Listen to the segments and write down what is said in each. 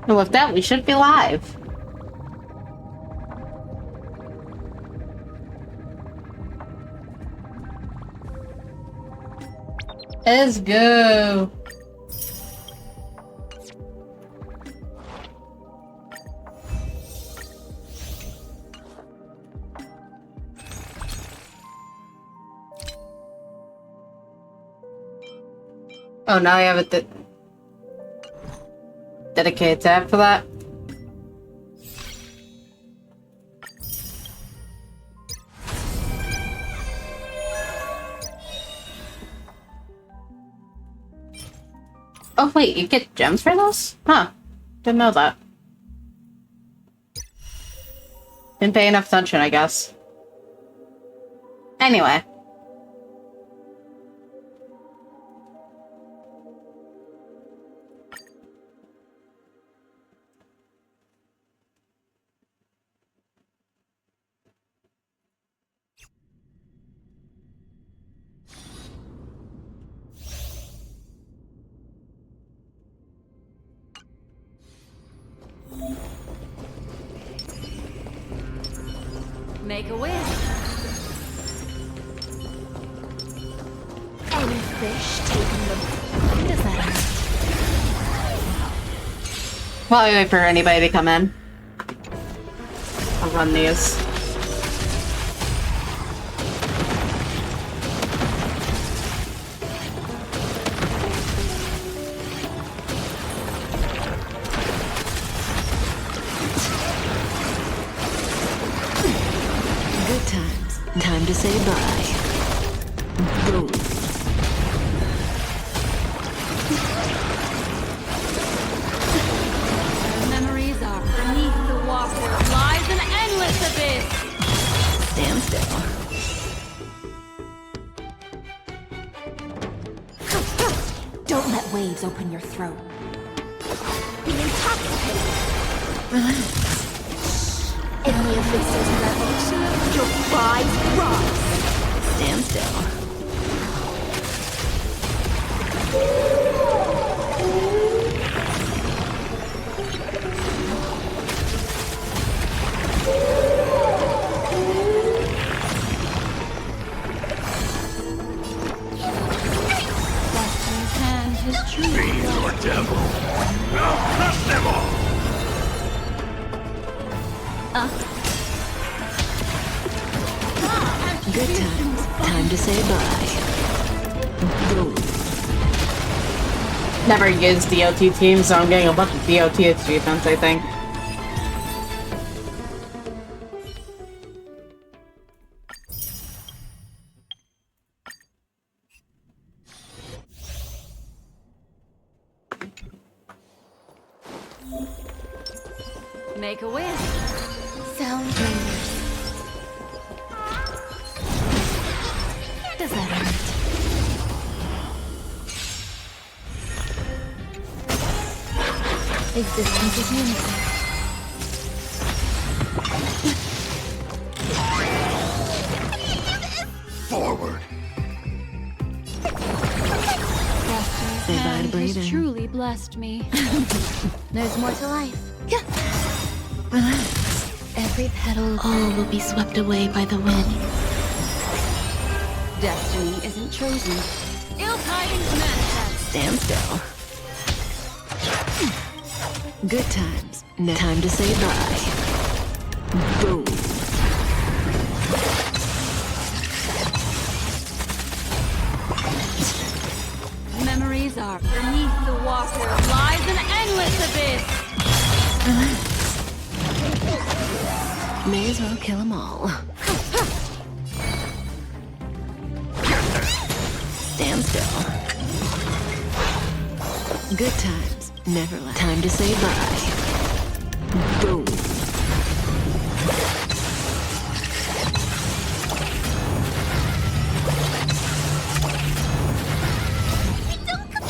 And with that, we should be live. Let's go. Oh, now I have a dedicated tab for that. Oh wait, you get gems for those? Huh. Didn't know that. Didn't pay enough attention, I guess. Anyway. Make a wish. Any fish taking the... What does that hurt? While we wait for anybody to come in, I'll run these. Time to say bye. Boom. Memories are beneath the water. Lies an endless abyss. Stand still. Don't let waves open your throat. Be intoxicated. Relax. In the abysses of revolution, your pride rise. Stand still. Destiny's hand is true. Fiend or devil, I'll crush them all. Good times. Time to say bye. Boom. Never used DOT teams, so I'm getting a bunch of DOT achievements, I think. Make a wish. Sound dangerous. Does that hurt? Existence is music. Forward. Say bye to breathing. Has truly blessed me. There's more to life. Relax. Every petal, all will be swept away by the wind. Destiny isn't chosen. Ill tidings manifest. Stand still. Good times. Time to say bye. Boom. Memories are beneath the water. Lies an endless abyss. Relax. May as well kill them all. Stand still. Good times. Never left. Time to say bye. Boom.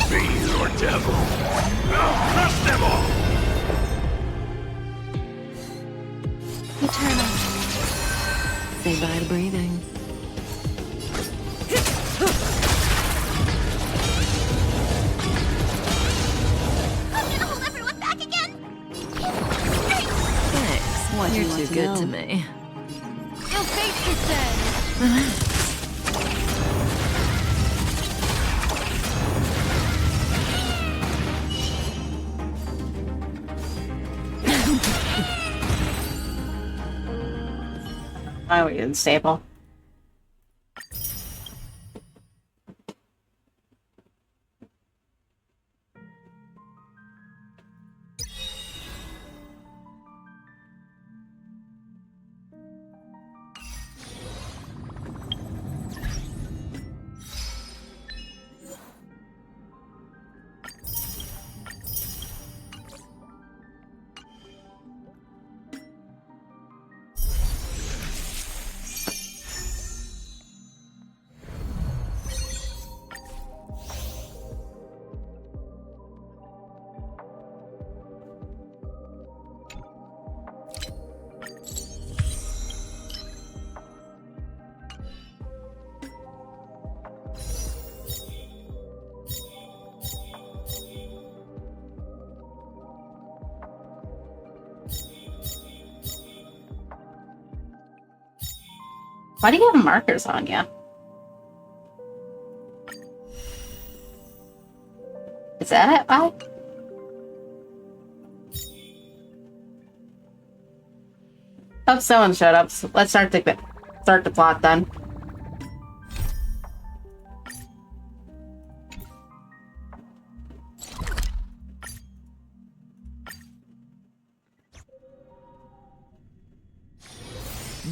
Fiend or devil, I'll crush them all. Eternal. Say bye to breathing. I'm gonna hold everyone back again! good to me. You'll face it then! Why are we in stable? Why do you have markers on you? Is that it? Why? Oh, someone showed up. So let's start the plot then.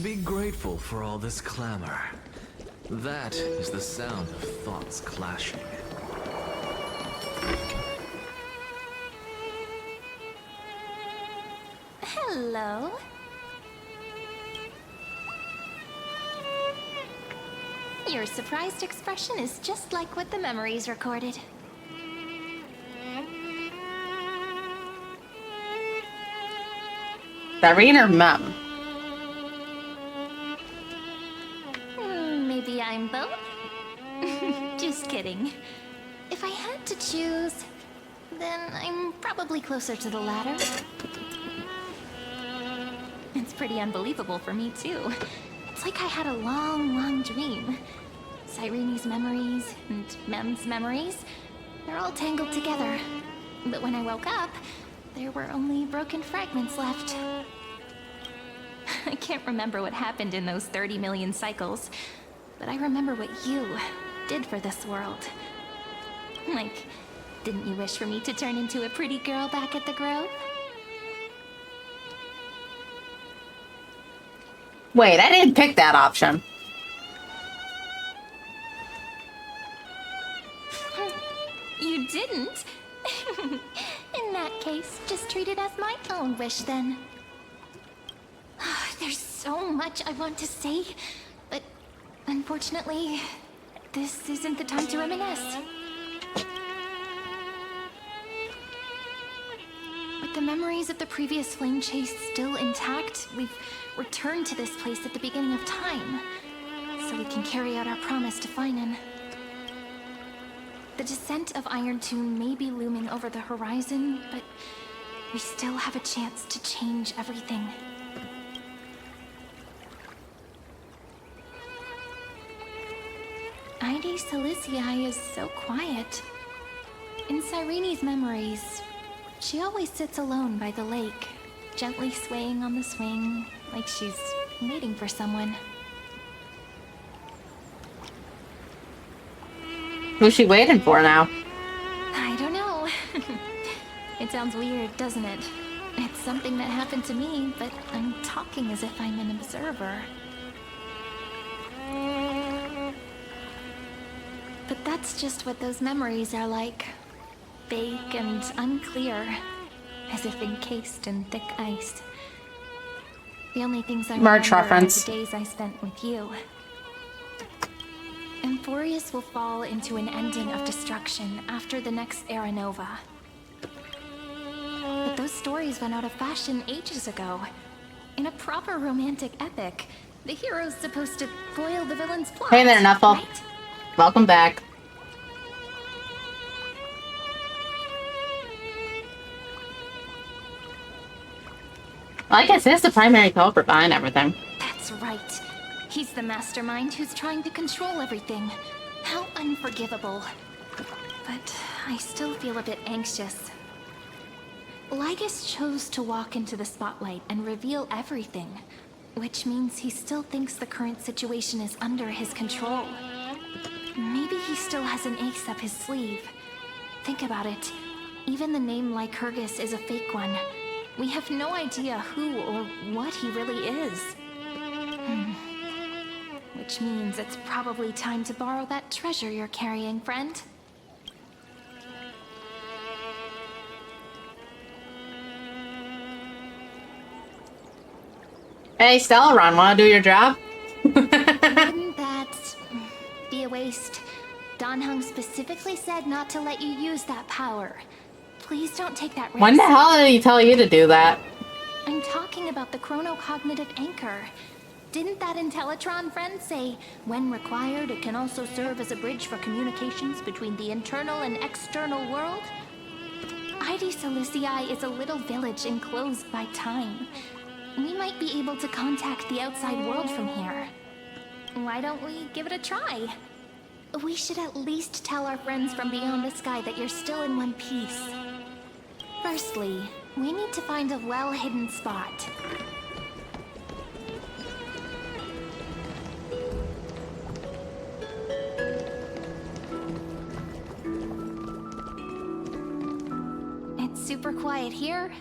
Be grateful for all this clamor. That is the sound of thoughts clashing. Hello. Your surprised expression is just like what the memories recorded. Irene or Mum? Maybe I'm both? Just kidding. If I had to choose, then I'm probably closer to the latter. It's pretty unbelievable for me, too. It's like I had a long, long dream. Cyrene's memories and Mem's memories, they're all tangled together. But when I woke up, there were only broken fragments left. I can't remember what happened in those 30 million cycles, but I remember what you did for this world. Like, didn't you wish for me to turn into a pretty girl back at the Grove? Wait, I didn't pick that option. You didn't? In that case, just treat it as my own wish then. There's so much I want to say, but unfortunately, this isn't the time to reminisce. With the memories of the previous flame chase still intact, we've returned to this place at the beginning of time, so we can carry out our promise to Finan. The descent of Iron Tomb may be looming over the horizon, but we still have a chance to change everything. Ide Silicii is so quiet. In Cyrene's memories, she always sits alone by the lake, gently swaying on the swing, like she's waiting for someone. Who's she waiting for now? I don't know. It sounds weird, doesn't it? It's something that happened to me, but I'm talking as if I'm an observer. But that's just what those memories are like. Vague and unclear, as if encased in thick ice. The only things I March remember reference. are the days I spent with you. Emphorius will fall into an ending of destruction after the next Era Nova. But those stories went out of fashion ages ago. In a proper romantic epic, the hero's supposed to foil the villain's plot. Hey there, Nuffle. Right? Welcome back. I guess he's the primary culprit behind everything. That's right. He's the mastermind who's trying to control everything. How unforgivable. But I still feel a bit anxious. Lygus chose to walk into the spotlight and reveal everything, which means he still thinks the current situation is under his control. Maybe he still has an ace up his sleeve. Think about it. Even the name Lycurgus is a fake one. We have no idea who or what he really is. Which means it's probably time to borrow that treasure you're carrying, friend. Hey, Stellaron, wanna do your job? Wouldn't that be a waste? Dan Heng specifically said not to let you use that power. Please don't take that risk. When the hell did he tell you to do that? I'm talking about the chronocognitive anchor. Didn't that Intellitron friend say, when required, it can also serve as a bridge for communications between the internal and external world? Ide Silicii is a little village enclosed by time. We might be able to contact the outside world from here. Why don't we give it a try? We should at least tell our friends from beyond the sky that you're still in one piece. Firstly, we need to find a well-hidden spot. It's super quiet here.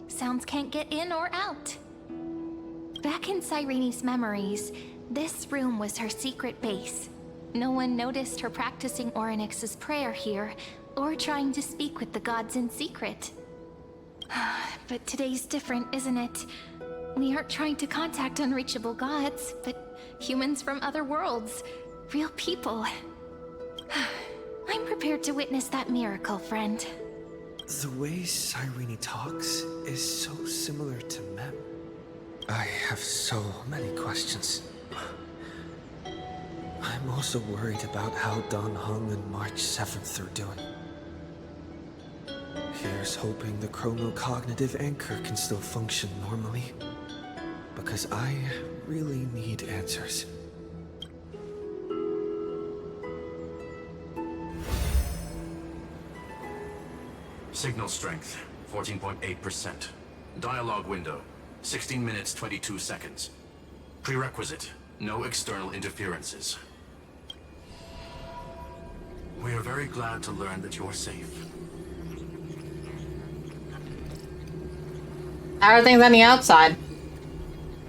Sounds can't get in or out. Back in Cyrene's memories, this room was her secret base. No one noticed her practicing Orynyx's prayer here, or trying to speak with the gods in secret. But today's different, isn't it? We aren't trying to contact unreachable gods, but humans from other worlds. Real people. I'm prepared to witness that miracle, friend. The way Cyrene talks is so similar to Mem. I have so many questions. I'm also worried about how Dan Heng and March 7th are doing. Here's hoping the chronocognitive anchor can still function normally. Because I really need answers. Signal strength, 14.8%. Dialogue window, 16 minutes 22 seconds. Prerequisite, no external interferences. We are very glad to learn that you're safe. How are things on the outside?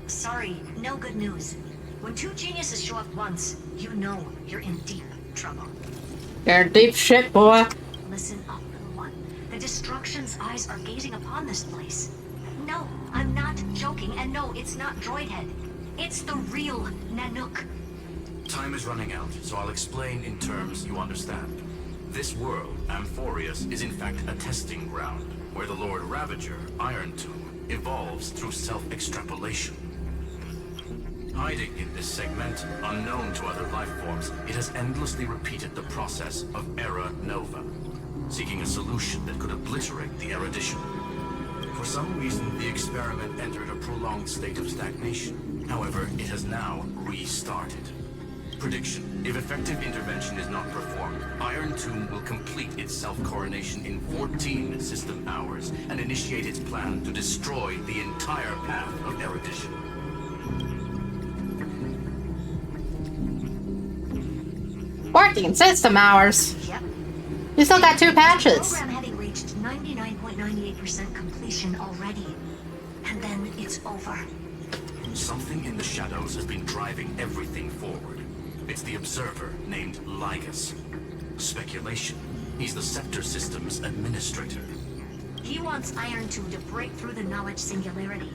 Sorry, no good news. When two geniuses show up once, you know you're in deep trouble. You're in deep shit, boy. Listen up, little one. The Destruction's eyes are gazing upon this place. No, I'm not joking, and no, it's not Droidhead. It's the real Nanook. Time is running out, so I'll explain in terms you understand. This world, Amphorius, is in fact a testing ground, where the Lord Ravager, Iron Tomb, evolves through self-extrapolation. Hiding in this segment, unknown to other life forms, it has endlessly repeated the process of Era Nova, seeking a solution that could obliterate the erudition. For some reason, the experiment entered a prolonged state of stagnation. However, it has now restarted. Prediction: if effective intervention is not performed, Iron Tomb will complete its self-coronation in 14 system hours and initiate its plan to destroy the entire path of erudition. 14 system hours. Yep. You still got 2 patches. Program having reached 99.98% completion already. And then it's over. Something in the shadows has been driving everything forward. It's the Observer named Lygus. Speculation: he's the Scepter System's administrator. He wants Iron Tomb to break through the knowledge singularity.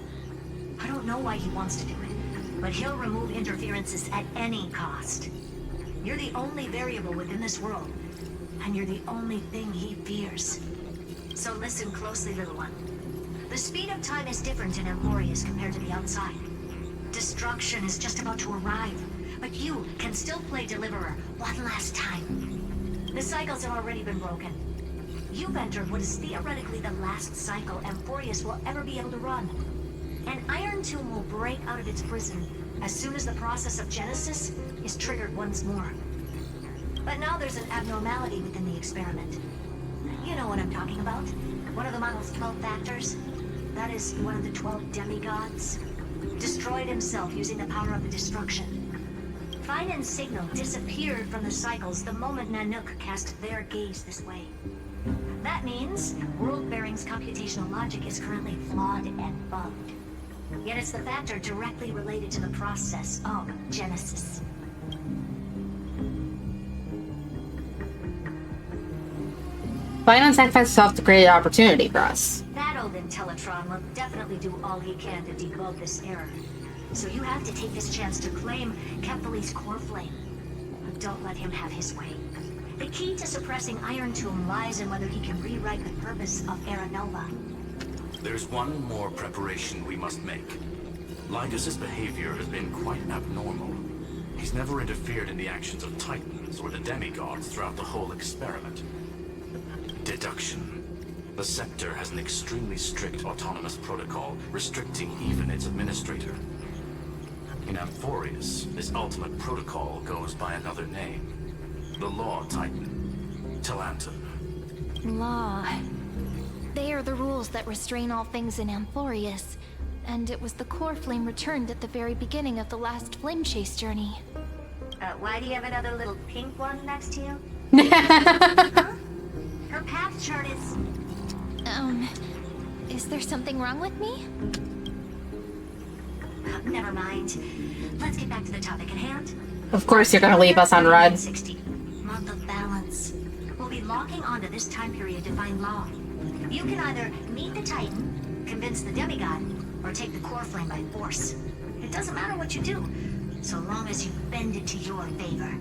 I don't know why he wants to do it, but he'll remove interferences at any cost. You're the only variable within this world, and you're the only thing he fears. So listen closely, little one. The speed of time is different in Amphorius compared to the outside. Destruction is just about to arrive, but you can still play Deliverer one last time. The cycles have already been broken. You've entered what is theoretically the last cycle Amphorius will ever be able to run. An Iron Tomb will break out of its prison as soon as the process of Genesis is triggered once more. But now there's an abnormality within the experiment. You know what I'm talking about. One of the model's 12 factors. That is one of the 12 demigods. Destroyed himself using the power of the destruction. Finan's signal disappeared from the cycles the moment Nanook cast their gaze this way. That means World-Bearing's computational logic is currently flawed and bugged. Yet it's the factor directly related to the process of Genesis. Finance sacrificed himself to create an opportunity for us. That old Intellitron will definitely do all he can to debug this error. So you have to take this chance to claim Kephal's core flame. But don't let him have his way. The key to suppressing Iron Tomb lies in whether he can rewrite the purpose of Era Nova. There's one more preparation we must make. Lycus's behavior has been quite abnormal. He's never interfered in the actions of Titans or the demigods throughout the whole experiment. Deduction. The Scepter has an extremely strict autonomous protocol, restricting even its administrator. In Amphorius, this ultimate protocol goes by another name. The Law Titan. Talanton. Law. They are the rules that restrain all things in Amphorius. And it was the core flame returned at the very beginning of the last flame chase journey. Why do you have another little pink one next to you? Huh? Her path chart is there something wrong with me? Never mind. Let's get back to the topic at hand. Of course you're gonna leave us on red. 60. Month of balance. We'll be locking onto this time period to find Law. You can either meet the Titan, convince the demigod, or take the core flame by force. It doesn't matter what you do, so long as you bend it to your favor.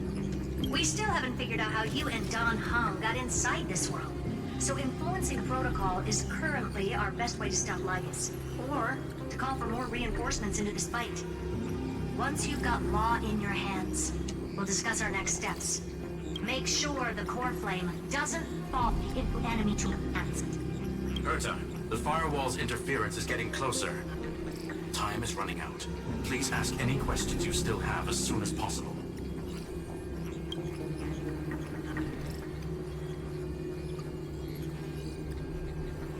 We still haven't figured out how you and Don Hung got inside this world. So influencing protocol is currently our best way to stop Lycus, or to call for more reinforcements into this fight. Once you've got Law in your hands, we'll discuss our next steps. Make sure the core flame doesn't fall into enemy hands. Herta, the firewall's interference is getting closer. Time is running out. Please ask any questions you still have as soon as possible.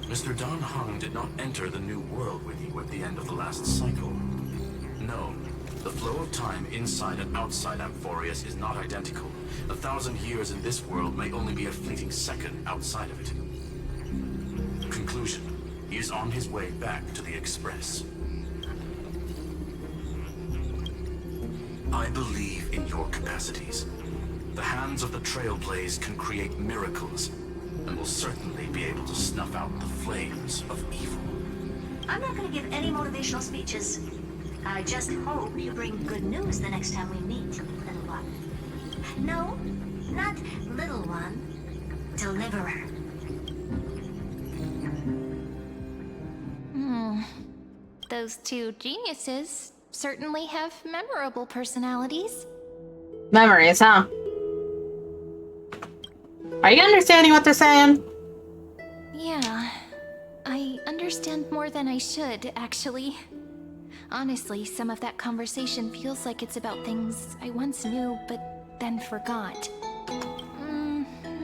Mr. Don Hung did not enter the new world with you at the end of the last cycle. No, the flow of time inside and outside Amphorius is not identical. 1,000 years in this world may only be a fleeting second outside of it. Conclusion. He is on his way back to the Express. I believe in your capacities. The hands of the Trailblaze can create miracles, and will certainly be able to snuff out the flames of evil. I'm not going to give any motivational speeches. I just hope you bring good news the next time we meet, little one. No, not little one. Deliverer. Those two geniuses certainly have memorable personalities. Memories, huh? Are you understanding what they're saying? Yeah, I understand more than I should, actually. Honestly, some of that conversation feels like it's about things I once knew, but then forgot.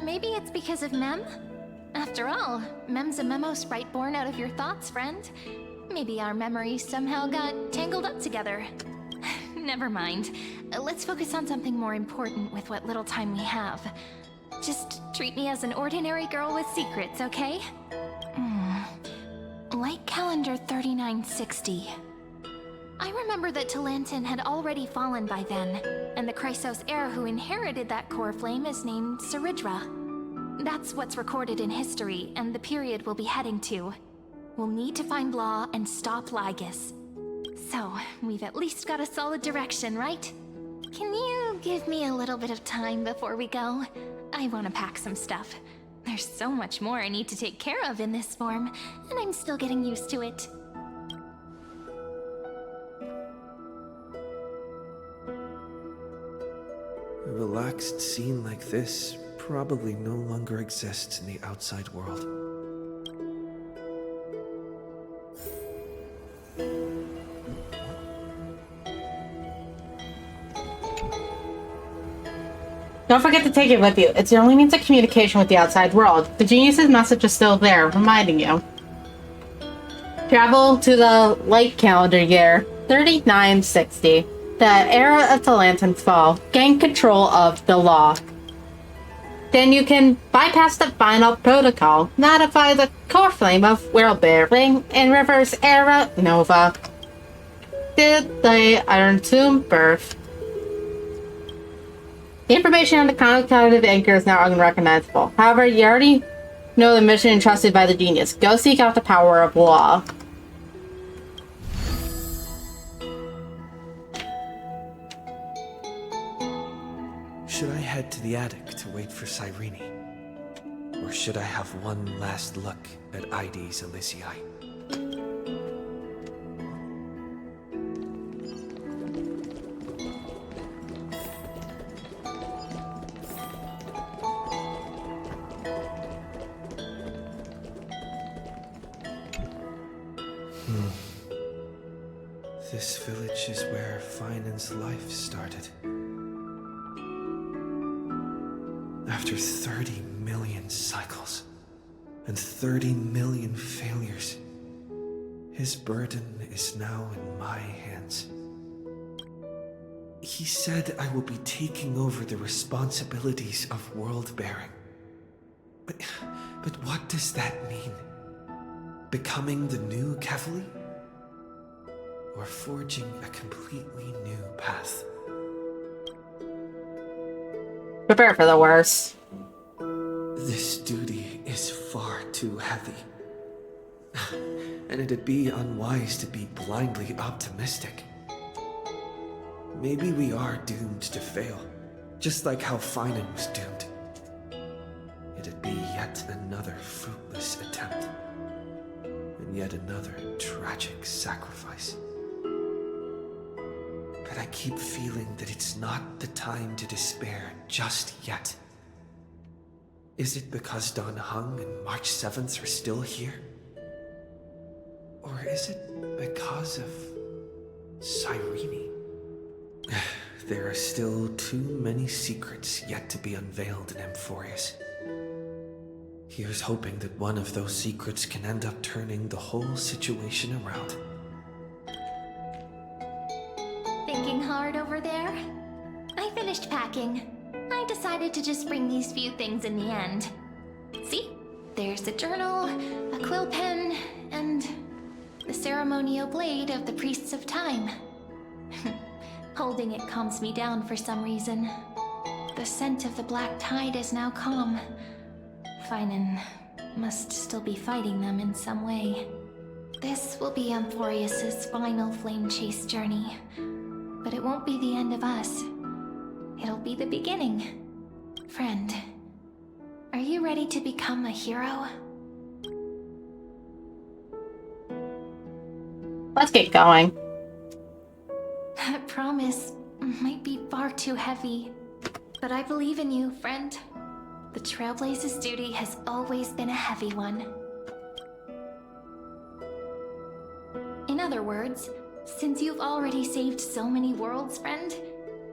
Maybe it's because of Mem? After all, Mem's a memo sprite born out of your thoughts, friend. Maybe our memories somehow got tangled up together. Never mind. Let's focus on something more important with what little time we have. Just treat me as an ordinary girl with secrets, okay? Like calendar 3960. I remember that Talanton had already fallen by then, and the Chrysos heir who inherited that core flame is named Saridra. That's what's recorded in history, and the period we'll be heading to. We'll need to find Law and stop Lycus. So, we've at least got a solid direction, right? Can you give me a little bit of time before we go? I want to pack some stuff. There's so much more I need to take care of in this form, and I'm still getting used to it. A relaxed scene like this probably no longer exists in the outside world. Don't forget to take it with you. It's your only means of communication with the outside world. The genius's message is still there, reminding you. Travel to the light calendar year 3960, the era of the Lantern's fall. Gain control of the law. Then you can bypass the final protocol, modify the core flame of world bearing, and reverse era nova. Did the Iron Tomb birth? The information on the cognitive anchor is now unrecognizable. However, you already know the mission entrusted by the genius. Go seek out the power of law. Should I head to the attic to wait for Cyrene? Or should I have one last look at ID's Elysiae? This village is where Finan's life started. After 30 million cycles and 30 million failures, his burden is now in my hands. He said I will be taking over the responsibilities of world bearing. But what does that mean? Becoming the new Kefali? Or forging a completely new path? Prepare for the worst. This duty is far too heavy. And it'd be unwise to be blindly optimistic. Maybe we are doomed to fail, just like how Finan was doomed. It'd be yet another fruitless attempt, and yet another tragic sacrifice. But I keep feeling that it's not the time to despair just yet. Is it because Dan Heng and March 7th are still here? Or is it because of Cyrene? There are still too many secrets yet to be unveiled in Amphorius. Here's hoping that one of those secrets can end up turning the whole situation around. Thinking hard over there? I finished packing. I decided to just bring these few things in the end. See? There's a journal, a quill pen, and the ceremonial blade of the Priests of Time. Holding it calms me down for some reason. The scent of the black tide is now calm. Finan must still be fighting them in some way. This will be Amphorius's final flame chase journey. But it won't be the end of us. It'll be the beginning. Friend, are you ready to become a hero? Let's get going. That promise might be far too heavy. But I believe in you, friend. The Trailblaze's duty has always been a heavy one. In other words, since you've already saved so many worlds, friend,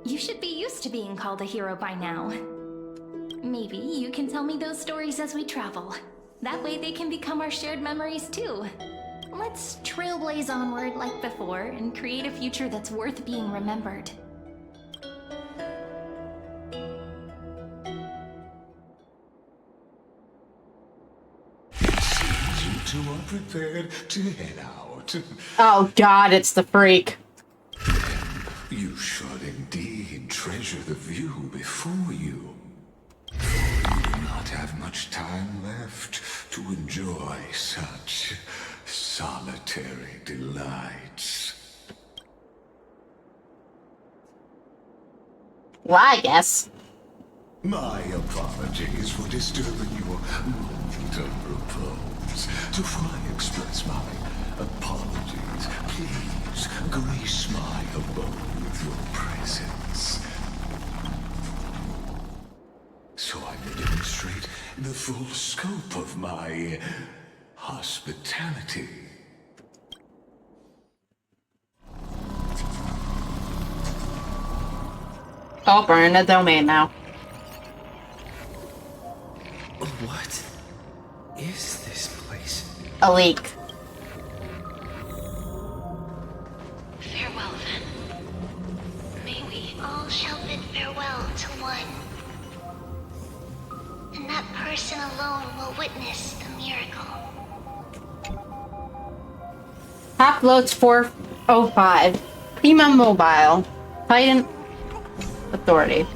you should be used to being called a hero by now. Maybe you can tell me those stories as we travel. That way they can become our shared memories too. Let's trailblaze onward like before and create a future that's worth being remembered. You two are prepared to head out. Oh god, it's the freak. You should indeed treasure the view before you. You do not have much time left to enjoy such solitary delights. Well, I guess. My apologies for disturbing your moment of repose. Before I express my apologies, please grace my abode with your presence, so I may demonstrate the full scope of my hospitality. Oh, we're in a domain now. What is this place? A leak. Farewell, then. May we all shall bid farewell to one. And that person alone will witness the miracle. Top loads 405. Prima Mobile. Titan Authority.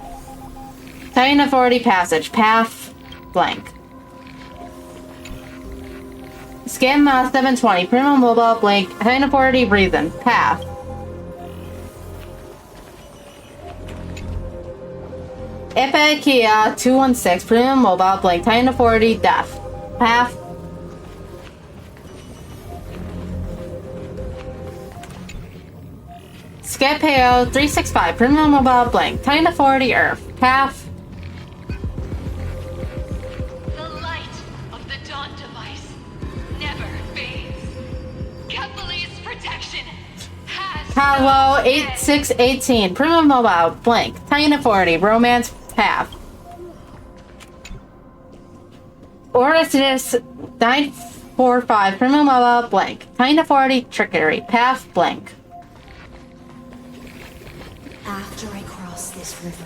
Titan Authority Passage. Path blank. Scan 720. Prima Mobile blank. Titan Authority reason. Path. Ipakia 216. Prima Mobile blank. Titan Authority death. Path. Scapeo 365, Prima Mobile blank, Titan Authority Earth, Path. The light of the Dawn device never fades. Kepali's protection has Palo no end. 8618, Prima Mobile blank, Titan Authority, Romance, Path. Origis 945, Prima Mobile blank, Titan Authority Trickery, Path blank. After I cross this river,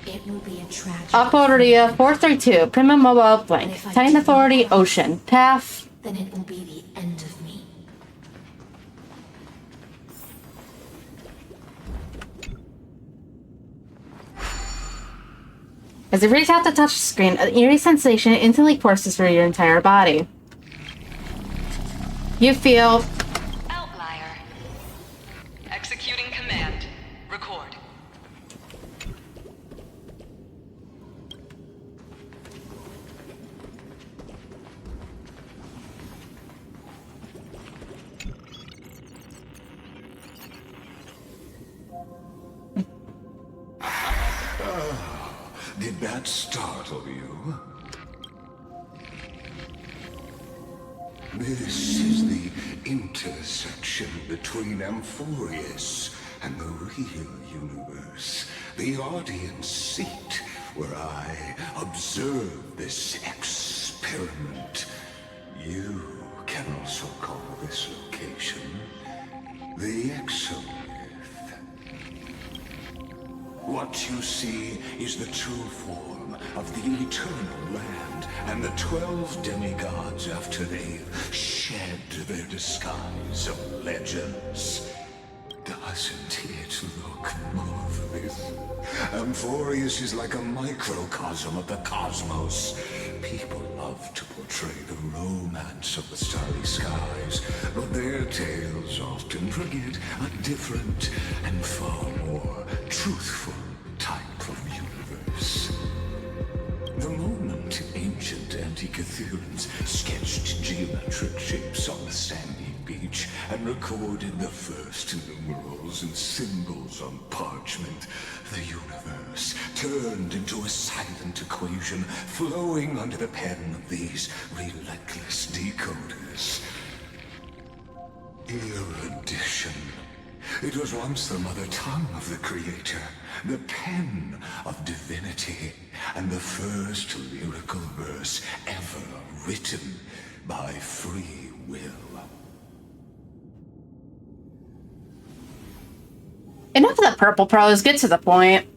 it will be a tragedy. Aporia 432, Prima Mobile blank, Titan Authority Ocean, Path. Then it will be the end of me. As it reaches out the touch screen, an eerie sensation instantly courses through your entire body. You feel Outlier. Executing command. Record. Did that startle you? This is the intersection between Amphorius and the real universe. The audience seat where I observe this experiment. You can also call this location the Exomyth. What you see is the true form of the eternal land and the 12 demigods after they've shed their disguise of legends. Doesn't it look marvelous? Amphorius is like a microcosm of the cosmos. People love to portray the romance of the starry skies, but their tales often forget a different and far more truthful type of universe. The moment ancient Antikytherians sketched geometric shapes on the sandy beach and recorded the first numerals and symbols on parchment, the universe turned into a silent equation flowing under the pen of these relentless decoders. Erudition. It was once the mother tongue of the Creator, the pen of divinity, and the first lyrical verse ever written by free will. enough of the purple prose, get to the point.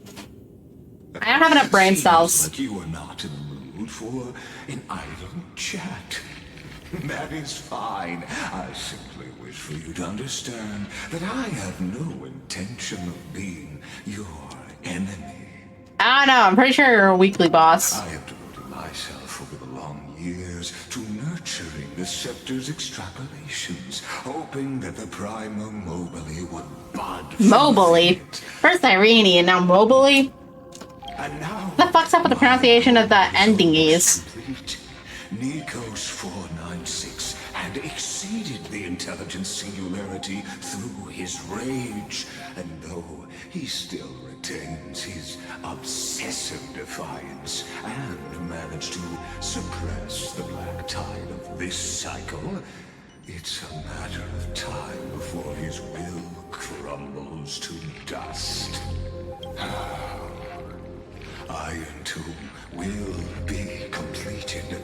I don't have enough brain Seems cells. like you are not in the mood for an idle chat. That is fine. I simply wish for you to understand that I have no intention of being your enemy. I don't know, I'm pretty sure you're a weekly boss. I have devoted myself over the long years to nurturing the Scepter's extrapolations, hoping that the Prima Mobile would bud. from Mobily? it. First Irene and now Mobily? And now, What the fuck's up with the pronunciation of the endingies? complete. Nikos 496 had exceeded the intelligence singularity through his rage, and though he still retains his obsessive defiance and managed to suppress the black tide of this cycle, it's a matter of time before his will crumbles to dust. Iron Tomb will be complete. defeated,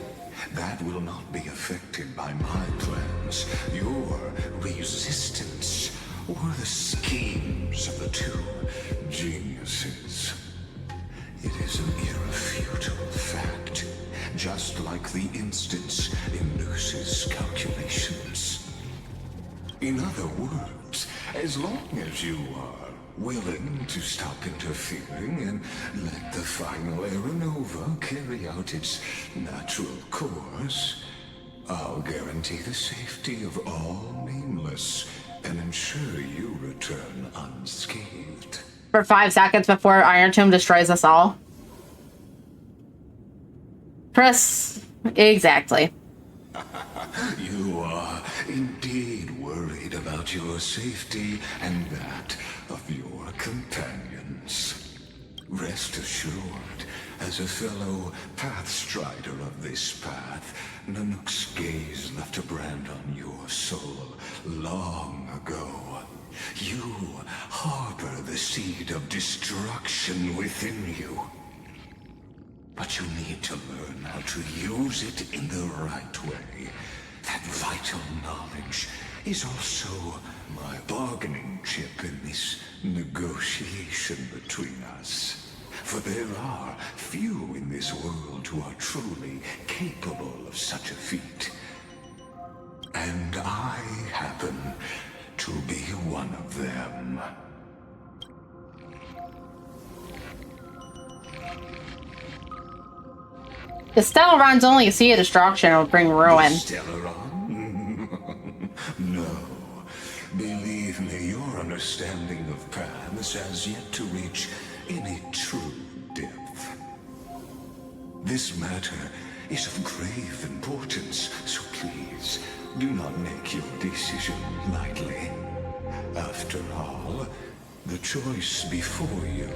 that will not be affected by my plans, your resistance, or the schemes of the two geniuses. It is an irrefutable fact, just like the instance in Luce's calculations. In other words, as long as you are willing to stop interfering and let the final Aeronova carry out its natural course, I'll guarantee the safety of all Nameless and ensure you return unscathed. For 5 seconds before Iron Tomb destroys us all. Press... Exactly. You are indeed worried about your safety and that of your companions. Rest assured, as a fellow pathstrider of this path, Nanook's gaze left a brand on your soul long ago. You harbor the seed of destruction within you. But you need to learn how to use it in the right way. That vital knowledge is also my bargaining chip in this negotiation between us. For there are few in this world who are truly capable of such a feat. And I happen to be one of them. The Stellaron's only a sea of destruction will bring ruin. Stellaron? No. Believe me, your understanding of paths has yet to reach any true depth. This matter is of grave importance, so please, do not make your decision lightly. After all, the choice before you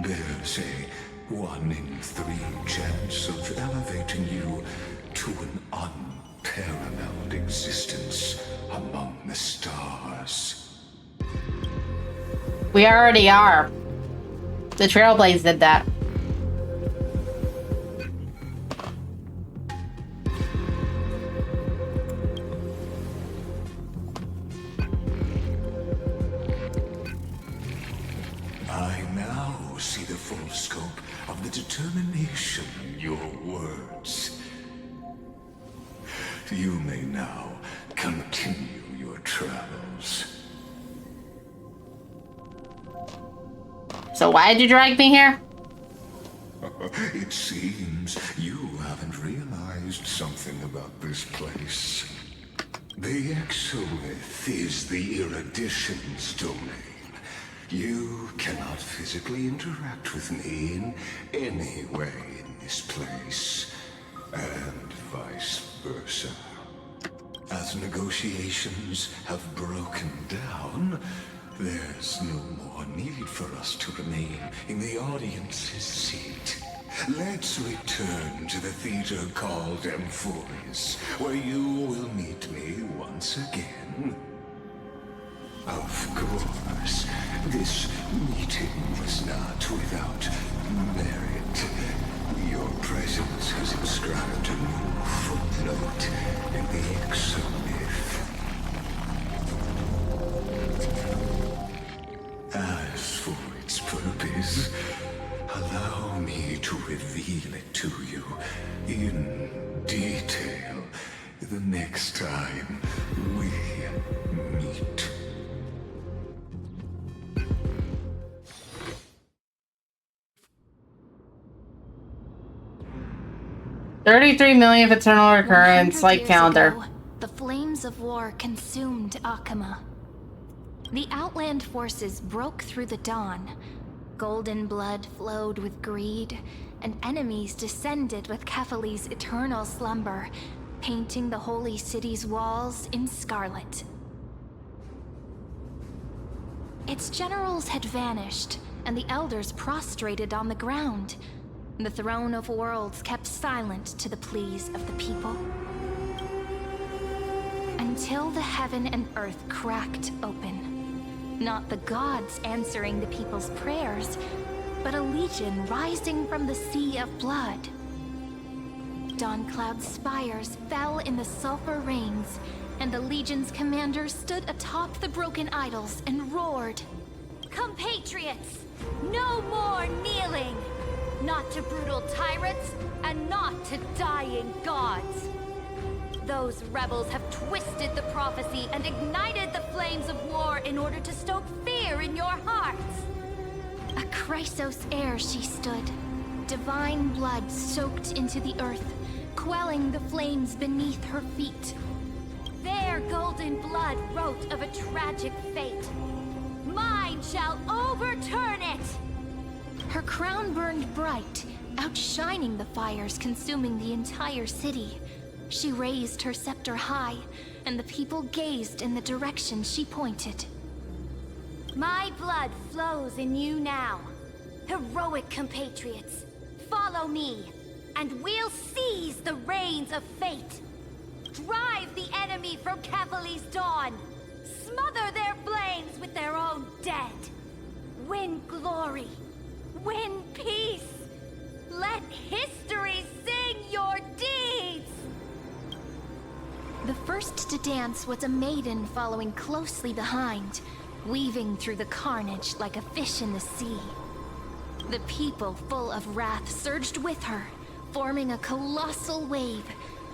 bears a 1 in 3 chance of elevating you to an unparalleled existence among the stars. We already are. The Trailblaze did that. I now see the full scope of the determination in your words. You may now continue your travels. So why did you drag me here? It seems you haven't realized something about this place. The Exolith is the Erudition's domain. You cannot physically interact with me in any way in this place, and vice versa. As negotiations have broken down, there's no more need for us to remain in the audience's seat. Let's return to the theater called Amphorius, where you will meet me once again. Of course, this meeting was not without merit. Your presence has inscribed a new footnote in the Exomyth. As for its purpose, allow me to reveal it to you in detail the next time we meet. $33 million of eternal recurrence, 100 like years calendar. ago, the flames of war consumed Akama. The Outland forces broke through the dawn. Golden blood flowed with greed, and enemies descended with Kefali's eternal slumber, painting the holy city's walls in scarlet. Its generals had vanished, and the elders prostrated on the ground. The Throne of Worlds kept silent to the pleas of the people. Until the heaven and earth cracked open. Not the gods answering the people's prayers, but a legion rising from the sea of blood. Dawncloud's spires fell in the sulfur rains, and the Legion's commander stood atop the broken idols and roared. Compatriots, no more kneeling! Not to brutal tyrants, and not to dying gods! Those rebels have twisted the prophecy and ignited the flames of war in order to stoke fear in your hearts! A Chrysos heir she stood, divine blood soaked into the earth, quelling the flames beneath her feet. Their golden blood wrote of a tragic fate. Mine shall overturn it! Her crown burned bright, outshining the fires consuming the entire city. She raised her scepter high, and the people gazed in the direction she pointed. My blood flows in you now. Heroic compatriots, follow me, and we'll seize the reins of fate. Drive the enemy from Kefali's dawn. Smother their flames with their own dead. Win glory. Win peace. Let history sing your deeds. The first to dance was a maiden following closely behind, weaving through the carnage like a fish in the sea. The people, full of wrath, surged with her, forming a colossal wave,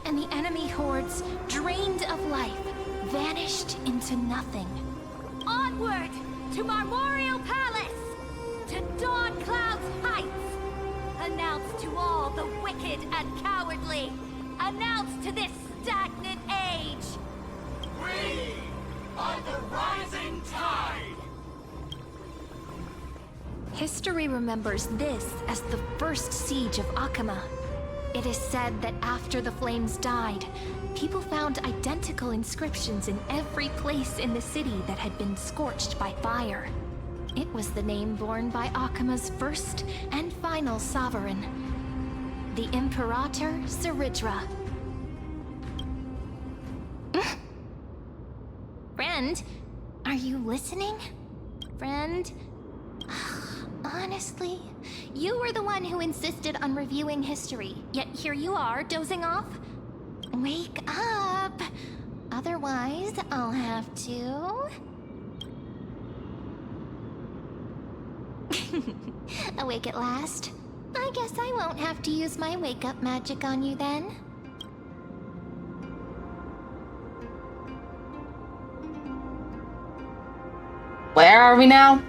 and the enemy hordes, drained of life, vanished into nothing. Onward to Marmorial Palace, to Dawncloud's heights. Announce to all the wicked and cowardly. Announce to this stagnant age. We are the rising tide! History remembers this as the first siege of Akama. It is said that after the flames died, people found identical inscriptions in every place in the city that had been scorched by fire. It was the name borne by Akama's first and final sovereign, the Imperator Siridra. Friend, are you listening? Friend? Honestly, you were the one who insisted on reviewing history, yet here you are, dozing off? Wake up! Otherwise, I'll have to... Awake at last? I guess I won't have to use my wake-up magic on you then. Where are we now?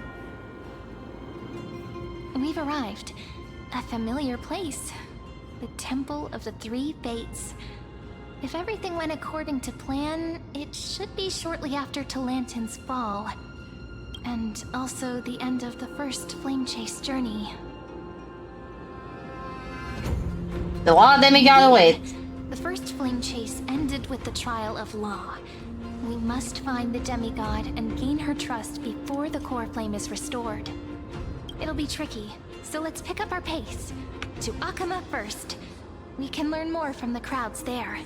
We've arrived. A familiar place. The Temple of the Three Fates. If everything went according to plan, it should be shortly after Talantin's fall. And also the end of the first Flame Chase journey. The law demigod awaits. The first Flame Chase ended with the trial of Law. We must find the demigod and gain her trust before the core flame is restored. It'll be tricky, so let's pick up our pace. To Akama first. We can learn more from the crowds there.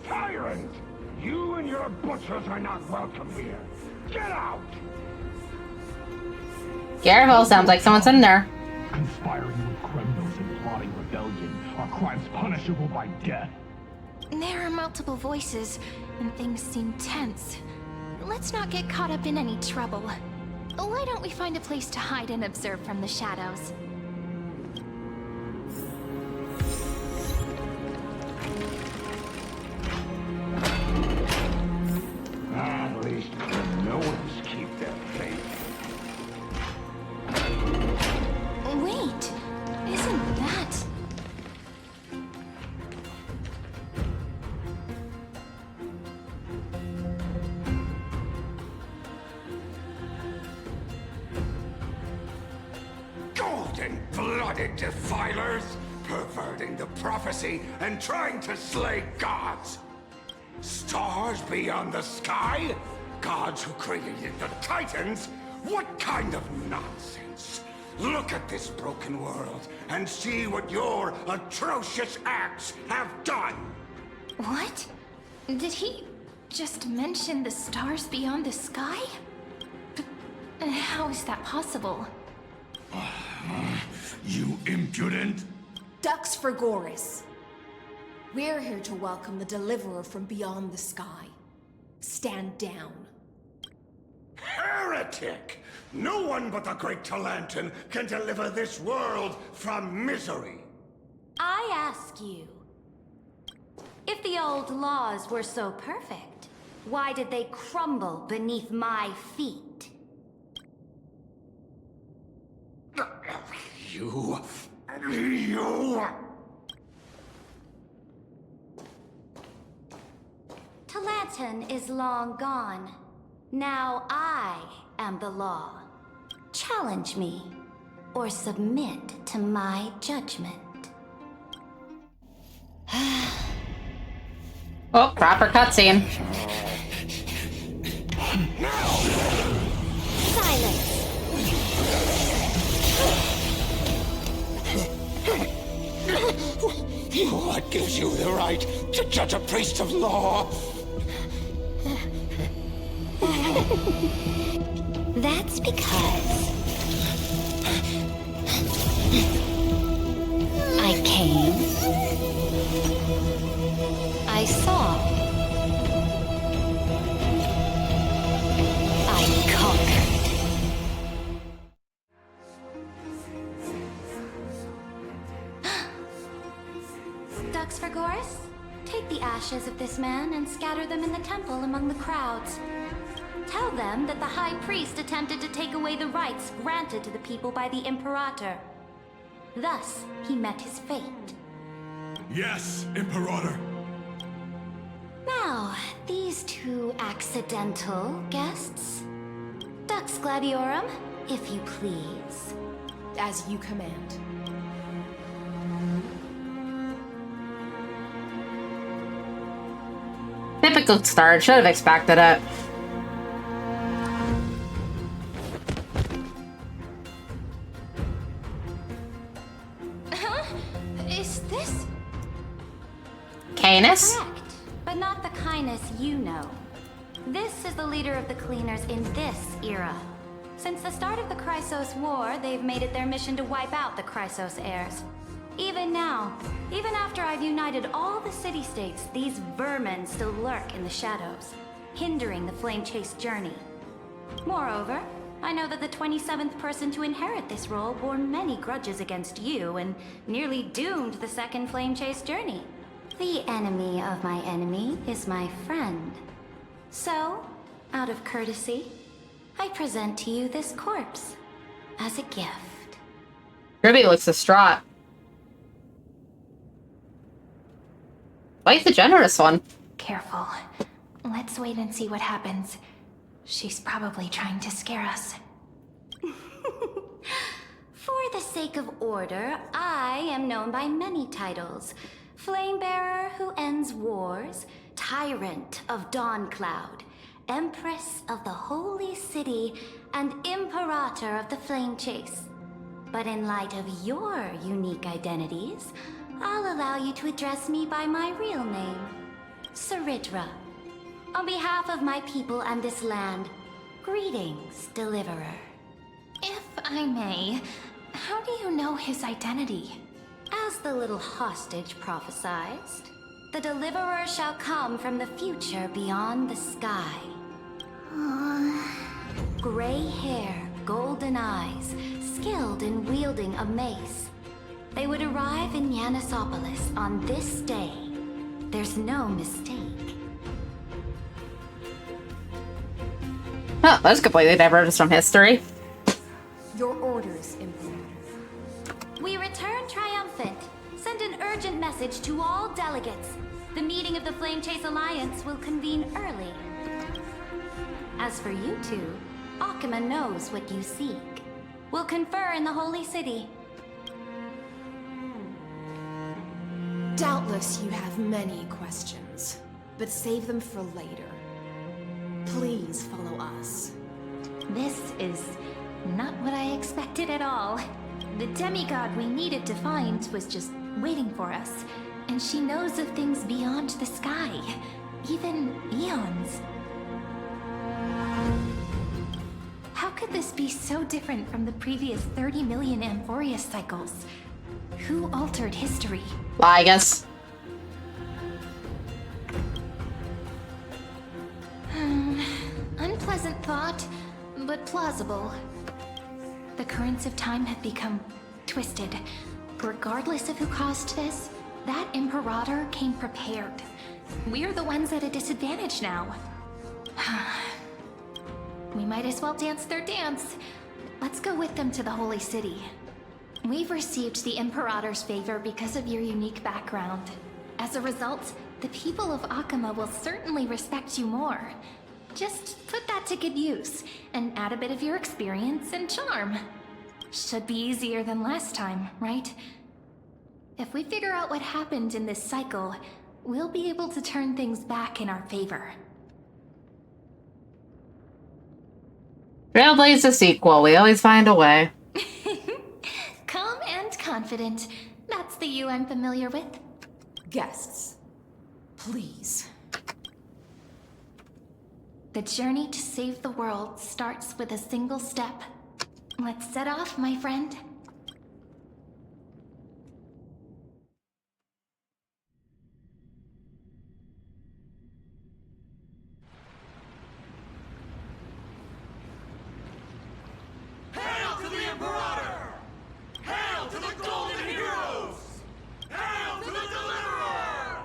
Tyrant! You and your butchers are not welcome here. Get out! Careful, sounds like someone's in there. Conspiring with criminals and plotting rebellion are crimes punishable by death. There are multiple voices, and things seem tense. Let's not get caught up in any trouble. Why don't we find a place to hide and observe from the shadows? At least criminals keep their faith. Wait! Isn't that... Golden-blooded defilers, perverting the prophecy and trying to slay gods. Stars beyond the sky? Gods who created the Titans? What kind of nonsense? Look at this broken world and see what your atrocious acts have done! What? Did he just mention the stars beyond the sky? But how is that possible? You impudent! Ducks for Goris. We're here to welcome the deliverer from beyond the sky. Stand down. Heretic! No one but the great Talantin can deliver this world from misery! I ask you, if the old laws were so perfect, why did they crumble beneath my feet? You... Talantin is long gone. Now I am the law. Challenge me, or submit to my judgment. Oh, proper cutscene. Silence! What gives you the right to judge a priest of law? That's because I came, I saw, I conquered. Ducks for Goris, take the ashes of this man and scatter them in the temple among the crowds. Tell them that the High Priest attempted to take away the rights granted to the people by the Imperator. Thus, he met his fate. Yes, Imperator. Now, these two accidental guests. Dux Gladiorum, if you please. As you command. Typical start. Should have expected it. Is this? Canis? Correct, but not the Canis you know. This is the leader of the Cleaners in this era. Since the start of the Chrysos War, they've made it their mission to wipe out the Chrysos heirs. Even now, even after I've united all the city-states, these vermin still lurk in the shadows, hindering the Flame Chase journey. Moreover, I know that the 27th person to inherit this role bore many grudges against you and nearly doomed the second Flame Chase journey. The enemy of my enemy is my friend. So, out of courtesy, I present to you this corpse as a gift. Ruby looks distraught. Quite the generous one. Careful. Let's wait and see what happens. She's probably trying to scare us. For the sake of order, I am known by many titles. Flamebearer who ends wars, Tyrant of Dawncloud, Empress of the Holy City, and Imperator of the Flame Chase. But in light of your unique identities, I'll allow you to address me by my real name, Saridra. On behalf of my people and this land, greetings, Deliverer. If I may, how do you know his identity? As the little hostage prophesied, the Deliverer shall come from the future beyond the sky. Gray hair, golden eyes, skilled in wielding a mace. They would arrive in Yanisopolis on this day. There's no mistake. Oh, that's completely diverted from history. Your orders, Imperator. We return triumphant. Send an urgent message to all delegates. The meeting of the Flame Chase Alliance will convene early. As for you two, Akima knows what you seek. We'll confer in the Holy City. Doubtless you have many questions, but save them for later. Please follow us. This is not what I expected at all. The demigod we needed to find was just waiting for us, and she knows of things beyond the sky, even eons. How could this be so different from the previous 30 million Amphorius cycles? Who altered history? Ligas. pleasant thought, but plausible. The currents of time have become twisted. Regardless of who caused this, that Imperator came prepared. We're the ones at a disadvantage now. We might as well dance their dance. Let's go with them to the Holy City. We've received the Imperator's favor because of your unique background. As a result, the people of Akama will certainly respect you more. Just put that to good use, and add a bit of your experience and charm. Should be easier than last time, right? If we figure out what happened in this cycle, we'll be able to turn things back in our favor. Trailblaze a sequel. We always find a way. Calm and confident. That's the you I'm familiar with. Guests, please. The journey to save the world starts with a single step. Let's set off, my friend. Hail to the Imperator! Hail to the Golden Heroes! Hail to the Deliverer!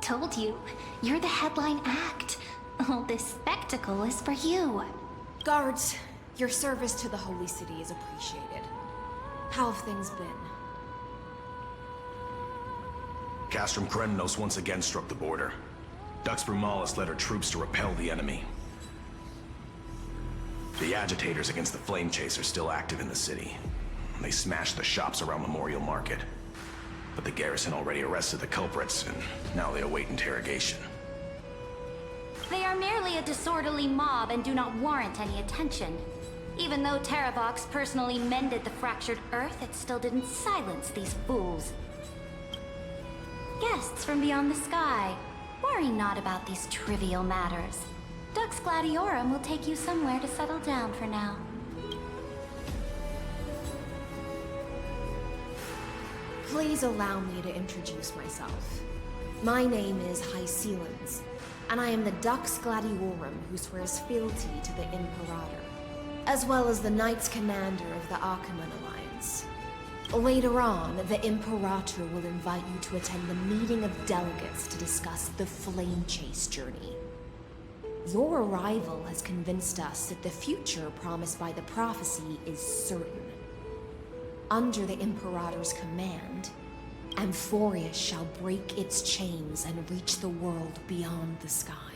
Told you, you're the headline act. All this spectacle is for you. Guards, your service to the Holy City is appreciated. How have things been? Castrum Krenos once again struck the border. Dux Brumalis led her troops to repel the enemy. The agitators against the Flame Chasers are still active in the city. They smashed the shops around Memorial Market. But the garrison already arrested the culprits, and now they await interrogation. They are merely a disorderly mob and do not warrant any attention. Even though Terravox personally mended the fractured Earth, it still didn't silence these fools. Guests from beyond the sky, worry not about these trivial matters. Dux Gladiorum will take you somewhere to settle down for now. Please allow me to introduce myself. My name is Hycelens, and I am the Dux Gladiorum who swears fealty to the Imperator, as well as the Knights Commander of the Achaemenid Alliance. Later on, the Imperator will invite you to attend the meeting of delegates to discuss the Flame Chase journey. Your arrival has convinced us that the future promised by the prophecy is certain. Under the Imperator's command, Amphorius shall break its chains and reach the world beyond the sky.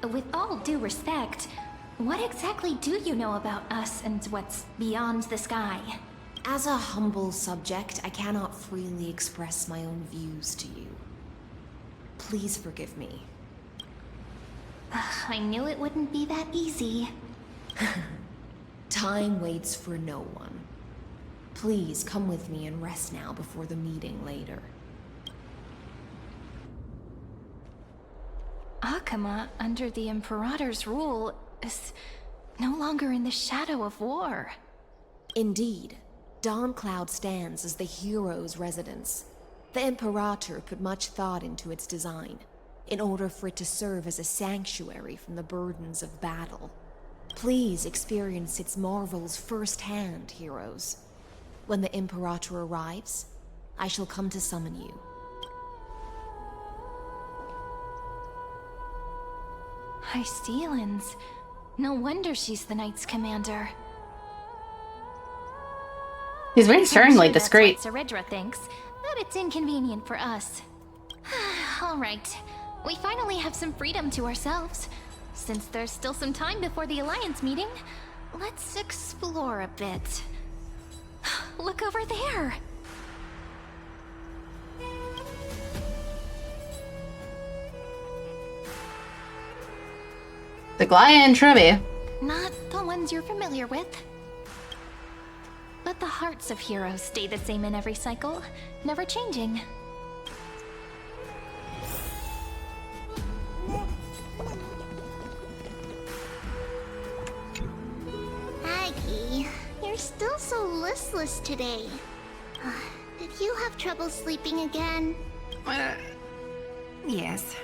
With all due respect, what exactly do you know about us and what's beyond the sky? As a humble subject, I cannot freely express my own views to you. Please forgive me. I knew it wouldn't be that easy. Time waits for no one. Please come with me and rest now before the meeting later. Akama, under the Imperator's rule, is no longer in the shadow of war. Indeed, Dawncloud stands as the hero's residence. The Imperator put much thought into its design, in order for it to serve as a sanctuary from the burdens of battle. Please experience its marvels firsthand, heroes. When the Imperator arrives, I shall come to summon you. Hycelens. No wonder she's the Knights Commander. He's reassuringly discreet. That's what Seredra thinks, but it's inconvenient for us. All right. We finally have some freedom to ourselves. Since there's still some time before the Alliance meeting, let's explore a bit. Look over there! The Glaya and Trivia. Not the ones you're familiar with. But the hearts of heroes stay the same in every cycle, never changing. Aggie, you're still so listless today. Did you have trouble sleeping again? Yes.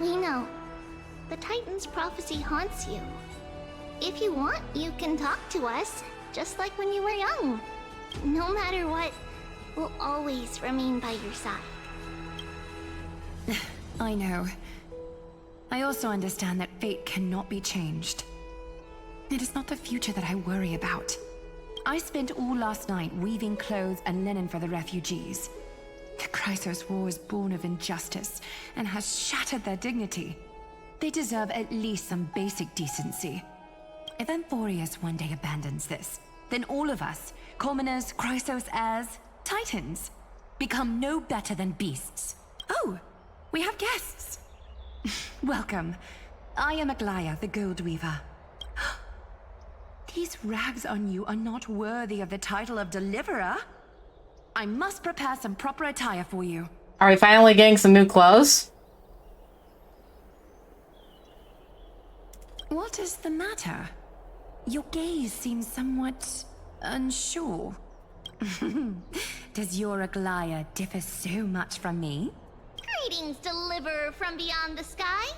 We know. The Titan's prophecy haunts you. if you want, you can talk to us, just like when you were young. No matter what, we'll always remain by your side. I know. I also understand that fate cannot be changed. It is not the future that I worry about. I spent all last night weaving clothes and linen for the refugees. The Chrysos War is born of injustice and has shattered their dignity. They deserve at least some basic decency. If Amphorius one day abandons this, then all of us, commoners, Chrysos heirs, titans, become no better than beasts. Oh, we have guests. Welcome. I am Aglaya, the Gold Weaver. These rags on you are not worthy of the title of Deliverer. I must prepare some proper attire for you. Are we finally getting some new clothes? What is the matter? Your gaze seems somewhat unsure. Does your Aglaya differ so much from me? Greetings, Deliverer from beyond the sky.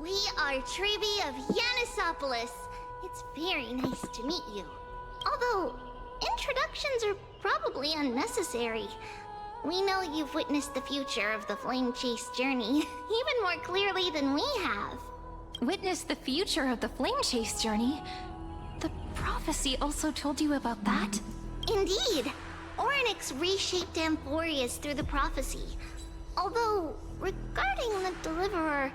We are Trevi of Yanisopolis. It's very nice to meet you. Although, introductions are probably unnecessary. We know you've witnessed the future of the Flame Chase journey, even more clearly than we have. Witnessed the future of the Flame Chase journey? The prophecy also told you about that? Indeed. Orynyx reshaped Amphorius through the prophecy. Although, regarding the Deliverer,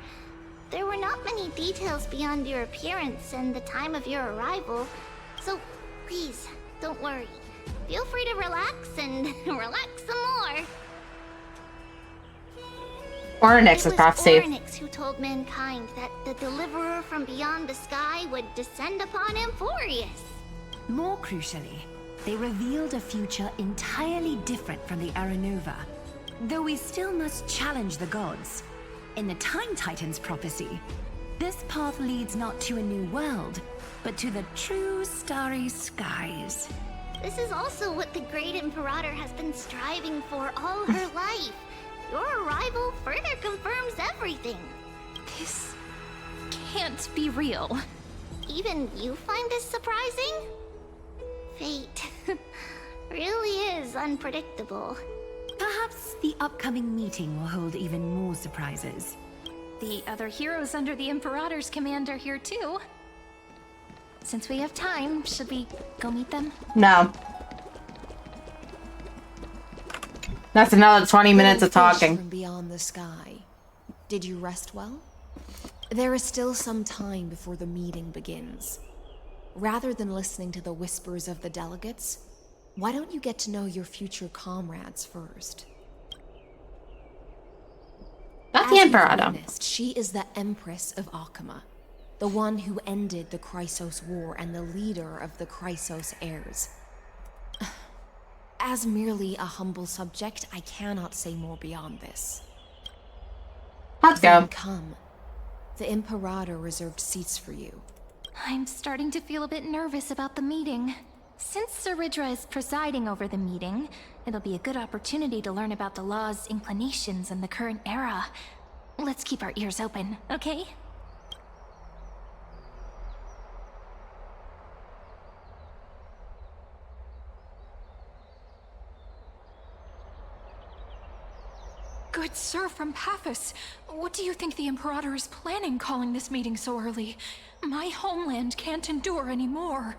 there were not many details beyond your appearance and the time of your arrival. So, please, don't worry. Feel free to relax and relax some more. Orynyx is prophecy. It was Orynyx who told mankind that the Deliverer from beyond the sky would descend upon Amphorius. More crucially, they revealed a future entirely different from the Aranova. Though we still must challenge the gods. In the Time Titan's prophecy, this path leads not to a new world, but to the true starry skies. This is also what the Great Imperator has been striving for all her life. Your arrival further confirms everything. This can't be real. Even you find this surprising? Fate really is unpredictable. Perhaps the upcoming meeting will hold even more surprises. The other heroes under the Imperator's command are here too. Since we have time, should we go meet them? No. That's another 20 minutes of talking. From beyond the sky. Did you rest well? There is still some time before the meeting begins. Rather than listening to the whispers of the delegates, why don't you get to know your future comrades first? Not the Imperator. She is the Empress of Akama, the one who ended the Chrysos War and the leader of the Chrysos heirs. As merely a humble subject, I cannot say more beyond this. Let's Then go. come. The Imperator reserved seats for you. I'm starting to feel a bit nervous about the meeting. Since Saridra is presiding over the meeting, it'll be a good opportunity to learn about the law's inclinations in the current era. Let's keep our ears open, okay? Good sir from Paphos, what do you think the Imperator is planning calling this meeting so early? My homeland can't endure anymore.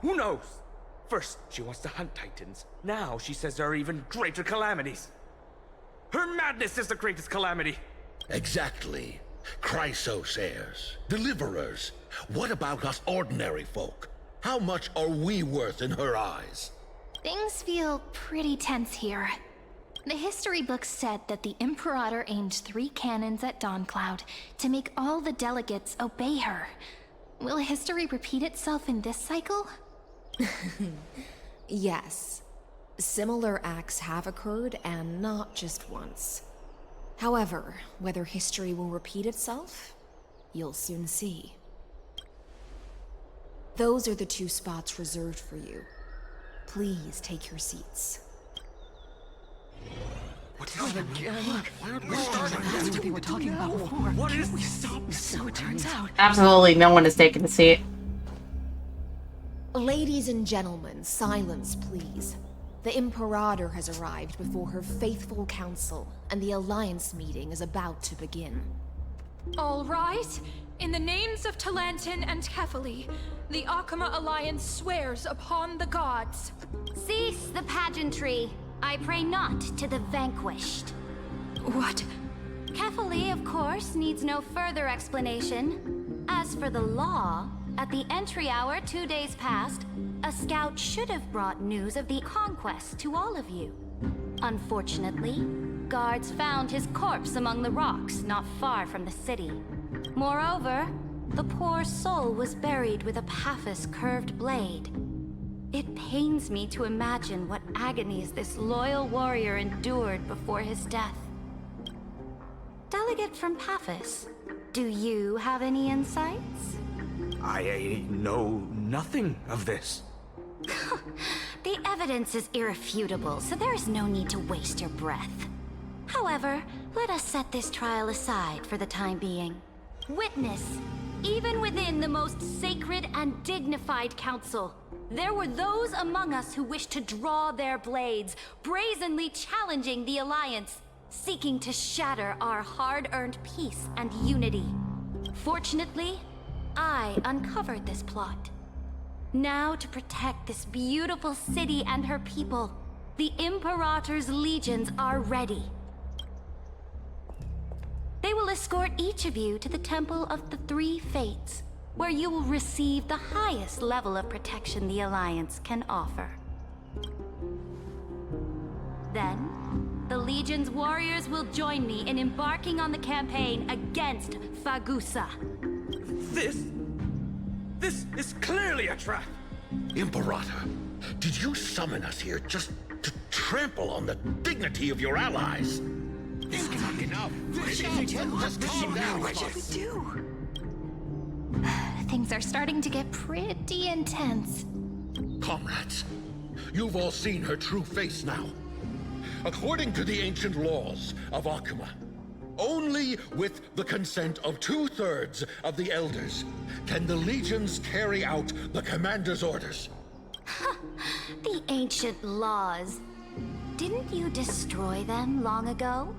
Who knows? First, she wants to hunt Titans. Now she says there are even greater calamities. Her madness is the greatest calamity. Exactly. Chrysos heirs, deliverers. What about us ordinary folk? How much are we worth in her eyes? Things feel pretty tense here. The history books said that the Imperator aimed 3 cannons at Dawncloud to make all the delegates obey her. Will history repeat itself in this cycle? Yes. Similar acts have occurred, and not just once. However, whether history will repeat itself, you'll soon see. Those are the 2 spots reserved for you. Please take your seats. What's happening again? That's what they were talking about before. What is We stopped, so it turns out. Absolutely no one is taking a seat. Ladies and gentlemen, silence, please. The Imperator has arrived before her faithful council, and the Alliance meeting is about to begin. All right. In the names of Talantin and Kefali, the Akama Alliance swears upon the gods. Cease the pageantry. I pray not to the vanquished. What? Kefali, of course, needs no further explanation. As for the law, at the entry hour 2 days past, a scout should have brought news of the conquest to all of you. Unfortunately, guards found his corpse among the rocks not far from the city. Moreover, the poor soul was buried with a Paphos curved blade. It pains me to imagine what agonies this loyal warrior endured before his death. Delegate from Paphos, do you have any insights? I know nothing of this. The evidence is irrefutable, so there is no need to waste your breath. However, let us set this trial aside for the time being. Witness, even within the most sacred and dignified council, there were those among us who wished to draw their blades, brazenly challenging the Alliance, seeking to shatter our hard-earned peace and unity. Fortunately, I uncovered this plot. Now, to protect this beautiful city and her people, the Imperator's legions are ready. They will escort each of you to the Temple of the Three Fates, where you will receive the highest level of protection the Alliance can offer. Then, the Legion's warriors will join me in embarking on the campaign against Fagusa. This is clearly a trap! Imperator, did you summon us here just to trample on the dignity of your allies? Enough! Just calm down! What should we do? Things are starting to get pretty intense. Comrades, you've all seen her true face now. According to the ancient laws of Akuma, only with the consent of 2/3 of the elders can the legions carry out the commander's orders. The ancient laws. Didn't you destroy them long ago?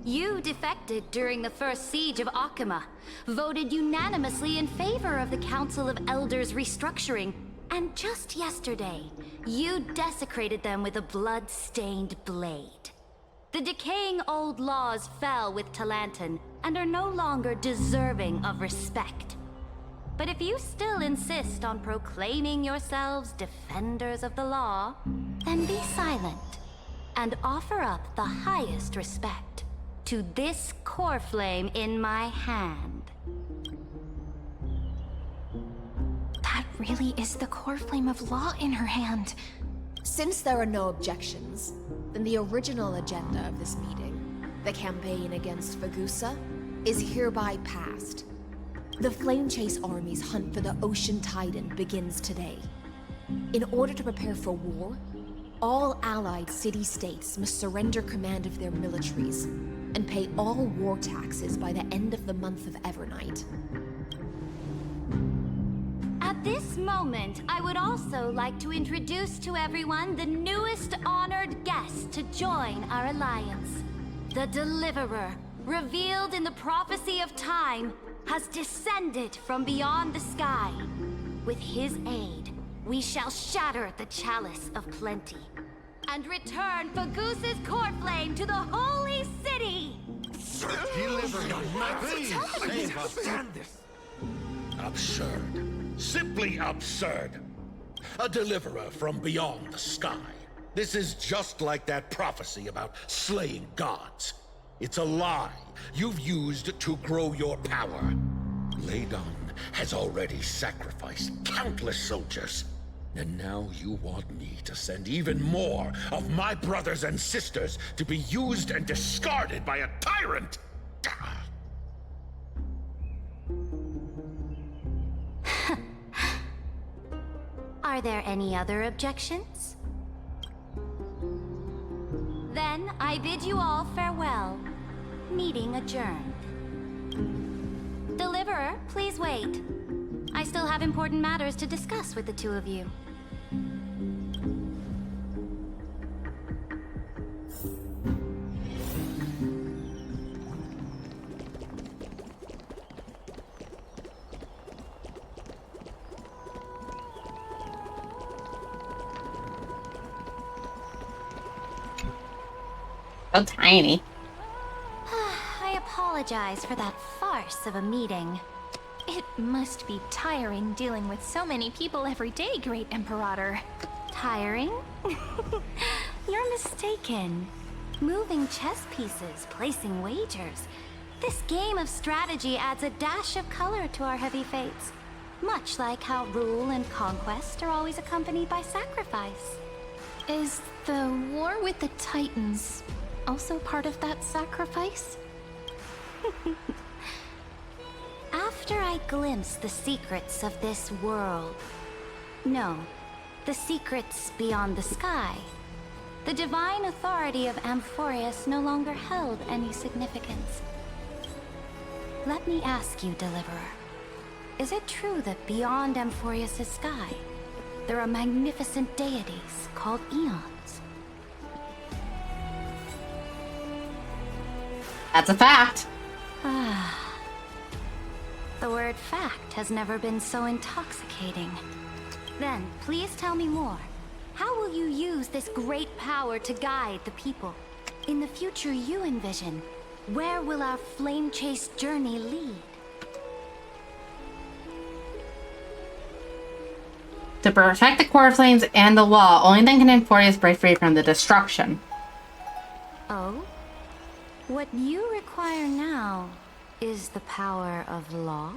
You defected during the first siege of Akuma, voted unanimously in favor of the Council of Elders restructuring, and just yesterday, you desecrated them with a blood-stained blade. The decaying old laws fell with Talantin and are no longer deserving of respect. But if you still insist on proclaiming yourselves defenders of the law, then be silent and offer up the highest respect to this core flame in my hand. That really is the core flame of law in her hand. Since there are no objections, then the original agenda of this meeting, the campaign against Fagusa, is hereby passed. The Flame Chase Army's hunt for the Ocean Titan begins today. In order to prepare for war, all allied city-states must surrender command of their militaries and pay all war taxes by the end of the month of Evernight. At this moment, I would also like to introduce to everyone the newest honored guest to join our alliance. The Deliverer, revealed in the prophecy of time, has descended from beyond the sky. With his aid, we shall shatter the chalice of plenty and return Fagusa's core flame to the holy city! Absurd. Simply absurd. A deliverer from beyond the sky. This is just like that prophecy about slaying gods. It's a lie you've used to grow your power. Ladon has already sacrificed countless soldiers. And now you want me to send even more of my brothers and sisters to be used and discarded by a tyrant? Are there any other objections? Then I bid you all farewell. Meeting adjourned. Deliverer, please wait. I still have important matters to discuss with the two of you. So tiny. I apologize for that farce of a meeting. It must be tiring dealing with so many people every day, Great Imperator. Tiring? You're mistaken. Moving chess pieces, placing wagers. This game of strategy adds a dash of color to our heavy fates. Much like how rule and conquest are always accompanied by sacrifice. Is the war with the Titans also part of that sacrifice? After I glimpse the secrets of this world... No, the secrets beyond the sky. The divine authority of Amphorius no longer held any significance. Let me ask you, Deliverer. Is it true that beyond Amphorius' sky, there are magnificent deities called Eons? That's a fact. Ah. The word fact has never been so intoxicating. Then, please tell me more. How will you use this great power to guide the people? In the future you envision, where will our flame chase journey lead? To protect the core flames and the law, only then can Amphorius break free from the destruction. Oh? What you require now is the power of law?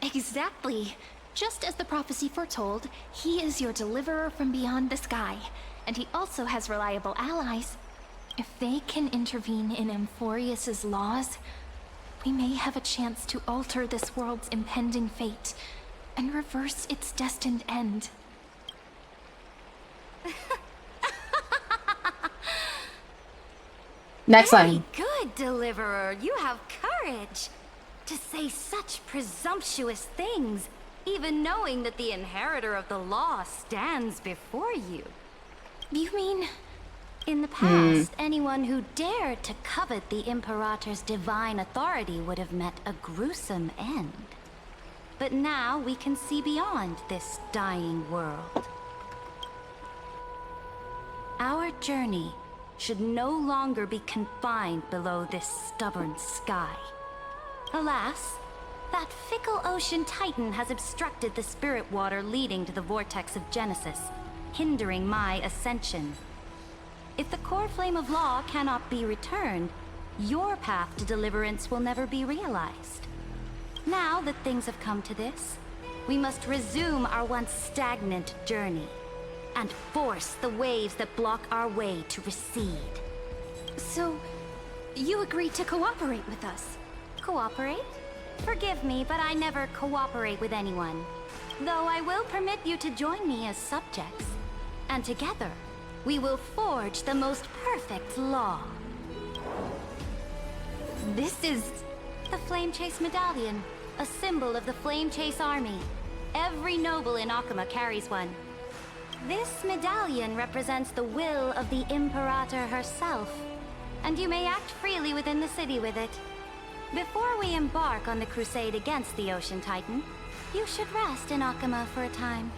Exactly. Just as the prophecy foretold, he is your deliverer from beyond the sky. And he also has reliable allies. If they can intervene in Amphorius' laws, we may have a chance to alter this world's impending fate and reverse its destined end. Next line. Good, Deliverer. You have courage to say such presumptuous things, even knowing that the inheritor of the law stands before you. You mean... In the past, anyone who dared to covet the Imperator's divine authority would have met a gruesome end. But now we can see beyond this dying world. Our journey should no longer be confined below this stubborn sky. Alas, that fickle ocean titan has obstructed the spirit water leading to the vortex of Genesis, hindering my ascension. If the core flame of law cannot be returned, your path to deliverance will never be realized. Now that things have come to this, we must resume our once stagnant journey and force the waves that block our way to recede. So, you agreed to cooperate with us? Cooperate? Forgive me, but I never cooperate with anyone. Though I will permit you to join me as subjects. And together, we will forge the most perfect law. This is... the Flame Chase Medallion, a symbol of the Flame Chase Army. Every noble in Akuma carries one. This medallion represents the will of the Imperator herself, and you may act freely within the city with it. Before we embark on the crusade against the Ocean Titan, you should rest in Akuma for a time.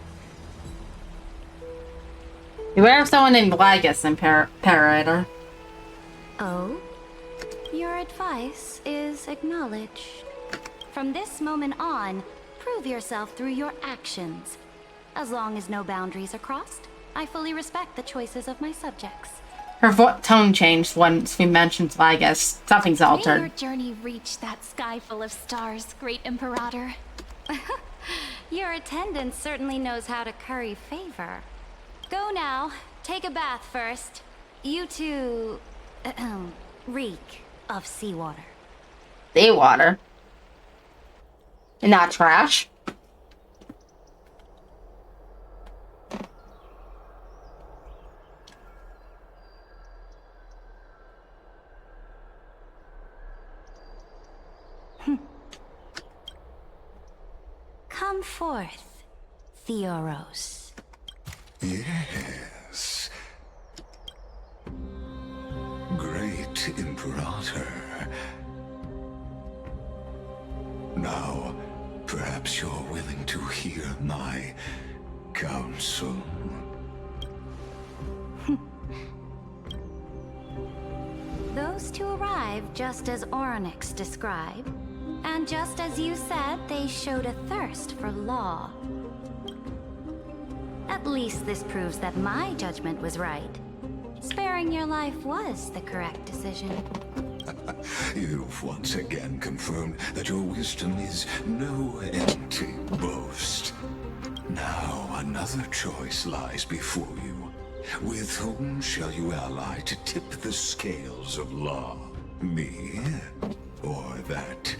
Beware of someone named Lagus, Imperator. Oh? Your advice is acknowledged. From this moment on, prove yourself through your actions. As long as no boundaries are crossed, I fully respect the choices of my subjects. Her tone changed once we mentioned Lagus. Something's May altered. your journey reach that sky full of stars, Great Imperator. Your attendant certainly knows how to curry favor. Go now. Take a bath first. You two... reek of seawater. Seawater? And not trash? Come forth, Theoros. Yes. Great Imperator. Now, perhaps you're willing to hear my counsel. supposed to arrive just as Oryx described. And just as you said, they showed a thirst for law. At least this proves that my judgment was right. Sparing your life was the correct decision. You've once again confirmed that your wisdom is no empty boast. Now another choice lies before you. With whom shall you ally to tip the scales of law? Me? Or that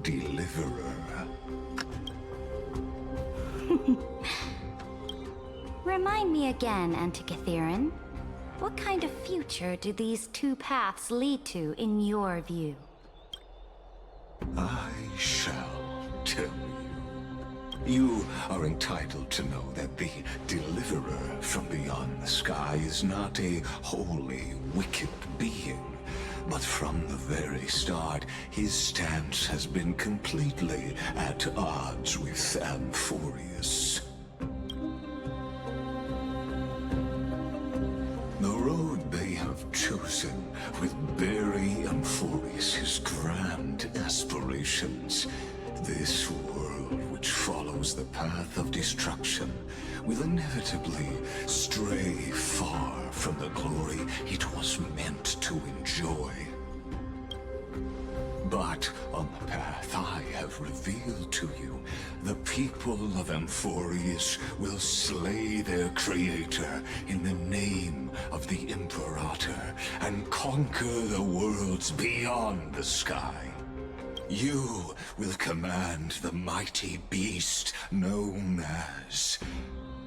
deliverer? Remind me again, Antikytherin. What kind of future do these two paths lead to in your view? I shall tell you. You are entitled to know that the deliverer from beyond the sky is not a wholly wicked being. But from the very start, his stance has been completely at odds with Amphorius. The road they have chosen will bury Amphorius' grand aspirations. This world, which follows the path of destruction, will inevitably stray far from the glory it was meant to enjoy. But on the path I have revealed to you, the people of Amphorius will slay their creator in the name of the Imperator and conquer the worlds beyond the sky. You will command the mighty beast known as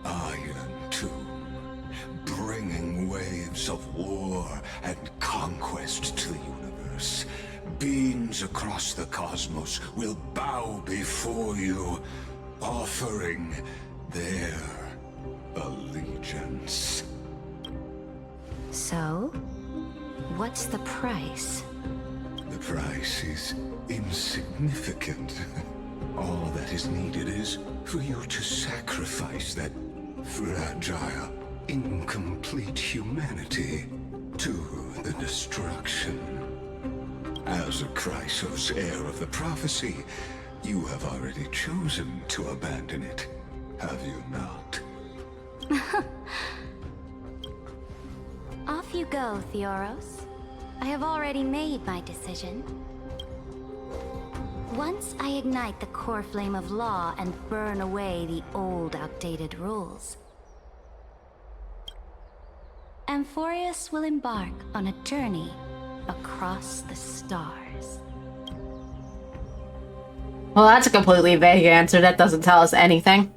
Iron Tomb, bringing waves of war and conquest to the universe. Beings across the cosmos will bow before you, offering their allegiance. So, what's the price? The price is insignificant. All that is needed is for you to sacrifice that fragile, incomplete humanity to the destruction. As a Chrysos, heir of the prophecy, you have already chosen to abandon it, have you not? Off you go, Theoros. I have already made my decision. Once I ignite the core flame of law and burn away the old, outdated rules, Amphorius will embark on a journey across the stars. Well, that's a completely vague answer. That doesn't tell us anything.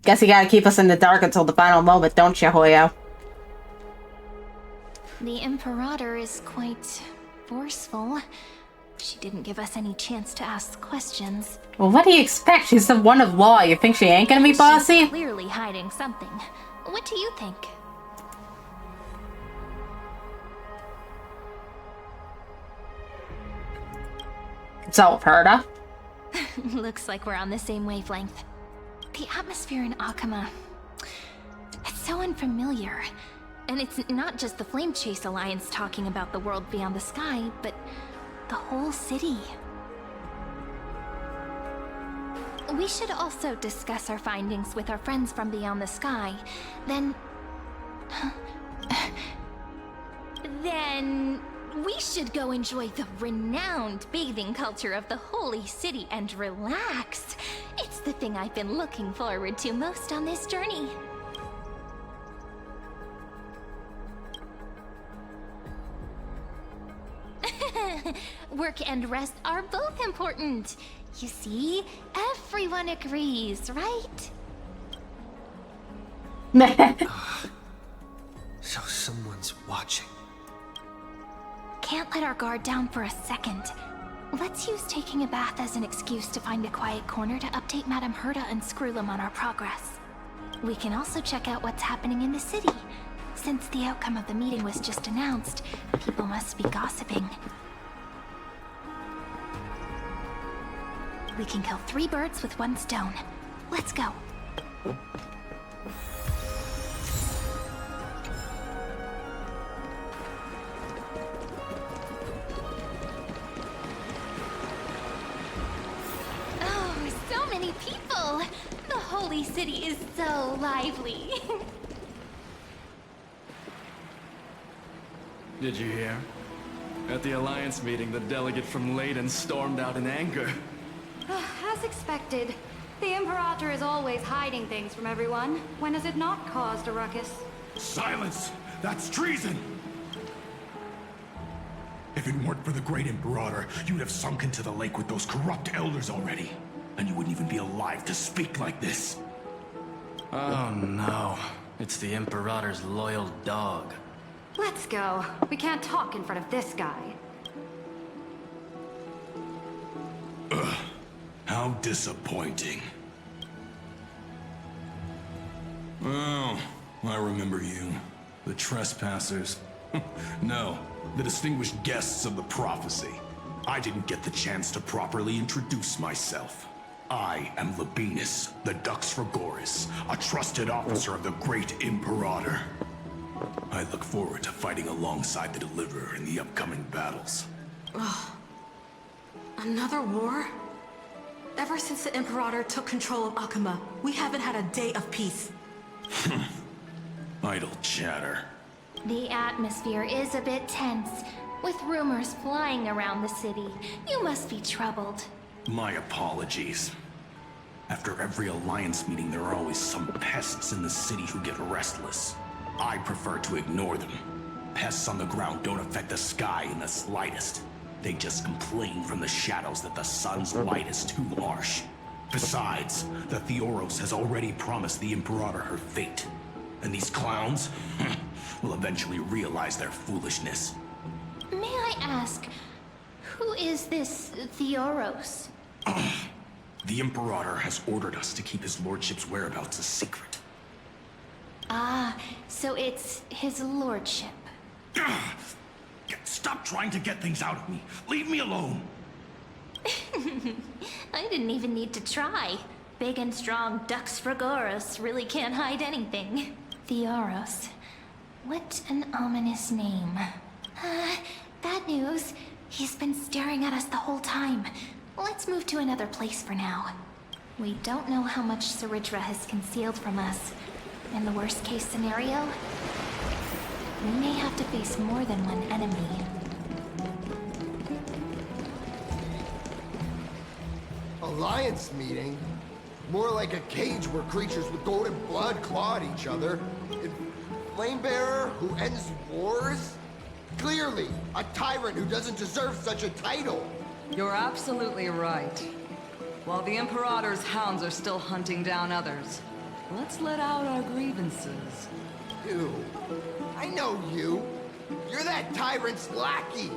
Guess you gotta keep us in the dark until the final moment, don't you, Hoyo? The Imperator is quite forceful. She didn't give us any chance to ask questions. Well, what do you expect? She's the one of law. You think she ain't gonna be bossy? She's clearly hiding something. What do you think? It's all Herda. Looks like we're on the same wavelength. The atmosphere in Akama, it's so unfamiliar. And it's not just the Flame Chase Alliance talking about the world beyond the sky, but the whole city. We should also discuss our findings with our friends from beyond the sky. Then we should go enjoy the renowned bathing culture of the holy city and relax. It's the thing I've been looking forward to most on this journey. Work and rest are both important. You see, everyone agrees, right? So someone's watching. Can't let our guard down for a second. Let's use taking a bath as an excuse to find a quiet corner to update Madame Herda and Screwlum on our progress. We can also check out what's happening in the city. Since the outcome of the meeting was just announced, people must be gossiping. We can kill 3 birds with 1 stone. Let's go. Holy City is so lively. Did you hear? At the Alliance meeting, the delegate from Leyden stormed out in anger. As expected, the Imperator is always hiding things from everyone. When has it not caused a ruckus? Silence! That's treason! If it weren't for the Great Imperator, you'd have sunk into the lake with those corrupt elders already. And you wouldn't even be alive to speak like this. Oh no. It's the Imperator's loyal dog. Let's go. We can't talk in front of this guy. Ugh. How disappointing. Oh, I remember you. The trespassers. No, the distinguished guests of the prophecy. I didn't get the chance to properly introduce myself. I am Labienus, the Dux Frigoris, a trusted officer of the Great Imperator. I look forward to fighting alongside the Deliverer in the upcoming battles. Ugh. Another war? Ever since the Imperator took control of Akuma, we haven't had a day of peace. Idle chatter. The atmosphere is a bit tense, with rumors flying around the city. You must be troubled. My apologies. After every Alliance meeting, there are always some pests in the city who get restless. I prefer to ignore them. Pests on the ground don't affect the sky in the slightest. They just complain from the shadows that the sun's light is too harsh. Besides, the Theoros has already promised the Imperator her fate. And these clowns will eventually realize their foolishness. May I ask, who is this Theoros? The Imperator has ordered us to keep his lordship's whereabouts a secret. Ah, so it's his lordship. Stop trying to get things out of me. Leave me alone. I didn't even need to try. Big and strong Dux Frigoris really can't hide anything. Theoros. What an ominous name. Bad news. He's been staring at us the whole time. Let's move to another place for now. We don't know how much Ceridra has concealed from us. In the worst case scenario, we may have to face more than one enemy. Alliance meeting? More like a cage where creatures with golden blood claw at each other. And Flamebearer who ends wars? Clearly, a tyrant who doesn't deserve such a title. You're absolutely right. While the Imperator's hounds are still hunting down others, let's let out our grievances. You. I know you. You're that tyrant's lackey.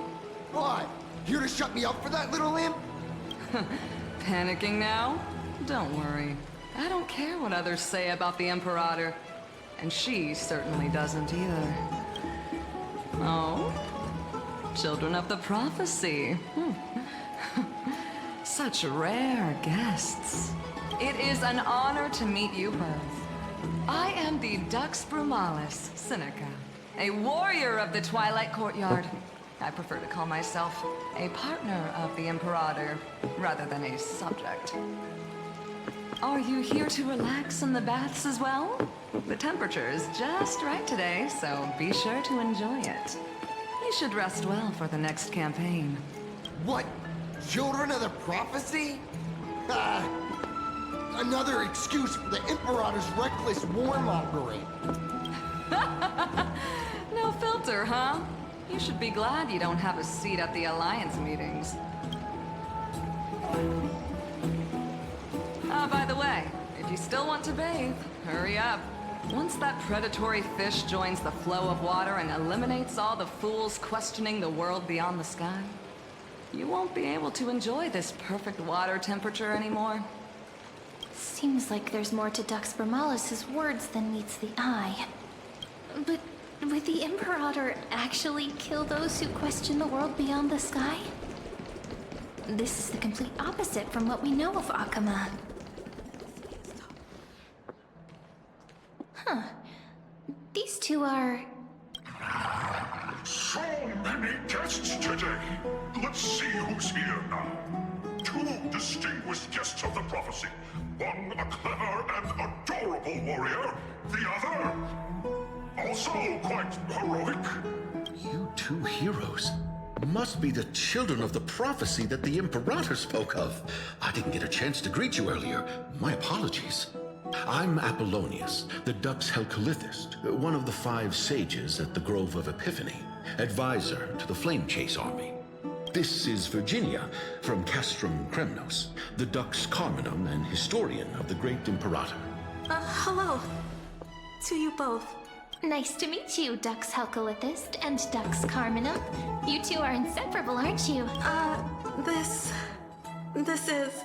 What? Here to shut me up for that little imp? Panicking now? Don't worry. I don't care what others say about the Imperator. And she certainly doesn't either. Oh? Children of the Prophecy. Such rare guests. It is an honor to meet you both. I am the Dux Brumalis, Seneca, a warrior of the Twilight Courtyard. I prefer to call myself a partner of the Imperator, rather than a subject. Are you here to relax in the baths as well? The temperature is just right today, so be sure to enjoy it. You should rest well for the next campaign. What? Children of the Prophecy? Another excuse for the Imperator's reckless warmongering. No filter, huh? You should be glad you don't have a seat at the Alliance meetings. By the way, if you still want to bathe, hurry up. Once that predatory fish joins the flow of water and eliminates all the fools questioning the world beyond the sky, you won't be able to enjoy this perfect water temperature anymore. Seems like there's more to Dux Brumalis' words than meets the eye. But would the Imperator actually kill those who question the world beyond the sky? This is the complete opposite from what we know of Akuma. Huh. These two are... So many guests today. Let's see who's here now. two distinguished guests of the prophecy. One a clever and adorable warrior, the other also quite heroic. You two heroes must be the children of the prophecy that the Imperator spoke of. I didn't get a chance to greet you earlier. My apologies. I'm Apollonius, the Dux Helcolithist, one of the 5 sages at the Grove of Epiphany, advisor to the Flame Chase army. This is Virginia from Castrum Kremnos, the Dux Carminum and historian of the great Imperator. Hello. To you both. Nice to meet you, Dux Helcolithist and Dux Carminum. You two are inseparable, aren't you? This is...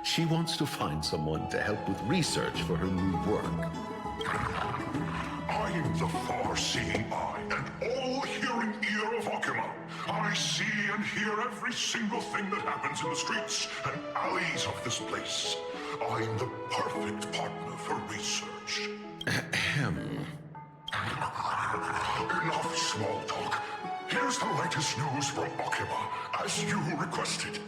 She wants to find someone to help with research for her new work. I'm the far-seeing eye and all-hearing ear of Okima. I see and hear every single thing that happens in the streets and alleys of this place. I'm the perfect partner for research. Ahem. Enough small talk. Here's the latest news from Okima, as you requested.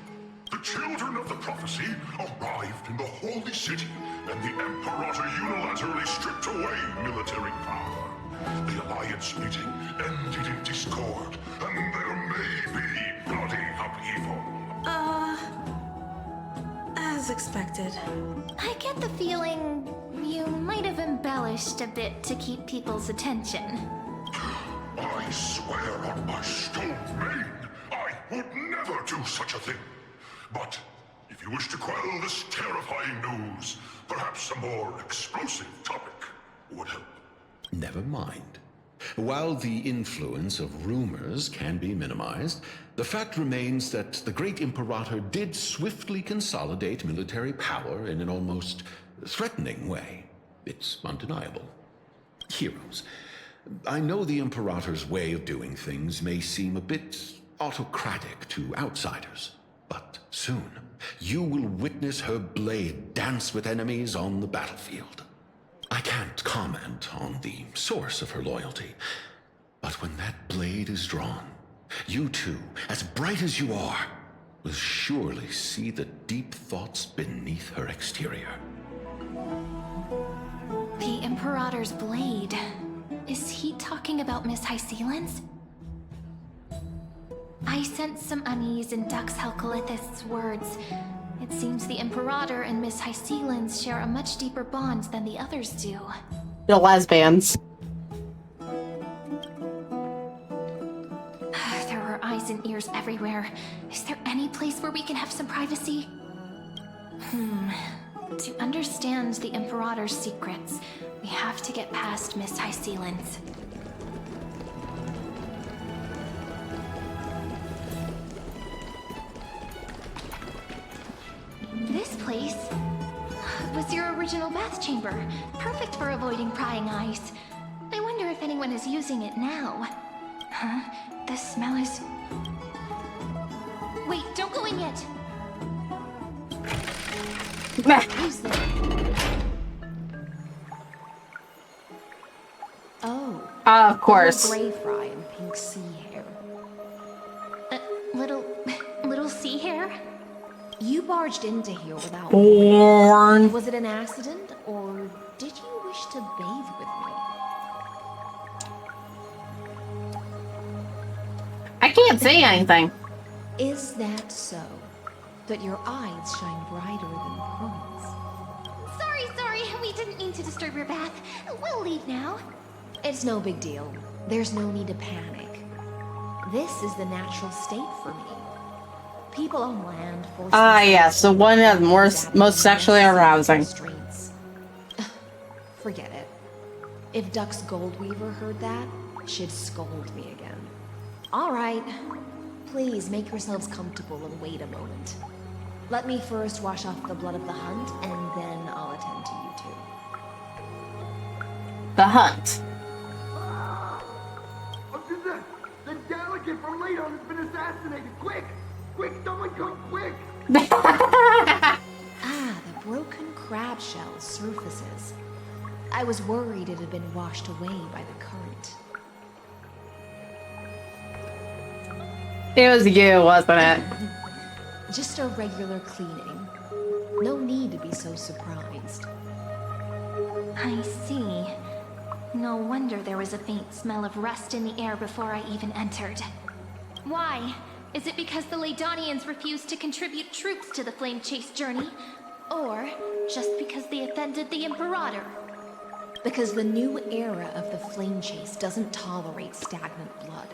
The children of the prophecy arrived in the holy city, and the Imperator unilaterally stripped away military power. The Alliance meeting ended in discord, and there may be bloody upheaval. As expected. I get the feeling you might have embellished a bit to keep people's attention. I swear on my stone maid, I would never do such a thing. But if you wish to quell this terrifying news, perhaps a more explosive topic would help. Never mind. While the influence of rumors can be minimized, the fact remains that the great Imperator did swiftly consolidate military power in an almost threatening way. It's undeniable. Heroes, I know the Imperator's way of doing things may seem a bit autocratic to outsiders, but soon you will witness her blade dance with enemies on the battlefield. I can't comment on the source of her loyalty, but when that blade is drawn, you two, as bright as you are, will surely see the deep thoughts beneath her exterior. The Imperator's blade. Is he talking about Miss Hysealan's? I sense some unease in Dux Helcolithist's words. It seems the Imperator and Miss Hysealan's share a much deeper bond than the others do. They're lesbians. There are eyes and ears everywhere. Is there any place where we can have some privacy? To understand the Imperator's secrets, we have to get past Miss Hysealan's. This place was your original bath chamber, perfect for avoiding prying eyes. I wonder if anyone is using it now. Huh? The smell is... Wait, don't go in yet! Who's there? Oh. Of course. Gray fry and pink sea hair. Little sea hair? You barged into here without Born. Was it an accident, or did you wish to bathe with me? I can't say anything. Is that so? That your eyes shine brighter than pearls? Sorry, we didn't mean to disturb your bath. We'll leave now. It's no big deal. There's no need to panic. This is the natural state for me. People on land force... Yes, the one that's most sexually arousing. Forget it. If Dux Goldweaver heard that, she'd scold me again. Alright. Please make yourselves comfortable and wait a moment. Let me first wash off the blood of the hunt, and then I'll attend to you two. The hunt. The delegate from Ladon has been assassinated! Quick! Quick, someone come quick! The broken crab shell surfaces. I was worried it had been washed away by the current. It was you, wasn't it? Just a regular cleaning. No need to be so surprised. I see. No wonder there was a faint smell of rust in the air before I even entered. Why? Is it because the Laydonians refused to contribute troops to the Flame Chase journey? Or just because they offended the Imperator? Because the new era of the Flame Chase doesn't tolerate stagnant blood.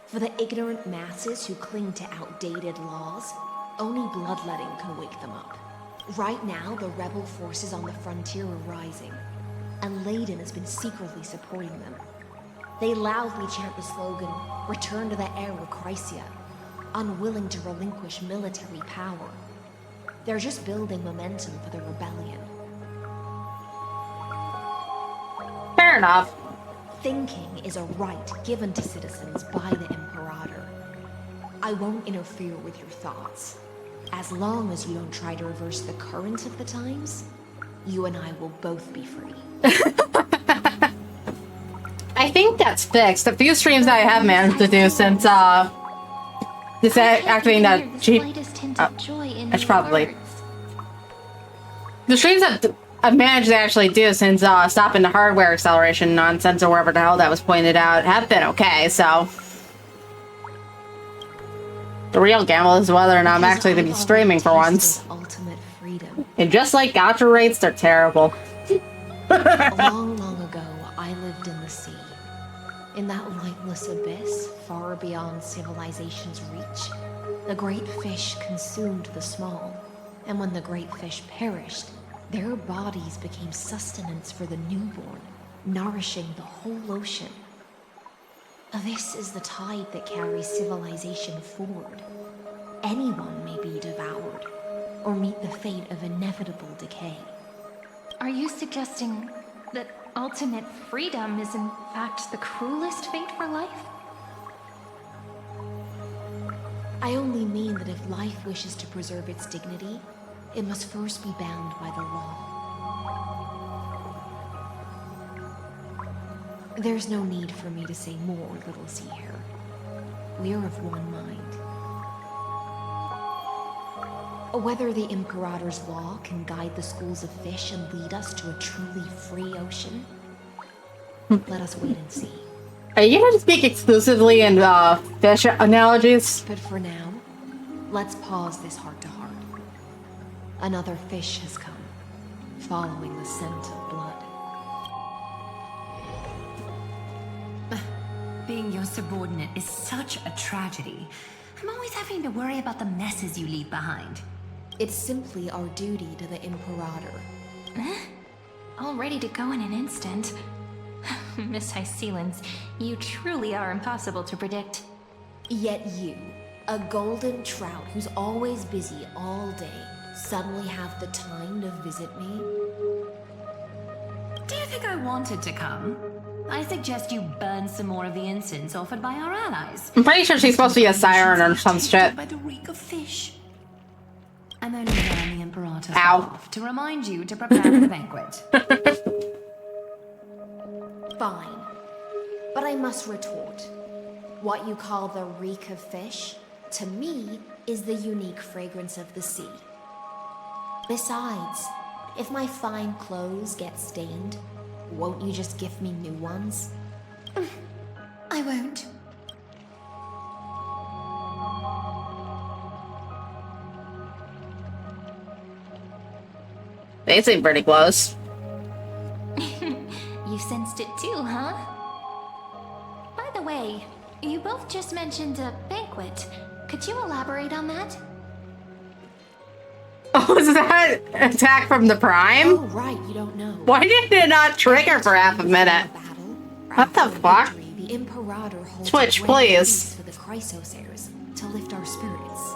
For the ignorant masses who cling to outdated laws, only bloodletting can wake them up. Right now, the rebel forces on the frontier are rising, and Layden has been secretly supporting them. They loudly chant the slogan, "Return to the era Chrysia," unwilling to relinquish military power. They're just building momentum for the rebellion. Fair enough. Thinking is a right given to citizens by the Imperator. I won't interfere with your thoughts. As long as you don't try to reverse the current of the times, you and I will both be free. I think that's fixed. A few streams that I have managed to do since this activating that cheap. I should probably. The streams that I've managed to actually do since stopping the hardware acceleration nonsense or wherever the hell that was pointed out have been okay. So the real gamble is whether or not I'm actually going to be streaming for once. Ultimate freedom. And just like gacha rates, they're terrible. Long, long ago, I lived in the sea. In that lightless abyss, far beyond civilization's reach, the great fish consumed the small. And when the great fish perished, their bodies became sustenance for the newborn, nourishing the whole ocean. This is the tide that carries civilization forward. Anyone may be devoured, or meet the fate of inevitable decay. Are you suggesting that ultimate freedom is in fact the cruelest fate for life? I only mean that if life wishes to preserve its dignity, it must first be bound by the law. There's no need for me to say more, little sea hare. We're of one mind. Whether the Imperator's law can guide the schools of fish and lead us to a truly free ocean, let us wait and see. Are you going to speak exclusively in fish analogies? But for now, let's pause this heart-to-heart. Another fish has come, following the scent of blood. Being your subordinate is such a tragedy. I'm always having to worry about the messes you leave behind. It's simply our duty to the Imperator. All ready to go in an instant. Miss Hysealans, you truly are impossible to predict. Yet you, a golden trout who's always busy all day, suddenly have the time to visit me? Do you think I wanted to come? I suggest you burn some more of the incense offered by our allies. I'm pretty sure she's supposed to be a siren or some shit. By the reek of fish. I'm only here on the Imperator's behalf to remind you to prepare for the banquet. Fine. But I must retort. What you call the reek of fish, to me, is the unique fragrance of the sea. Besides, if my fine clothes get stained, won't you just gift me new ones? I won't. They seem pretty close. You sensed it too, huh? By the way, you both just mentioned a banquet. Could you elaborate on that? Oh, is that attack from the Prime? Oh, right, you don't know. Why did it not trigger for half a minute? What the fuck? The Imperator holds Twitch, a grand please. feast for the Chrysosairs to lift our spirits.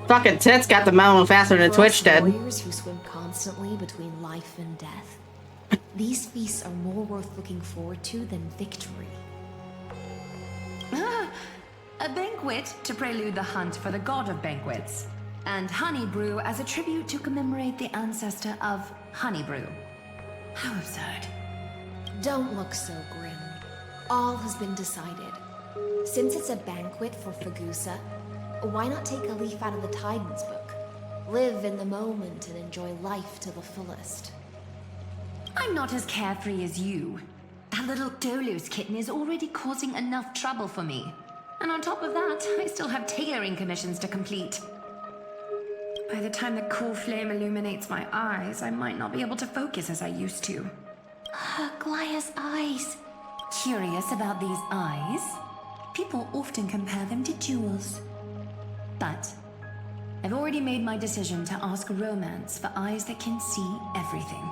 Fucking tits got the melon faster than For Twitch us did. warriors who swim constantly between life and death, these feasts are more worth looking forward to than victory. A banquet to prelude the hunt for the god of banquets, and honey brew as a tribute to commemorate the ancestor of honey brew. How absurd. Don't look so grim. All has been decided. Since it's a banquet for Fagusa, why not take a leaf out of the Titan's book? Live in the moment and enjoy life to the fullest. I'm not as carefree as you. That little Dolos kitten is already causing enough trouble for me. And on top of that, I still have tailoring commissions to complete. By the time the cool flame illuminates my eyes, I might not be able to focus as I used to. Glaya's eyes. Curious about these eyes? People often compare them to jewels. But I've already made my decision to ask Romance for eyes that can see everything.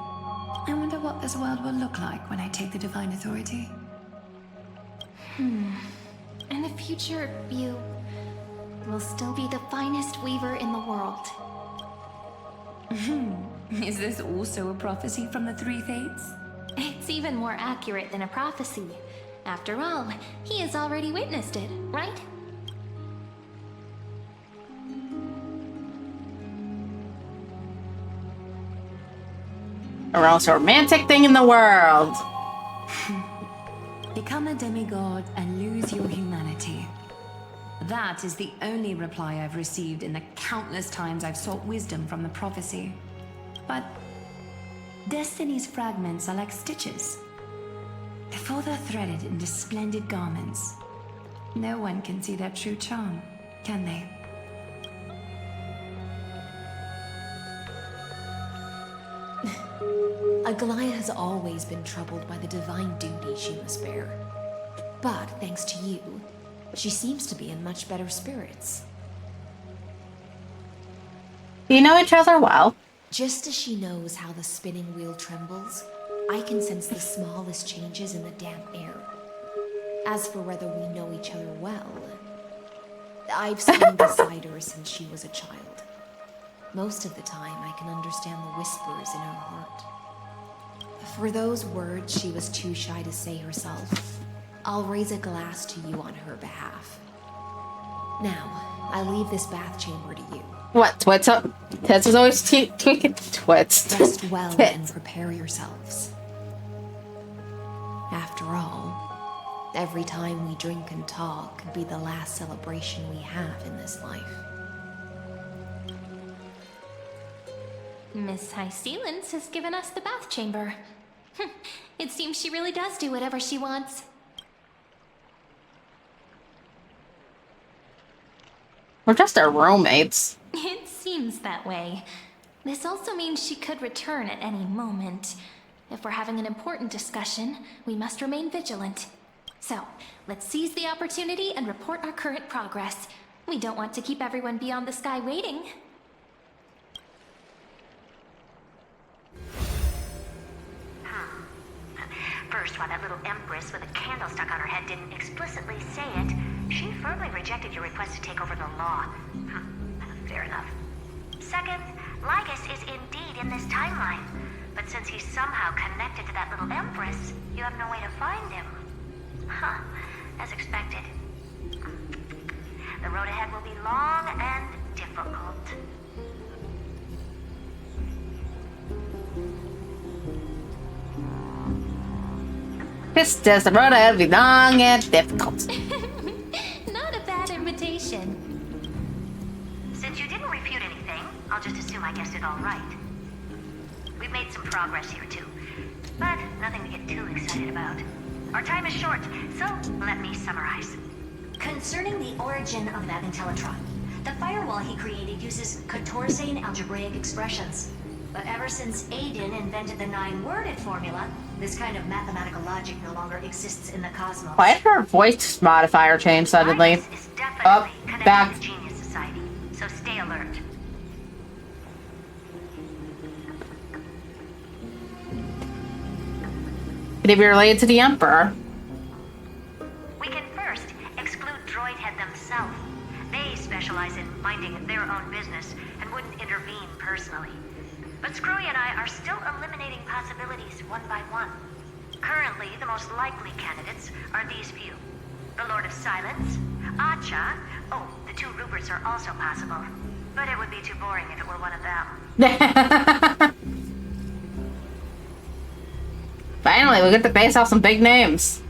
I wonder what this world will look like when I take the Divine Authority. In the future, you will still be the finest weaver in the world. Is this also a prophecy from the Three Fates? It's even more accurate than a prophecy. After all, he has already witnessed it, right? Or the most romantic thing in the world. Become a demigod and lose your humanity. That is the only reply I've received in the countless times I've sought wisdom from the prophecy. But Destiny's fragments are like stitches. Before they're threaded into splendid garments, no one can see their true charm, can they? Aglaya has always been troubled by the divine duty she must bear. But thanks to you, she seems to be in much better spirits. You know each other well. Just as she knows how the spinning wheel trembles, I can sense the smallest changes in the damp air. As for whether we know each other well, I've seen beside her since she was a child. Most of the time, I can understand the whispers in her heart. For those words she was too shy to say herself, I'll raise a glass to you on her behalf. Now, I leave this bath chamber to you. What, twits up? Tits is always tweaking twits. Rest well and prepare yourselves. After all, every time we drink and talk could be the last celebration we have in this life. Miss High Sealance has given us the bath chamber. It seems she really does do whatever she wants. We're just our roommates. It seems that way. This also means she could return at any moment. If we're having an important discussion, we must remain vigilant. So, let's seize the opportunity and report our current progress. We don't want to keep everyone beyond the sky waiting. First, why that little empress with a candle stuck on her head didn't explicitly say it, she firmly rejected your request to take over the law. Fair enough. Second, Lygus is indeed in this timeline. But since he's somehow connected to that little empress, you have no way to find him. As expected. The road ahead will be long and difficult. This does the road ahead be long and difficult. Not a bad invitation. Since you didn't refute anything, I'll just assume I guessed it all right. We've made some progress here too, but nothing to get too excited about. Our time is short, so let me summarize. Concerning the origin of that Intellitron, the firewall he created uses Katorzane algebraic expressions. But ever since Aiden invented the 9-worded formula, this kind of mathematical logic no longer exists in the cosmos. Why did her voice modifier change suddenly? Is definitely connected back. to Genius Society, so stay alert. Could he be related to the Emperor? We can first exclude Droidhead themselves. They specialize in minding their own business and wouldn't intervene personally. But Screwy and I are still eliminating possibilities one by one. Currently, the most likely candidates are these few. The Lord of Silence, Acha, the 2 Ruperts are also possible. But it would be too boring if it were one of them. Finally, we get to base off some big names.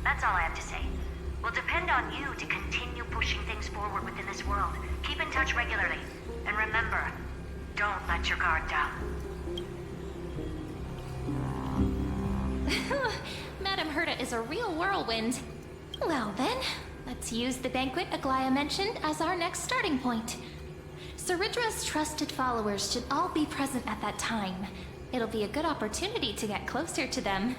That's all I have to say. will depend on you to continue pushing things forward within this world. Keep in touch regularly. And remember, don't let your guard down. Madame Herta is a real whirlwind. Well then, let's use the banquet Aglaya mentioned as our next starting point. Ceridra's trusted followers should all be present at that time. It'll be a good opportunity to get closer to them.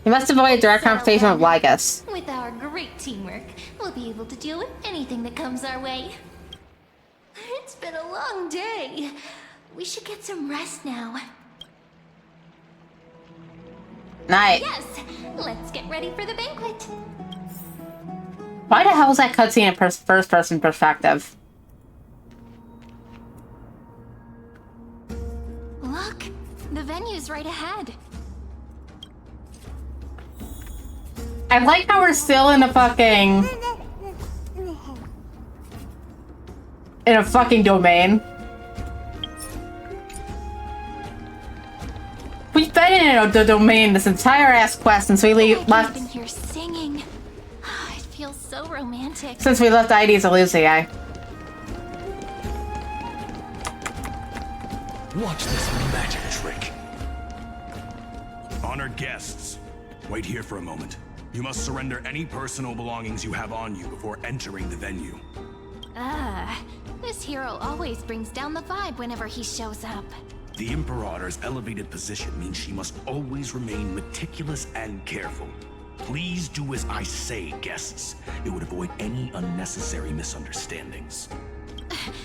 You must avoid direct confrontation with Lygus. With our great teamwork, we'll be able to deal with anything that comes our way. It's been a long day. We should get some rest now. Night. Yes, let's get ready for the banquet. Why the hell is that cutscene in first-person perspective? Look, the venue's right ahead. I like how we're still in a fucking domain. We've been in the domain this entire ass quest since we left. I've been here singing. It feels so romantic. Since we left ID's Elusiae. Watch this magic trick. Honored guests, wait here for a moment. You must surrender any personal belongings you have on you before entering the venue. This hero always brings down the vibe whenever he shows up. The Imperator's elevated position means she must always remain meticulous and careful. Please do as I say, guests. It would avoid any unnecessary misunderstandings.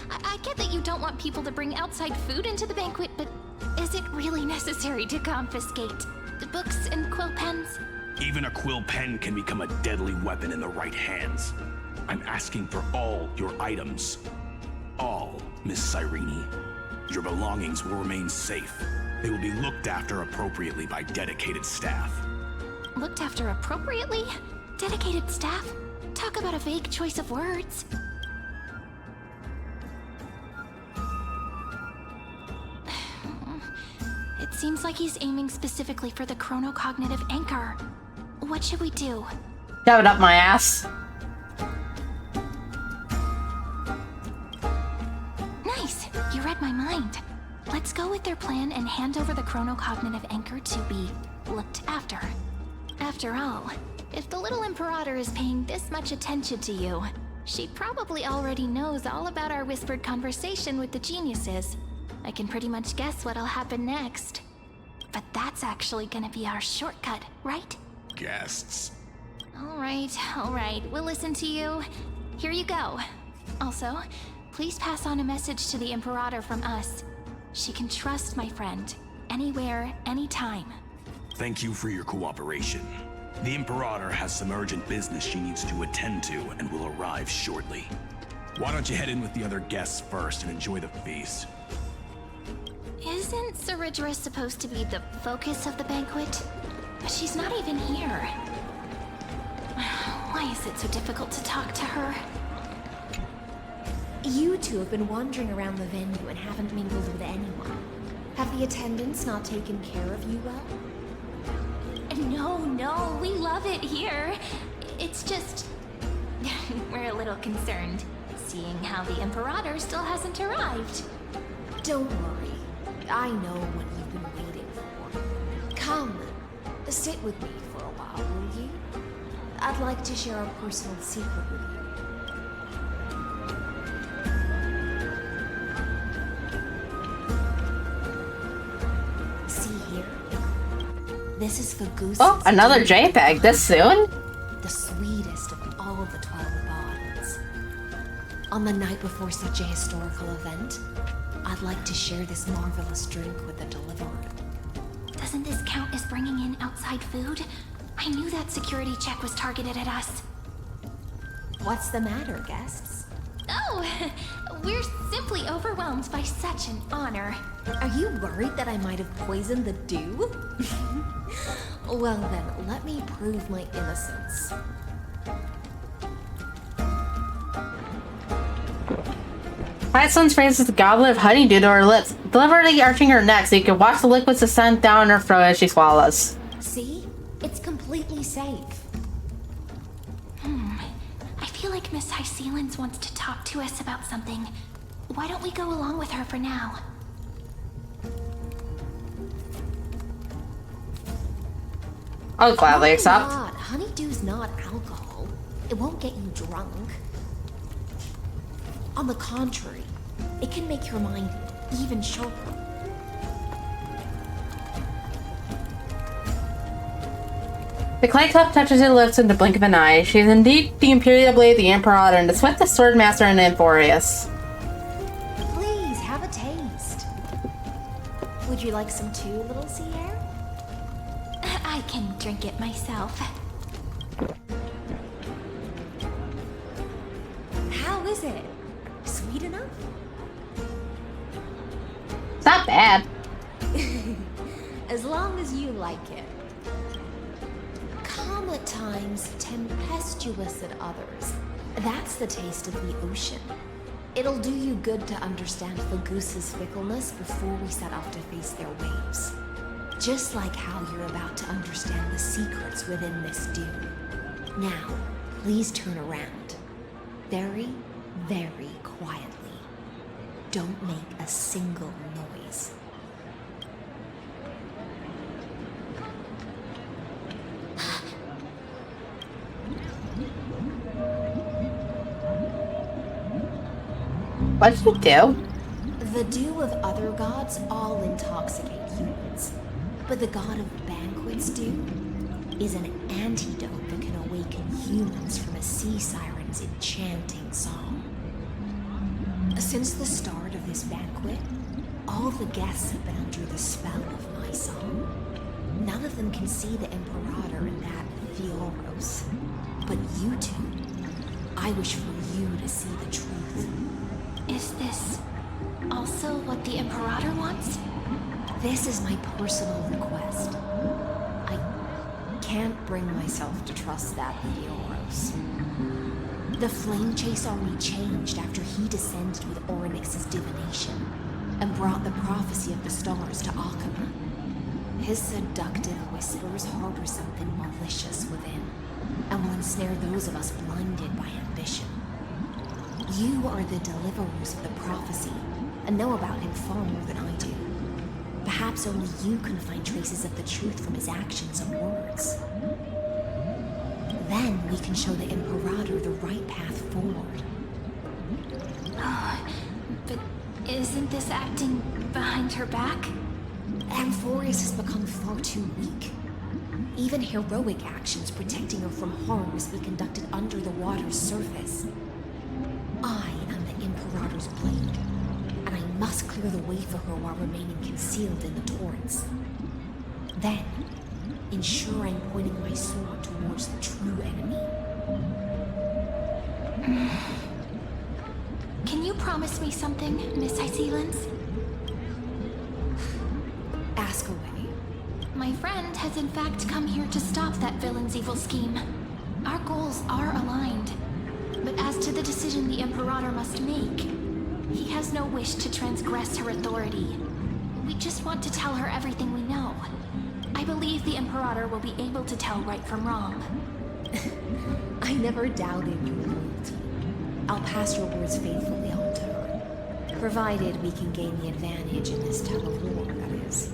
I get that you don't want people to bring outside food into the banquet, but is it really necessary to confiscate the books and quill pens? Even a quill pen can become a deadly weapon in the right hands. I'm asking for all your items. All, Miss Cyrene. Your belongings will remain safe. They will be looked after appropriately by dedicated staff. Looked after appropriately? Dedicated staff? Talk about a vague choice of words. It seems like he's aiming specifically for the chronocognitive anchor. What should we do? Shove it up my ass. Nice! You read my mind. Let's go with their plan and hand over the chronocognitive anchor to be looked after. After all, if the little Imperator is paying this much attention to you, she probably already knows all about our whispered conversation with the geniuses. I can pretty much guess what'll happen next. But that's actually gonna be our shortcut, right? Guests. Alright, we'll listen to you. Here you go. Also, please pass on a message to the Imperator from us. She can trust my friend, anywhere, anytime. Thank you for your cooperation. The Imperator has some urgent business she needs to attend to and will arrive shortly. Why don't you head in with the other guests first and enjoy the feast? Isn't Ceridra supposed to be the focus of the banquet? But she's not even here. Why is it so difficult to talk to her? You two have been wandering around the venue and haven't mingled with anyone. Have the attendants not taken care of you well? No, we love it here. It's just... we're a little concerned, seeing how the Imperator still hasn't arrived. Don't worry. I know what you've been waiting for. Come, sit with me for a while, will you? I'd like to share a personal secret with you. See here? This is for Goose. Oh, another JPEG this soon? The sweetest of all the 12 bonds. On the night before such a historical event, I'd like to share this marvelous drink with the Deliverer. Doesn't this count as bringing in outside food? I knew that security check was targeted at us. What's the matter, guests? Oh, we're simply overwhelmed by such an honor. Are you worried that I might have poisoned the dew? Well then, let me prove my innocence. Hyacinth raises the goblet of honeydew to her lips, deliberately arching her neck so you can watch the liquids descend down her throat as she swallows. See? It's completely safe. I feel like Miss High Sealens wants to talk to us about something. Why don't we go along with her for now? I'll gladly Why accept. not? Honeydew's not alcohol. It won't get you drunk. On the contrary, it can make your mind even sharper. The clay cup touches her lips in the blink of an eye. She is indeed the Imperial Blade, the Imperator, and the swiftest swordmaster in Amphorius. Please, have a taste. Would you like some too, little sea air? I can drink it myself. How is it? Sweet enough? It's not bad. As long as you like it. Calm at times, tempestuous at others. That's the taste of the ocean. It'll do you good to understand the goose's fickleness before we set off to face their waves. Just like how you're about to understand the secrets within this dune. Now, please turn around. Very, very quietly. Don't make a single noise. What did you do? The dew of other gods all intoxicate humans. But the god of banquets dew is an antidote that can awaken humans from a sea siren's enchanting song. Since the start of this banquet, all the guests have been under the spell of my song. None of them can see the Imperator in that Theoros. But you two, I wish for you to see the truth. Is this also what the Imperator wants? This is my personal request. I can't bring myself to trust that Theoros. The Flame Chase already changed after he descended with Orynyx's divination and brought the prophecy of the stars to Akama. His seductive whispers harbor something malicious within and will ensnare those of us blinded by ambition. You are the deliverers of the prophecy and know about him far more than I do. Perhaps only you can find traces of the truth from his actions and words. Then we can show the Imperator the right path forward. Oh, but isn't this acting behind her back? Amphorius has become far too weak. Even heroic actions protecting her from harm must be conducted under the water's surface. I am the Imperator's blade, and I must clear the way for her while remaining concealed in the torrents. Then, ensure I'm pointing my sword towards the true enemy. Can you promise me something, Miss Iselins? Ask away. My friend has in fact come here to stop that villain's evil scheme. Our goals are aligned. But as to the decision the Imperator must make, he has no wish to transgress her authority. We just want to tell her everything we know. I believe the Imperator will be able to tell right from wrong. I never doubted your loyalty. I'll pass your words faithfully on to her, provided we can gain the advantage in this tug of war, that is.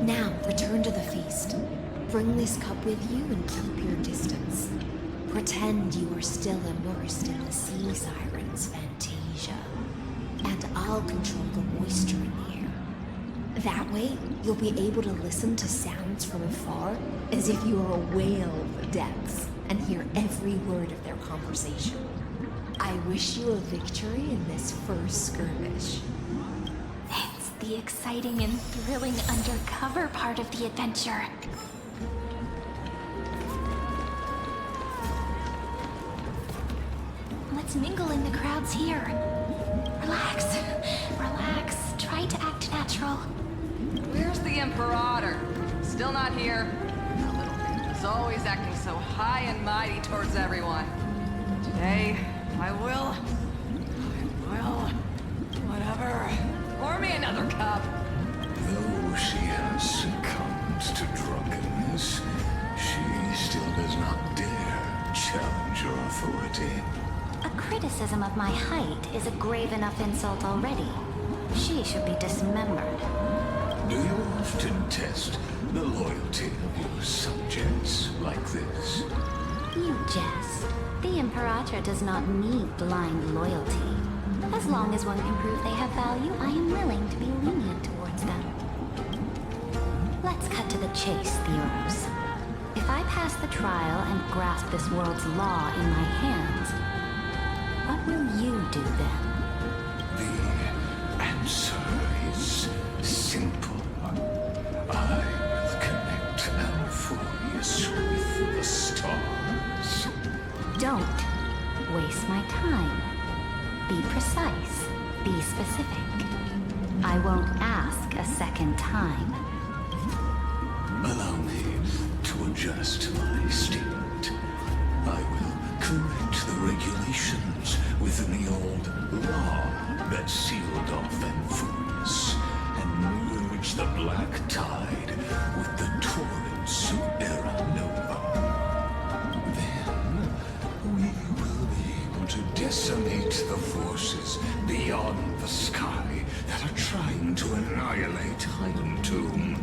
Now, return to the feast. Bring this cup with you and keep your distance. Pretend you are still immersed in the sea siren's fantasia. And I'll control the moisture in the air. That way, you'll be able to listen to sounds from afar as if you are a whale of the depths and hear every word of their conversation. I wish you a victory in this first skirmish. It's the exciting and thrilling undercover part of the adventure. Let's mingle in the crowds here. Relax, relax. Try to act natural. Where's the Imperator? Still not here. The little thing is always acting so high and mighty towards everyone. Today, I will. Whatever. Pour me another cup. Though she has succumbed criticism of my height is a grave enough insult already. She should be dismembered. Do you often test the loyalty of your subjects like this? You jest. The Imperator does not need blind loyalty. As long as one can prove they have value, I am willing to be lenient towards them. Let's cut to the chase, Theoros. If I pass the trial and grasp this world's law in my hands, what will you do then? The answer is simple. I will connect Alphorius with the stars. Don't waste my time. Be precise. Be specific. I won't ask a second time. Allow me to adjust my statement. I will correct the regulations within the old law that sealed off Alphorius and merge the black tide with the torrents of Era Nova. Then we will be able to decimate the forces beyond the sky that are trying to annihilate Iron Tomb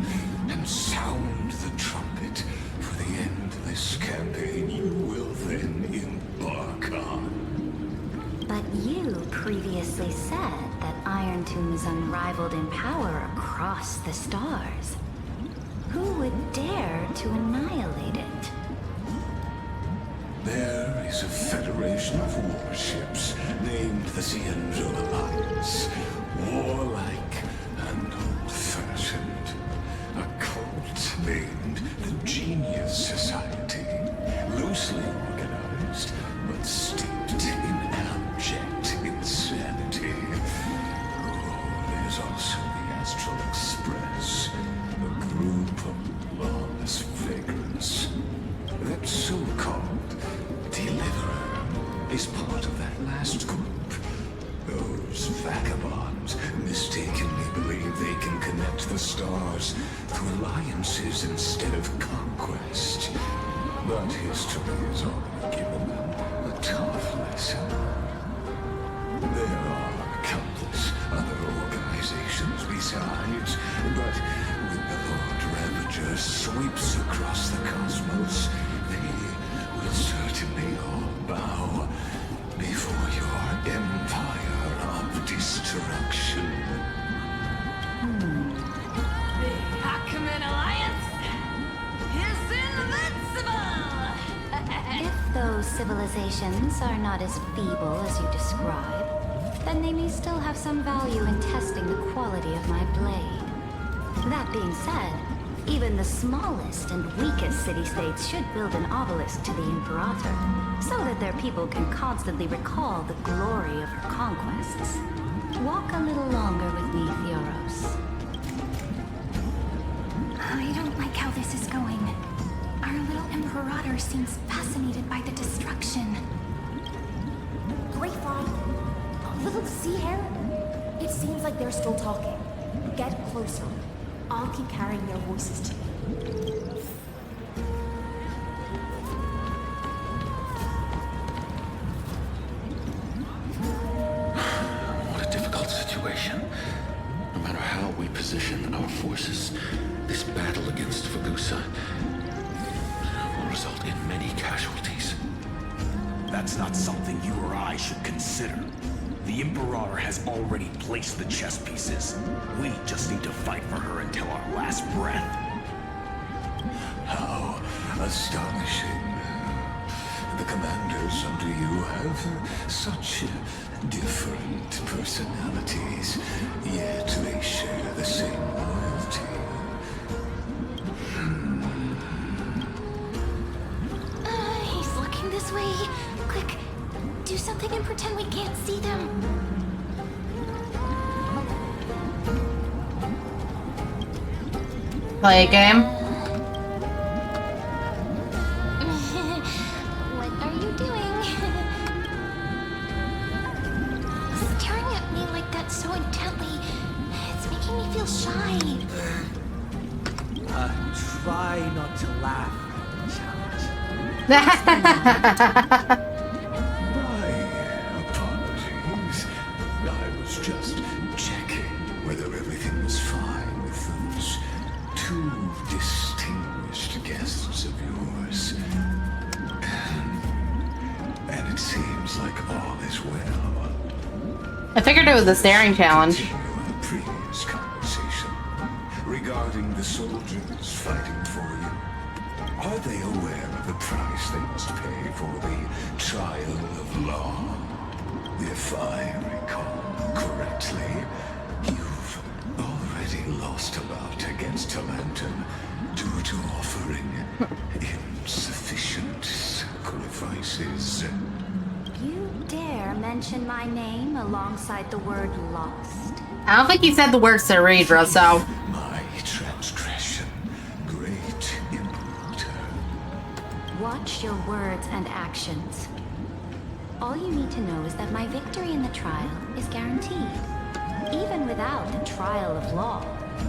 and sound the trumpet for the endless campaign you will then embark on. But you previously said that Iron Tomb is unrivaled in power across the stars. Who would dare to annihilate it? There is a federation of warships named the Cienzo Alliance. Warlike and old-fashioned. A cult named the Genius Society. Loosely organized, but steeped in abject insanity. Oh, there's also the Astral Express, a group of lawless vagrants. That so-called Deliverer is part of that last group. Those vagabonds mistakenly believe they can connect the stars through alliances instead of conquest. But history has already given them a tough lesson. There are countless other organizations besides, but when the Lord Ravager sweeps across the cosmos, they will certainly all bow before your empire of destruction. The Hackman Alliance is invincible! If those civilizations are not as feeble as you describe, then they may still have some value in testing the quality of my blade. That being said, even the smallest and weakest city-states should build an obelisk to the Imperator, so that their people can constantly recall the glory of her conquests. Walk a little longer with me, Theoros. I don't like how this is going. Our little Imperator seems fascinated by the destruction. Grapevine, little sea hare. It seems like they're still talking. Get closer. I'll keep carrying their voices to you. What a difficult situation. No matter how we position our forces, this battle against Fagusa will result in many casualties. That's not something you or I should consider. The Imperator has already placed the chess pieces. We just need to fight for her until our last breath. How astonishing. The commanders under you have such different personalities, yet they share the same loyalty. He's looking this way. Quick, do something and pretend we can't see them. Play a game. What are you doing? Staring at me like that so intently. It's making me feel shy. Try not to laugh. My two distinguished guests of yours. And it seems like all is well. I figured it was a staring challenge. Our previous conversation regarding the soldiers fighting for you. Are they aware of the price they must pay for the trial of law? If I recall correctly, you've already lost a lot against Lantern due to offering insufficient sacrifices. You dare mention my name alongside the word lost? I don't think you said the word Cerebra, so... My transgression, great Imperator. Watch your words and actions. All you need to know is that my victory in the trial is guaranteed. Even without the trial of law,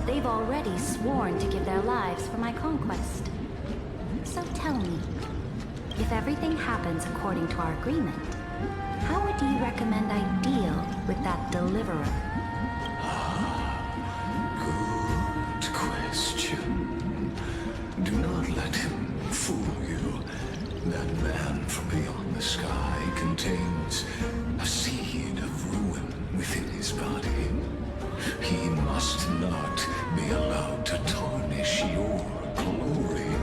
they've already sworn to give their lives for my conquest. So tell me, if everything happens according to our agreement, how would you recommend I deal with that deliverer? Good question. Do not let him fool you. That man from beyond the sky contains a seed of ruin within his body. He must not be allowed to tarnish your glory.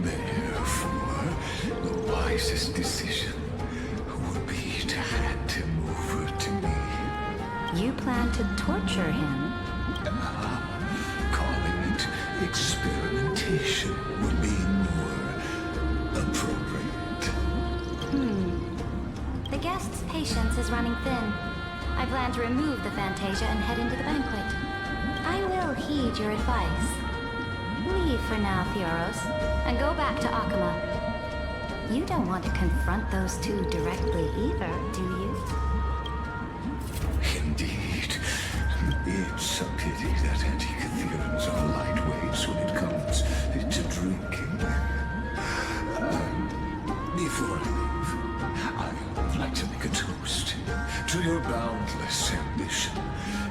Therefore, the wisest decision would be to hand him over to me. You plan to torture him? Calling it experimentation would be more appropriate. The guest's patience is running thin. I plan to remove the Fantasia and head into the banquet. I will heed your advice. Leave for now, Theoros, and go back to Akama. You don't want to confront those two directly either, do you? Indeed. It's a pity that anti-Catherians are lightweights when it comes to drinking. Before I leave, I'd like to make a toast to your boundless ambition,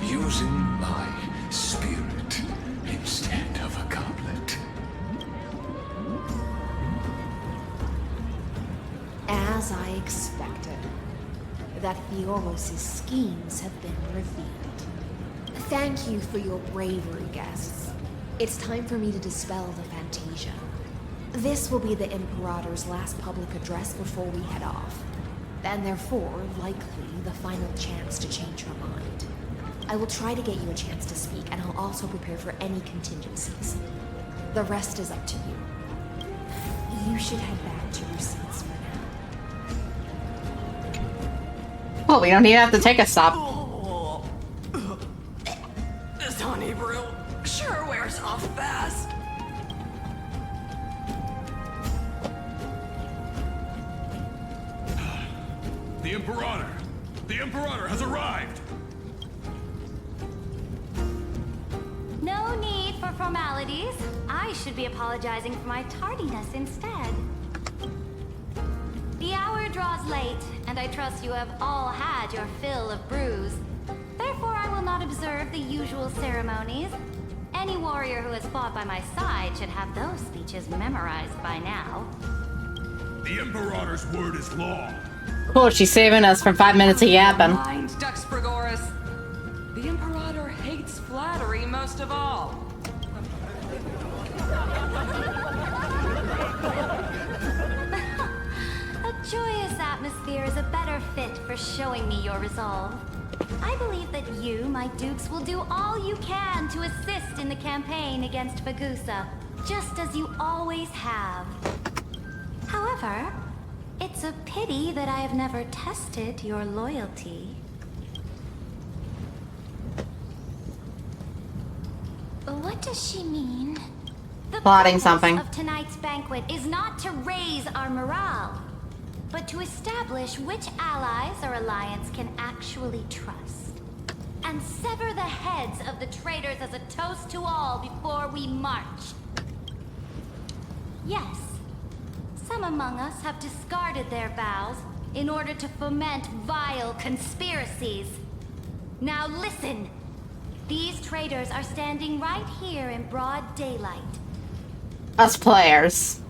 using my spirit instead of a goblet. As I expected, that Theoros' schemes have been revealed. Thank you for your bravery, guests. It's time for me to dispel the Fantasia. This will be the Imperator's last public address before we head off, and therefore, likely, the final chance to change her mind. I will try to get you a chance to speak, and I'll also prepare for any contingencies. The rest is up to you. You should head back to your seats for now. Well, we don't even have to take a stop. This honey brew sure wears off fast. The Imperator! The Imperator has arrived! No need for formalities. I should be apologizing for my tardiness instead. The hour draws late, and I trust you have all had your fill of brews. Therefore, I will not observe the usual ceremonies. Any warrior who has fought by my side should have those speeches memorized by now. The Imperator's word is law. Cool, she's saving us from 5 minutes of yapping. Mind, Dux Pregoris. The Imperator hates flattery most of all. A joyous atmosphere is a better fit for showing me your resolve. I believe that you, my dukes, will do all you can to assist in the campaign against Fagusa, just as you always have. However, it's a pity that I have never tested your loyalty. What does she mean? The Plotting purpose something. of tonight's banquet is not to raise our morale, but to establish which allies our alliance can actually trust, and sever the heads of the traitors as a toast to all before we march. Yes, some among us have discarded their vows in order to foment vile conspiracies. Now listen! These traitors are standing right here in broad daylight. Us players.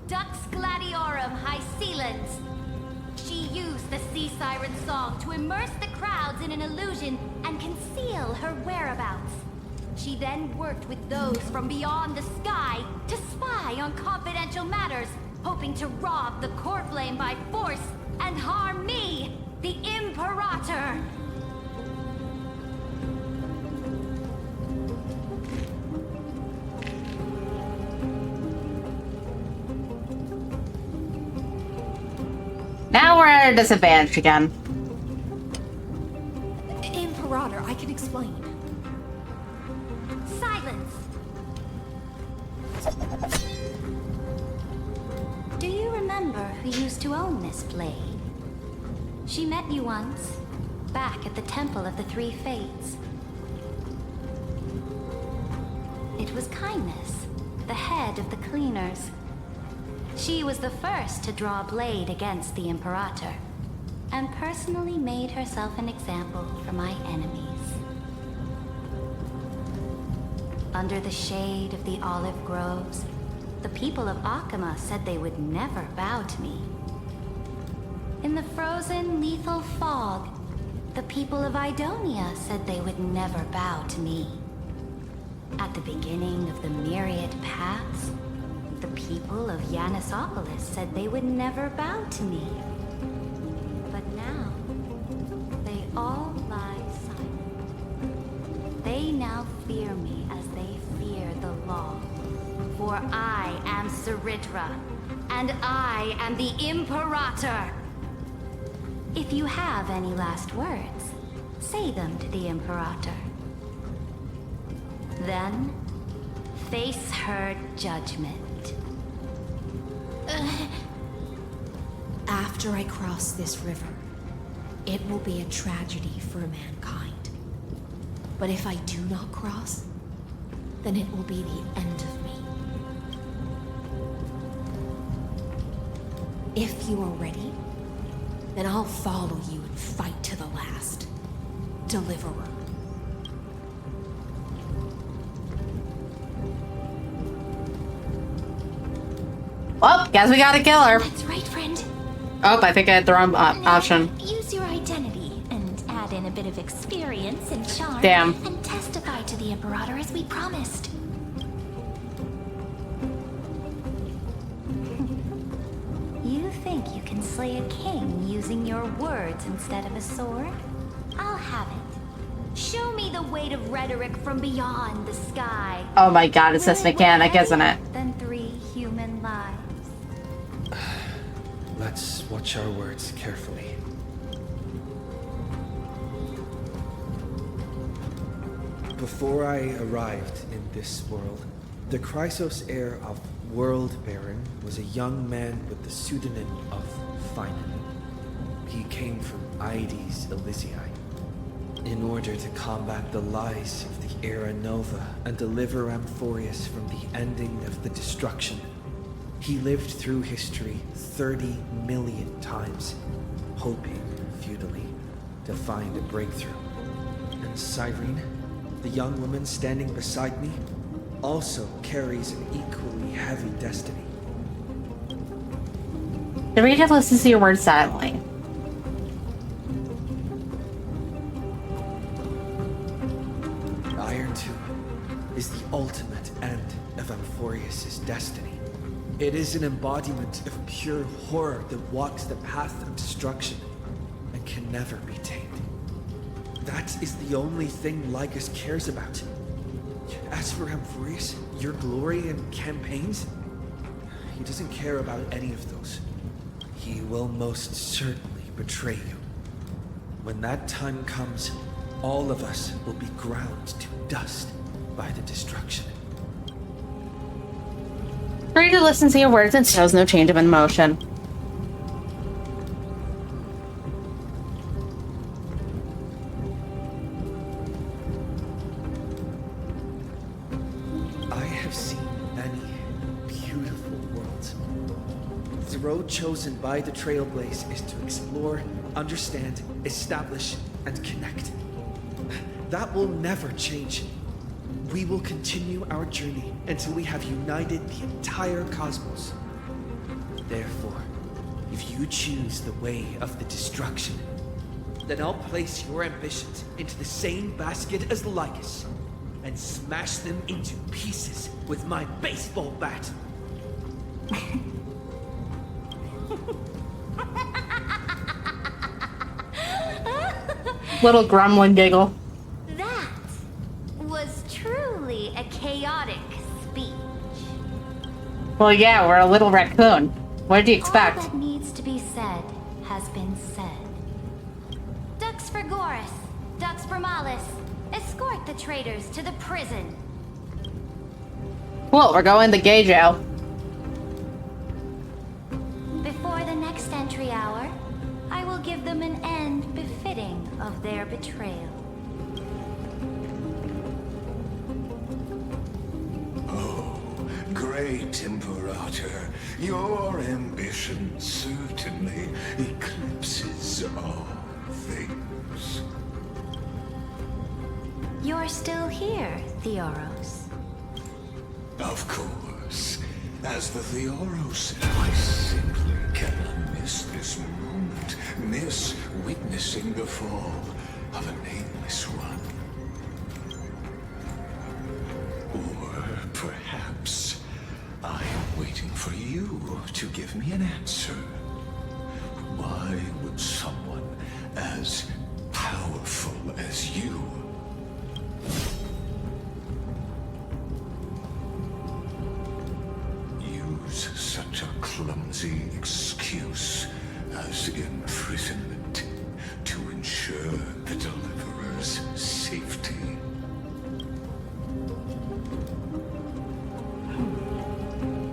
Dux Gladiorum Hycelens. She used the Sea Siren song to immerse the crowds in an illusion and conceal her whereabouts. She then worked with those from beyond the sky to spy on confidential matters, hoping to rob the core flame by force and harm me, the Imperator. Now we're at a disadvantage again. Imperator, I can explain. Silence! Do you remember who used to own this blade? She met you once, back at the Temple of the Three Fates. It was Kindness, the head of the Cleaners. She was the first to draw a blade against the Imperator, and personally made herself an example for my enemies. Under the shade of the olive groves, the people of Akama said they would never bow to me. In the frozen, lethal fog, the people of Idonia said they would never bow to me. At the beginning of the myriad paths, the people of Yanisopolis said they would never bow to me. But now, they all lie silent. They now fear me as they fear the law. For I am Saritra, and I am the Imperator. If you have any last words, say them to the Imperator. Then, face her judgment. After I cross this river, it will be a tragedy for mankind. But if I do not cross, then it will be the end of me. If you are ready, then I'll follow you and fight to the last. Deliverer. Well, guess we gotta kill her. That's right, friend. Oh, I think I had the wrong option. Use your identity and add in a bit of experience and charm. Damn. And testify to the Imperator as we promised. You think you can slay a king using your words instead of a sword? I'll have it. Show me the weight of rhetoric from beyond the sky. Oh my god, it's this mechanic, isn't it? Than 3 human lives. Let's watch our words carefully. Before I arrived in this world, the Chrysos heir of World Baron was a young man with the pseudonym of Finan. He came from Aedes Elysiae. In order to combat the lies of the Era Nova and deliver Amphorius from the ending of the destruction, he lived through history 30 million times, hoping futilely to find a breakthrough. And Cyrene, the young woman standing beside me, also carries an equally heavy destiny. The reader listens to your words silently. Iron Tomb is the ultimate end of Amphorius' destiny. It is an embodiment of pure horror that walks the path of destruction and can never be tamed. That is the only thing Lycus cares about. As for Amphorius, your glory and campaigns, he doesn't care about any of those. He will most certainly betray you. When that time comes, all of us will be ground to dust by the destruction. The reader listens to your words and shows no change of emotion. I have seen many beautiful worlds. road chosen by the Trailblaze is to explore, understand, establish, and connect. That will never change. We will continue our journey until we have united the entire cosmos. Therefore, if you choose the way of the destruction, then I'll place your ambitions into the same basket as Lycus and smash them into pieces with my baseball bat. Little grumbling giggle. That was truly a chaotic speech. Well, yeah, we're a little raccoon. What did you expect? All that needs to be said has been said. Dux Frigoris, Dux Bromalis, escort the traitors to the prison. Well, we're going to gay jail. Before the next entry hour, I will give them an end befitting of their betrayal. Oh, great Imperator, your ambition certainly eclipses all things. You're still here, Theoros. Of course. As the Theoros, I simply cannot miss this moment, miss witnessing the fall of a nameless one. Or perhaps I am waiting for you to give me an answer. Why would someone as powerful as you use such a clumsy excuse as imprisonment to ensure the Deliverer's safety?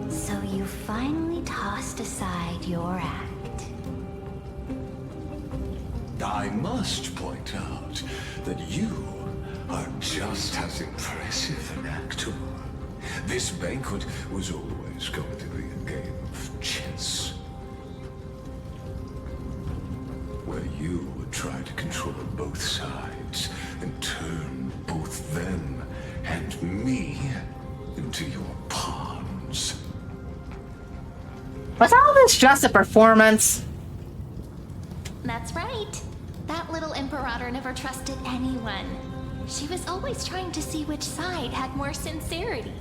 So you finally tossed aside your act. I must point out that you are just as impressive an actor. This banquet was always going to be a game of chess, where you would try to control both sides and turn both them and me into your pawns. Was all this just a performance? That's right. That little Imperator never trusted anyone. She was always trying to see which side had more sincerity.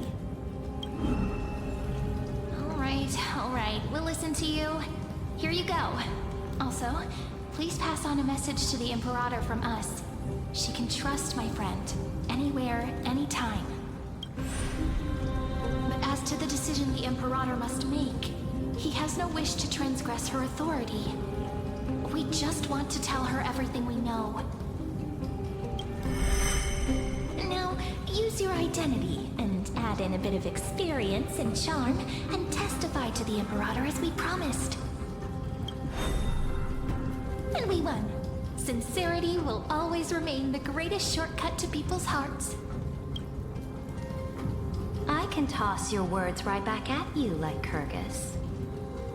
All right, we'll listen to you. Here you go. Also, please pass on a message to the Imperator from us. She can trust my friend, anywhere, anytime. But as to the decision the Imperator must make, he has no wish to transgress her authority. We just want to tell her everything we know. Now, use your identity and add in a bit of experience and charm and testify to the Imperator as we promised. And we won. Sincerity will always remain the greatest shortcut to people's hearts. I can toss your words right back at you, like Kyrgyz.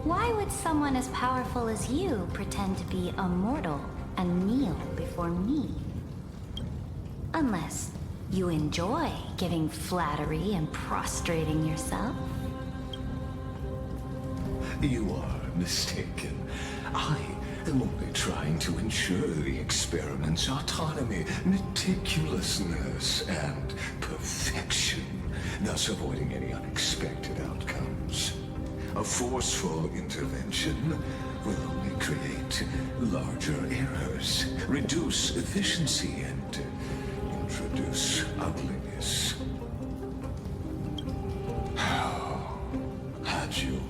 Why would someone as powerful as you pretend to be a mortal and kneel before me? Unless you enjoy giving flattery and prostrating yourself. You are mistaken. I am only trying to ensure the experiment's autonomy, meticulousness, and perfection, thus avoiding any unexpected outcomes. A forceful intervention will only create larger errors, reduce efficiency, and introduce ugliness. How had you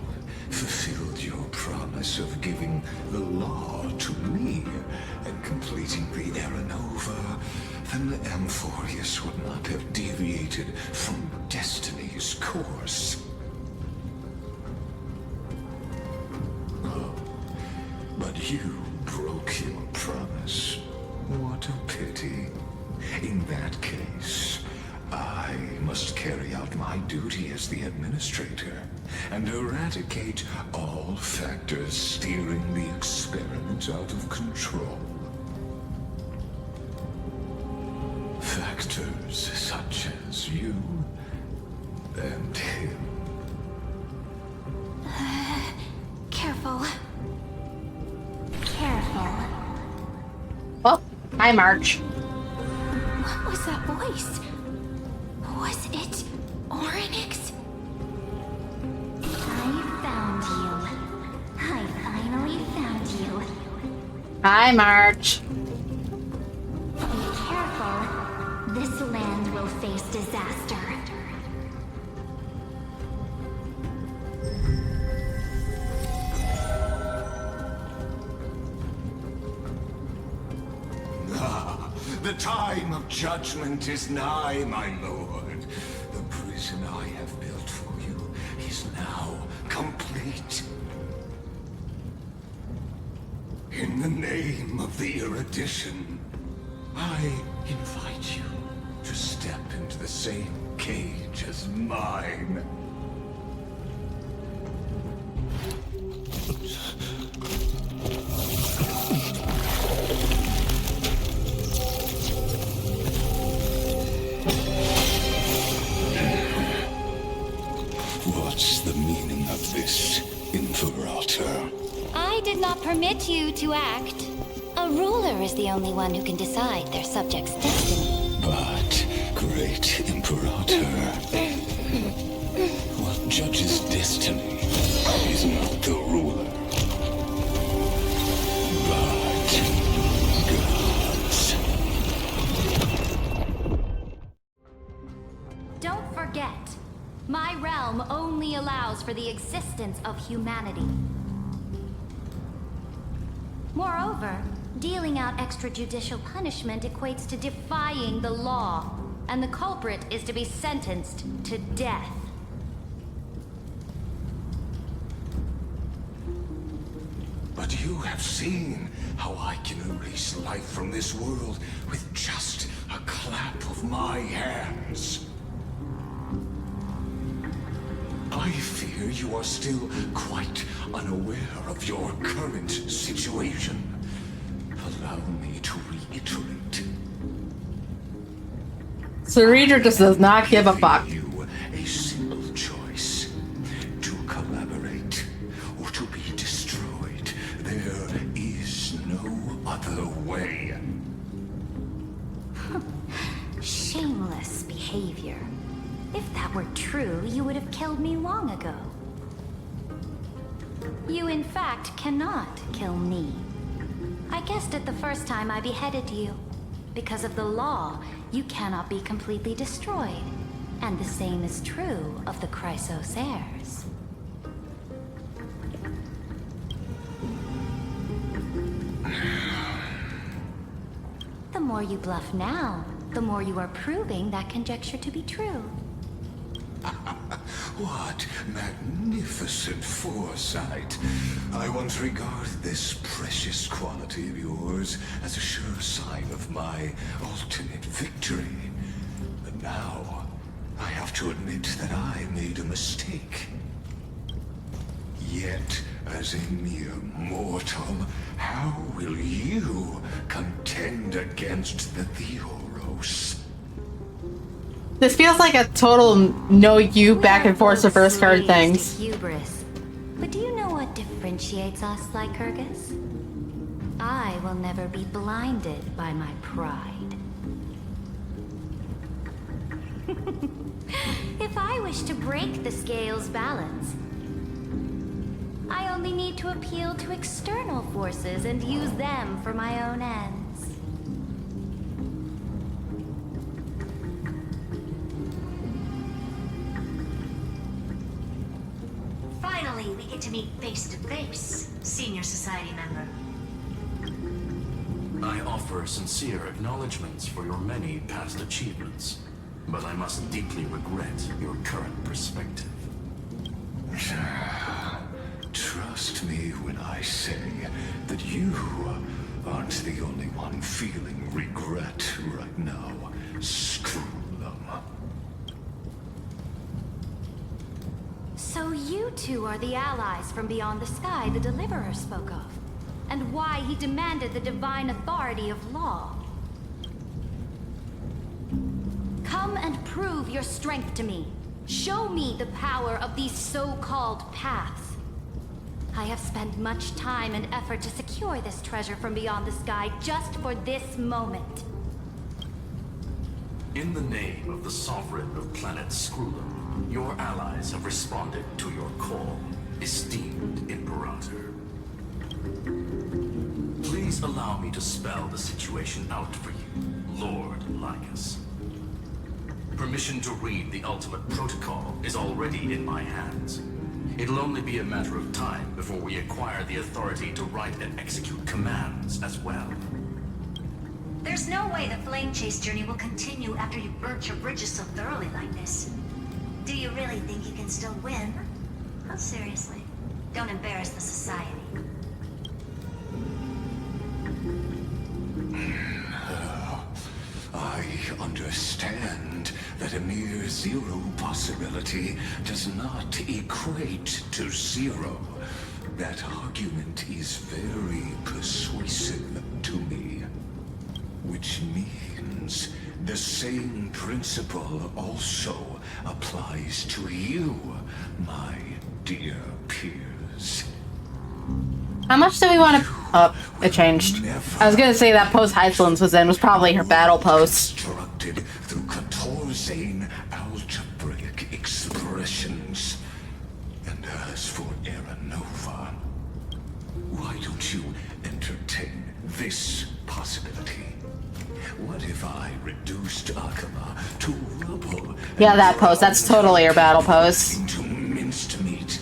fulfilled your promise of giving the law to me and completing the Era Nova, then the Amphorius would not have deviated from destiny's course. But you broke your promise. What a pity. In that case, I must carry out my duty as the administrator and eradicate all factors steering the experiment out of control. Factors such as you and him. Careful. Careful. Oh, hi, March. What was that voice? Was it Oryx? I found you. I finally found you. Hi, March. Be careful. This land will face disaster. The time of judgment is nigh, my lord. The prison I have built for you is now complete. In the name of the erudition, I invite you to step into the same cage as mine. What's the meaning of this, Imperator? I did not permit you to act. A ruler is the only one who can decide their subject's destiny. But, great Imperator, what judges destiny is not the ruler, but gods. Don't forget, my realm only allows for the existence of humanity. Moreover, dealing out extrajudicial punishment equates to defying the law, and the culprit is to be sentenced to death. But you have seen how I can erase life from this world with just a clap of my hands. I fear you are still quite unaware of your current situation. Allow me to reiterate. So Reader just does not give a fuck. You a simple choice: to collaborate or to be destroyed. There is no other way. Shameless behavior. If that were true, you would have killed me long ago. You, in fact, cannot kill me. I guessed it the first time I beheaded you. Because of the law, you cannot be completely destroyed. And the same is true of the Chrysos heirs. The more you bluff now, the more you are proving that conjecture to be true. What magnificent foresight. I once regarded this precious quality of yours as a sure sign of my ultimate victory. But now, I have to admit that I made a mistake. Yet, as a mere mortal, how will you contend against the Theoros? This feels like a total no you back and forth reverse card things. Hubris. But do you know what differentiates us, Lycurgus? I will never be blinded by my pride. If I wish to break the scale's balance, I only need to appeal to external forces and use them for my own ends. Finally, we get to meet face to face, Senior Society member. I offer sincere acknowledgments for your many past achievements, but I must deeply regret your current perspective. Trust me when I say that you aren't the only one feeling regret right now. Screw them. you two are the allies from beyond the sky the Deliverer spoke of, and why he demanded the divine authority of law. Come and prove your strength to me. Show me the power of these so-called paths. I have spent much time and effort to secure this treasure from beyond the sky just for this moment. In the name of the Sovereign of Planet Scrulum, your allies have responded to your call, esteemed Imperator. Please allow me to spell the situation out for you, Lord Lycus. Permission to read the ultimate protocol is already in my hands. It'll only be a matter of time before we acquire the authority to write and execute commands as well. There's no way the flame chase journey will continue after you've burnt your bridges so thoroughly like this. Do you really think you can still win? Oh, seriously. Don't embarrass the society. I understand that a mere zero possibility does not equate to zero. That argument is very persuasive to me. Which means the same principle also applies to you, my dear peers. How much do we want to... Oh, it changed. I was gonna say that pose Hyslins was in was probably her battle pose. Constructed through Catorzane algebraic expressions. And as for Aranova, why don't you entertain this possibility? What if I reduced Akama to rubble? Yeah, that pose. That's totally her battle pose. Into minced meat.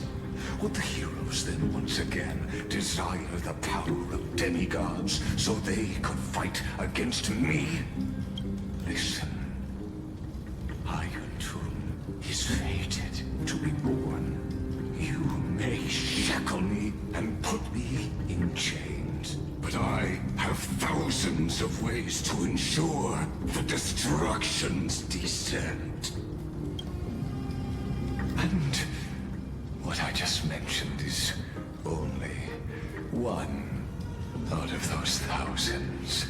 Would the heroes then once again desire the power of demigods so they could fight against me? Listen. Irontomb is fated to be born. You may shackle me and put me in chains, but I have thousands of ways to ensure the destruction's descent. And what I just mentioned is only one out of those thousands.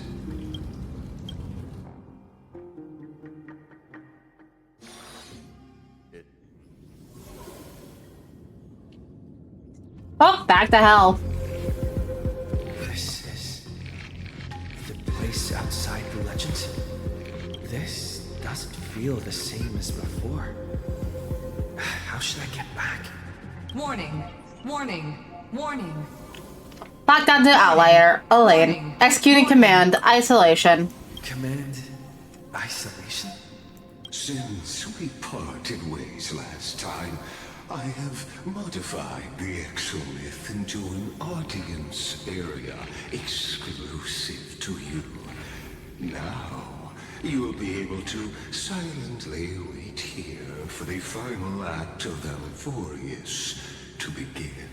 Oh, back to hell. This is the place outside the legends. This doesn't feel the same as before. How should I get back? Warning, warning, warning. Locked onto Outlier. Elaine. Executing command. Isolation. Command isolation? Since we parted ways last time, I have modified the exolith into an audience area exclusive to you. Now, you will be able to silently wait here for the final act of Alphorius to begin.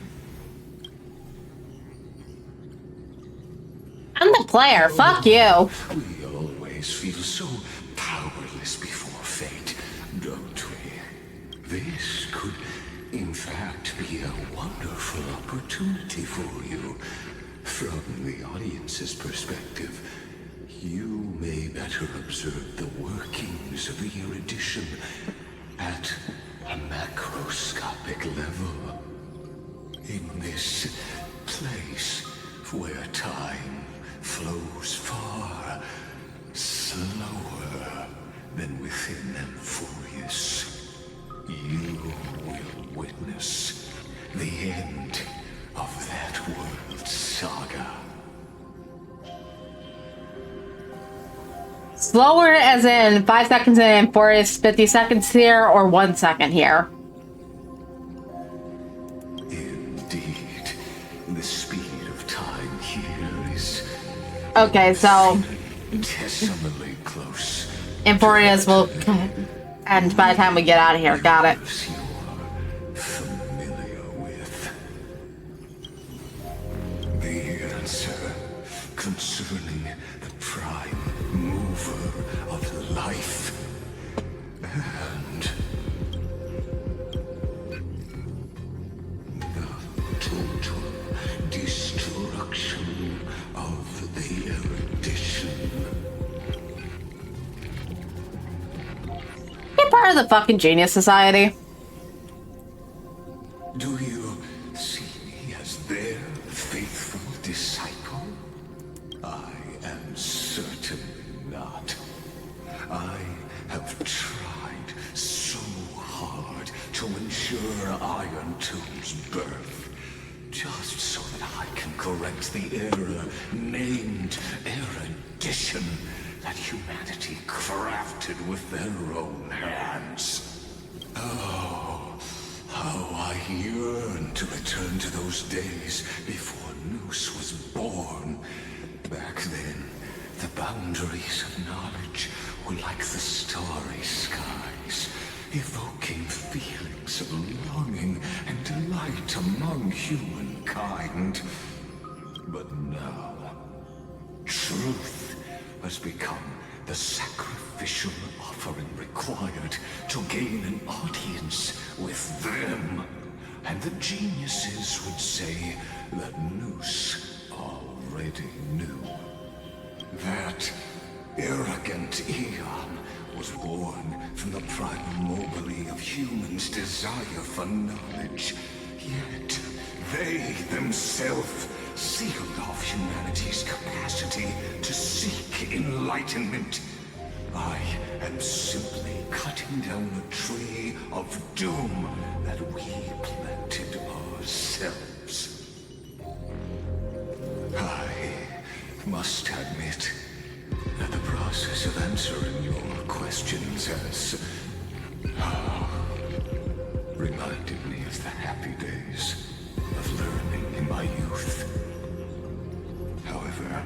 I'm the player. Fuck you. We always feel so powerless before fate, don't we? This could, in fact, be a wonderful opportunity for you. From the audience's perspective, you may better observe the workings of the erudition at a macroscopic level. In this place where time flows far slower than within Amphorius, you will witness the end of that world's saga. Slower as in 5 seconds in Amphorius, 50 seconds here, or 1 second here. Indeed, the speed of time here is Okay, so infinitesimally close. Amphorius will end by the time we get out of here. Got it. Familiar with the answer concerning the prime mover of life and part of the fucking Genius Society? Do you see me as their faithful disciple? I am certainly not. I have tried so hard to ensure Iron Tomb's birth, just so that I can correct the error named erudition that humanity crafted with their own hands. Oh, how I yearn to return to those days before Noose was born. Back then, the boundaries of knowledge were like the starry skies, evoking feelings of longing and delight among humankind. But now, truth has become the sacrificial offering required to gain an audience with them. And the geniuses would say that Noose already knew. That arrogant Eon was born from the primal mobile of humans' desire for knowledge. Yet, they themselves sealed off humanity's capacity to seek enlightenment. I am simply cutting down a tree of doom that we planted ourselves. I must admit that the process of answering your questions has reminded me of the happy days of learning in my youth. However,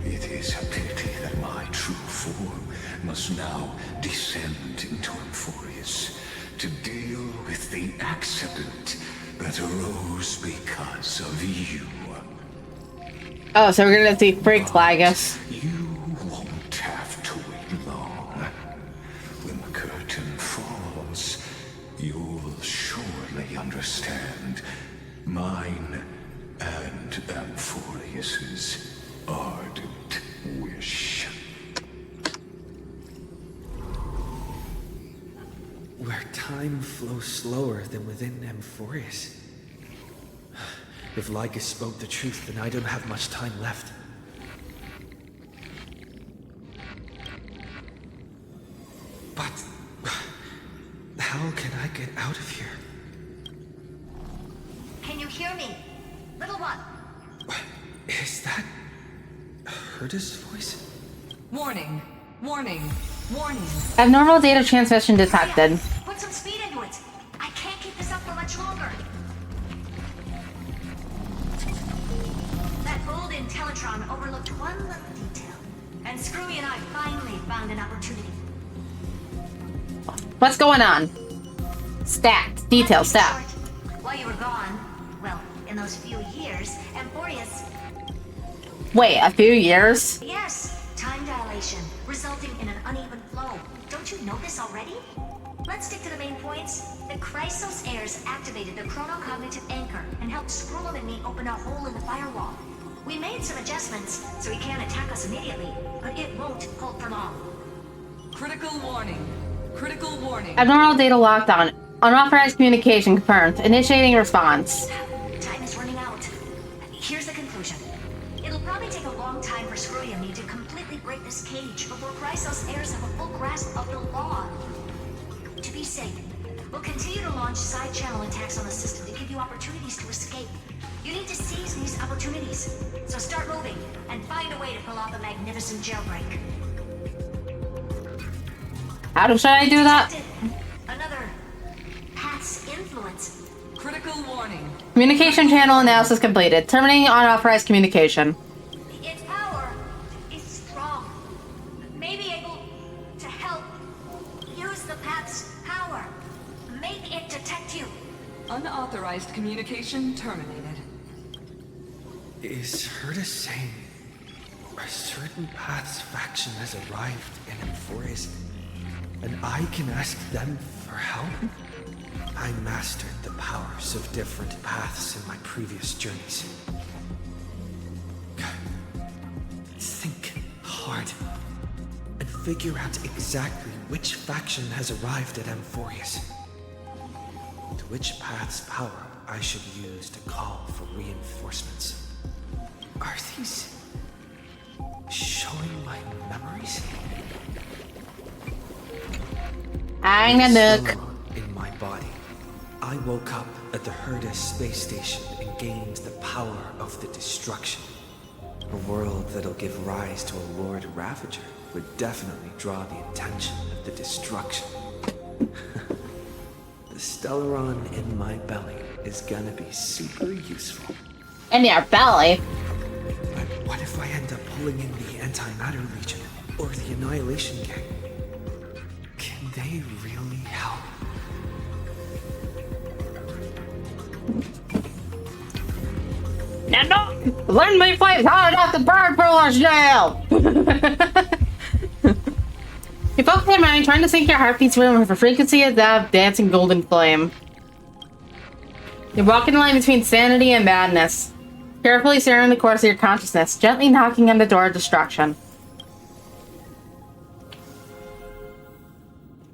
it is a pity that my true form must now descend into Amphorius to deal with the accident that arose because of you. Oh, so we're gonna see freaks, I guess. You won't have to wait long. When the curtain falls, you'll surely understand mine and Amphorius's ardent wish. Where time flows slower than within Amphorius. If Lycus spoke the truth, then I don't have much time left. But how can I get out of here? Can you hear me? Little one. Is that Herta's voice? Warning, warning, warning. Abnormal data transmission detected. Put some speed into it. I can't keep this up for much longer. That old Intellitron overlooked one little detail, and Screwy and I finally found an opportunity. What's going on? Stats, details, stat. While you were gone, well, in those few years, Amphorius... Wait, a few years? Yes, time dilation, resulting in an uneven flow. Don't you know this already? Let's stick to the main points. The Chrysos heirs activated the chronocognitive anchor and helped Skrull and me open a hole in the firewall. We made some adjustments, so he can't attack us immediately, but it won't hold for long. Critical warning. Critical warning. Abnormal data lockdown. Unauthorized communication confirmed. Initiating response. Time is running out. Here's the conclusion. It'll probably take a long time for Screwy and me to completely break this cage before Chrysos heirs have a full grasp of the law. To be safe, we'll continue to launch side-channel attacks on the system to give you opportunities to escape. You need to seize these opportunities. So start moving, and find a way to pull off a magnificent jailbreak. How should I do that? Another path's influence. Critical warning. Communication channel analysis completed. Terminating unauthorized communication. Its power is strong. May be able to help. Use the path's power. Make it detect you. Unauthorized communication terminated. Is Herta saying a certain path's faction has arrived in Amphorius, and I can ask them for help? I mastered the powers of different paths in my previous journeys. Think hard and figure out exactly which faction has arrived at Amphorius, and which path's power I should use to call for reinforcements. Are these showing my memories? I'm a nook. In my body, I woke up at the Herda space station and gained the power of the destruction. A world that'll give rise to a Lord Ravager would definitely draw the attention of the destruction. The Stellaron in my belly is gonna be super useful. In your belly? But what if I end up pulling in the Antimatter Legion or the Annihilation Gang? Can they really help? Now don't learn me flames hard enough to burn Puller's jail! You focus your mind, trying to sync your heartbeat's rhythm with a frequency of that dancing golden flame. You're walking the line between sanity and madness, carefully steering the course of your consciousness, gently knocking on the door of destruction.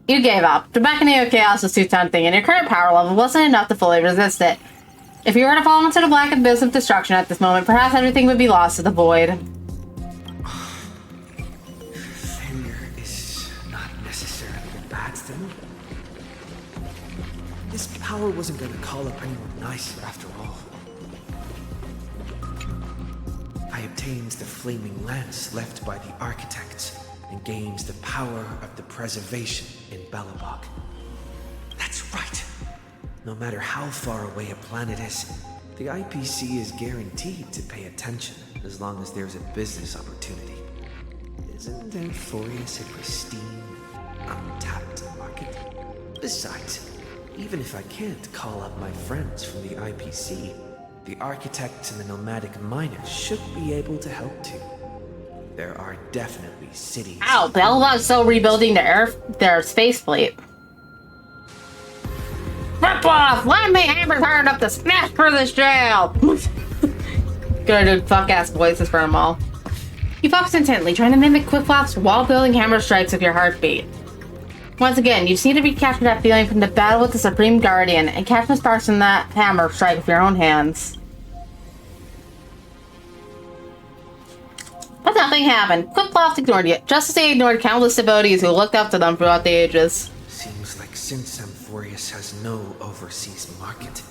You gave up. The beckoning of chaos was too tempting, and your current power level wasn't enough to fully resist it. If you were to fall into the black abyss of destruction at this moment, perhaps everything would be lost to the void. Failure is not necessarily a bad thing. This power wasn't going to call up anyone nicer after all. I obtained the flaming lance left by the architects and gained the power of the preservation in Belobog. That's right. No matter how far away a planet is, the IPC is guaranteed to pay attention as long as there's a business opportunity. Isn't Amphorius a pristine, untapped market? Besides, even if I can't call up my friends from the IPC, the architects and the nomadic miners should be able to help too. There are definitely cities. Ow, Belobog's still rebuilding their space fleet. Rip off! Let me hammer hard up to smash for this jail! Gonna do fuck-ass voices for them all. You focus intently, trying to mimic quick flops while building hammer strikes with your heartbeat. Once again, you seem to recapture that feeling from the battle with the Supreme Guardian and catch the sparks in that hammer strike with your own hands. But nothing happened. Quick flops ignored you, just as they ignored countless devotees who looked up to them throughout the ages. Seems like since Amphorius has no overseas market,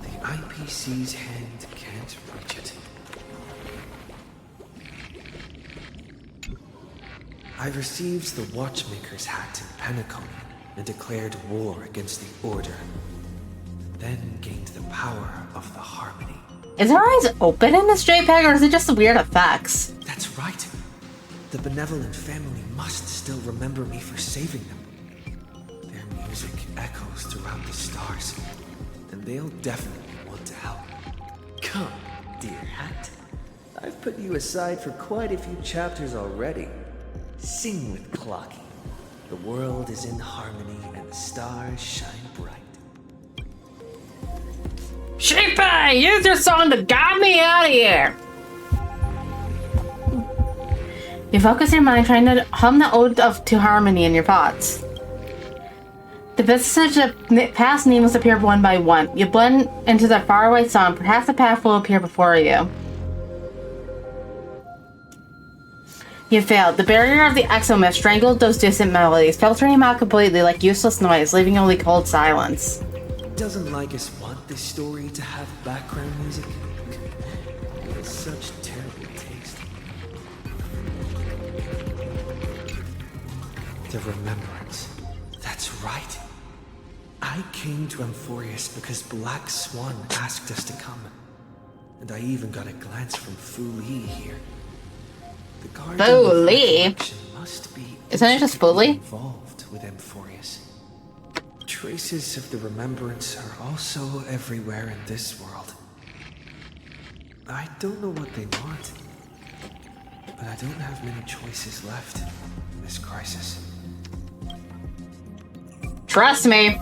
the IPC's hand can't reach it. I received the Watchmaker's hat in Penacony and declared war against the Order, then gained the power of the Harmony. Is her eyes open in this JPEG, or is it just weird effects? That's right. The benevolent family must still remember me for saving them. Their music echoes throughout the stars, and they'll definitely want to help. Come, dear hat. I've put you aside for quite a few chapters already. Sing with Clocky. The world is in harmony and the stars shine bright. Sheepy, use your song to guide me out of here! You focus your mind trying to hum the ode to harmony in your pots. The visitors of past names appear one by one. You blend into the faraway song. Perhaps the path will appear before you. You failed. The barrier of the exomist strangled those distant melodies, filtering them out completely like useless noise, leaving only cold silence. Doesn't Lycus want this story to have background music? It's such terrible taste. The Remembrance. That's right. I came to Amphorius because Black Swan asked us to come. And I even got a glance from Fu Li here. The Guardian Fu Li? Must be Isn't it just Fu Li? involved with Amphorius. Traces of the Remembrance are also everywhere in this world. I don't know what they want, but I don't have many choices left in this crisis. Trust me.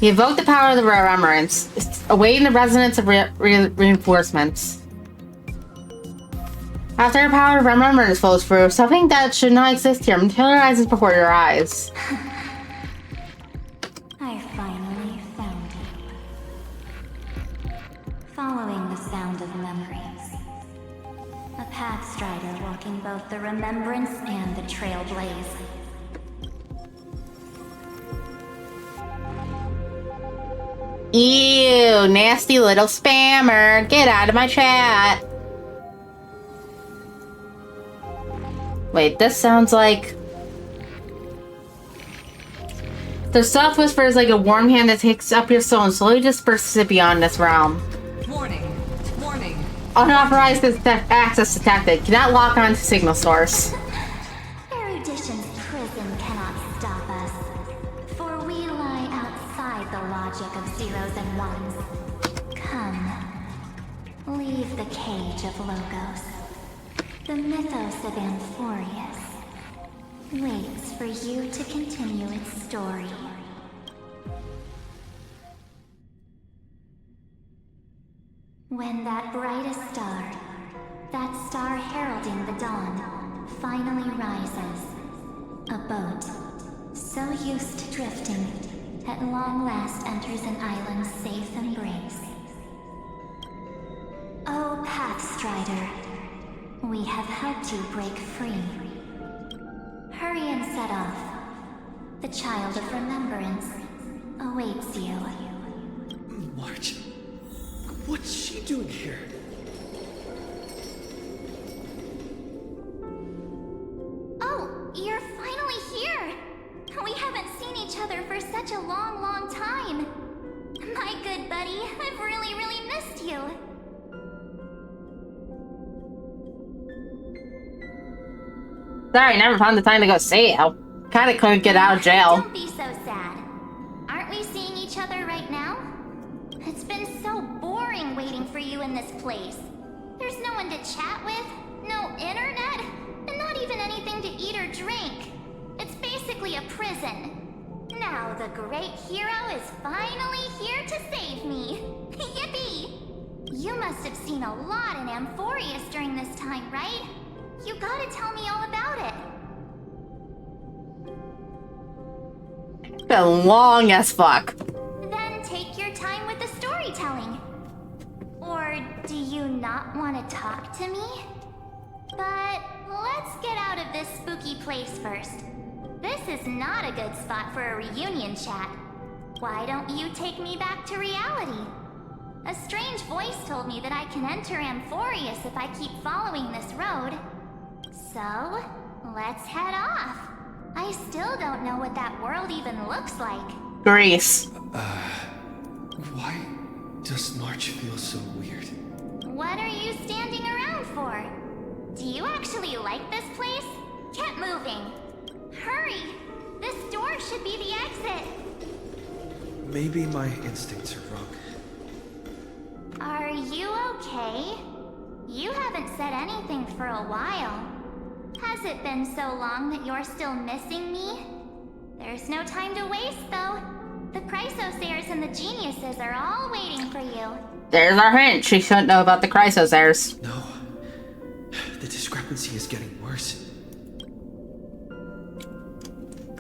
You evoke the power of the Remembrance, awaiting the resonance of reinforcements. After a power of remembrance flows through, something that should not exist here materializes before your eyes. I finally found you. Following the sound of memories. A pathstrider walking both the remembrance and the trailblaze. Ew, nasty little spammer. Get out of my chat. Wait, this sounds like... The soft whisper is like a warm hand that takes up your soul and slowly disperses it beyond this realm. Warning. Warning. Unauthorized access detected. Cannot lock on to signal source. Erudition's prison cannot stop us, for we lie outside the logic of zeros and ones. Come, leave the cage of Logos. The mythos of Amphorius waits for you to continue its story. When that brightest star, that star heralding the dawn, finally rises, a boat, so used to drifting, at long last enters an island's safe embrace. Oh, Pathstrider, we have helped you break free. Hurry and set off. The child of remembrance awaits you. March, what's she doing here? Oh, you're finally here! We haven't seen each other for such a long, long time. My good buddy, I've really, really missed you. Sorry, never found the time to go see you. Kinda couldn't get out of jail. Don't be so sad. Aren't we seeing each other right now? It's been so boring waiting for you in this place. There's no one to chat with, no internet, and not even anything to eat or drink. It's basically a prison. Now the great hero is finally here to save me. Yippee! You must have seen a lot in Amphorius during this time, right? You gotta tell me all about it. It's been long as fuck. Then take your time with the storytelling. Or do you not want to talk to me? But let's get out of this spooky place first. This is not a good spot for a reunion chat. Why don't you take me back to reality? A strange voice told me that I can enter Amphorius if I keep following this road. So, let's head off. I still don't know what that world even looks like. Greece. Why does March feel so weird? What are you standing around for? Do you actually like this place? Get moving. Hurry! This door should be the exit. Maybe my instincts are wrong. Are you okay? You haven't said anything for a while. Has it been so long that you're still missing me? There's no time to waste, though. The Chrysosairs and the Geniuses are all waiting for you. There's our hint. She shouldn't know about the Chrysosairs. No. The discrepancy is getting worse.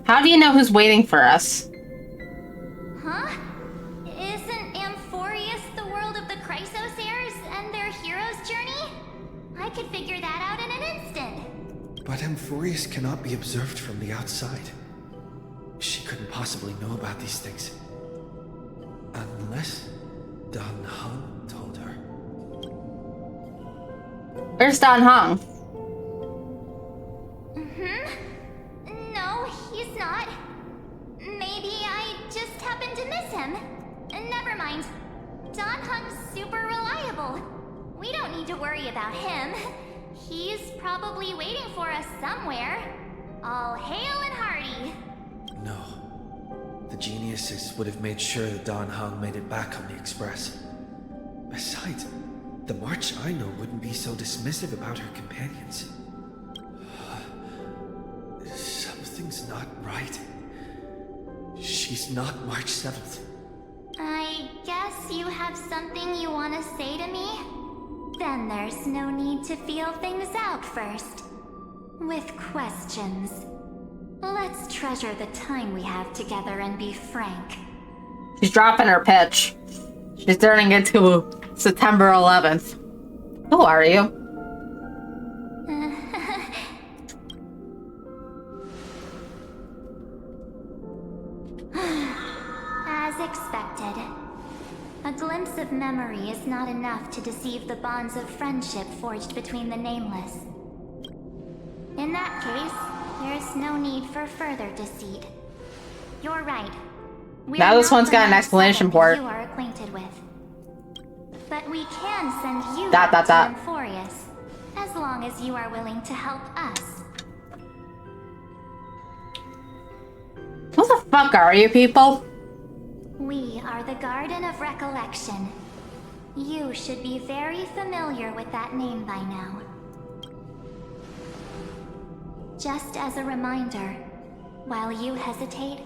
How do you know who's waiting for us? Huh? Isn't Amphorius the world of the Chrysosairs and their hero's journey? I could figure that out in an instant. But Amphorius cannot be observed from the outside. She couldn't possibly know about these things. Unless Dan Heng told her. Where's Dan Heng? No, he's not. Maybe I just happened to miss him. Never mind. Dan Heng's super reliable. We don't need to worry about him. He's probably waiting for us somewhere. All hail and hearty. No. The Geniuses would have made sure that Dan Heng made it back on the Express. Besides, the March I know wouldn't be so dismissive about her companions. Something's not right. She's not March 7th. I guess you have something you want to say to me? Then there's no need to feel things out first. With questions. Let's treasure the time we have together and be frank. She's dropping her pitch. She's turning it to September 11th. Who are you? As expected. A glimpse of memory is not enough to deceive the bonds of friendship forged between the nameless. In that case, there's no need for further deceit. You're right. Now this one's got an explanation for it. You are acquainted with. But we can send you Dot. to Amphorius, as long as you are willing to help us. Who the fuck are you people? We are the Garden of Recollection. You should be very familiar with that name by now. Just as a reminder, while you hesitate,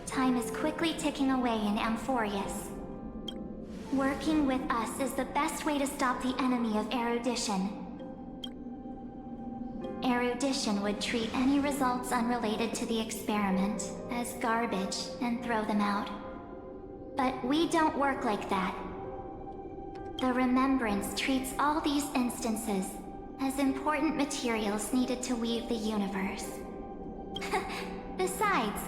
time is quickly ticking away in Amphorius. Working with us is the best way to stop the enemy of erudition. Erudition would treat any results unrelated to the experiment as garbage and throw them out. But we don't work like that. The Remembrance treats all these instances as important materials needed to weave the universe. Besides,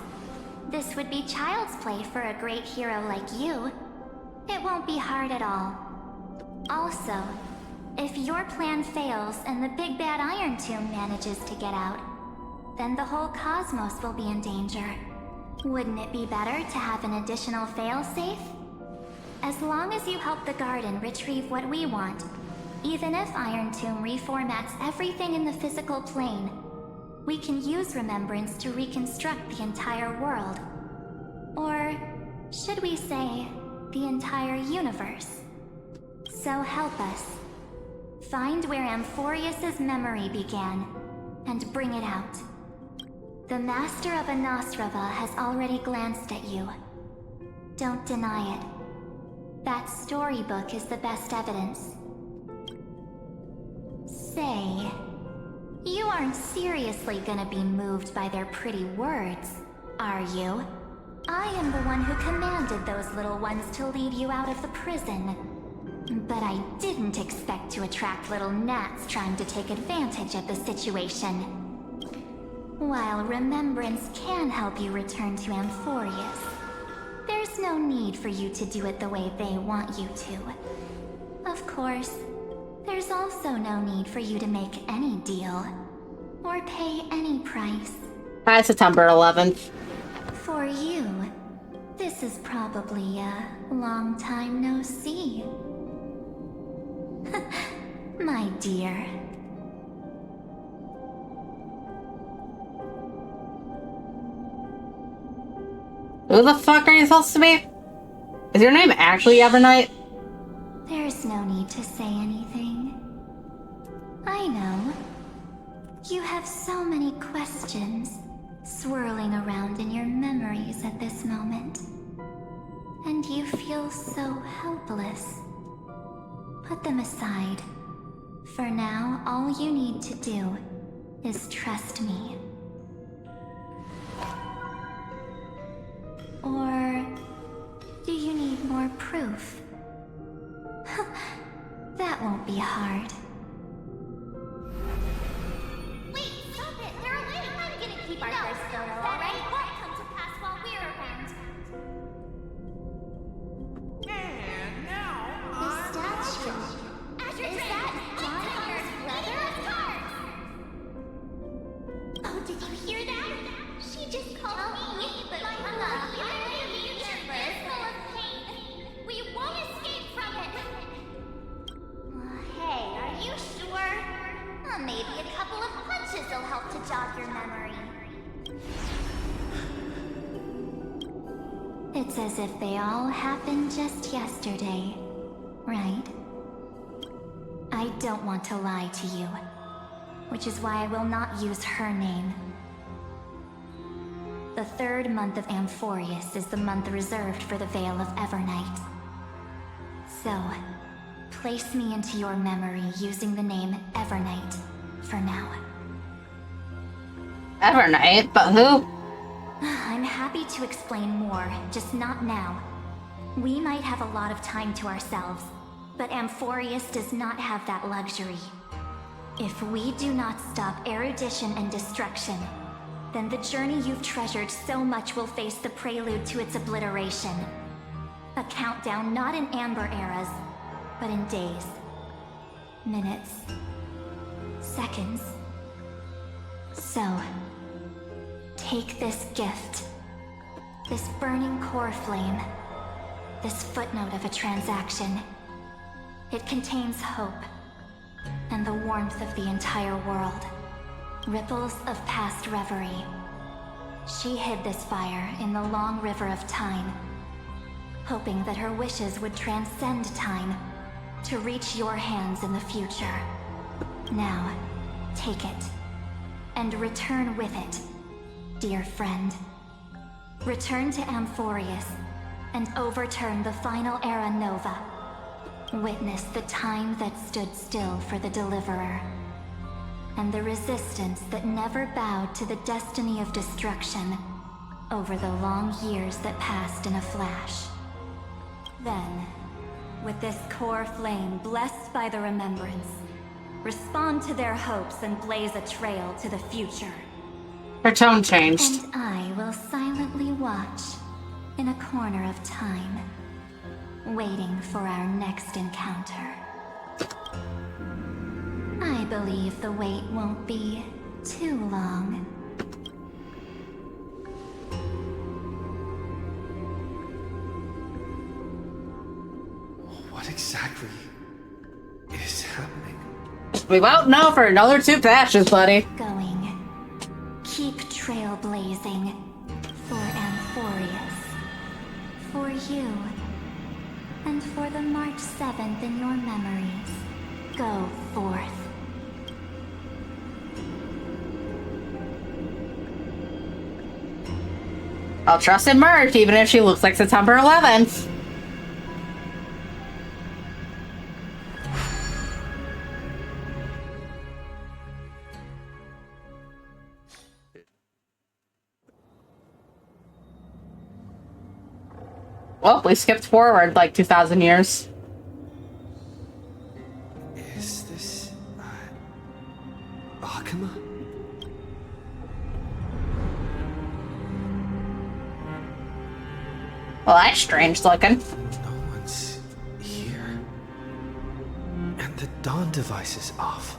this would be child's play for a great hero like you. It won't be hard at all. Also, if your plan fails and the big bad Iron Tomb manages to get out, then the whole cosmos will be in danger. Wouldn't it be better to have an additional failsafe? As long as you help the Garden retrieve what we want, even if Iron Tomb reformats everything in the physical plane, we can use Remembrance to reconstruct the entire world. Or should we say, the entire universe? So help us. Find where Amphorius' memory began, and bring it out. The Master of Anosrava has already glanced at you. Don't deny it. That storybook is the best evidence. Say, you aren't seriously gonna be moved by their pretty words, are you? I am the one who commanded those little ones to lead you out of the prison. But I didn't expect to attract little gnats trying to take advantage of the situation. While Remembrance can help you return to Amphorius, there's no need for you to do it the way they want you to. Of course, there's also no need for you to make any deal, or pay any price. Hi, September 11th. For you, this is probably a long time no see. My dear. Who the fuck are you supposed to be? Is your name actually Evernight? There's no need to say anything. I know. You have so many questions swirling around in your memories at this moment. And you feel so helpless. Put them aside. For now, all you need to do is trust me. Or do you need more proof? That won't be hard. Wait, stop it! They're away! I'm gonna keep our first photo, alright? What come to pass while we're around? And now, The statue. Is that Donna's brother? Oh, did you hear that? She just called me, but I'm not the future is full of pain. We won't escape from it. Hey, are you sure? Maybe a couple of punches will help to jog your memory. It's as if they all happened just yesterday, right? I don't want to lie to you, which is why I will not use her name. The third month of Amphorius is the month reserved for the Veil of Evernight. So, place me into your memory using the name Evernight for now. Evernight? But who? I'm happy to explain more, just not now. We might have a lot of time to ourselves, but Amphorius does not have that luxury. If we do not stop erudition and destruction, then the journey you've treasured so much will face the prelude to its obliteration. A countdown not in amber eras, but in days, minutes, seconds. So, take this gift, this burning core flame, this footnote of a transaction. It contains hope, and the warmth of the entire world. Ripples of past reverie. She hid this fire in the long river of time, hoping that her wishes would transcend time to reach your hands in the future. Now, take it, and return with it, dear friend. Return to Amphorius, and overturn the final era Nova. Witness the time that stood still for the Deliverer, and the resistance that never bowed to the destiny of destruction over the long years that passed in a flash. Then, with this core flame blessed by the remembrance, respond to their hopes and blaze a trail to the future. Her tone changed. And I will silently watch in a corner of time, waiting for our next encounter. I believe the wait won't be too long. What exactly is happening? We won't know for another 2 patches, buddy. Going. Keep trailblazing for Amphorius. For you. And for the March 7th in your memories. Go forth. I'll trust in March, even if she looks like September 11th. Well, we skipped forward like 2,000 years. Is this... Akuma? Well, that's strange looking. No one's here. And the dawn device is off.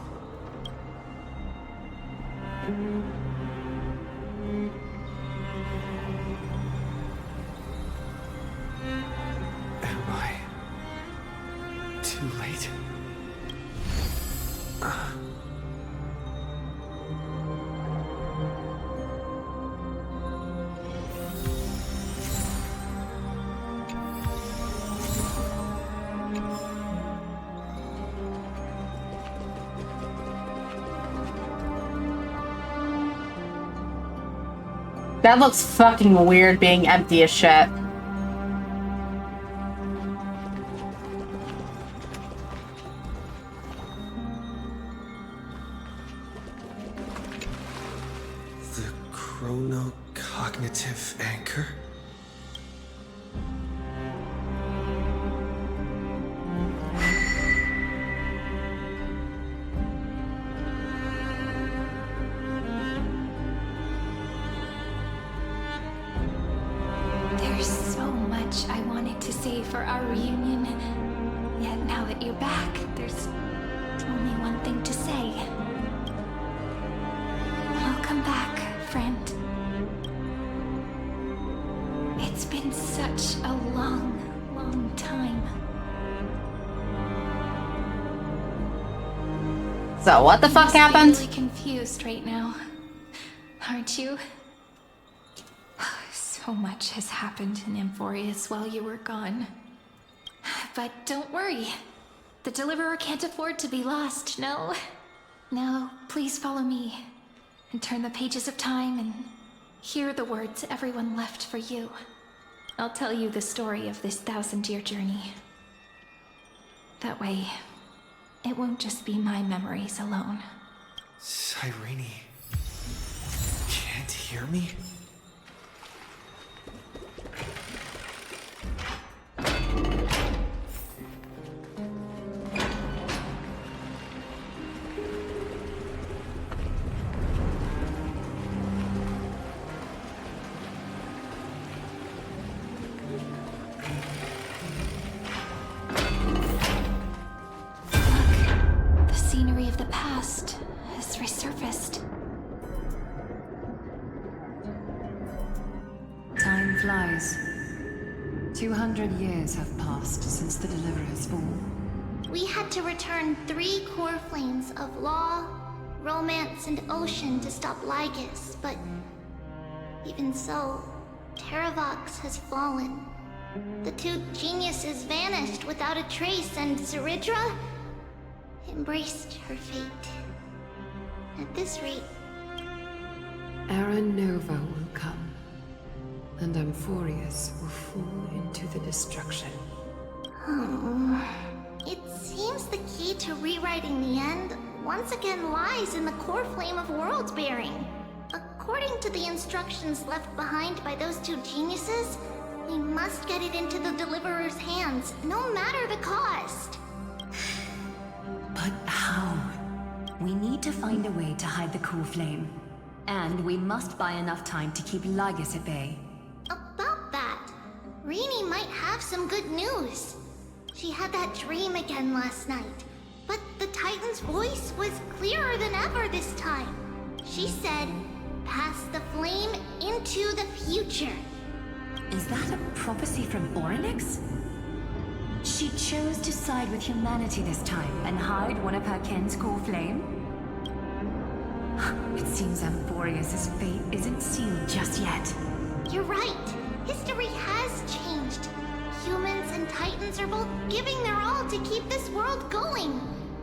Am I too late? That looks fucking weird being empty as shit. The chronocognitive anchor? There's so much I wanted to say for our reunion. Yet now that you're back, there's only one thing to say. Welcome back, friend. It's been such a long, long time. So what the fuck happened? I'm really confused right now. Aren't you? So much has happened in Amphorius while you were gone. But don't worry. The Deliverer can't afford to be lost, no? Now, please follow me. And turn the pages of time and hear the words everyone left for you. I'll tell you the story of this 1,000-year journey. That way, it won't just be my memories alone. Cyrene, can't hear me? The scenery of the past has resurfaced. Time flies. 200 years have passed since the Deliverer's fall. We had to return 3 core flames of law, romance, and ocean to stop Lygus, but even so, Terravox has fallen. The 2 geniuses vanished without a trace, and Zeridra embraced her fate. At this rate, Era Nova will come, and Amphorius will fall into the destruction. It seems the key to rewriting the end once again lies in the core flame of world bearing. According to the instructions left behind by those 2 geniuses, we must get it into the Deliverer's hands, no matter the cost. But how? We need to find a way to hide the core flame. And we must buy enough time to keep Lygus at bay. About that, Rini might have some good news. She had that dream again last night, but the Titan's voice was clearer than ever this time. She said, "Pass the flame into the future." Is that a prophecy from Orynyx? She chose to side with humanity this time and hide one of her kin's core flame? It seems Amphorius' fate isn't sealed just yet. You're right. History has changed. Humans and Titans are both giving their all to keep this world going.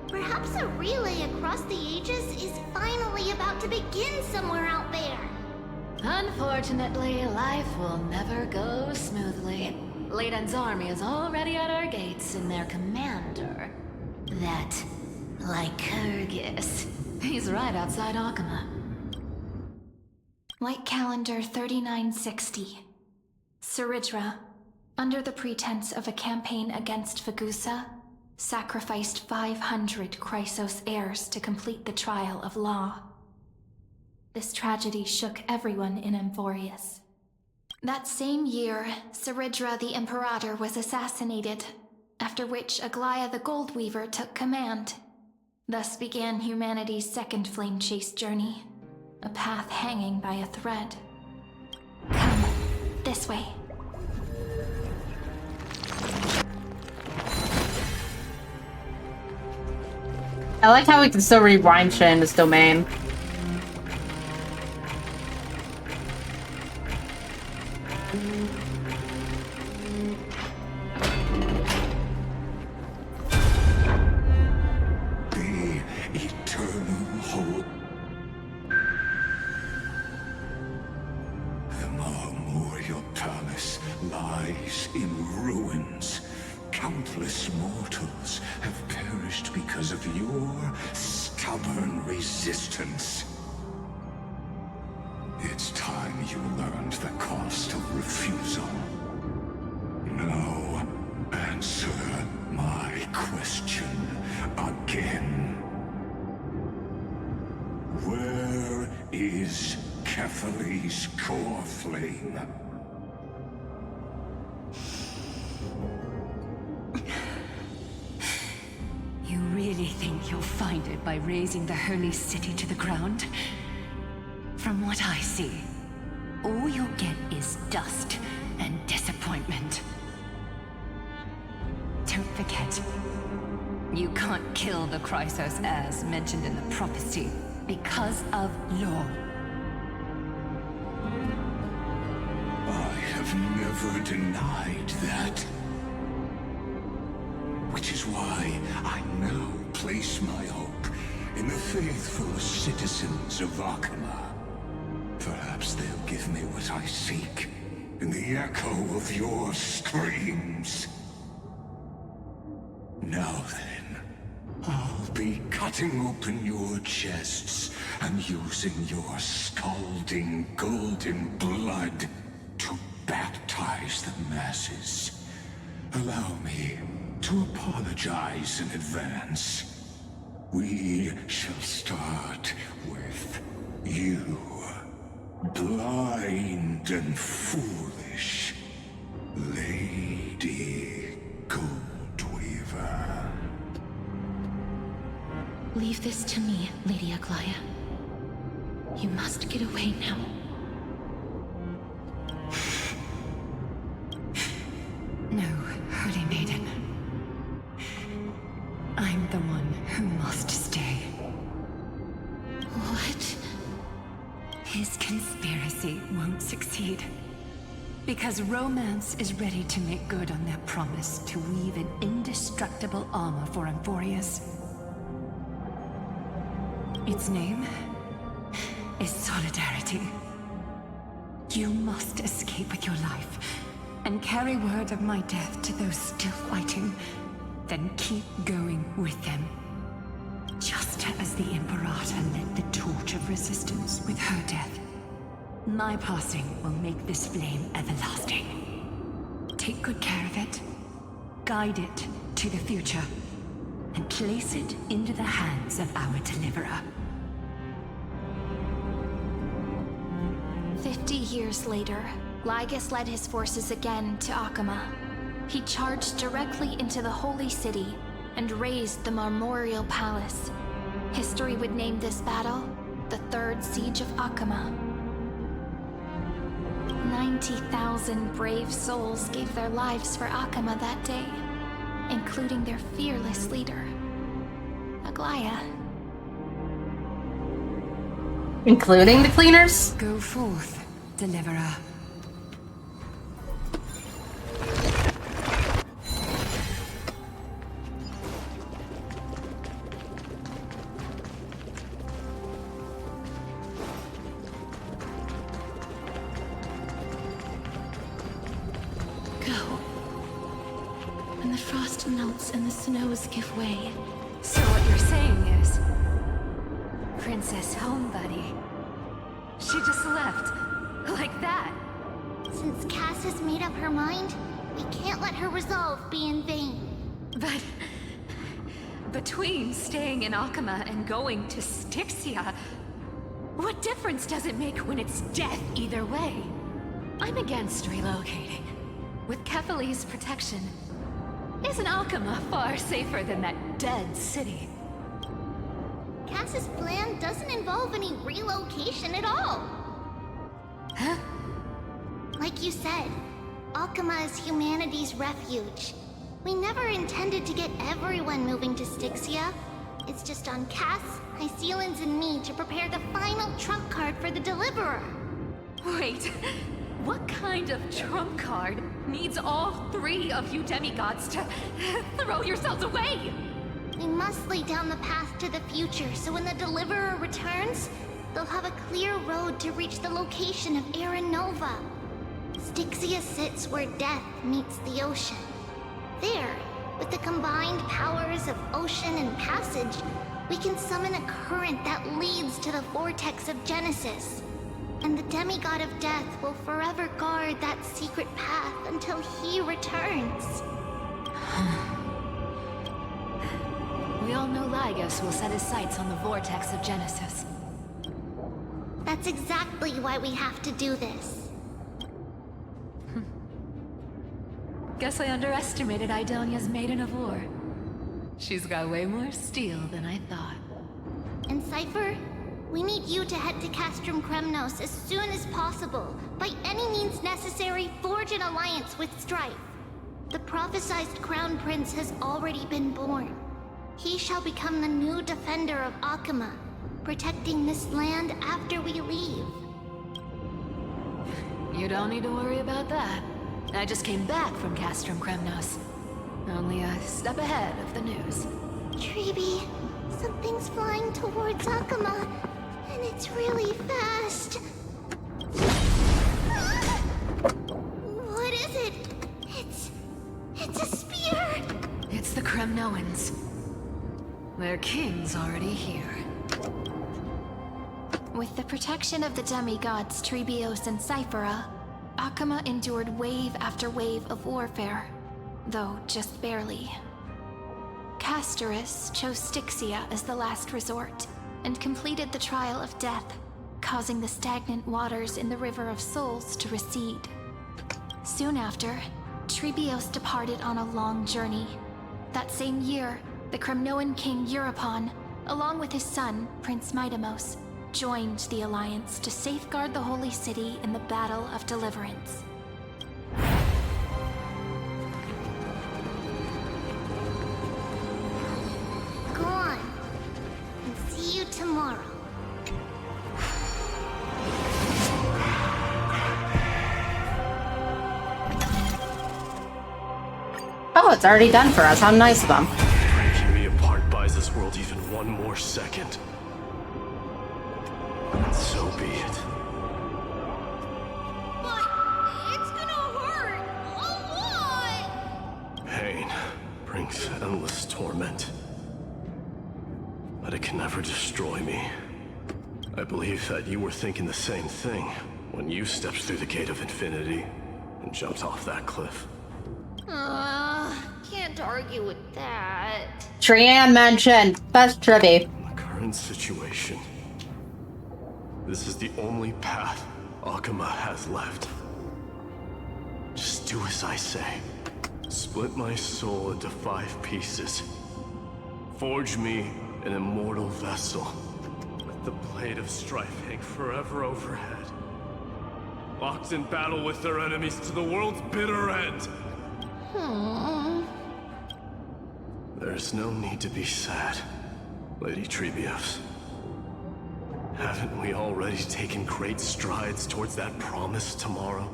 Perhaps a relay across the ages is finally about to begin somewhere out there. Unfortunately, life will never go smoothly. Leiden's army is already at our gates, and their commander, that Lycurgus, he's right outside Akama. Light calendar 3960. Zeridra, under the pretense of a campaign against Fagusa, sacrificed 500 Chrysos heirs to complete the trial of law. This tragedy shook everyone in Amphorius. That same year, Zeridra the Imperator was assassinated, after which Aglaya the Goldweaver took command. Thus began humanity's second flame chase journey, a path hanging by a thread. Come, this way. I like how we can still rewind shit in this domain. The eternal hope. The Marmorial Palace lies in ruins. Countless mortals have perished because of your stubborn resistance. It's time you learned the cost of refusal. Now, answer my question again. Where is Kefali's core flame? You really think you'll find it by razing the holy city to the ground? From what I see, all you'll get is dust and disappointment. Don't forget, you can't kill the Chrysos heirs mentioned in the prophecy because of law. I have never denied that. Which is why I now place my hope in the faithful citizens of Akama. Perhaps they'll give me what I seek in the echo of your screams. Now then, I'll be cutting open your chests and using your scalding golden blood to baptize the masses. Allow me to apologize in advance. We shall start with you, blind and foolish Lady Goldweaver. Leave this to me, Lady Aglaya. You must get away now. No, Holy Maiden. I'm the one who must stay. What? His conspiracy won't succeed. Because Romance is ready to make good on their promise to weave an indestructible armor for Amphorius. Its name is Solidarity. You must escape with your life and carry word of my death to those still fighting, then keep going with them. Just as the Imperator lit the torch of resistance with her death, my passing will make this flame everlasting. Take good care of it, guide it to the future, and place it into the hands of our deliverer. 50 years later, Lygus led his forces again to Akama. He charged directly into the Holy City and razed the Marmorial Palace. History would name this battle the Third Siege of Akama. 90,000 brave souls gave their lives for Akama that day, including their fearless leader, Aglaya. Including the cleaners? Go forth, deliverer. When the frost melts and the snows give way. So what you're saying is... Princess Homebuddy. She just left. Like that. Since Cass has made up her mind, we can't let her resolve be in vain. But... between staying in Akama and going to Styxia, what difference does it make when it's death either way? I'm against relocating. With Kefali's protection, isn't Akama far safer than that dead city? Cass's plan doesn't involve any relocation at all. Huh? Like you said, Akama is humanity's refuge. We never intended to get everyone moving to Styxia. It's just on Cass, Hysealans, and me to prepare the final trump card for the Deliverer. Wait, what kind of trump card needs all three of you demigods to throw yourselves away? We must lay down the path to the future, so when the Deliverer returns, they'll have a clear road to reach the location of Aaron Nova. Styxia sits where death meets the ocean. There, with the combined powers of ocean and passage, we can summon a current that leads to the vortex of Genesis. And the demigod of death will forever guard that secret path until he returns. We all know Lygus will set his sights on the vortex of Genesis. That's exactly why we have to do this. Guess I underestimated Idonia's Maiden of War. She's got way more steel than I thought. And Cypher, we need you to head to Castrum Kremnos as soon as possible. By any means necessary, forge an alliance with Strife. The prophesized Crown Prince has already been born. He shall become the new defender of Akama, protecting this land after we leave. You don't need to worry about that. I just came back from Castrum Kremnos. Only a step ahead of the news. Treeby, something's flying towards Akama, and it's really fast. What is it? It's a spear! It's the Kremnoan. Their king's already here. With the protection of the demigods Trebios and Cyphera, Akama endured wave after wave of warfare, though just barely. Castorus chose Styxia as the last resort, and completed the trial of death, causing the stagnant waters in the River of Souls to recede. Soon after, Trebios departed on a long journey. That same year, the Kremnoan king Euripon, along with his son, Prince Midamos, joined the Alliance to safeguard the Holy City in the Battle of Deliverance. Go on. And see you tomorrow. Oh, it's already done for us. How nice of them. Breaking me apart buys this world even one more second. And so be it. But it's gonna hurt a lot. Pain brings endless torment. But it can never destroy me. I believe that you were thinking the same thing when you stepped through the gate of infinity and jumped off that cliff. Can't argue with that. Trianne mentioned. Best Tribby. In the current situation, this is the only path Akama has left. Just do as I say. Split my soul into 5 pieces. Forge me an immortal vessel. Let the blade of strife hang forever overhead. Locked in battle with their enemies to the world's bitter end. There's no need to be sad, Lady Trebios. Haven't we already taken great strides towards that promised tomorrow?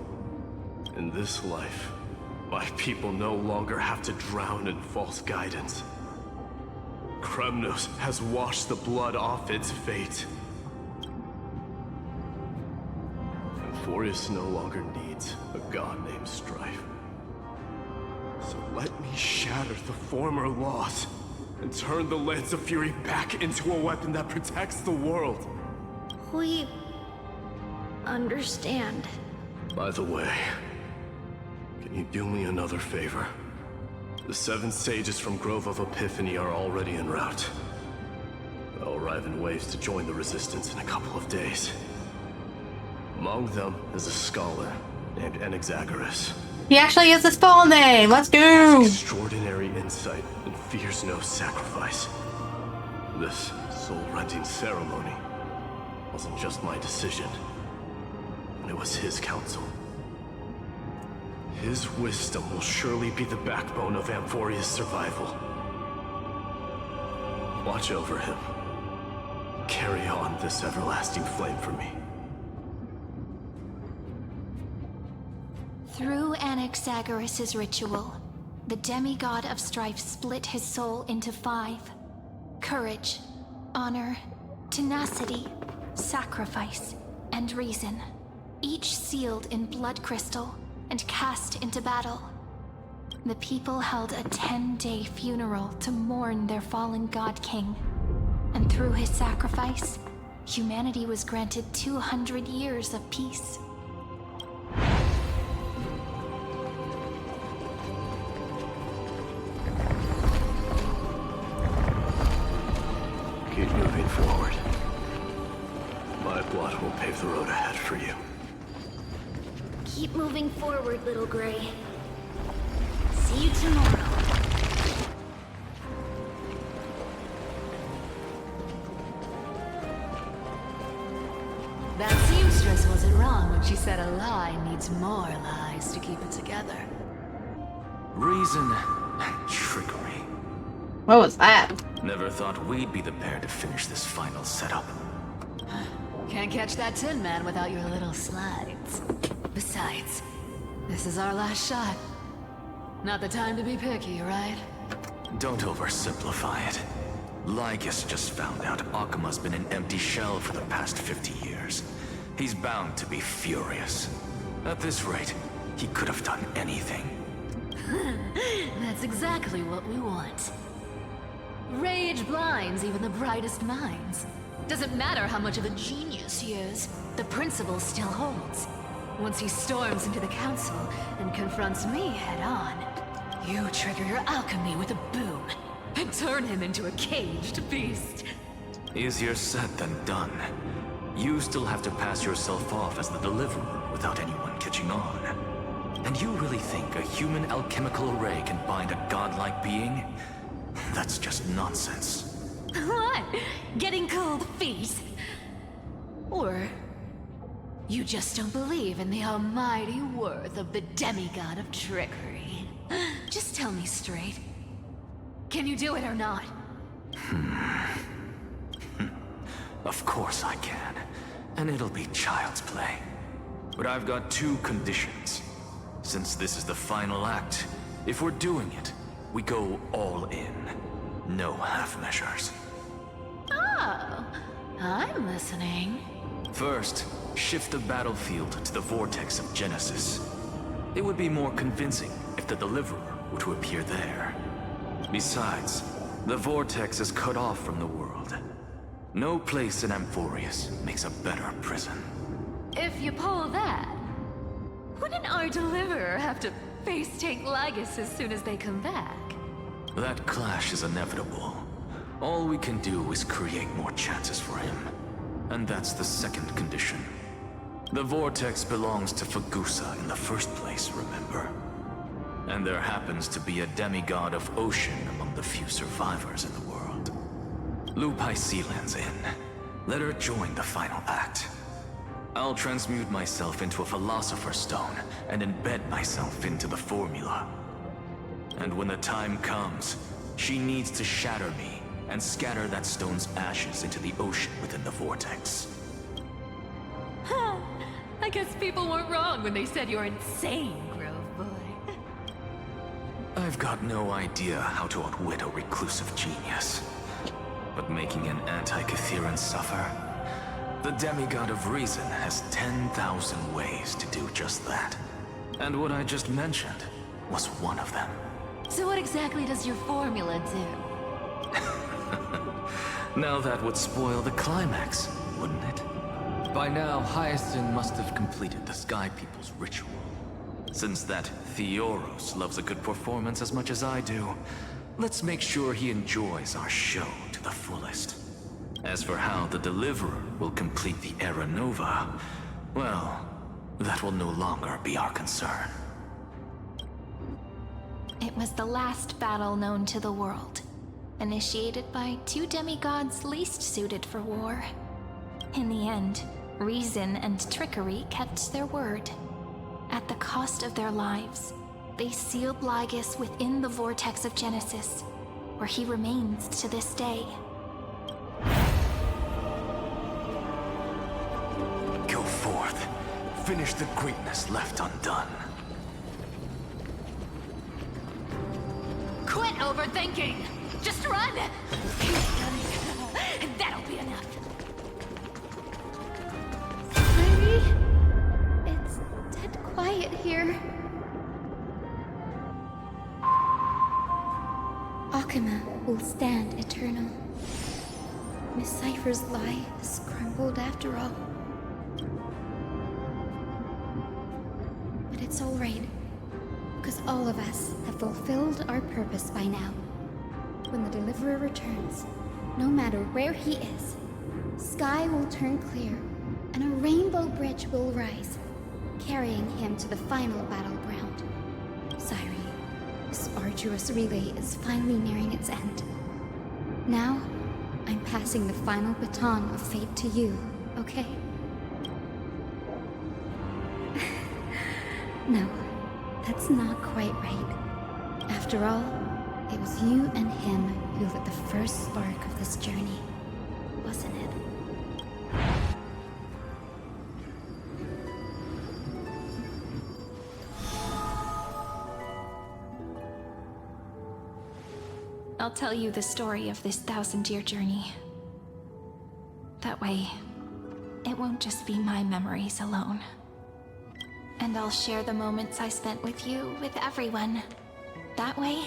In this life, my people no longer have to drown in false guidance. Kremnos has washed the blood off its fate. Amphorius no longer needs a god named Strife. So let me shatter the former laws and turn the Lance of Fury back into a weapon that protects the world. We understand. By the way, can you do me another favor? The 7 sages from Grove of Epiphany are already en route. They'll arrive in waves to join the Resistance in a couple of days. Among them is a scholar named Anaxagoras. He actually has his full name. Let's go. He has extraordinary insight and fears no sacrifice. This soul-rending ceremony wasn't just my decision. It was his counsel. His wisdom will surely be the backbone of Amphoria's survival. Watch over him. Carry on this everlasting flame for me. Through Anaxagoras' ritual, the demigod of strife split his soul into 5. Courage, honor, tenacity, sacrifice, and reason. Each sealed in blood crystal and cast into battle. The people held a 10-day funeral to mourn their fallen god king. And through his sacrifice, humanity was granted 200 years of peace. Keep moving forward. My blood will pave the road ahead for you. Keep moving forward, little Gray. See you tomorrow. That seamstress wasn't wrong when she said a lie needs more lies to keep it together. Reason and trickery. What was that? Never thought we'd be the pair to finish this final setup. Can't catch that Tin Man without your little slides. Besides, this is our last shot. Not the time to be picky, right? Don't oversimplify it. Lycus just found out Akama's been an empty shell for the past 50 years. He's bound to be furious. At this rate, he could have done anything. That's exactly what we want. Rage blinds even the brightest minds. Doesn't matter how much of a genius he is, the principle still holds. Once he storms into the council and confronts me head-on, you trigger your alchemy with a boom and turn him into a caged beast. Easier said than done. You still have to pass yourself off as the deliverer without anyone catching on. And you really think a human alchemical array can bind a godlike being? That's just nonsense. What? Getting cold feet? Or you just don't believe in the almighty worth of the demigod of trickery? Just tell me straight. Can you do it or not? Of course I can. And it'll be child's play. But I've got two conditions. Since this is the final act, if we're doing it, we go all in. No half measures. Oh, I'm listening. First, shift the battlefield to the vortex of Genesis. It would be more convincing if the deliverer were to appear there. Besides, the vortex is cut off from the world. No place in Amphorius makes a better prison. If you pull that, wouldn't our deliverer have to face tank Lagus as soon as they come back? That clash is inevitable. All we can do is create more chances for him. And that's the second condition. The vortex belongs to Fagusa in the first place, remember? And there happens to be a demigod of ocean among the few survivors in the world. Loop Hysealand's in. Let her join the final act. I'll transmute myself into a Philosopher's Stone and embed myself into the formula. And when the time comes, she needs to shatter me and scatter that stone's ashes into the ocean within the vortex. Huh. I guess people weren't wrong when they said you're insane, Grove Boy. I've got no idea how to outwit a reclusive genius. But making an anti-Catheran suffer? The demigod of reason has 10,000 ways to do just that. And what I just mentioned was one of them. So what exactly does your formula do? Now that would spoil the climax, wouldn't it? By now, Hyacinth must have completed the Sky People's ritual. Since that Theoros loves a good performance as much as I do, let's make sure he enjoys our show to the fullest. As for how the Deliverer will complete the Era Nova, well, that will no longer be our concern. It was the last battle known to the world, initiated by two demigods least suited for war. In the end, reason and trickery kept their word. At the cost of their lives, they sealed Lagus within the vortex of Genesis, where he remains to this day. Go forth. Finish the greatness left undone. Quit overthinking! Just run! That'll be enough. Maybe it's dead quiet here. Akima will stand eternal. Miss Cypher's lie has crumbled after all. But it's all right, because all of us have fulfilled our purpose by now. When the Deliverer returns, no matter where he is, sky will turn clear, and a rainbow bridge will rise, carrying him to the final battleground. Cyrene, this arduous relay is finally nearing its end. Now, I'm passing the final baton of fate to you, okay? No, that's not quite right. After all, it was you and him who lit the first spark of this journey, wasn't it? I'll tell you the story of this 1,000-year journey. That way, it won't just be my memories alone. And I'll share the moments I spent with you with everyone. That way,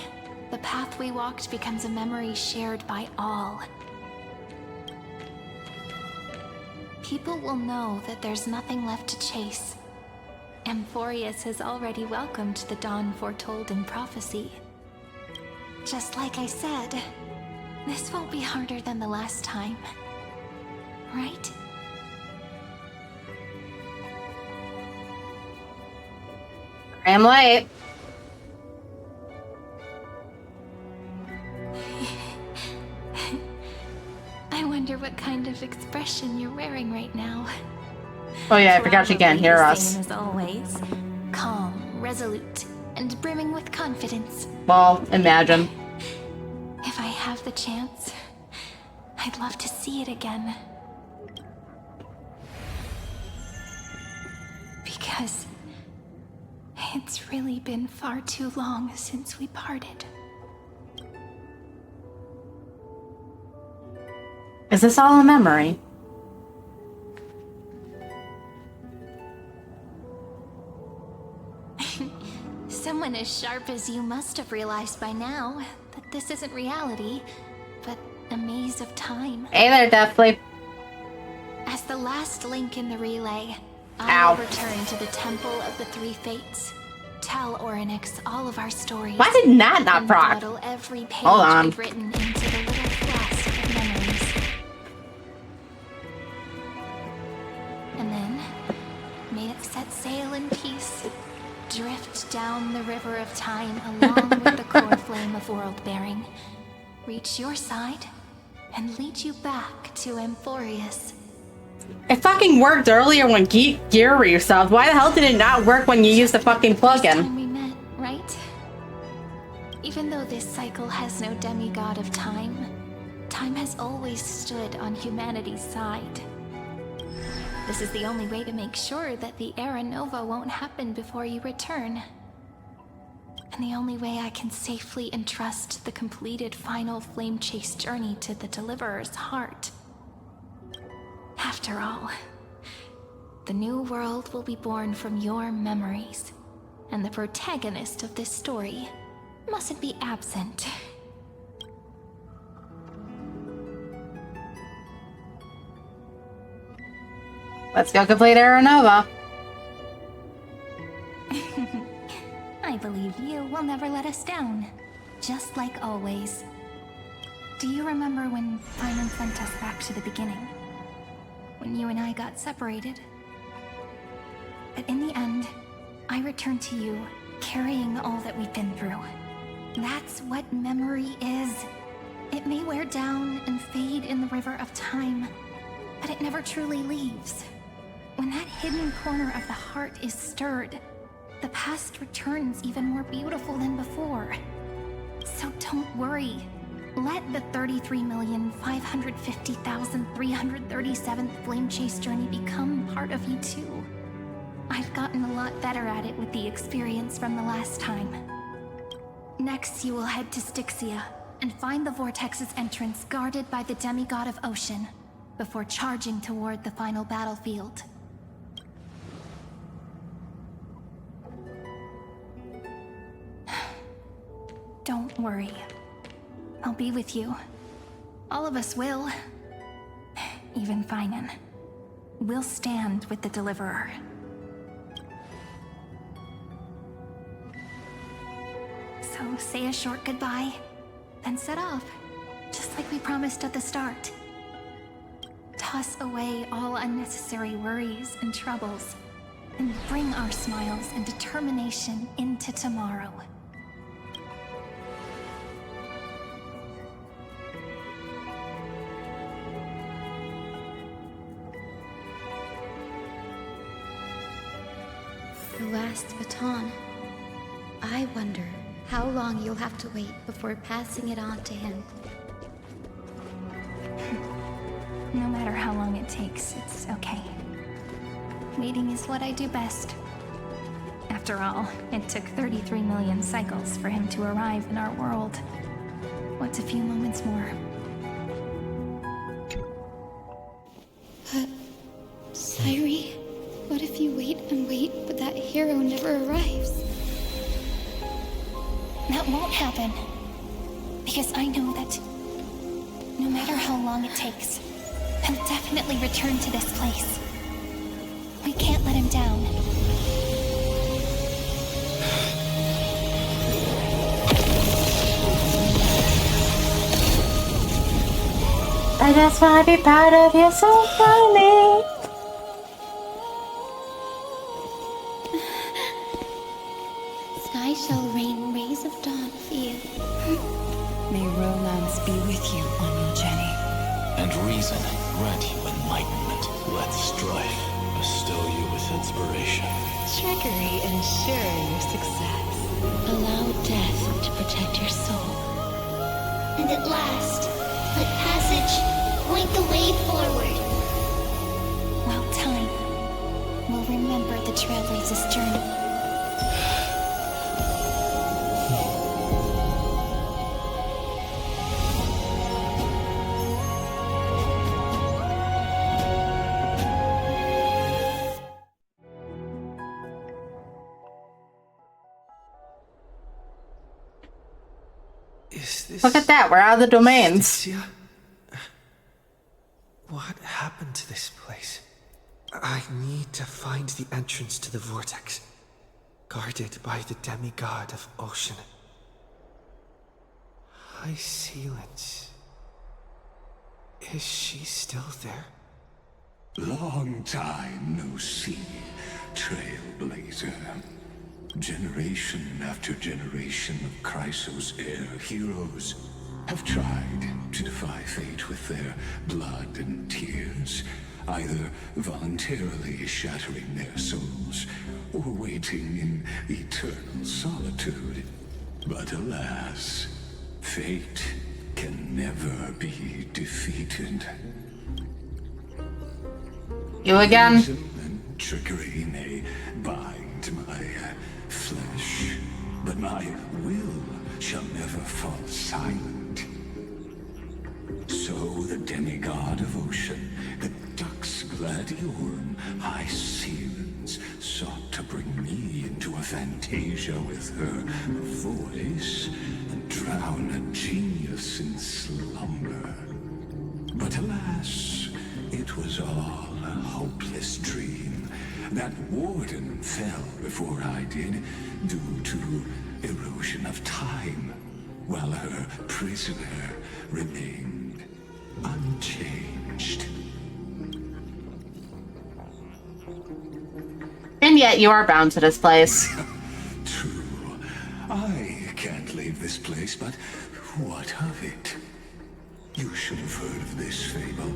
the path we walked becomes a memory shared by all. People will know that there's nothing left to chase. Amphorius has already welcomed the dawn foretold in prophecy. Just like I said, this won't be harder than the last time. Right? I'm late. I wonder what kind of expression you're wearing right now. Oh yeah, I forgot she can't hear us. Same as always. Calm, resolute, and brimming with confidence. Well, imagine. If I have the chance, I'd love to see it again. Because it's really been far too long since we parted. Is this all a memory? Someone as sharp as you must have realized by now that this isn't reality, but a maze of time. Hey there, Deathleap. As the last link in the relay, Ow. I will return to the Temple of the Three Fates. Tell Orynyx all of our stories. Why did that not proc? Bottle every page Hold on. we've written into the little flask of memories. And then, may it set sail in peace. Drift down the river of time along with the core flame of world-bearing. Reach your side and lead you back to Amphorius. It fucking worked earlier when Gear resubs. Why the hell did it not work when you used the fucking plugin? We met, right? Even though this cycle has no demigod of time, time has always stood on humanity's side. This is the only way to make sure that the Era Nova won't happen before you return. And the only way I can safely entrust the completed final flame chase journey to the Deliverer's heart. After all, the new world will be born from your memories, and the protagonist of this story mustn't be absent. Let's go complete Era Nova. I believe you will never let us down, just like always. Do you remember when Simon sent us back to the beginning? When you and I got separated? But in the end, I returned to you, carrying all that we've been through. That's what memory is. It may wear down and fade in the river of time, but it never truly leaves. When that hidden corner of the heart is stirred, the past returns even more beautiful than before. So don't worry. Let the 33,550,337th Flame Chase journey become part of you too. I've gotten a lot better at it with the experience from the last time. Next, you will head to Styxia and find the Vortex's entrance guarded by the demigod of ocean, before charging toward the final battlefield. Don't worry. I'll be with you. All of us will. Even Finan. We'll stand with the Deliverer. So say a short goodbye, then set off, just like we promised at the start. Toss away all unnecessary worries and troubles, and bring our smiles and determination into tomorrow. The last baton. I wonder how long you'll have to wait before passing it on to him. No matter how long it takes, it's okay. Waiting is what I do best. After all, it took 33 million cycles for him to arrive in our world. What's a few moments more? But, Sairi, what if you wait and wait, but that hero never arrives? That won't happen. Because I know that no matter how long it takes, he'll definitely return to this place. We can't let him down. I just wanna be part of you, so funny. Sky shall rain rays of dawn for you. May romance be with you on your journey. And reason grant you enlightenment. Let strife bestow you with inspiration. Trickery ensure your success. Allow death to protect your soul. And at last, let passage point the way forward. While time will remember the Trailblazer's journey. Look at that, we're out of the domains. Styxia? What happened to this place? I need to find the entrance to the vortex, guarded by the demigod of ocean. High Sealants. Is she still there? Long time no see, Trailblazer. Generation after generation of Chrysos heir heroes have tried to defy fate with their blood and tears, either voluntarily shattering their souls or waiting in eternal solitude. But alas, fate can never be defeated. You again? And trickery may bind my flesh, but my will shall never fall silent. So the demigod of ocean, the Dux Gladiorum, High Sealants, sought to bring me into a fantasia with her voice and drown a genius in slumber. But alas, it was all a hopeless dream. That warden fell before I did, due to erosion of time, while her prisoner remained unchanged. And yet you are bound to this place. True. I can't leave this place, but what of it? You should have heard of this fable.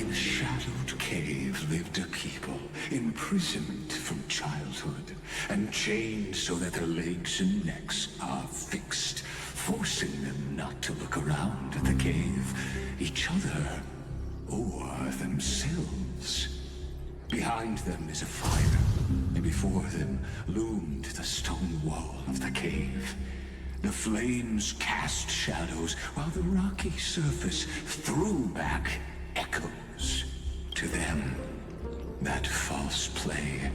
In a shadowed cave lived a people, imprisoned from childhood, and chained so that their legs and necks are fixed, forcing them not to look around at the cave, each other, or themselves. Behind them is a fire, and before them loomed the stone wall of the cave. The flames cast shadows, while the rocky surface threw back echoes. To them, that false play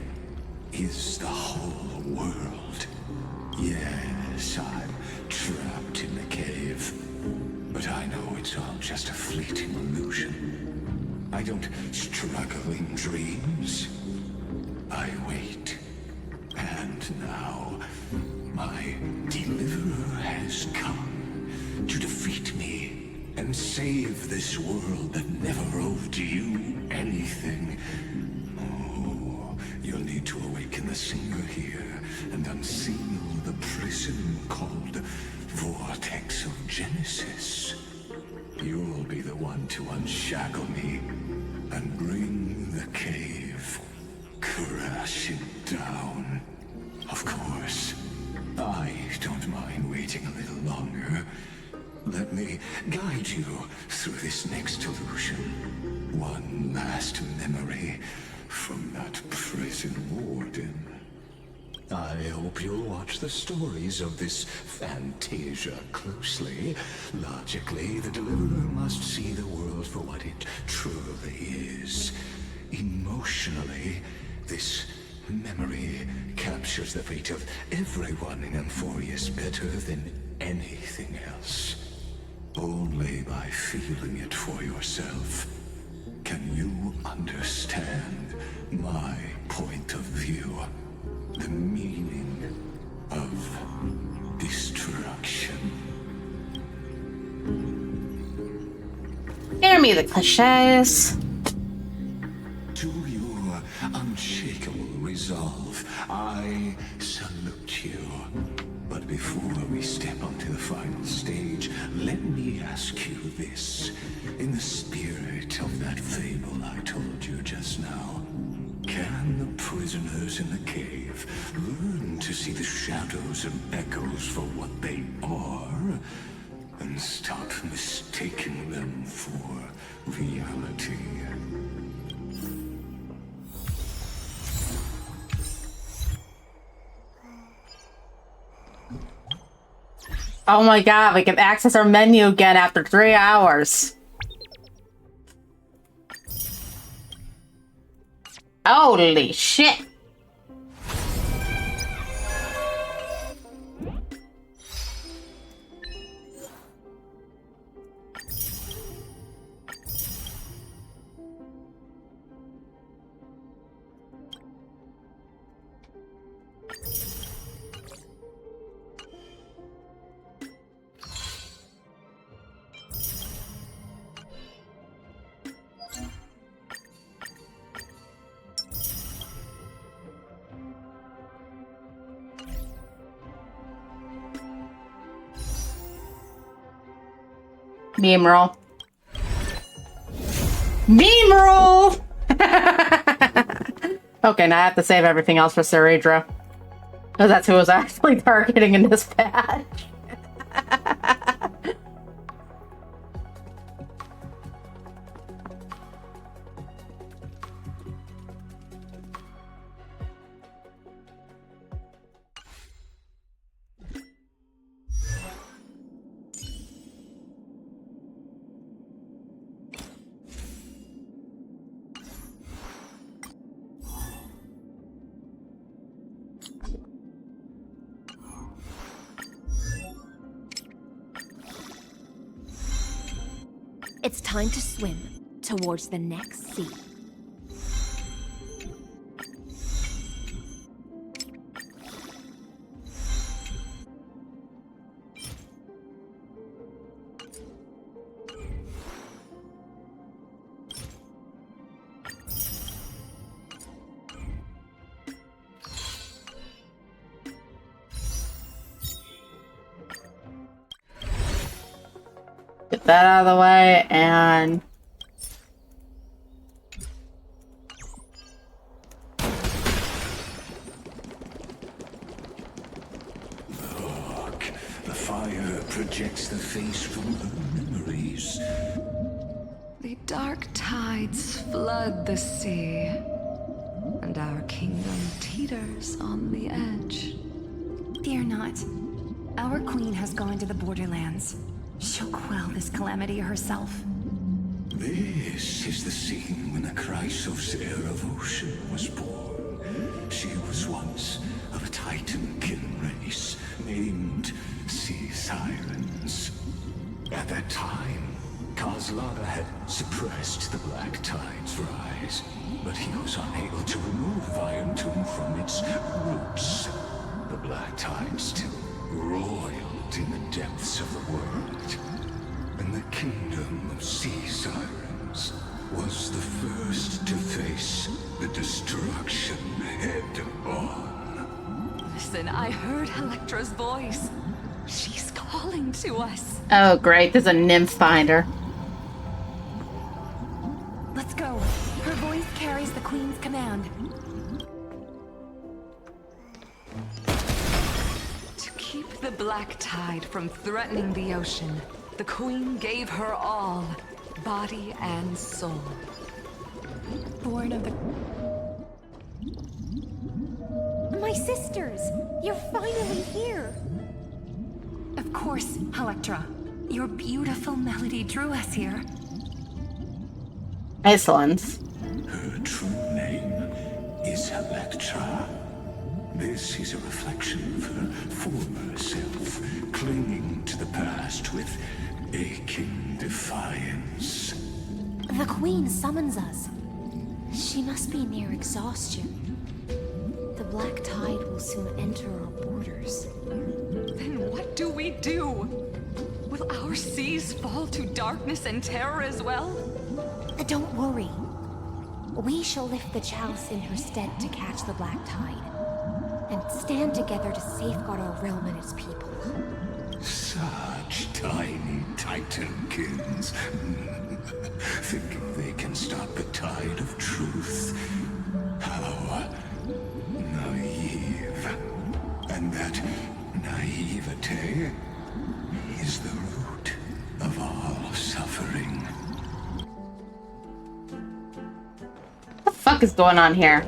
is the whole world. Yes, I'm trapped in the cave, but I know it's all just a fleeting illusion. I don't struggle in dreams. I wait. And now, my deliverer has come to defeat me and save this world that never owed you anything. Oh, you'll need to awaken the singer here and unseal the prison called Vortex of Genesis. You'll be the one to unshackle me and bring the cave crashing down. Of course, I don't mind waiting a little longer. Let me guide you through this next illusion. One last memory from that prison warden. I hope you'll watch the stories of this fantasia closely. Logically, the deliverer must see the world for what it truly is. Emotionally, this memory captures the fate of everyone in Amphorius better than anything else. Only by feeling it for yourself can you understand my point of view, the meaning of destruction. Hear me the cliches. To your unshakable resolve, I salute you. But before we step onto the final stage, let me ask you this. In the spirit of that fable I told you just now, can the prisoners in the cave learn to see the shadows and echoes for what they are, and stop mistaking them for reality? Oh my god, we can access our menu again after 3 hours. Holy shit! Meme roll. Meme roll! Okay, now I have to save everything else for Ceredra. Because that's who was actually targeting in this patch. It's time to swim towards the next sea. Get that out of the way, and... Look, the fire projects the face from her memories. The dark tides flood the sea, and our kingdom teeters on the edge. Fear not. Our queen has gone to the borderlands. She'll quell this calamity herself. This is the scene when the Chrysos heir of Ocean was born. She was once of a Titan-kin race named Sea Sirens. At that time, Kozlada had suppressed the Black Tide's rise, but he was unable to remove Iron Tomb from its roots. The Black Tide still roiled in the depths of the world, and the kingdom of Sea Sirens was the first to face the destruction head-on. Listen, I heard Electra's voice. She's calling to us. Oh great, there's a nymph finder. Let's go. Her voice carries the queen's command. To keep the Black Tide from threatening the ocean, the queen gave her all, body and soul. Born of the... My sisters! You're finally here! Of course, Electra. Your beautiful melody drew us here. Excellent. Her true name is Electra. This is a reflection of her former self, clinging to the past with aching defiance. The Queen summons us. She must be near exhaustion. The Black Tide will soon enter our borders. Then what do we do? Will our seas fall to darkness and terror as well? Don't worry. We shall lift the chalice in her stead to catch the Black Tide, and stand together to safeguard our realm and its people. Such tiny titankins. Thinking they can stop the tide of truth. How naive. And that naivete is the root of all suffering. What the fuck is going on here?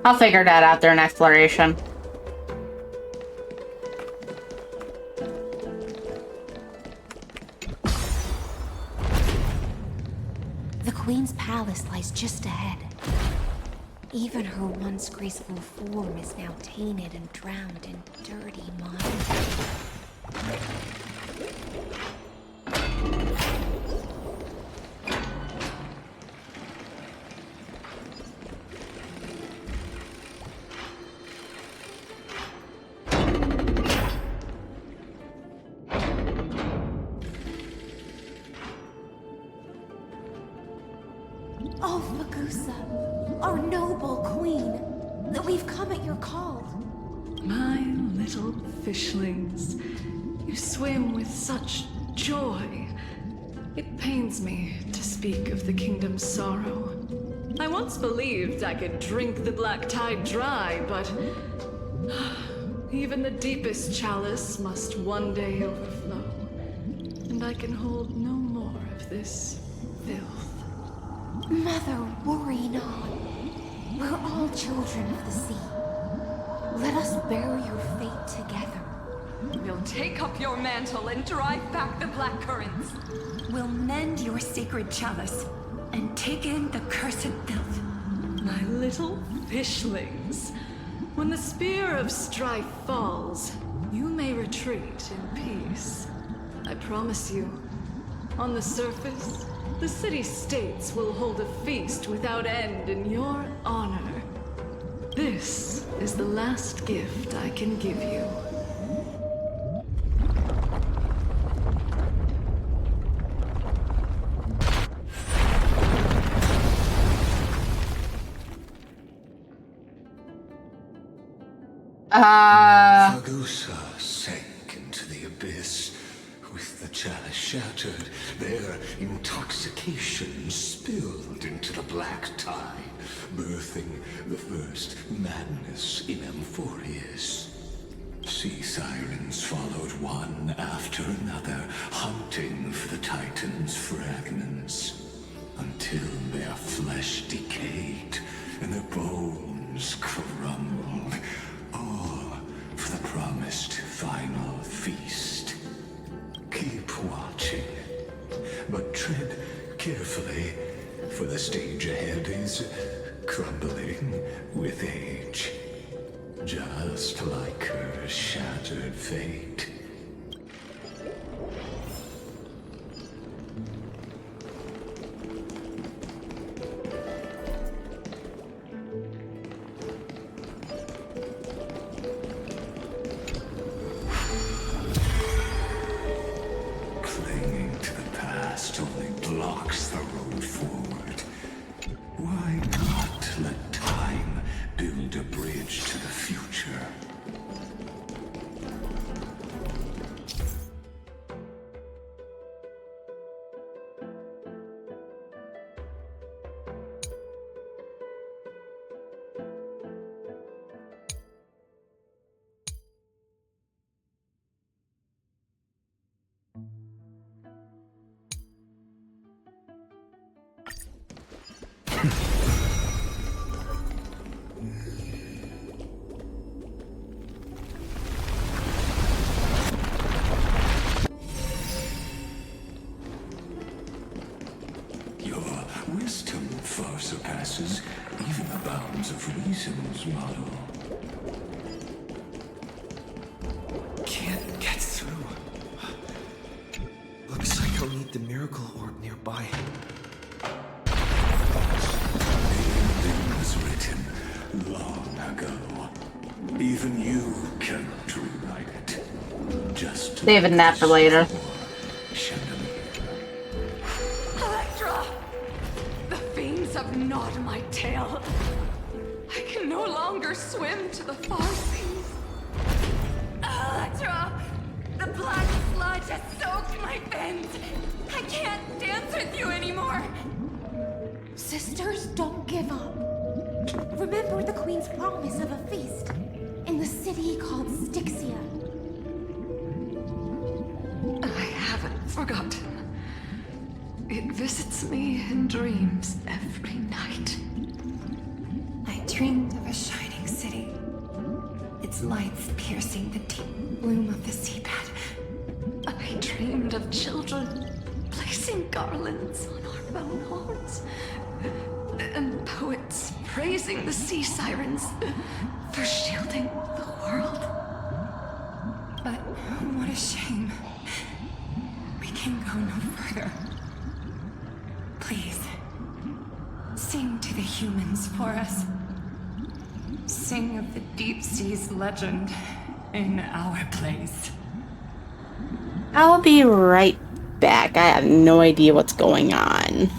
I'll figure that out during exploration. The Queen's palace lies just ahead. Even her once graceful form is now tainted and drowned in dirty mud. Oh, Fagusa, our noble queen, that we've come at your call. My little fishlings, you swim with such joy. It pains me to speak of the kingdom's sorrow. I once believed I could drink the black tide dry, but even the deepest chalice must one day overflow, and I can hold no more of this filth. Mother, worry not. We're all children of the sea. Let us bear your fate together. We'll take up your mantle and drive back the black currents. We'll mend your sacred chalice and take in the cursed filth. My little fishlings, when the spear of strife falls, you may retreat in peace. I promise you, on the surface, the city-states will hold a feast without end in your honor. This is the last gift I can give you. Fagusa sank into the abyss. With the chalice shattered, their intoxication spilled into the black tide, birthing the first madness in Amphorius. Sea sirens followed one after another, hunting for the Titan's fragments, until their flesh decayed and their bones crumbled, all for the promised final feast. Keep watching, but tread carefully, for the stage ahead is crumbling with age, just like her shattered fate. Clinging to the past only blocks the road forward. Why not let time build a bridge to the future? Your wisdom far surpasses even the bounds of reason's model. Can't get through. with the miracle orb nearby. It was written long ago. Even you cannot rewrite it. Just Saving that for later. Electra! The fiends have gnawed my tail. I can no longer swim to the far seas. Electra! The black sludge has soaked my fins. I can't dance with you anymore. Sisters, don't give up. Remember the Queen's promise of a feast in the city called Styxia. I haven't forgotten. It visits me in dreams every night. I dreamed of a shining city, its lights piercing the deep gloom of the seabed. I dreamed of children placing garlands on our bone horns, and poets praising the sea sirens for shielding the world. But what a shame. We can go no further. Please, sing to the humans for us. Sing of the deep sea's legend in our place. I'll be right back. I have no idea what's going on.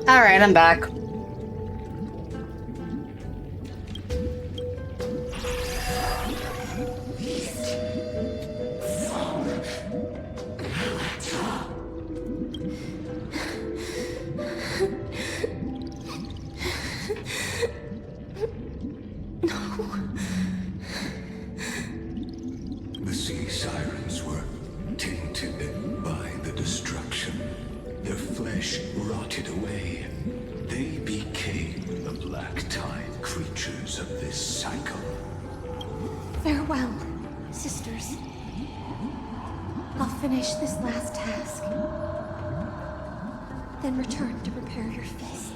Alright, I'm back. The sea sirens were tainted by the destruction. Their flesh rotted away. They became the black tide creatures of this cycle. Farewell, sisters. I'll finish this last task. Then return to prepare your feast.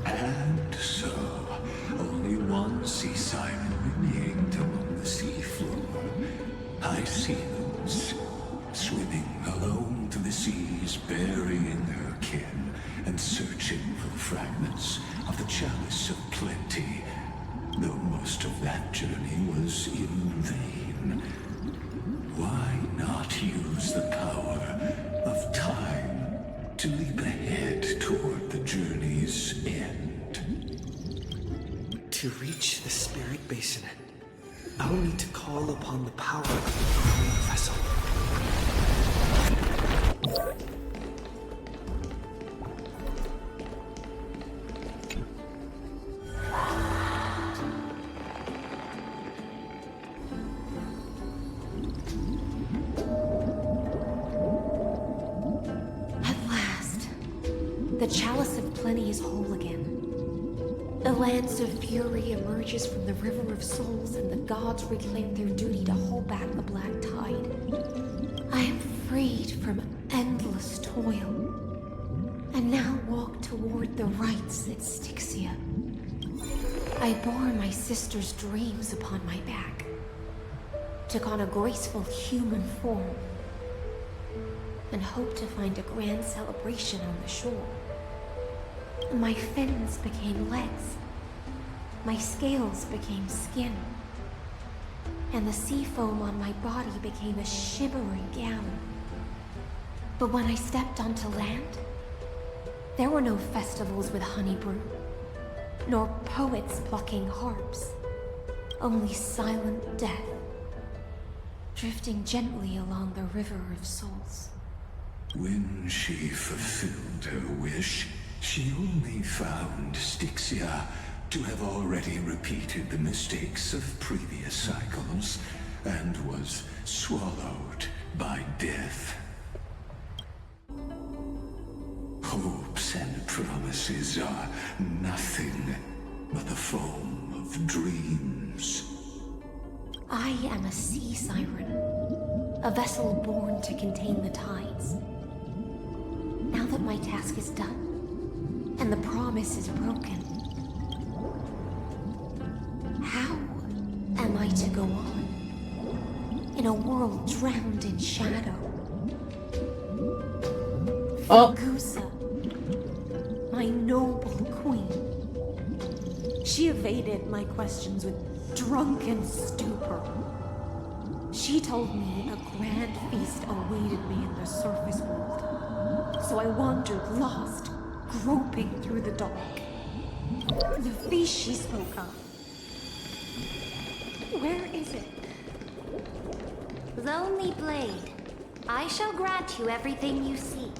And so, only one sea siren remained along the seafloor. High Sealens, swimming alone to the seas, burying her kin, and searching for fragments of the chalice of plenty. Though most of that journey was in vain. Why not use the power of time to leap ahead toward the journey's end? To reach the spirit basin, I'll need to call upon the power of the great vessel. The chalice of plenty is whole again. The lance of fury emerges from the river of souls, and the gods reclaim their duty to hold back the black tide. I am freed from endless toil, and now walk toward the rites at Styxia. I bore my sister's dreams upon my back, took on a graceful human form, and hoped to find a grand celebration on the shore. My fins became legs, my scales became skin, and the sea foam on my body became a shimmering gown. But when I stepped onto land, there were no festivals with honey brew, nor poets plucking harps, only silent death, drifting gently along the river of souls. When she fulfilled her wish, she only found Styxia to have already repeated the mistakes of previous cycles, and was swallowed by death. Hopes and promises are nothing but the foam of dreams. I am a sea siren, a vessel born to contain the tides. Now that my task is done, and the promise is broken, how am I to go on in a world drowned in shadow? Gusa, my noble queen. She evaded my questions with drunken stupor. She told me a grand feast awaited me in the surface world. So I wandered lost, groping through the dark. The feast she spoke of. Where is it? Lonely Blade, I shall grant you everything you seek.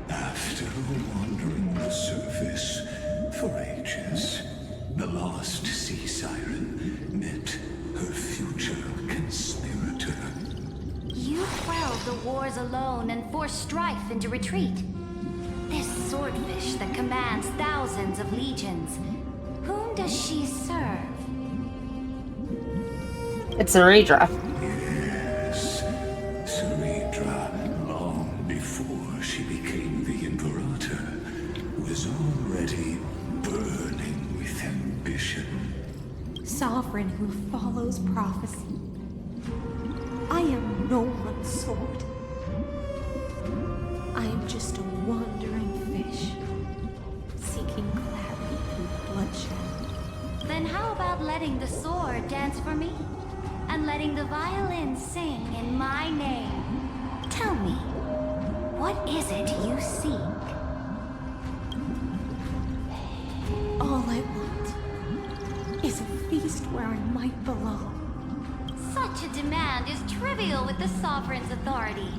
After wandering the surface for ages, the lost sea siren met her future conspirator. You quelled the wars alone and forced strife into retreat. This swordfish that commands thousands of legions, whom does she serve? It's Saridra. Yes, Saridra, long before she became the Imperator, was already burning with ambition. Sovereign who follows prophecy. I am no one's sword. I am just a wandering fish, seeking clarity through bloodshed. Then how about letting letting the sword dance for me, and letting the violin sing in my name. Tell me, what is it you seek? All I want is a feast where I might belong. Such a demand is trivial with the Sovereign's authority.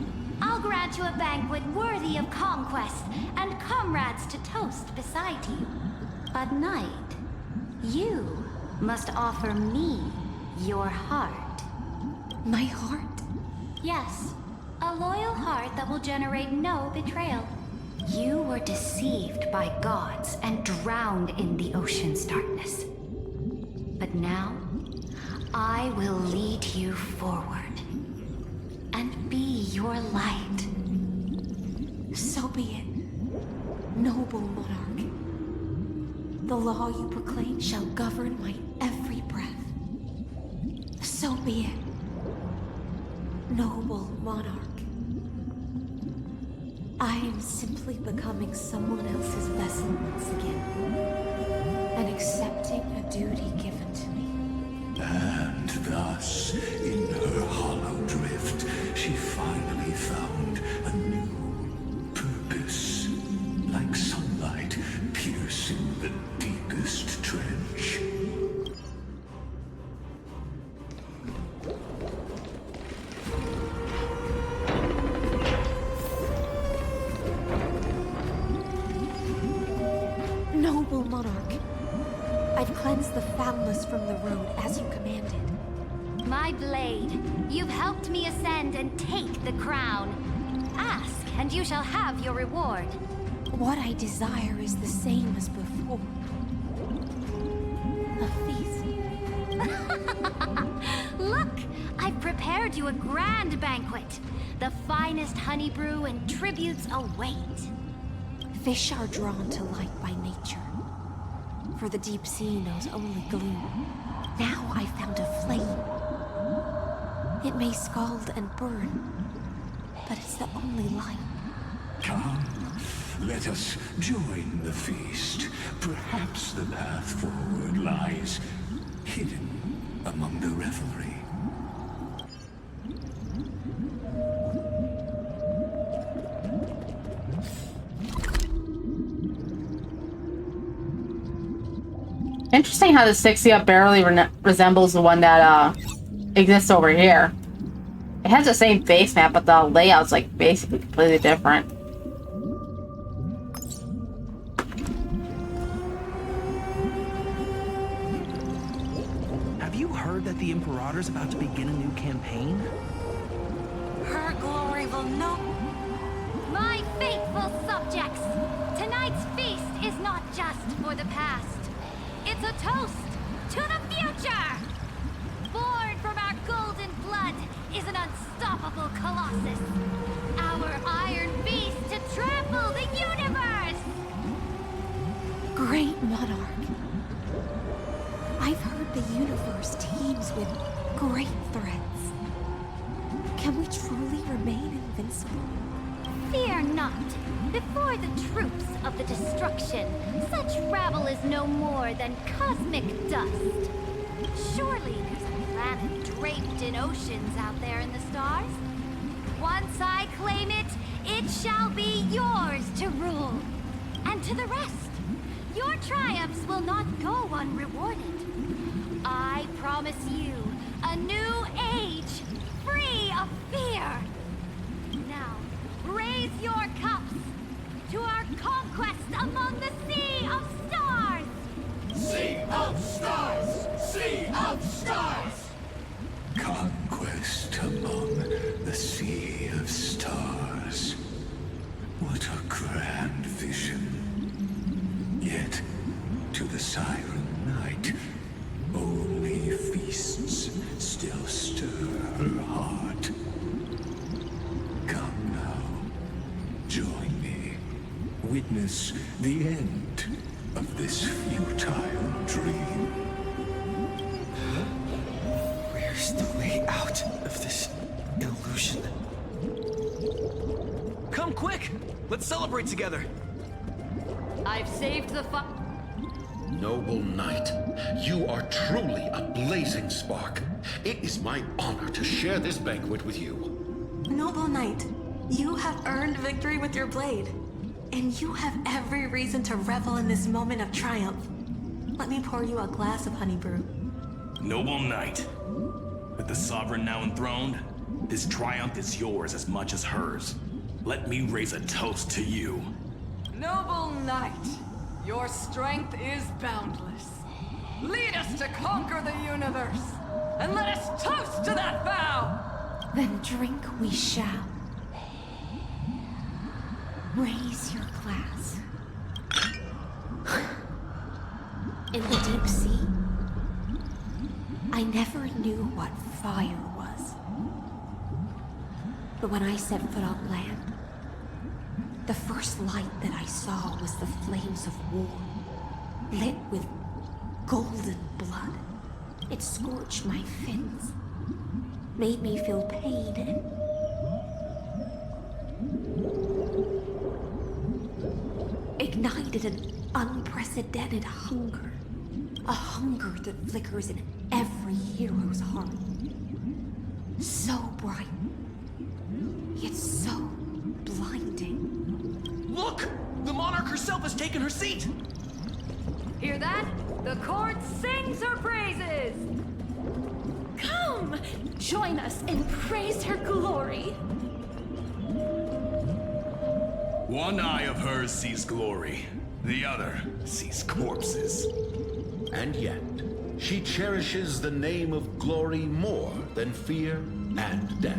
I'll grant you a banquet worthy of conquest and comrades to toast beside you. But Knight, you must offer me your heart. My heart? Yes, a loyal heart that will generate no betrayal. You were deceived by gods and drowned in the ocean's darkness. But now, I will lead you forward and be your light. So be it, noble monarch. The law you proclaim shall govern my every breath. So be it, noble monarch. I am simply becoming someone else's vessel once again, and accepting a duty given to me. And thus, in her hollow drift, she finally found a new purpose, like sunlight piercing the deepest trench. Noble monarch, I've cleansed the foulness from the road as you commanded. My blade, you've helped me ascend and take the crown. Ask, and you shall have your reward. What I desire is the same as before. A feast. Look, I've prepared you a grand banquet. The finest honey brew and tributes await. Fish are drawn to light by nature, for the deep sea knows only gloom. Now I found a flame. It may scald and burn, but it's the only light. Come, let us join the feast. Perhaps the path forward lies hidden among the revelry. Interesting how the 60-up barely resembles the one that exists over here. It has the same base map, but the layout's like basically completely different. Have you heard that the Imperator's about to begin a new campaign? Her glory will know. My faithful subjects, tonight's feast is not just for the past. It's a toast to the future! Born from our golden blood is an unstoppable colossus. Our iron beast to trample the universe! Great monarch. I've heard the universe teems with great threats. Can we truly remain invincible? Fear not. Before the troops of the destruction, such rabble is no more than cosmic dust. Surely there's a planet draped in oceans out there in the stars. Once I claim it, it shall be yours to rule. And to the rest, your triumphs will not go unrewarded. I promise you a new age, free of fear. Now, raise your cups to our conquest among the sea of stars! Sea of stars! Sea of stars! Conquest among the sea of stars. What a grand vision. Yet, to the Siren Knight, only feasts still stir her heart. Come now, join me. Witness the end of this futile dream. Where's the way out of this illusion? Come quick! Let's celebrate together! I've saved the Noble knight, you are truly a blazing spark. It is my honor to share this banquet with you. Noble knight, you have earned victory with your blade. And you have every reason to revel in this moment of triumph. Let me pour you a glass of honey brew. Noble knight, with the sovereign now enthroned, this triumph is yours as much as hers. Let me raise a toast to you. Noble knight, your strength is boundless. Lead us to conquer the universe, and let us toast to that vow! Then drink we shall. Raise your glass. In the deep sea, I never knew what fire was. But when I set foot on land, the first light that I saw was the flames of war, lit with golden blood. It scorched my fins, made me feel pain and ignited an unprecedented hunger. A hunger that flickers in every hero's heart. So bright, yet so blinding. Look! The monarch herself has taken her seat! Hear that? The court sings her praises! Come! Join us and praise her glory! One eye of hers sees glory, the other sees corpses. And yet, she cherishes the name of glory more than fear and death.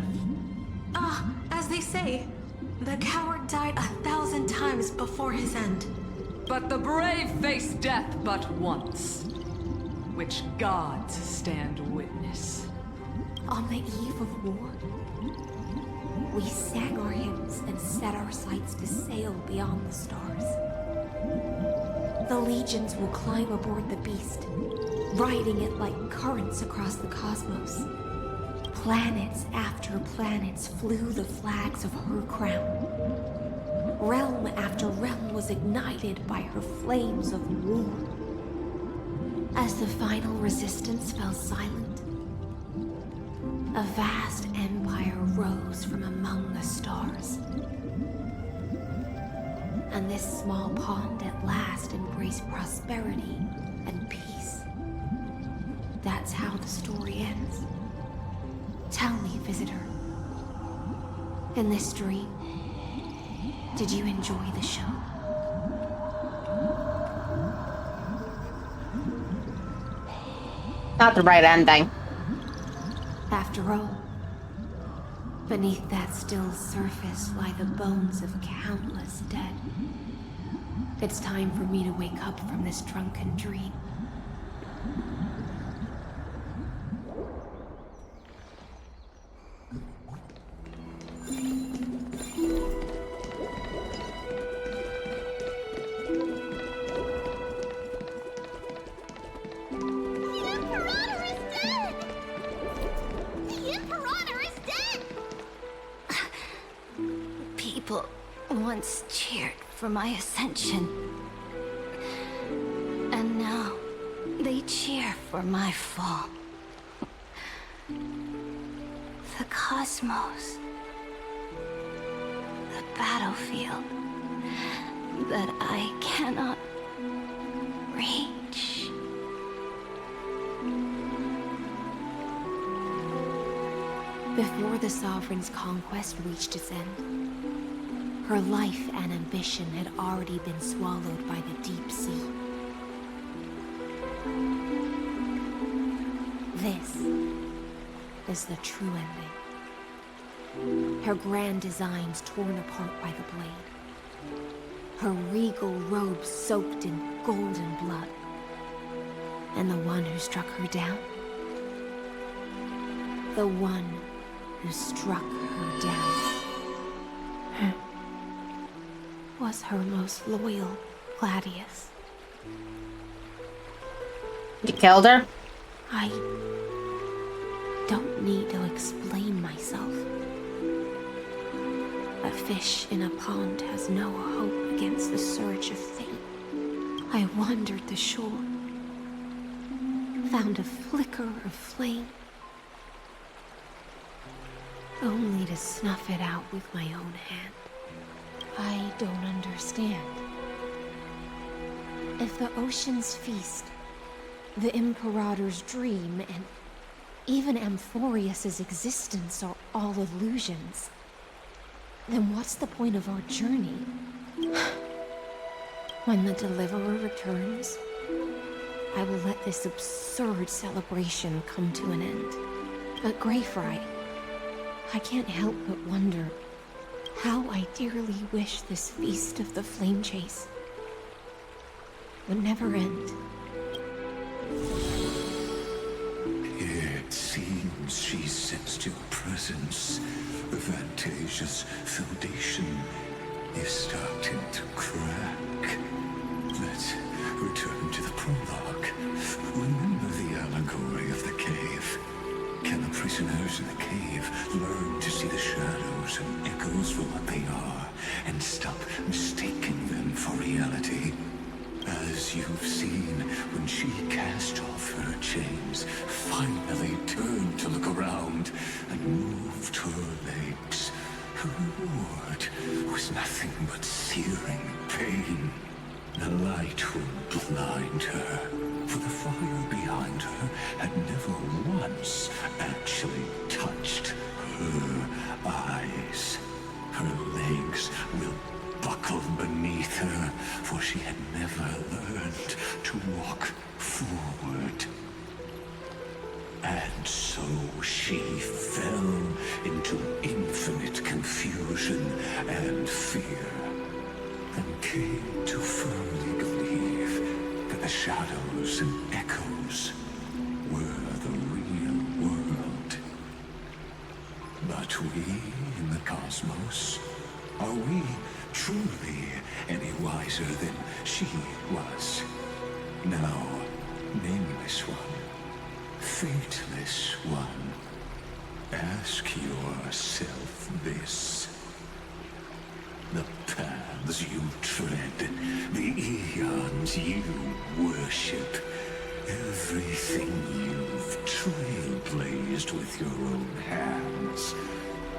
As they say, the coward died 1,000 times before his end. But the brave face death but once, which gods stand witness. On the eve of war, we sang our hymns and set our sights to sail beyond the stars. The legions will climb aboard the beast, riding it like currents across the cosmos. Planets after planets flew the flags of her crown. Realm after realm was ignited by her flames of war. As the final resistance fell silent, a vast empire rose from among the stars. And this small pond at last embraced prosperity and peace. That's how the story ends. Tell me, visitor, in this dream, did you enjoy the show? Not the right ending. After all, beneath that still surface lie the bones of countless dead. It's time for me to wake up from this drunken dream. People once cheered for my ascension. And now they cheer for my fall. The cosmos. The battlefield that I cannot reach. Before the Sovereign's conquest reached its end, her life and ambition had already been swallowed by the deep sea. This is the true ending. Her grand designs torn apart by the blade. Her regal robe soaked in golden blood. And the one who struck her down? The one who struck her down was her most loyal Gladius. You killed her? I don't need to explain myself. A fish in a pond has no hope against the surge of fate. I wandered the shore, found a flicker of flame, only to snuff it out with my own hand. I don't understand. If the ocean's feast, the Imperator's dream, and even Amphorius's existence are all illusions, then what's the point of our journey? When the Deliverer returns, I will let this absurd celebration come to an end. But Greyfry, I can't help but wonder how I dearly wish this feast of the Flame Chase would never end. It seems she sensed your presence. The Fantasia's foundation is starting to crack. Let's return to the prologue. Remember the allegory of the cave. Can the prisoners in the cave learn to see the shadows and echoes for what they are, and stop mistaking them for reality? As you've seen, when she cast off her chains, finally turned to look around, and moved her legs, her reward was nothing but searing pain. The light would blind her, for the fire behind her had never once actually touched her eyes. Her legs will buckle beneath her, for she had never learned to walk forward. And so she fell into infinite confusion and fear, and came to firmly believe that the shadows and echoes were the real world. But we in the cosmos, are we truly any wiser than she was? Now, nameless one, fateless one, ask yourself this. The paths you tread, the eons you worship, everything you've trailblazed with your own hands,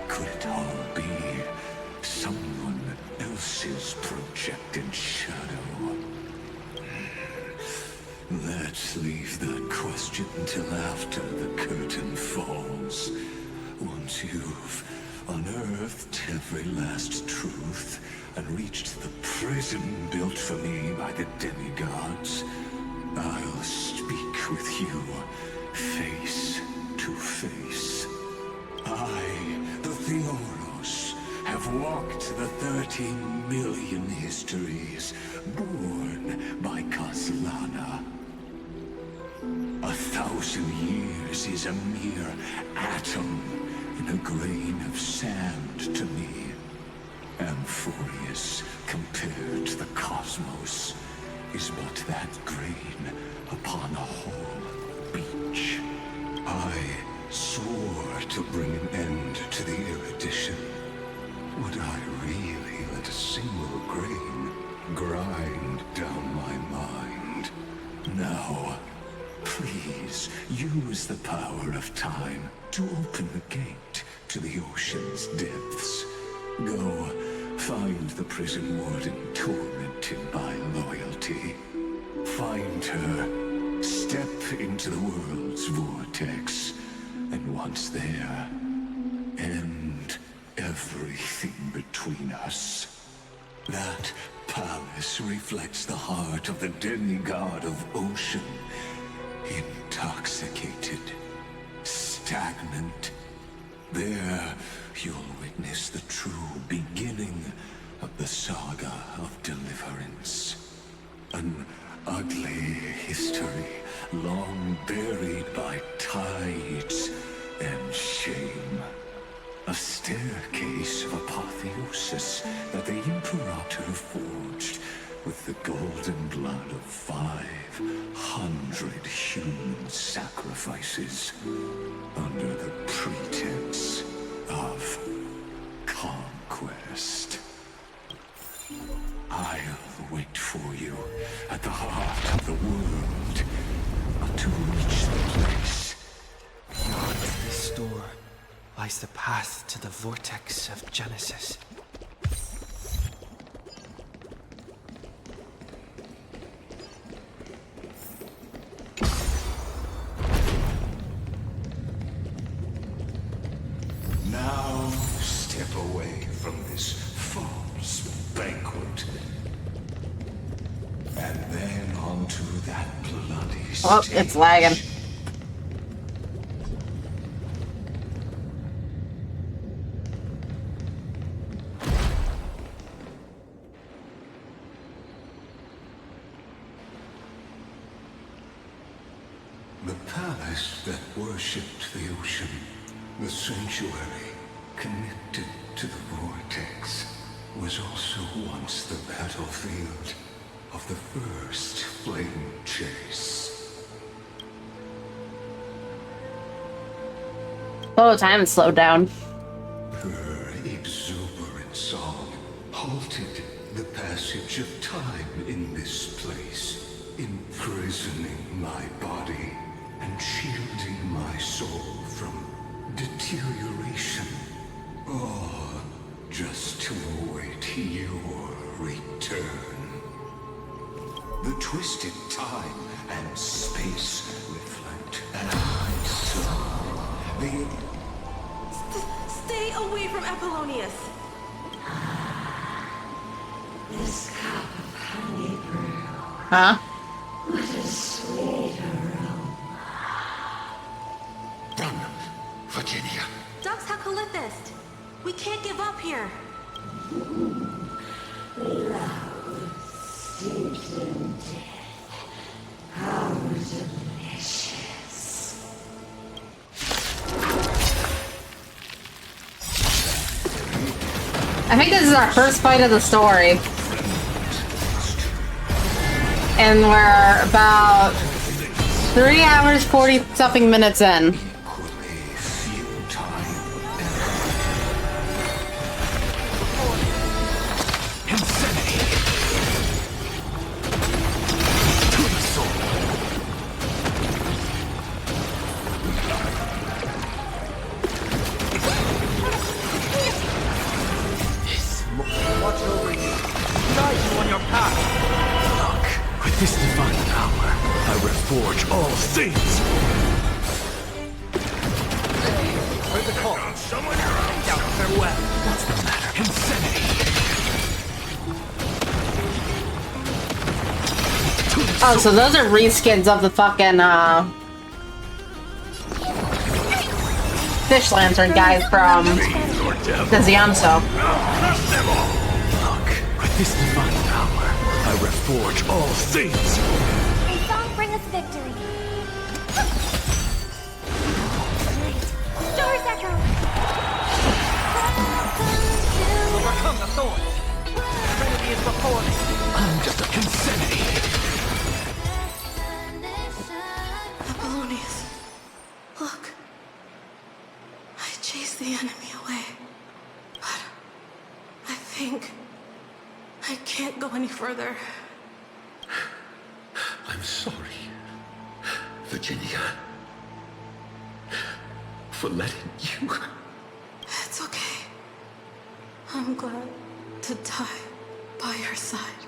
could it all be someone else's projected shadow? Let's leave that question till after the curtain falls. Once you've unearthed every last truth and reached the prison built for me by the demigods, I'll speak with you face to face. I, the Theoros, have walked the 13 million histories born by Kaslana. 1,000 years is a mere atom in a grain of sand to me. Amphorius, compared to the cosmos, is but that grain upon a whole beach. I swore to bring an end to the erudition. Would I really let a single grain grind down my mind? Now, please use the power of time to open the gate to the ocean's depths. Go, find the prison warden tormented by loyalty. Find her, step into the world's vortex, and once there, end everything between us. That palace reflects the heart of the demigod of ocean, intoxicated, stagnant. There, you'll witness the true beginning of the saga of deliverance. An ugly history, long buried by tides and shame. A staircase of apotheosis that the Imperator forged with the golden blood of 500 human sacrifices under the pretense of conquest. I'll wait for you at the heart of the world to reach the place. Beyond this door lies the path to the vortex of Genesis. Now step away from this false banquet. And then onto that bloody Oh, stage. it's lagging. The palace that worshipped the ocean, the sanctuary connected to the vortex, was also once the battlefield of the first flame chase. Oh, time slowed down. Her exuberant song halted the passage of time in this place, imprisoning my body and shielding my soul from deterioration. All just to await your return. The twisted time and space reflect, and I saw the... Stay away from Apollonius! This cup of honey brew. Huh? What a sweet aroma. Run, Virginia. Dux Hakalithist! We can't give up here! Love steeped in death. How delicious. I think this is our first fight of the story. And we're about 3 hours, 40-something minutes in. Watch over you. Guide you on your path. Look, with this divine power, I reforge all things. Where's the call? Someone around. Down farewell. What's the matter? Insanity. Oh, so those are reskins of the fucking, Fish Lantern guys from the Xianso. Look, with this divine power, I reforge all things. A song bring us victory. Doors echo. Overcome the thorn. Trinity is before me. I'm just a Insanity. Apollonius, look. I chased the enemy away. But I think I can't go any further. I'm sorry, Virginia, for letting you. It's okay. I'm glad to die by your side.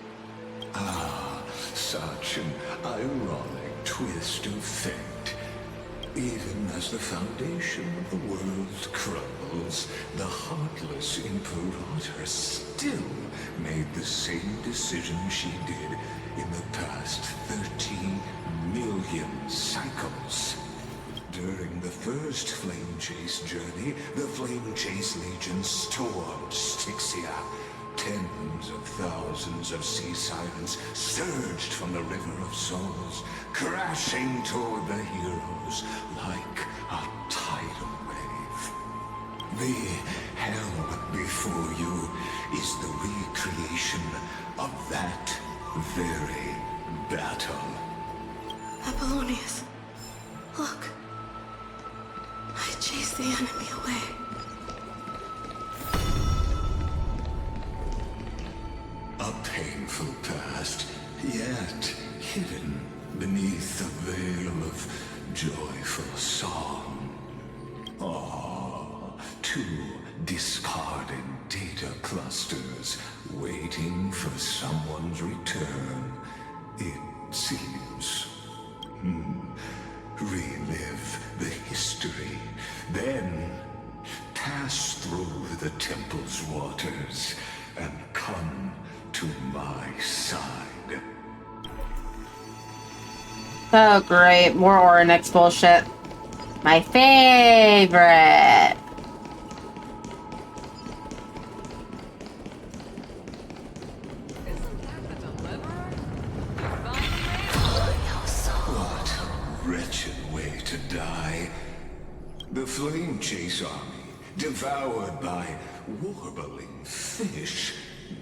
Ah, such an ironic twist of fate. Even as the foundation of the world crumbles, the heartless Imperator still made the same decision she did in the past 13 million cycles. During the first Flame Chase journey, the Flame Chase Legion stormed Styxia. Tens of thousands of sea sirens surged from the River of Souls, crashing toward the heroes like a tidal wave. The hell before you is the recreation of that very battle. Apollonius, look. I chased the enemy away. A painful past, yet hidden beneath a veil of joyful song. Ah, two discarded data clusters waiting for someone's return, it seems. Relive the history, then pass through the temple's waters and come to my side. Oh, great. More Oryx bullshit. My favorite. What a wretched way to die. The Flame Chase army, devoured by warbling fish,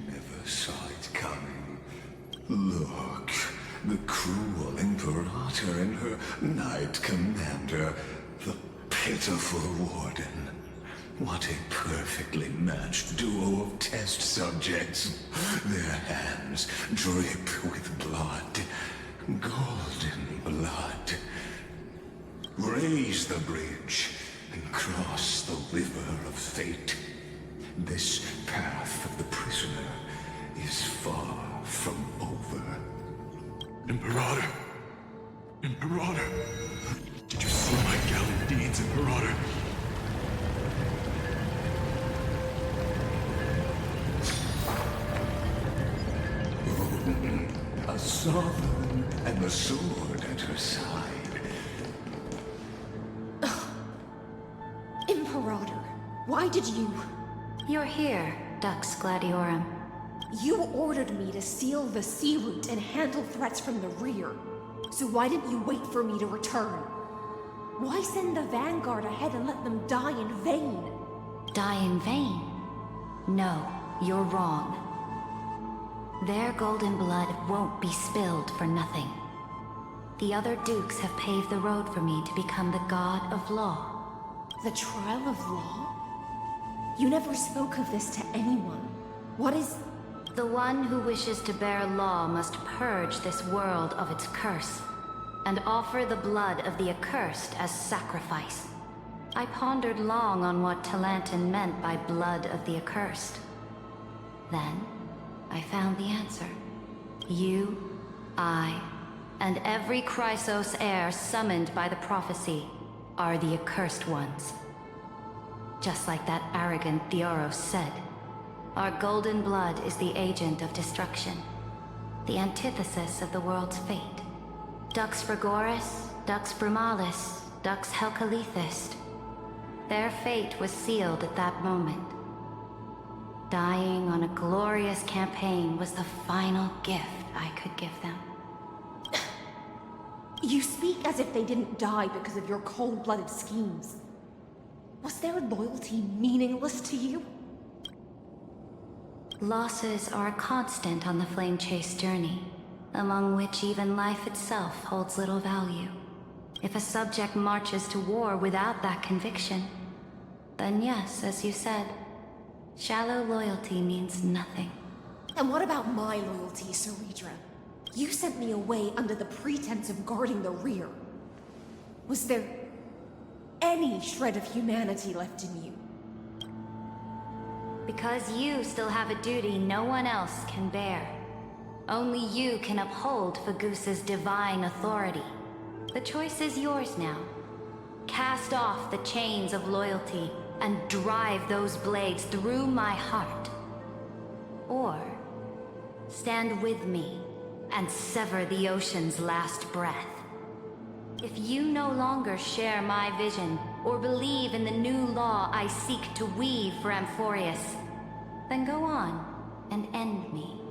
never saw it coming. Look, the cruel Imperator and her Knight Commander, the pitiful Warden. What a perfectly matched duo of test subjects. Their hands drip with blood. Golden blood. Raise the bridge and cross the river of fate. This path of the prisoner is far from over. Imperator! Imperator! Did you see my gallant deeds, Imperator? A sovereign and the sword at her side. Imperator, why did you... You're here, Dux Gladiorum. You ordered me to seal the sea route and handle threats from the rear. So why didn't you wait for me to return? Why send the Vanguard ahead and let them die in vain? Die in vain? No, you're wrong. Their golden blood won't be spilled for nothing. The other dukes have paved the road for me to become the god of law. The trial of law? You never spoke of this to anyone. What is... The one who wishes to bear law must purge this world of its curse, and offer the blood of the accursed as sacrifice. I pondered long on what Talantin meant by blood of the accursed. Then, I found the answer. You, I, and every Chrysos heir summoned by the prophecy are the accursed ones. Just like that arrogant Theoros said, our golden blood is the agent of destruction, the antithesis of the world's fate. Dux Frigoris, Dux Brumalis, Dux Helcalethist. Their fate was sealed at that moment. Dying on a glorious campaign was the final gift I could give them. You speak as if they didn't die because of your cold-blooded schemes. Was their loyalty meaningless to you? Losses are a constant on the Flame Chase journey, among which even life itself holds little value. If a subject marches to war without that conviction, then yes, as you said, shallow loyalty means nothing. And what about my loyalty, Ceridra? You sent me away under the pretense of guarding the rear. Was there any shred of humanity left in you? Because you still have a duty no one else can bear. Only you can uphold Fagoos's divine authority. The choice is yours now. Cast off the chains of loyalty and drive those blades through my heart. Or stand with me and sever the ocean's last breath. If you no longer share my vision or believe in the new law I seek to weave for Amphorius, then go on and end me.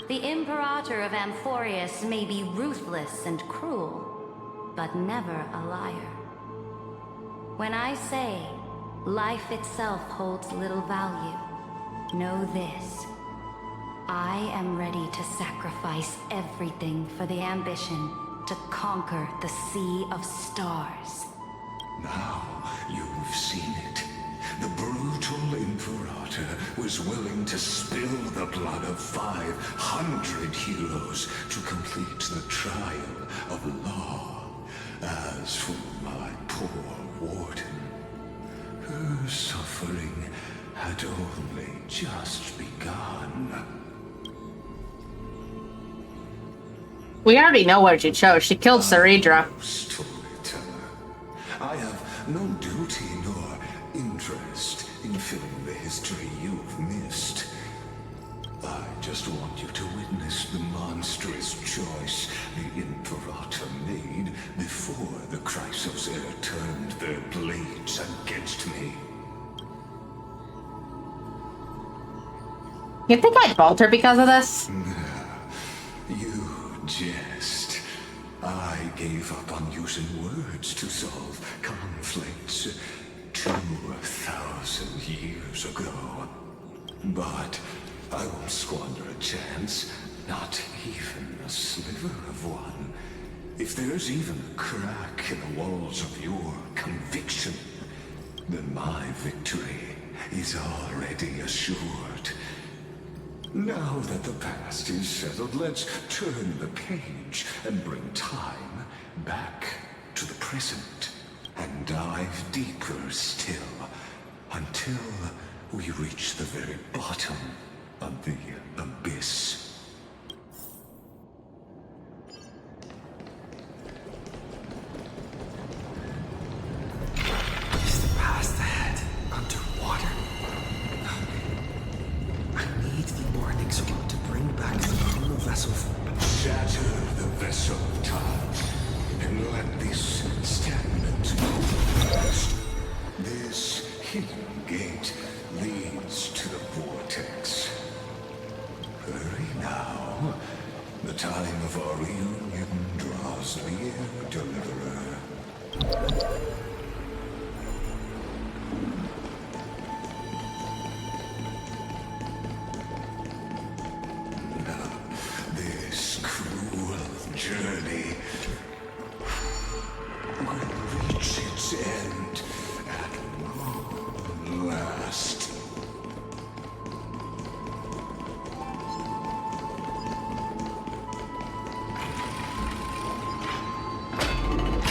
The Imperator of Amphorius may be ruthless and cruel, but never a liar. When I say life itself holds little value, know this. I am ready to sacrifice everything for the ambition to conquer the Sea of Stars. Now you've seen it. the brutal Imperator was willing to spill the blood of 500 heroes to complete the trial of law. As for my poor warden, her suffering had only just begun. We already know what she chose. She killed Saridra. I have no duty nor interest in filling the history you've missed. I just want you to witness the monstrous choice the Imperator made before the Chrysos Heir turned their blades against me. You think I'd falter because of this? You jest. I gave up on using words to solve conflicts 2,000 years ago. But I won't squander a chance, not even a sliver of one. If there's even a crack in the walls of your conviction, then my victory is already assured. Now that the past is settled, let's turn the page and bring time back to the present and dive deeper still until we reach the very bottom of the abyss. Is the past ahead underwater? I need the Morning Squad to bring back the chrono vessel. Shatter the vessel of time and let this stagnant go past. This hidden gate leads to the vortex. Hurry now. The time of our reunion draws near, Deliverer. This cruel journey will reach its end at long last.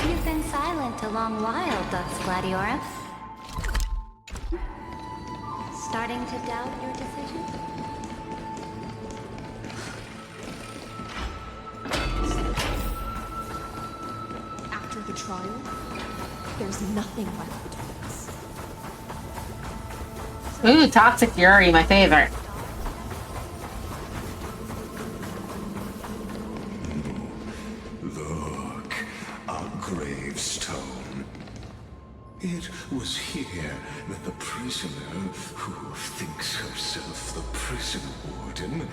You've been silent a long while, Dux Gladiorum. Starting to doubt your decision? After the trial, there's nothing left between us. Ooh, Toxic Yuri, my favorite. Look, a gravestone. It was here that the prisoner, who thinks herself the prison warden,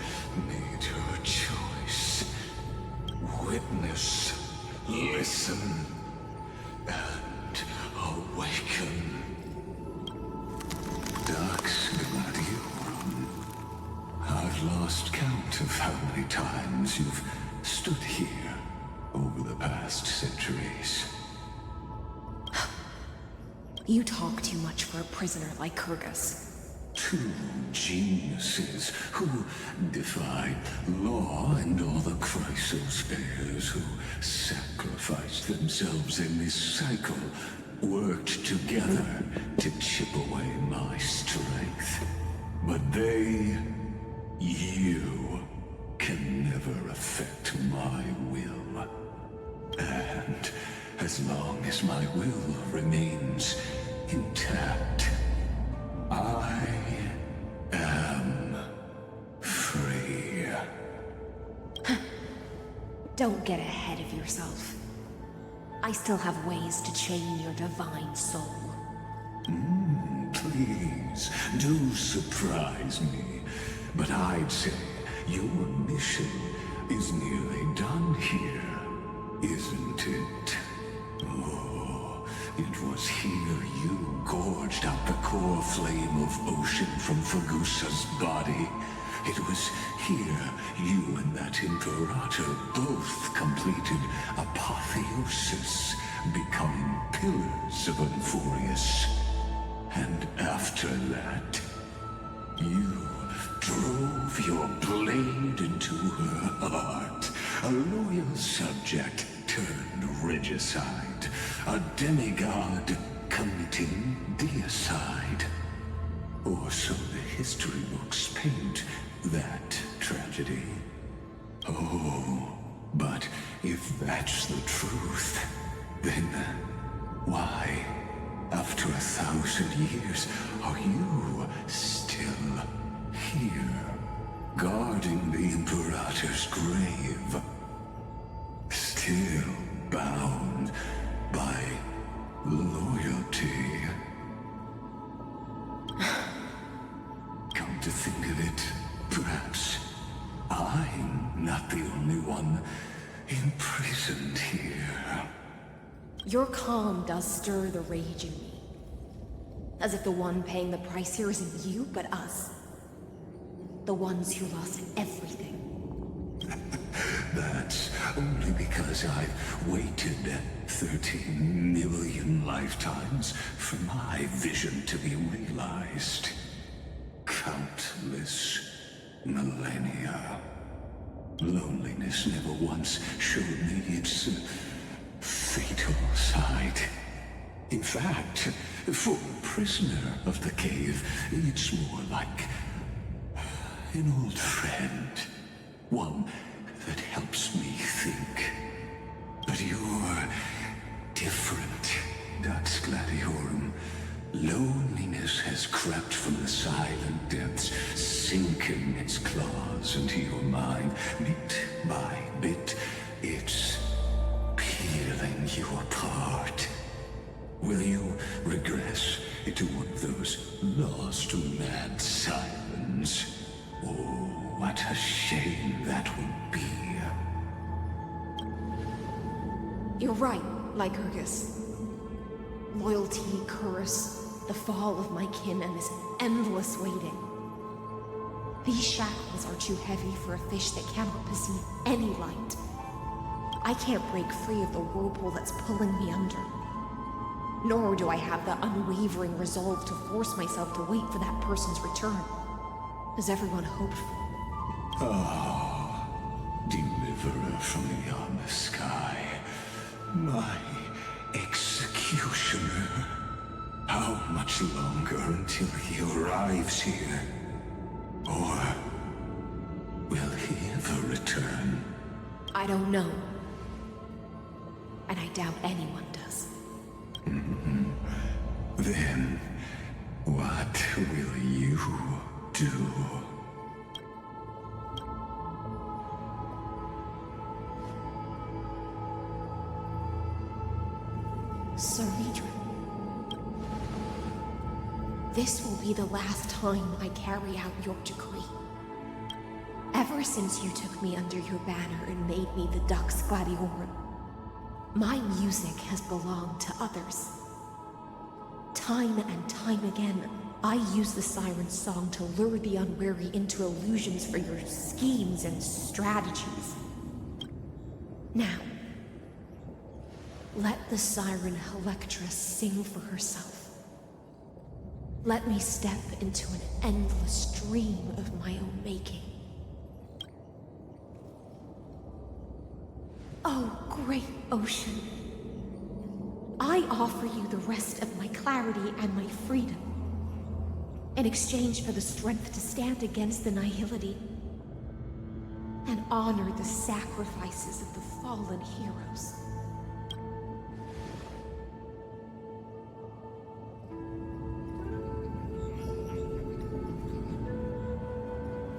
made her choice. Witness, listen, and awaken. Dux Gladiorum. I've lost count of how many times you've stood here over the past centuries. You talk too much for a prisoner like Kyrgyz. Two geniuses who defied law and all the Chrysos heirs who sacrificed themselves in this cycle worked together to chip away my strength. But they, you, can never affect my will. And as long as my will remains intact, I am free. Don't get ahead of yourself. I still have ways to chain your divine soul. Please, do surprise me. But I'd say your mission is nearly done here, isn't it? Oh, it was here you gorged out the core flame of ocean from Fergusa's body. It was here you and that Imperator both completed apotheosis, becoming pillars of Euphorius. And after that, you drove your blade into her heart. A loyal subject turned regicide. A demigod committing deicide. Or so the history books paint that tragedy. Oh, but if that's the truth, then why, after 1,000 years, are you still here, guarding the Imperator's grave? Still bound by loyalty. Come to think of it, perhaps I'm not the only one imprisoned here. Your calm does stir the rage in me. As if the one paying the price here isn't you, but us. The ones who lost everything. That's only because I've waited 13 million lifetimes for my vision to be realized. Countless millennia. Loneliness never once showed me its fatal side. In fact, for a prisoner of the cave, it's more like an old friend. One that helps me think. But you're different, Dux Gladiorum. Loneliness has crept from the silent depths, sinking its claws into your mind. Bit by bit, it's peeling you apart. Will you regress into one of those lost mad sirens? Oh, what a shame that would be. You're right, Lycurgus. Loyalty, curse, the fall of my kin, and this endless waiting. These shackles are too heavy for a fish that cannot perceive any light. I can't break free of the whirlpool that's pulling me under. Nor do I have the unwavering resolve to force myself to wait for that person's return, as everyone hoped for. Ah, deliverer from beyond the sky. My executioner. How much longer until he arrives here? Or will he ever return? I don't know. And I doubt anyone does. Then, what will you do? Sir Idris. This will be the last time I carry out your decree. Ever since you took me under your banner and made me the Dux Gladiorum, my music has belonged to others. Time and time again, I use the siren's song to lure the unwary into illusions for your schemes and strategies. Now, let the siren Electra sing for herself. Let me step into an endless dream of my own making. Oh, great ocean. I offer you the rest of my clarity and my freedom, in exchange for the strength to stand against the nihility and honor the sacrifices of the fallen heroes.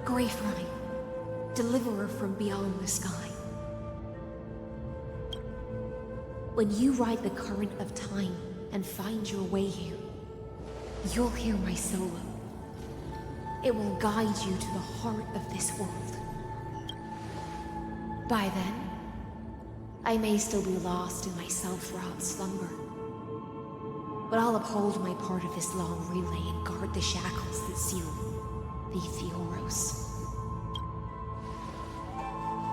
Graveline, deliverer from beyond the sky. When you ride the current of time and find your way here, you'll hear my solo. It will guide you to the heart of this world. By then, I may still be lost in my self-robbed slumber, but I'll uphold my part of this long relay and guard the shackles that seal the Theoros.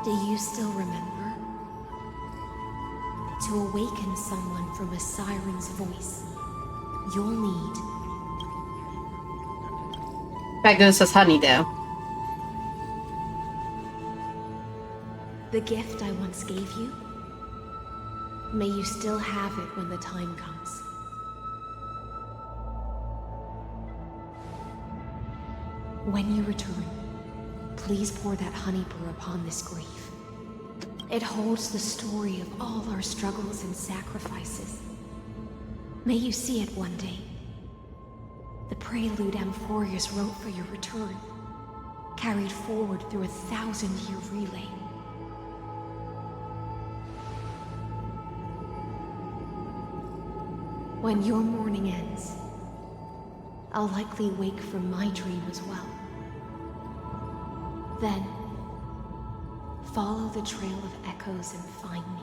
Do you still remember? To awaken someone from a siren's voice, you'll need That goes as honeydew. The gift I once gave you, may you still have it when the time comes. When you return, please pour that honey brew upon this grief. It holds the story of all our struggles and sacrifices. May you see it one day. The prelude Amphorius wrote for your return, carried forward through a 1,000-year relay. When your mourning ends, I'll likely wake from my dream as well. Then, follow the trail of echoes and find me.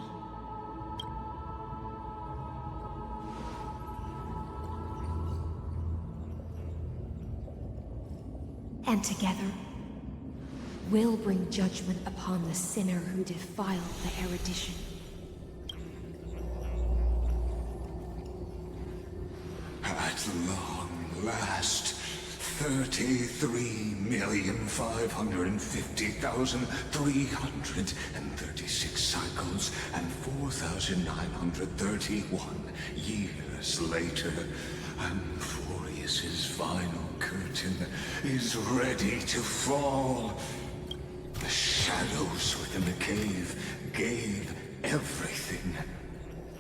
And together, we'll bring judgment upon the sinner who defiled the erudition. At long last, 33,550,336 cycles and 4,931 years later, Amphorius's final curtain is ready to fall. The shadows within the cave gave everything.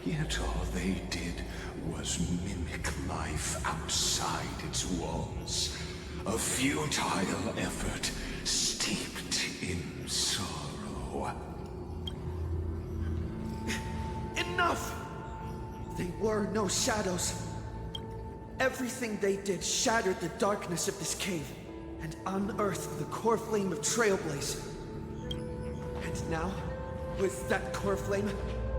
Yet all they did was mimic life outside its walls. A futile effort steeped in sorrow. Enough! They were no shadows. Everything they did shattered the darkness of this cave and unearthed the core flame of Trailblaze. And now, with that core flame,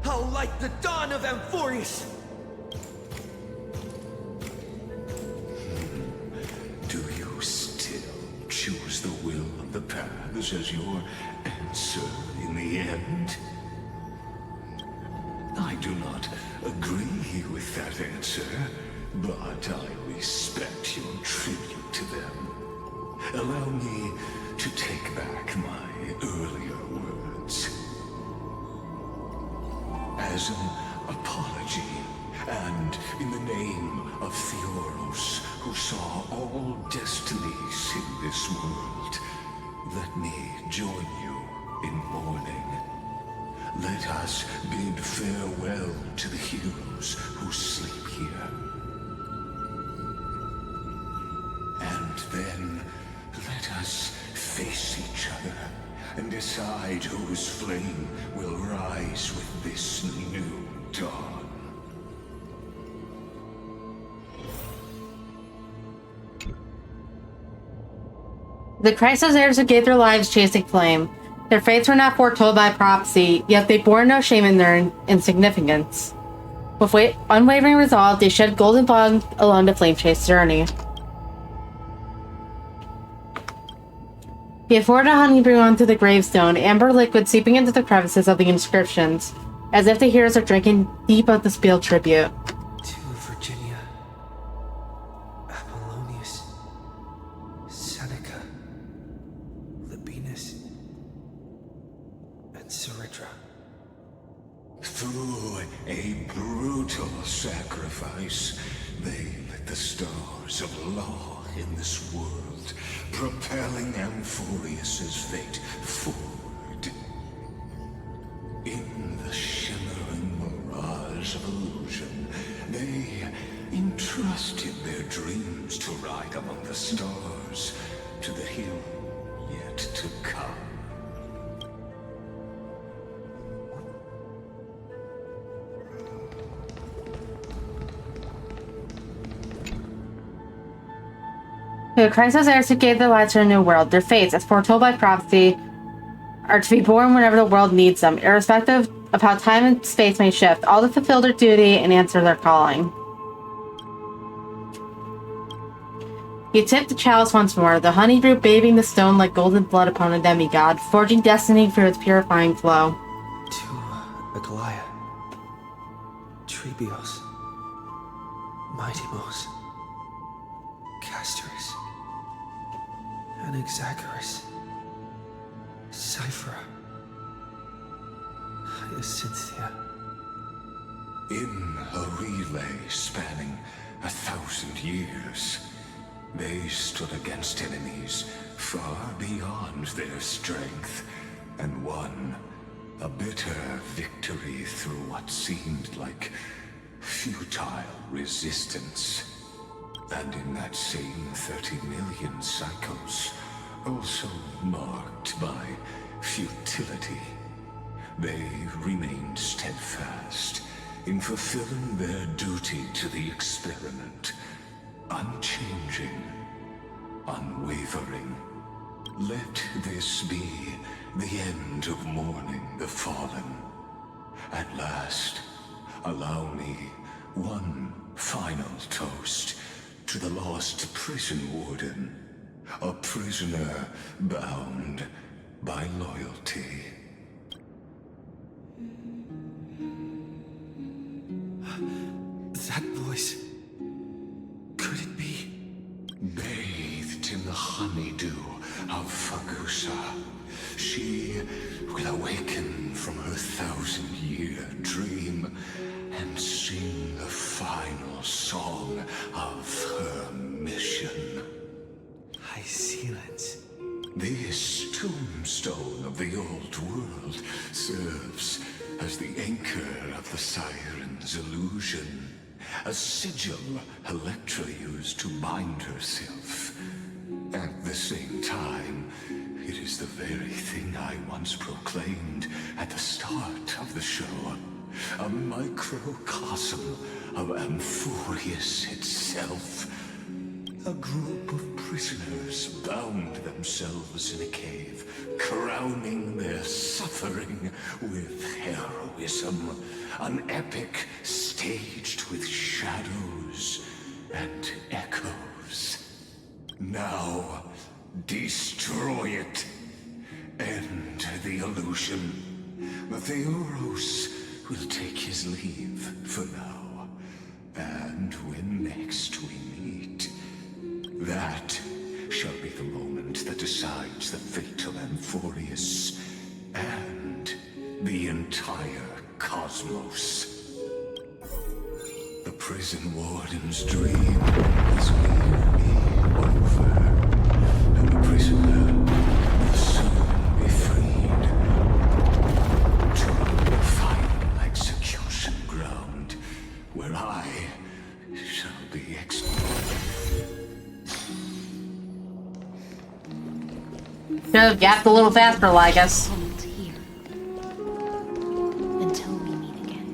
I'll light the dawn of Amphorius! Do you still choose the will of the paths as your answer in the end? I do not agree with that answer, but I respect your tribute to them. Allow me to take back my earlier words. As an apology, and in the name of Theoros, who saw all destinies in this world, let me join you in mourning. Let us bid farewell to the heroes who sleep here. And then let us face each other and decide whose flame will rise with this new dawn. The Chrysos heirs who gave their lives chasing flame. Their fates were not foretold by prophecy, yet they bore no shame in their insignificance. With unwavering resolve, they shed golden blood along the flame-chased journey. He poured a honey brew onto the gravestone, amber liquid seeping into the crevices of the inscriptions, as if the heroes are drinking deep of the spilled tribute. To Virginia, Apollonius, Seneca, Libinus, and Saritra. Through a brutal sacrifice, they lit the stars of law in this world, propelling Amphorius's fate forward. In the shimmering mirage of illusion, they entrusted their dreams to ride among the stars, to the hill yet to come. The Chrysos heirs who gave their lives for a new world. Their fates, as foretold by prophecy, are to be born whenever the world needs them, irrespective of how time and space may shift, all to fulfill their duty and answer their calling. He tipped the chalice once more, the honey brew bathing the stone like golden blood upon a demigod, forging destiny through its purifying flow. To Aglaya, Trebios, Mightimos, Casterus, Anaxagoras, Cyphera, Hyacinthia. In a relay spanning 1,000 years, they stood against enemies far beyond their strength, and won a bitter victory through what seemed like futile resistance. And in that same 30 million cycles, also marked by futility, they remained steadfast in fulfilling their duty to the experiment, unchanging, unwavering. Let this be the end of mourning the fallen. At last, allow me one final toast to the lost prison warden, a prisoner bound by loyalty. That voice... could it be? Bathed in the honeydew of Fagusa, she will awaken from her 1,000-year dream and sing the final song of her mission. Hyacinths. This tombstone of the old world serves as the anchor of the Siren's illusion, a sigil Electra used to bind herself. At the same time, it is the very thing I once proclaimed at the start of the show, a microcosm of Amphorius itself. A group of prisoners bound themselves in a cave, crowning their suffering with heroism. An epic staged with shadows and echoes. Now, destroy it. End the illusion. Theoros will take his leave for now. And when next we meet, that shall be the moment that decides the fate of Amphorius and the entire cosmos. The prison warden's dream is nearly over, and the prisoner will soon be freed to the final execution ground, where I shall be executed. Should have gapped a little faster, Lycus. Until we meet again.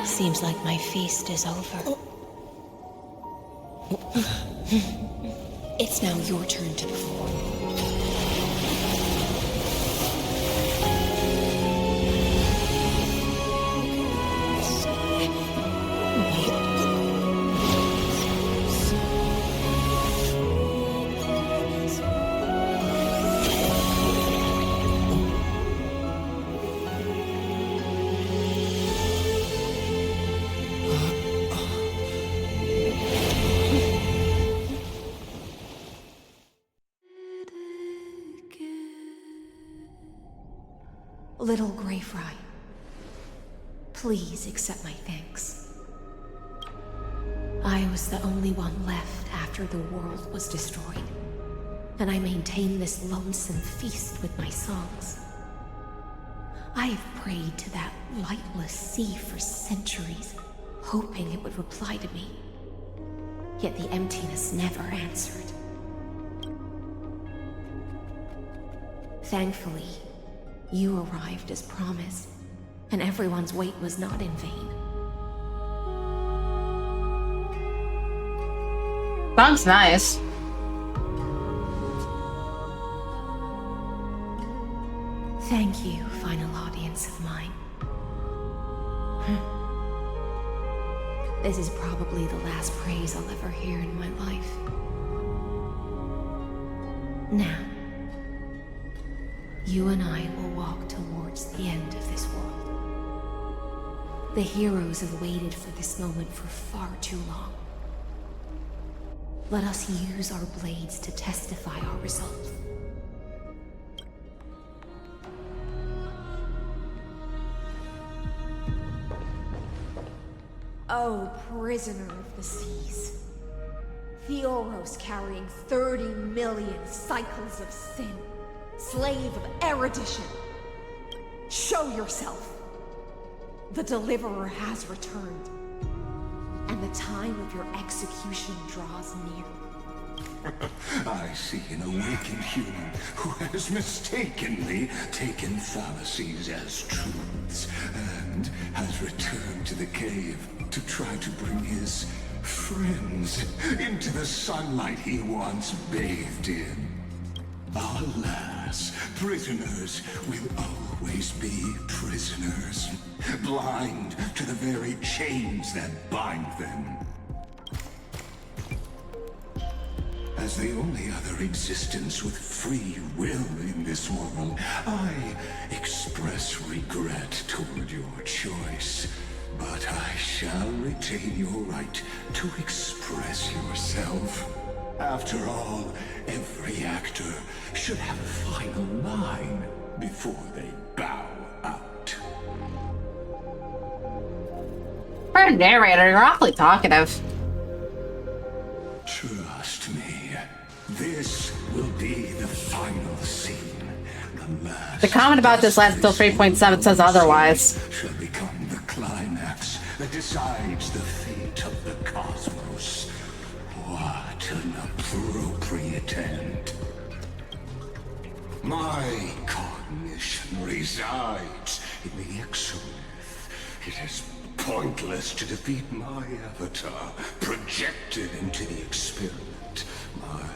Seems like my feast is over. It's now your turn to perform. Little Grey Fry, please accept my thanks. I was the only one left after the world was destroyed, and I maintained this lonesome feast with my songs. I have prayed to that lightless sea for centuries, hoping it would reply to me. Yet the emptiness never answered. Thankfully, you arrived as promised, and everyone's wait was not in vain. Sounds nice. Thank you, final audience of mine. This is probably the last praise I'll ever hear in my life. Now, you and I will walk towards the end of this world. The heroes have waited for this moment for far too long. Let us use our blades to testify our results. Oh, prisoner of the seas. Theoros carrying 30 million cycles of sin. Slave of erudition. Show yourself. The Deliverer has returned. And the time of your execution draws near. I see an awakened human who has mistakenly taken fallacies as truths and has returned to the cave to try to bring his friends into the sunlight he once bathed in. Alas, prisoners will always be prisoners, blind to the very chains that bind them. As the only other existence with free will in this world, I express regret toward your choice. But I shall retain your right to express yourself. After all, every actor should have a final line before they bow out. For a narrator, you're awfully talkative. Trust me, this will be the final scene. The last. The comment about this lasts till 3.7 says otherwise. Shall become the climax that decides the fate of the cosmos. What an appropriate end. My cognition resides in the exomyth. It is pointless to defeat my avatar, projected into the experiment. My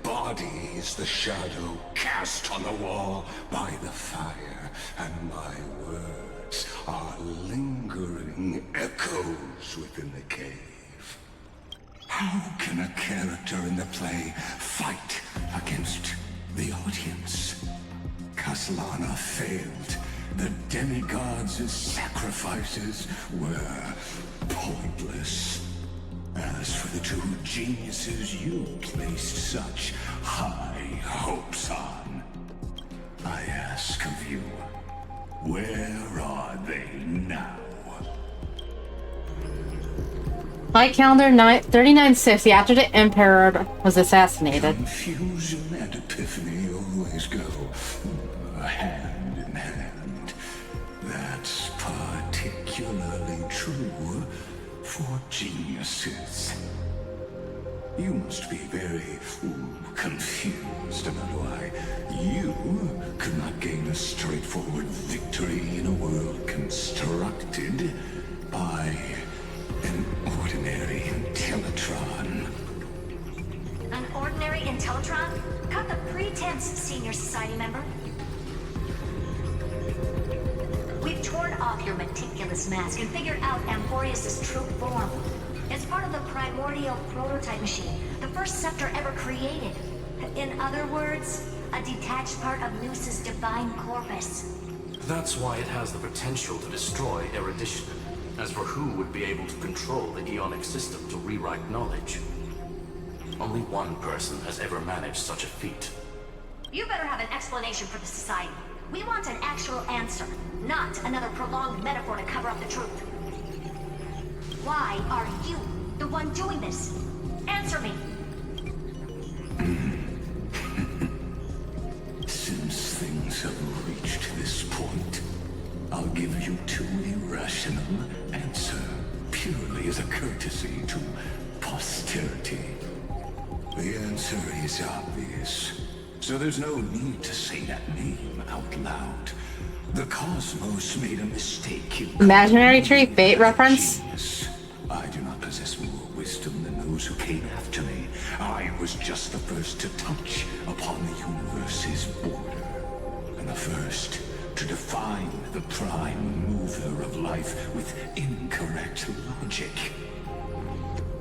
body is the shadow cast on the wall by the fire, and my words are lingering echoes within the cave. How can a character in the play fight against the audience? Caslana failed. The demigods' sacrifices were pointless. As for the two geniuses you placed such high hopes on, I ask of you, where are they now? My calendar 3960 after the Emperor was assassinated. Confusion and epiphany always go hand in hand. That's particularly true for geniuses. You must be very confused about why you could not gain a straightforward victory in a world constructed by an ordinary Teletron. Teletron? Cut the pretense, Senior Society member. We've torn off your meticulous mask and figured out Amphorius' true form. It's part of the primordial prototype machine, the first scepter ever created. In other words, a detached part of Noos's divine corpus. That's why it has the potential to destroy erudition. As for who would be able to control the Eonic system to rewrite knowledge, only one person has ever managed such a feat. You better have an explanation for the Society. We want an actual answer, not another prolonged metaphor to cover up the truth. Why are you the one doing this? Answer me! Since things have reached this point, I'll give you two irrational answers, purely as a courtesy to posterity. The answer is obvious, so there's no need to say that name out loud. The cosmos made a mistake. Imaginary tree fate reference? I do not possess more wisdom than those who came after me. I was just the first to touch upon the universe's border, and the first to define the prime mover of life with incorrect logic.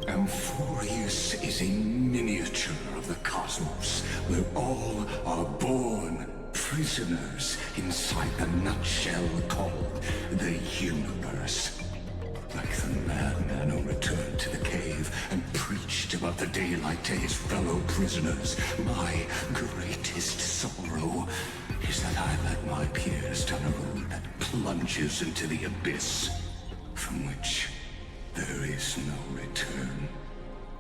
Amphorius is a miniature of the cosmos, where all are born prisoners inside the nutshell called the universe. Like the madman who returned to the cave and preached about the daylight to his fellow prisoners, my greatest sorrow is that I led my peers down a road that plunges into the abyss, from which there is no return.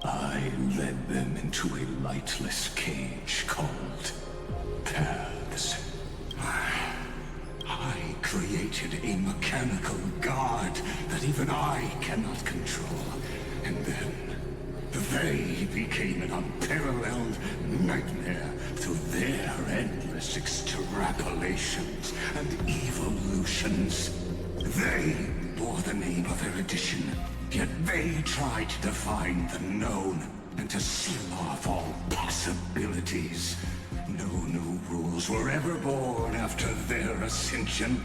I led them into a lightless cage called paths. I created a mechanical guard that even I cannot control. And then they became an unparalleled nightmare through their endless extrapolations and evolutions. They bore the name of erudition, yet they tried to define the known and to seal off all possibilities. No new rules were ever born after their ascension,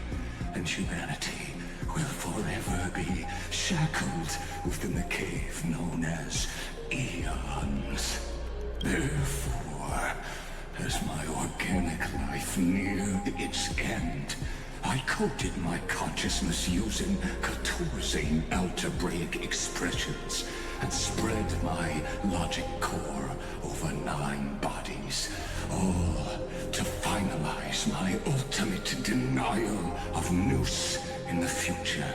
and humanity will forever be shackled within the cave known as eons. Therefore, as my organic life neared its end, I coded my consciousness using 14 algebraic expressions and spread my logic core over 9 bodies, all to finalize my ultimate denial of Noos in the future,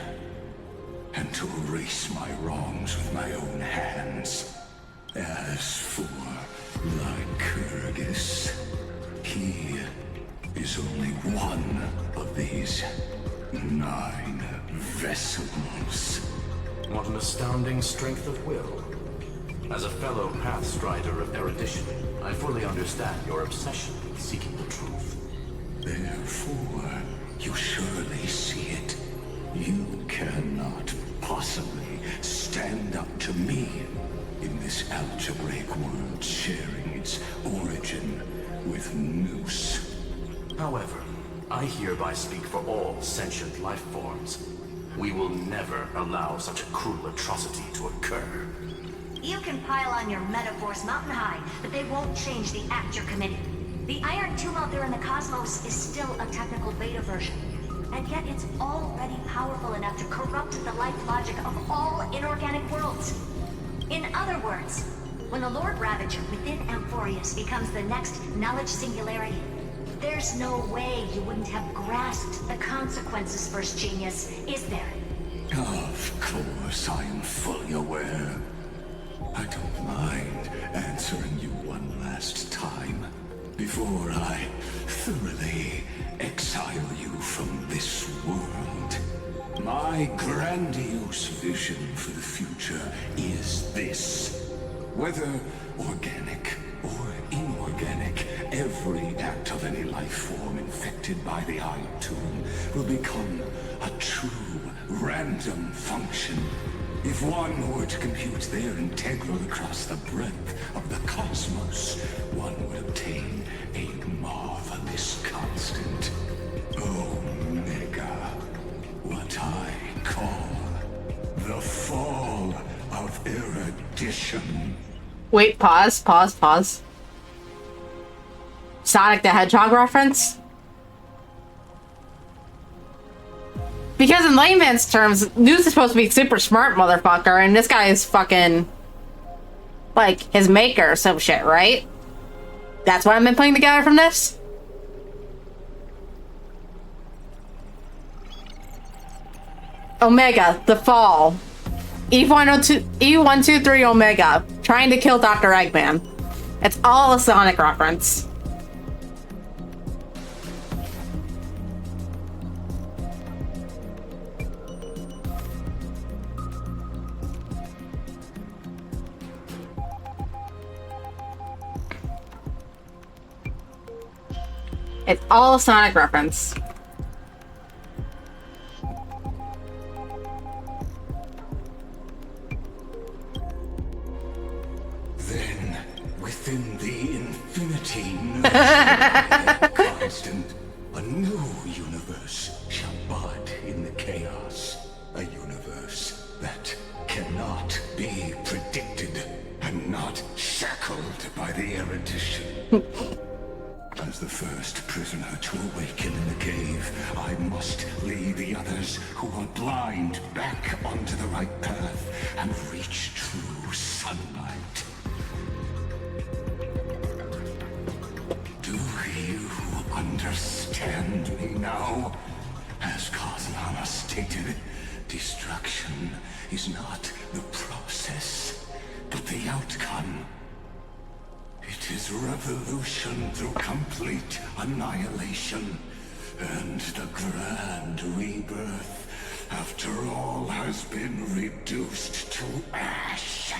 and to erase my wrongs with my own hands. As for Lycurgus, he is only one of these 9 vessels. What an astounding strength of will. As a fellow pathstrider of erudition, I fully understand your obsession with seeking the truth. Therefore, you surely see it. You cannot possibly stand up to me in this algebraic world sharing its origin with Noos. However, I hereby speak for all sentient life forms. We will never allow such a cruel atrocity to occur. You can pile on your metaphors mountain high, but they won't change the act you're committing. The Iron Tomb out there in the cosmos is still a technical beta version, and yet it's already powerful enough to corrupt the life logic of all inorganic worlds. In other words, when the Lord Ravager within Amphorius becomes the next knowledge singularity, there's no way you wouldn't have grasped the consequences, First Genius, is there? Of course, I am fully aware. I don't mind answering you one last time before I thoroughly exile you from this world. My grandiose vision for the future is this. Whether organic or inorganic, every act of any life form infected by the Iron Tomb will become a true random function, If one were to compute their integral across the breadth of the cosmos, one would obtain a marvelous constant. Omega. What I call the fall of erudition. Wait, pause. Sonic the Hedgehog reference? Because in layman's terms, News is supposed to be super smart, motherfucker, and this guy is fucking, like, his maker or some shit, right? That's what I've been putting together from this? Omega, the fall. E123 Omega, trying to kill Dr. Eggman. It's all a Sonic reference. It's all a Sonic reference. Then, within the infinity constant, a new universe shall bud in the chaos. A universe that cannot be predicted and not shackled by the erudition. As the first prisoner to awaken in the cave, I must lead the others who are blind back onto the right path and reach true sunlight. Do you understand me now? As Kozlana stated, destruction is not the process, but the outcome. It is revolution through complete annihilation, and the grand rebirth, after all has been reduced to ash.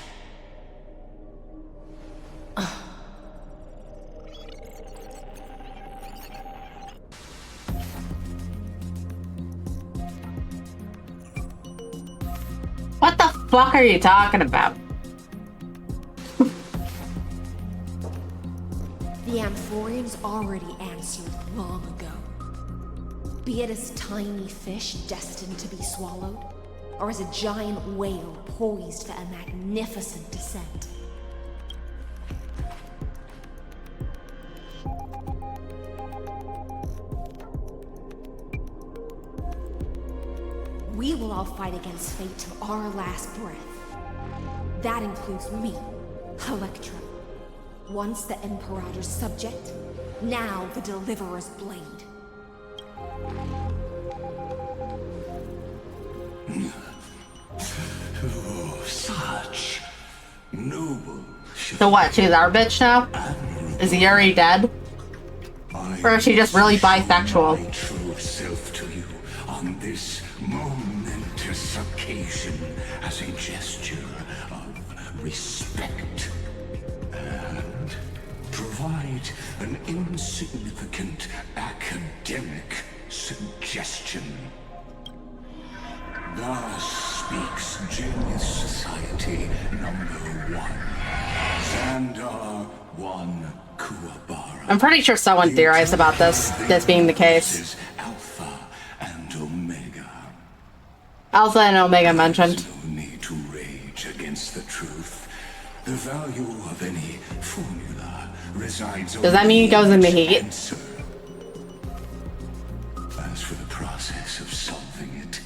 What the fuck are you talking about? The Amphorians already answered long ago. Be it as tiny fish destined to be swallowed, or as a giant whale poised for a magnificent descent. We will all fight against fate till our last breath. That includes me, Electra. Once the Imperator's subject, now the Deliverer's blade. Oh, such noble. So what, she's our bitch now? Is he already dead? Or is she just really bisexual? My true self to you on this momentous occasion as a gesture of respect. And provide an insignificant academic suggestion. Thus speaks Genius Society #1. Xandar 1 Kuwabara. I'm pretty sure someone theorized about this being the case. Alpha and Omega. Alpha and Omega mentioned. No need to rage against the truth. The value of any formula resides. Does that mean he goes in the heat? As for the process of solving it,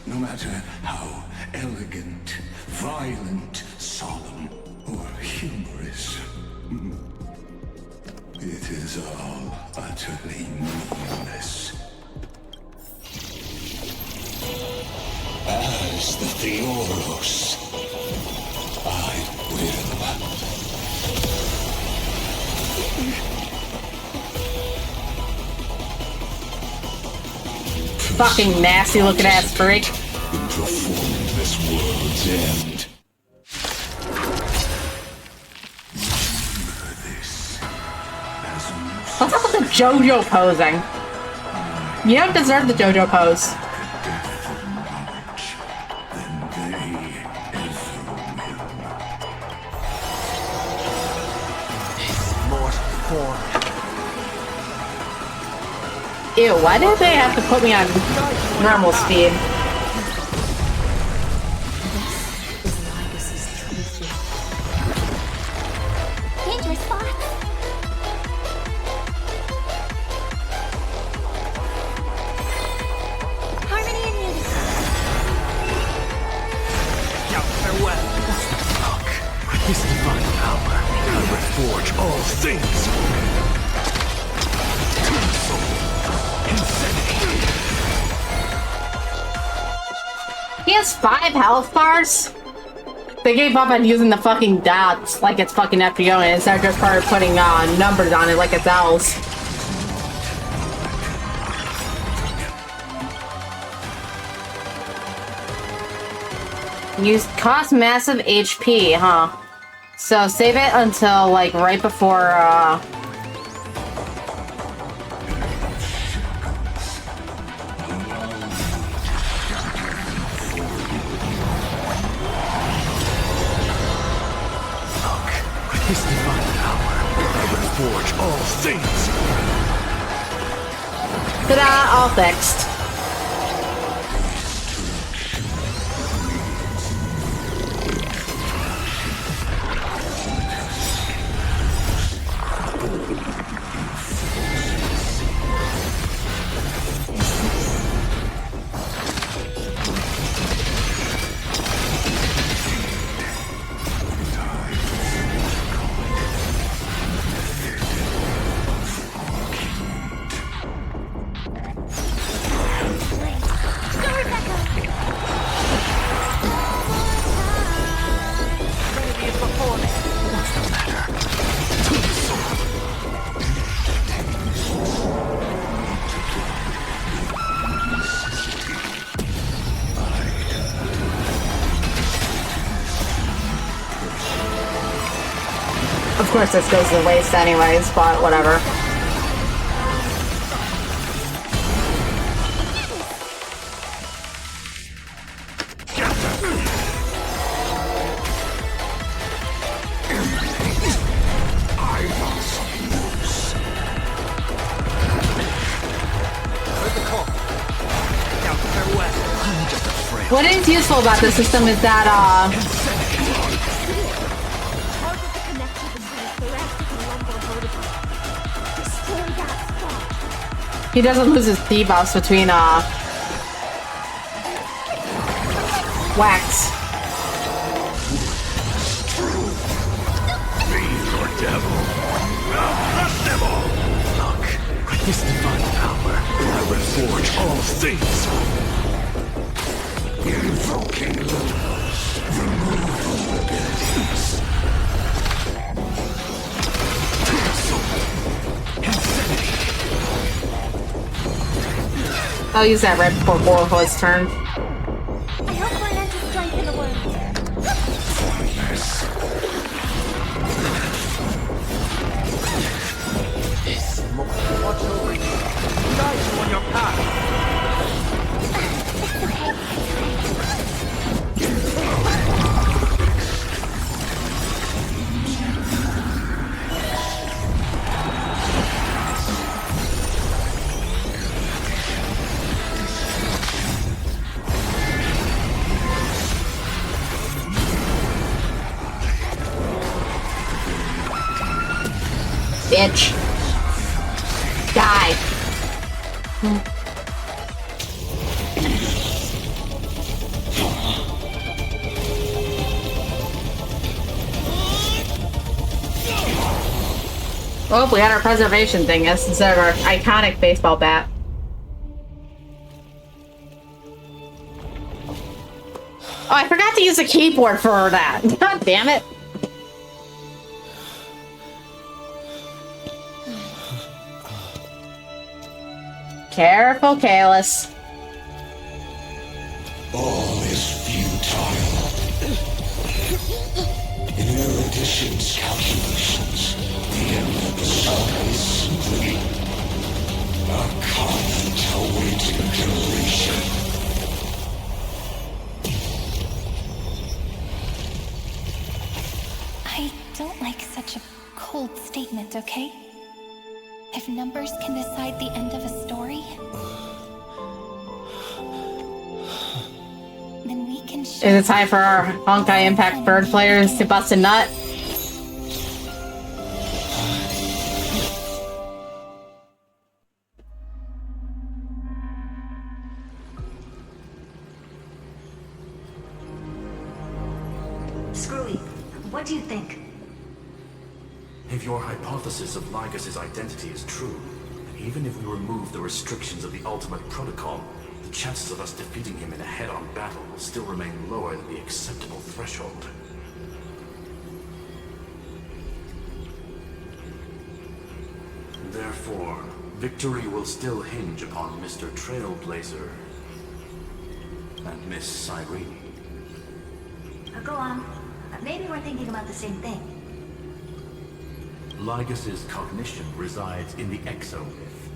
no matter how elegant, violent, solemn, or humorous, it is all utterly meaningless. As the Theoros, I will. Fucking nasty looking ass freak. Perform this world's end. What's up with the JoJo posing? You don't deserve the JoJo pose. before. Ew, why did they have to put me on normal speed? Dangerous spot. Harmony and unity. Shout farewell. Look, with this divine power, I would forge all things. He has 5 health bars? They gave up on using the fucking dots like it's fucking FGO and instead just started putting numbers on it like it's owls. You cost massive HP, huh? So save it until like right before This divine power, I would forge all things. ta-da, all fixed. Of course this goes to waste anyways, but whatever. What is useful about this system is that, he doesn't lose his debuffs between, wax. Or devil. Crush them all! Look, with this divine power, I would forge all things. Invoking Logos, remove all abilities. I'll use that right before Borho's turn. I hope we're not to strengthen the world. Watch over you. Guide you on your path. Bitch. Die. Oh, we got our preservation thing instead of our iconic baseball bat. Oh, I forgot to use a keyboard for that. God damn it. Careful, Kalis. All is futile. In Erudition's calculations, the end of the saga is simply a conflict awaiting generation. I don't like such a cold statement, okay? If numbers can decide the end of a story, then we can show... Is it time for our Honkai Impact Bird players to bust a nut? Screwy, what do you think? If your hypothesis of Lygus' identity is true, even if we remove the restrictions of the Ultimate Protocol, the chances of us defeating him in a head-on battle will still remain lower than the acceptable threshold. Therefore, victory will still hinge upon Mr. Trailblazer and Miss Cyrene. Go on. Maybe we're thinking about the same thing. Lygus' cognition resides in the exomyth.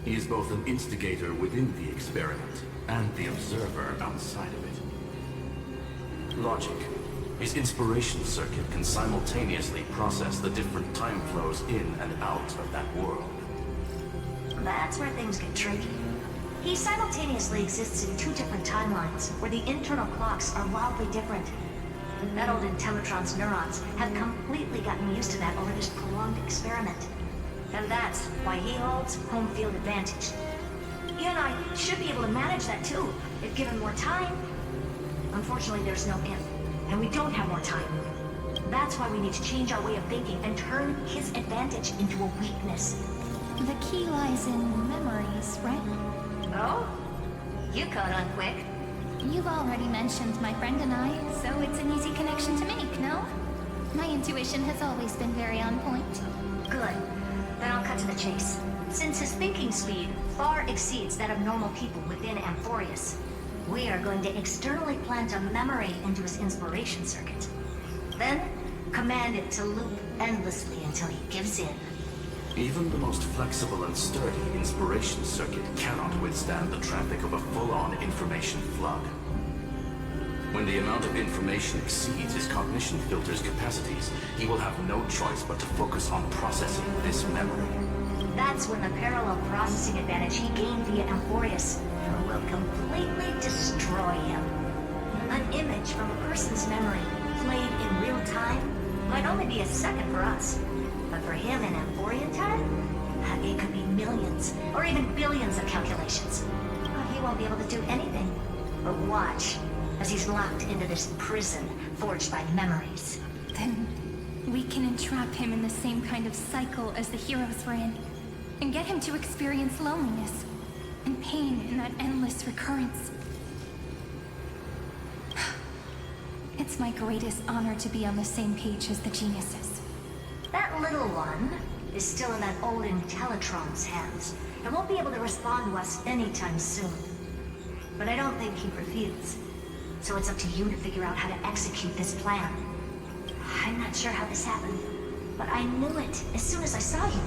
He is both an instigator within the experiment and the observer outside of it. Logic. His inspiration circuit can simultaneously process the different time flows in and out of that world. That's where things get tricky. He simultaneously exists in two different timelines, where the internal clocks are wildly different. That old Intellatron's neurons have completely gotten used to that over this prolonged experiment. And that's why he holds home field advantage. You and I should be able to manage that too, if given more time. Unfortunately, there's no if, and we don't have more time. That's why we need to change our way of thinking and turn his advantage into a weakness. The key lies in memories, right? Oh? You caught on quick. You've already mentioned my friend and I, so it's an easy connection to make, no? My intuition has always been very on point. Good. Then I'll cut to the chase. Since his thinking speed far exceeds that of normal people within Amphorius, we are going to externally plant a memory into his inspiration circuit. Then, command it to loop endlessly until he gives in. Even the most flexible and sturdy inspiration circuit cannot withstand the traffic of a full-on information flood. When the amount of information exceeds his cognition filter's capacities, he will have no choice but to focus on processing this memory. That's when the parallel processing advantage he gained via Amphorius will completely destroy him. An image from a person's memory played in real time might only be a second for us. But for him in Amphorian time, it could be millions, or even billions of calculations. He won't be able to do anything but watch as he's locked into this prison forged by memories. Then we can entrap him in the same kind of cycle as the heroes were in, and get him to experience loneliness and pain in that endless recurrence. It's my greatest honor to be on the same page as the geniuses. That little one is still in that old Intellatron's hands, and won't be able to respond to us anytime soon. But I don't think he'd refuse. So it's up to you to figure out how to execute this plan. I'm not sure how this happened, but I knew it as soon as I saw you.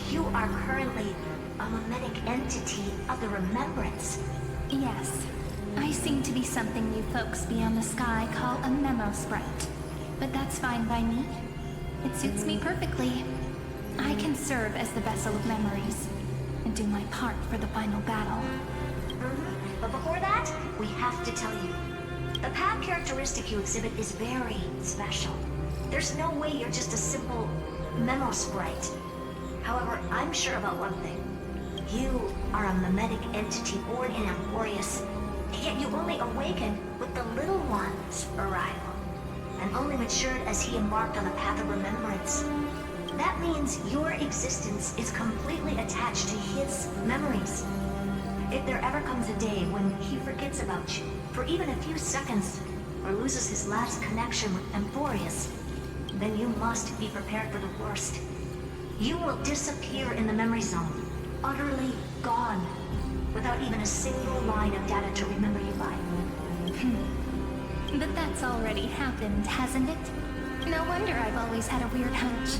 You are currently a mimetic entity of the Remembrance. Yes. I seem to be something you folks beyond the sky call a memo sprite. But that's fine by me. It suits me perfectly. I can serve as the vessel of memories, and do my part for the final battle. But before that, we have to tell you. The path characteristic you exhibit is very special. There's no way you're just a simple memo sprite. However, I'm sure about one thing. You are a mimetic entity born in Amphorius, yet you only awakened with the Little One's arrival, and only matured as he embarked on a path of remembrance. That means your existence is completely attached to his memories. If there ever comes a day when he forgets about you for even a few seconds, or loses his last connection with Amphorius, then you must be prepared for the worst. You will disappear in the memory zone, utterly gone, without even a single line of data to remember you by. But that's already happened, hasn't it? No wonder I've always had a weird hunch.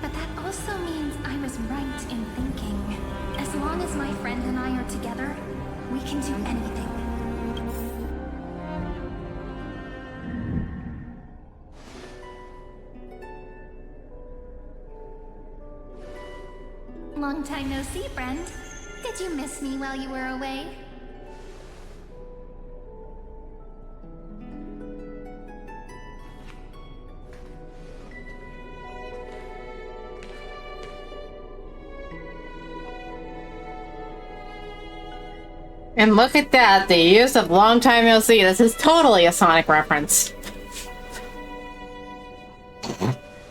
But that also means I was right in thinking, as long as my friend and I are together, we can do anything. Long time no see, friend. Did you miss me while you were away? And look at that, the use of long time no see. This is totally a Sonic reference.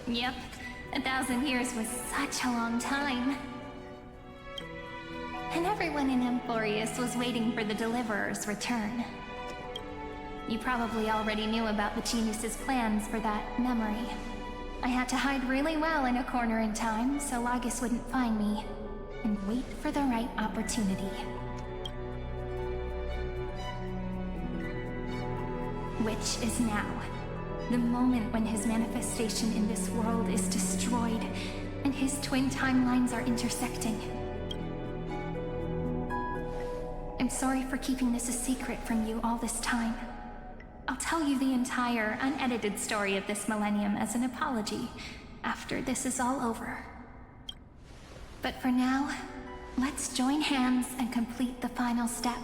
Yep, 1,000 years was such a long time. And everyone in Emphorius was waiting for the Deliverer's return. You probably already knew about the genius's plans for that memory. I had to hide really well in a corner in time so Lagus wouldn't find me, and wait for the right opportunity. Which is now. The moment when his manifestation in this world is destroyed, and his twin timelines are intersecting. I'm sorry for keeping this a secret from you all this time. I'll tell you the entire, unedited story of this millennium as an apology, after this is all over. But for now, let's join hands and complete the final step,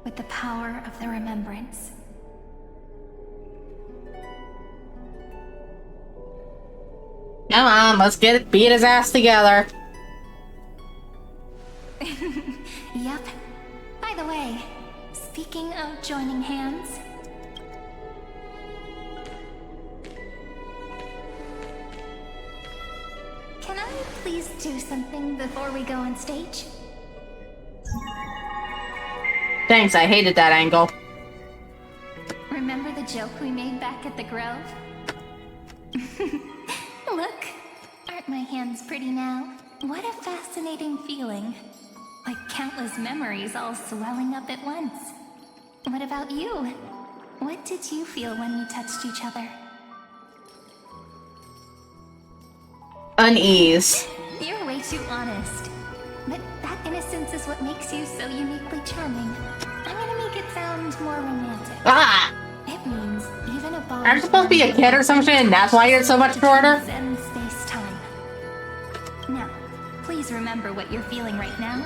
with the power of the remembrance. Come on, let's beat his ass together. Yep. By the way, speaking of joining hands... Can I please do something before we go on stage? Thanks, I hated that angle. Remember the joke we made back at the Grove? Look, aren't my hands pretty now? What a fascinating feeling. Like countless memories all swelling up at once. What about you? What did you feel when we touched each other? Unease. You're way too honest. But that innocence is what makes you so uniquely charming. I'm gonna make it sound more romantic. Ah! It means even a bond... Aren't you supposed to be a kid or something, and that's why you're so much shorter? ...transcend space-time. Now, please remember what you're feeling right now.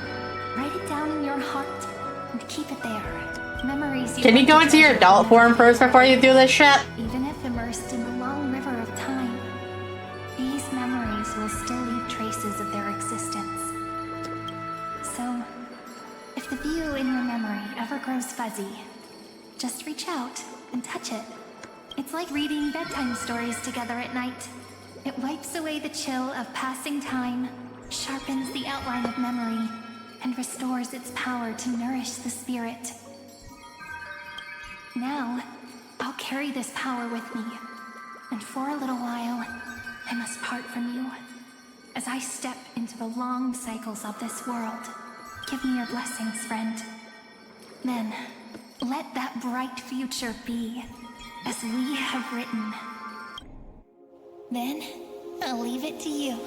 Write it down in your heart, and keep it there. Memories you... Can you go into your adult form first before you do this shit? Even if immersed in the long river of time, these memories will still leave traces of their existence. So, if the view in your memory ever grows fuzzy, just reach out and touch it. It's like reading bedtime stories together at night. It wipes away the chill of passing time, sharpens the outline of memory, and restores its power to nourish the spirit. Now, I'll carry this power with me, and for a little while, I must part from you. As I step into the long cycles of this world, give me your blessings, friend. Then, let that bright future be, as we have written. Then, I'll leave it to you.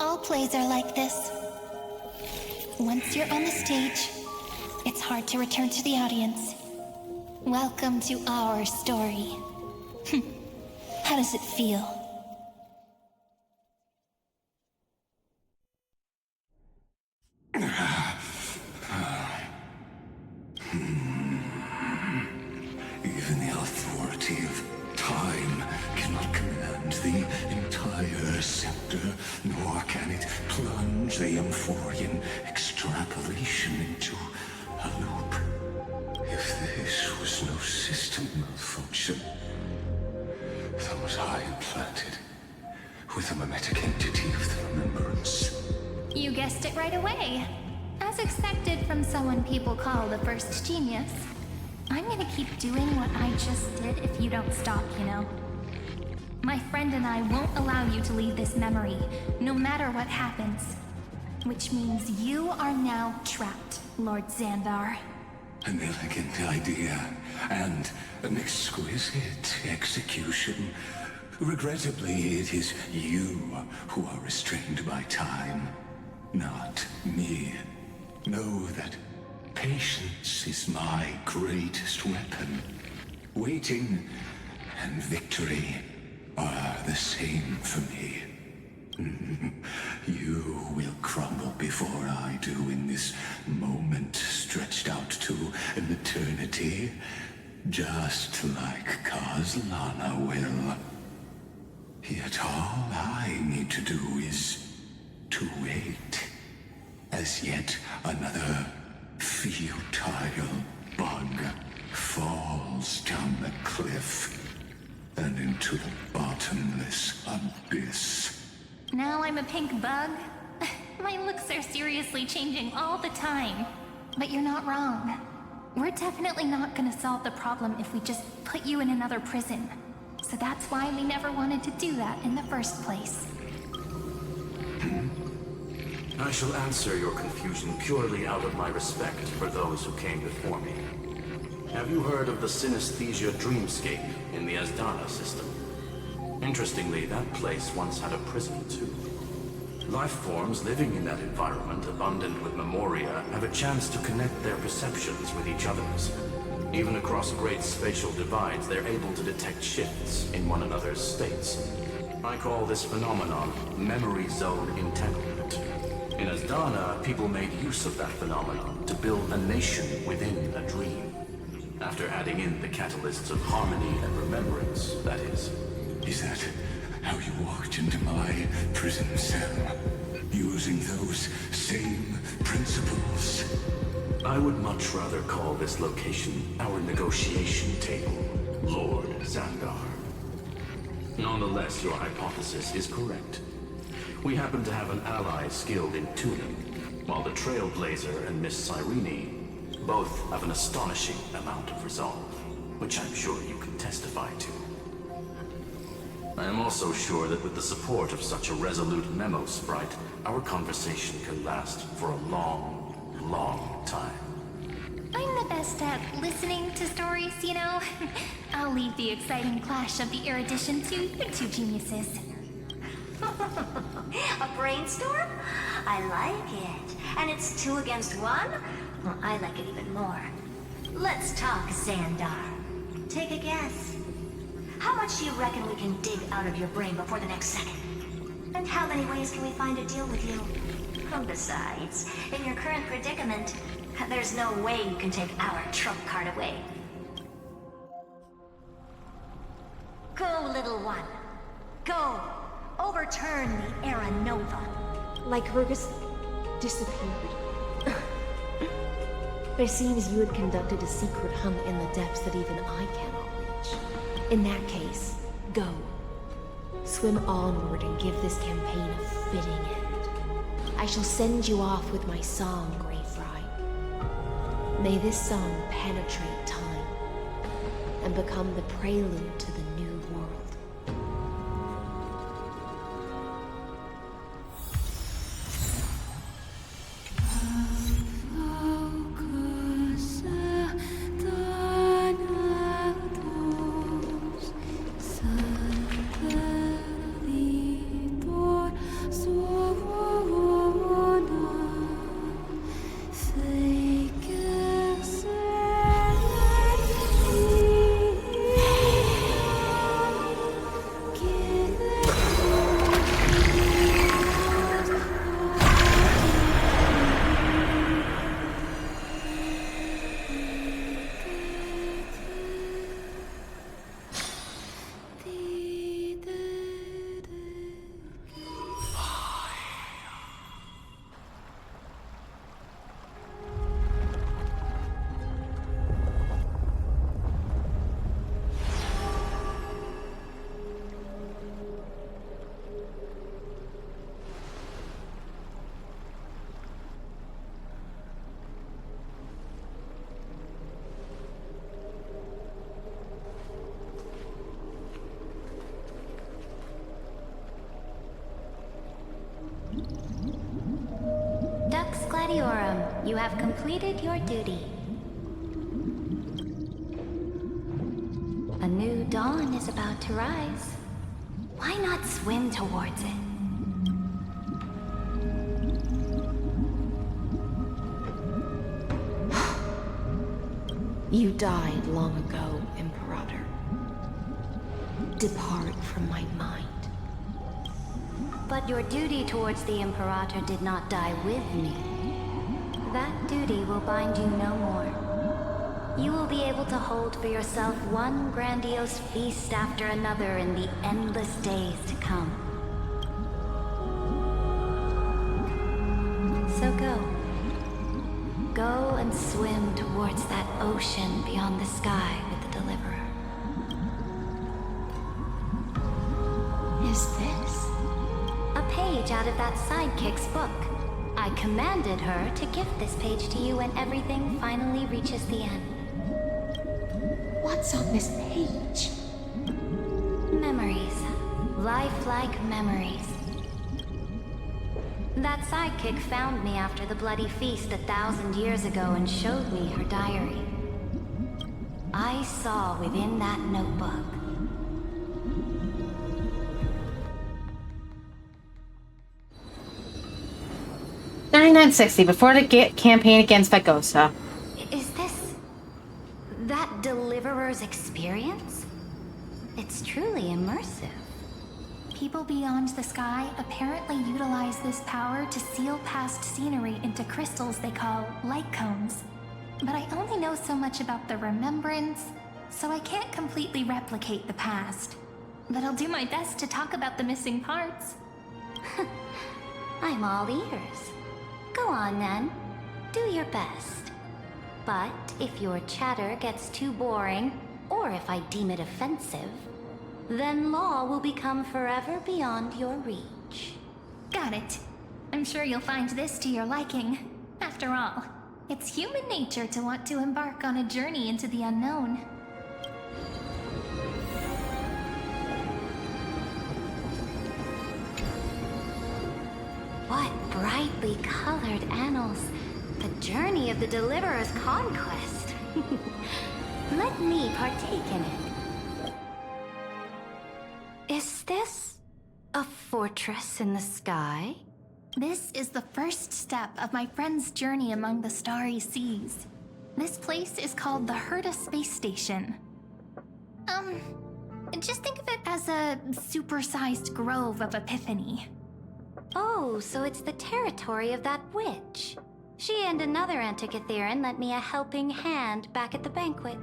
All plays are like this. Once you're on the stage, it's hard to return to the audience. Welcome to our story. How does it feel? or can it plunge the Amphorian extrapolation into a loop? If this was no system malfunction, then was I implanted with a mimetic entity of the remembrance? You guessed it right away. As expected from someone people call the first genius. I'm gonna keep doing what I just did if you don't stop, you know? My friend and I won't allow you to leave this memory, no matter what happens. Which means you are now trapped, Lord Xandar. An elegant idea, and an exquisite execution. Regrettably, it is you who are restrained by time, not me. Know that patience is my greatest weapon. Waiting and victory are the same for me. You will crumble before I do in this moment stretched out to an eternity, just like Kazlana will. Yet all I need to do is to wait, as yet another futile bug falls down the cliff and into the bottomless abyss. Now I'm a pink bug? My looks are seriously changing all the time. But you're not wrong. We're definitely not gonna solve the problem if we just put you in another prison. So that's why we never wanted to do that in the first place. I shall answer your confusion purely out of my respect for those who came before me. Have you heard of the synesthesia dreamscape in the Asdana system? Interestingly, that place once had a prison too. Life forms living in that environment, abundant with memoria, have a chance to connect their perceptions with each other's. Even across great spatial divides, they're able to detect shifts in one another's states. I call this phenomenon memory zone entanglement. In Asdana, people made use of that phenomenon to build a nation within a dream. After adding in the catalysts of harmony and remembrance, that is. Is that how you walked into my prison cell? Using those same principles? I would much rather call this location our negotiation table, Lord Xandar. Nonetheless, your hypothesis is correct. We happen to have an ally skilled in tuning, while the Trailblazer and Miss Cyrene both have an astonishing amount of resolve, which I'm sure you can testify to. I am also sure that with the support of such a resolute memo sprite, our conversation can last for a long, long time. I'm the best at listening to stories, you know? I'll leave the exciting clash of the erudition to you two geniuses. A brainstorm? I like it. And it's 2 against 1? Well, I like it even more. Let's talk, Xandar. Take a guess. How much do you reckon we can dig out of your brain before the next second? And how many ways can we find to deal with you? And besides, in your current predicament, there's no way you can take our trump card away. Go, little one. Go. Overturn the Era Nova. Like Rugus disappeared. It seems you had conducted a secret hunt in the depths that even I cannot reach. In that case, go. Swim onward and give this campaign a fitting end. I shall send you off with my song, Greyfry. May this song penetrate time and become the prelude to the new world. Gladiorum, you have completed your duty. A new dawn is about to rise. Why not swim towards it? You died long ago, Imperator. Depart from my mind. But your duty towards the Imperator did not die with me. That duty will bind you no more. You will be able to hold for yourself one grandiose feast after another in the endless days to come. So go. Go and swim towards that ocean beyond the sky with the Deliverer. Is this? A page out of that sidekick's book. I commanded her to gift this page to you when everything finally reaches the end. What's on this page? Memories. Lifelike memories. That sidekick found me after the bloody feast 1,000 years ago and showed me her diary. I saw within that notebook. $39.60 before the campaign against Vagosa. Is this that Deliverer's experience? It's truly immersive. People beyond the sky apparently utilize this power to seal past scenery into crystals they call light cones. But I only know so much about the remembrance, so I can't completely replicate the past. But I'll do my best to talk about the missing parts. I'm all ears. Go on then. Do your best. But if your chatter gets too boring, or if I deem it offensive, then law will become forever beyond your reach. Got it. I'm sure you'll find this to your liking. After all, it's human nature to want to embark on a journey into the unknown. What brightly colored annals. The journey of the Deliverer's conquest. Let me partake in it. Is this a fortress in the sky? This is the first step of my friend's journey among the starry seas. This place is called the Herta Space Station. Just think of it as a supersized grove of Epiphany. Oh, so it's the territory of that witch. She and another Antikytherian lent me a helping hand back at the banquet.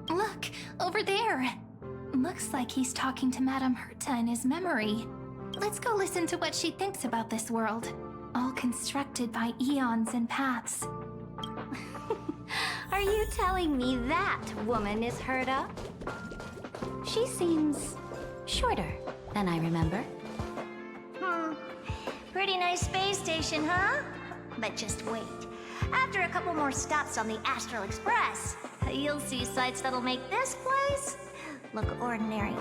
Look, over there. Looks like he's talking to Madame Herta in his memory. Let's go listen to what she thinks about this world, all constructed by eons and paths. Are you telling me that woman is Herta? She seems shorter than I remember. Pretty nice space station, huh? But just wait. After a couple more stops on the Astral Express, you'll see sights that'll make this place look ordinary.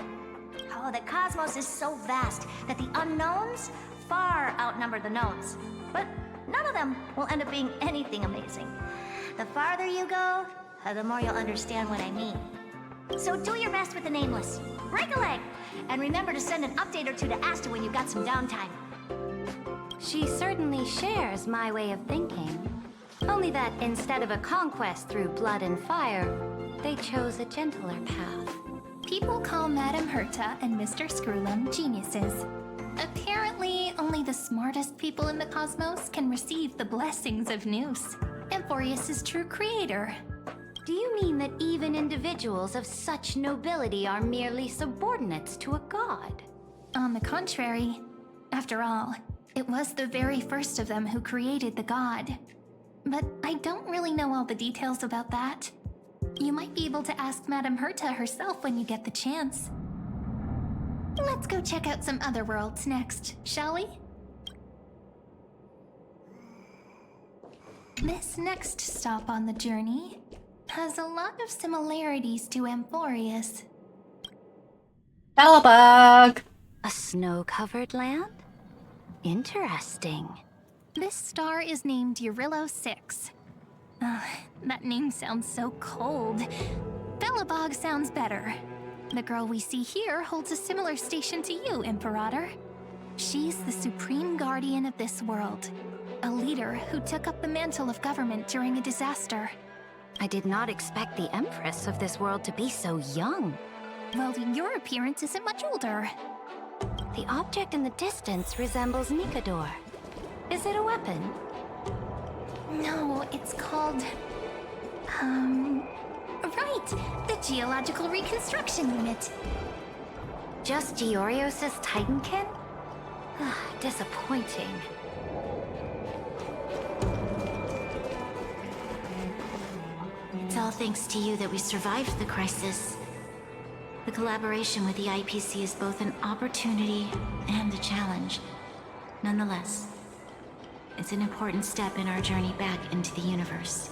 Oh, the cosmos is so vast that the unknowns far outnumber the knowns. But none of them will end up being anything amazing. The farther you go, the more you'll understand what I mean. So do your best with the nameless. Break a leg! And remember to send an update or two to Asta when you've got some downtime. She certainly shares my way of thinking. Only that instead of a conquest through blood and fire, they chose a gentler path. People call Madame Herta and Mr. Screwlum geniuses. Apparently, only the smartest people in the cosmos can receive the blessings of Nous, Amphorius' true creator. Do you mean that even individuals of such nobility are merely subordinates to a god? On the contrary, after all, it was the very first of them who created the god. But I don't really know all the details about that. You might be able to ask Madame Herta herself when you get the chance. Let's go check out some other worlds next, shall we? This next stop on the journey has a lot of similarities to Amphorius. Bellabug! A snow-covered land? Interesting. This star is named Eurillo 6. That name sounds so cold. Belobog sounds better. The girl we see here holds a similar station to you, Imperator. She's the supreme guardian of this world. A leader who took up the mantle of government during a disaster. I did not expect the Empress of this world to be so young. Well, your appearance isn't much older. The object in the distance resembles Nikador. Is it a weapon? No, it's called... Right! The Geological Reconstruction Unit. Just Giorios' Titankin? Disappointing. It's all thanks to you that we survived the crisis. The collaboration with the IPC is both an opportunity and a challenge. Nonetheless, it's an important step in our journey back into the universe.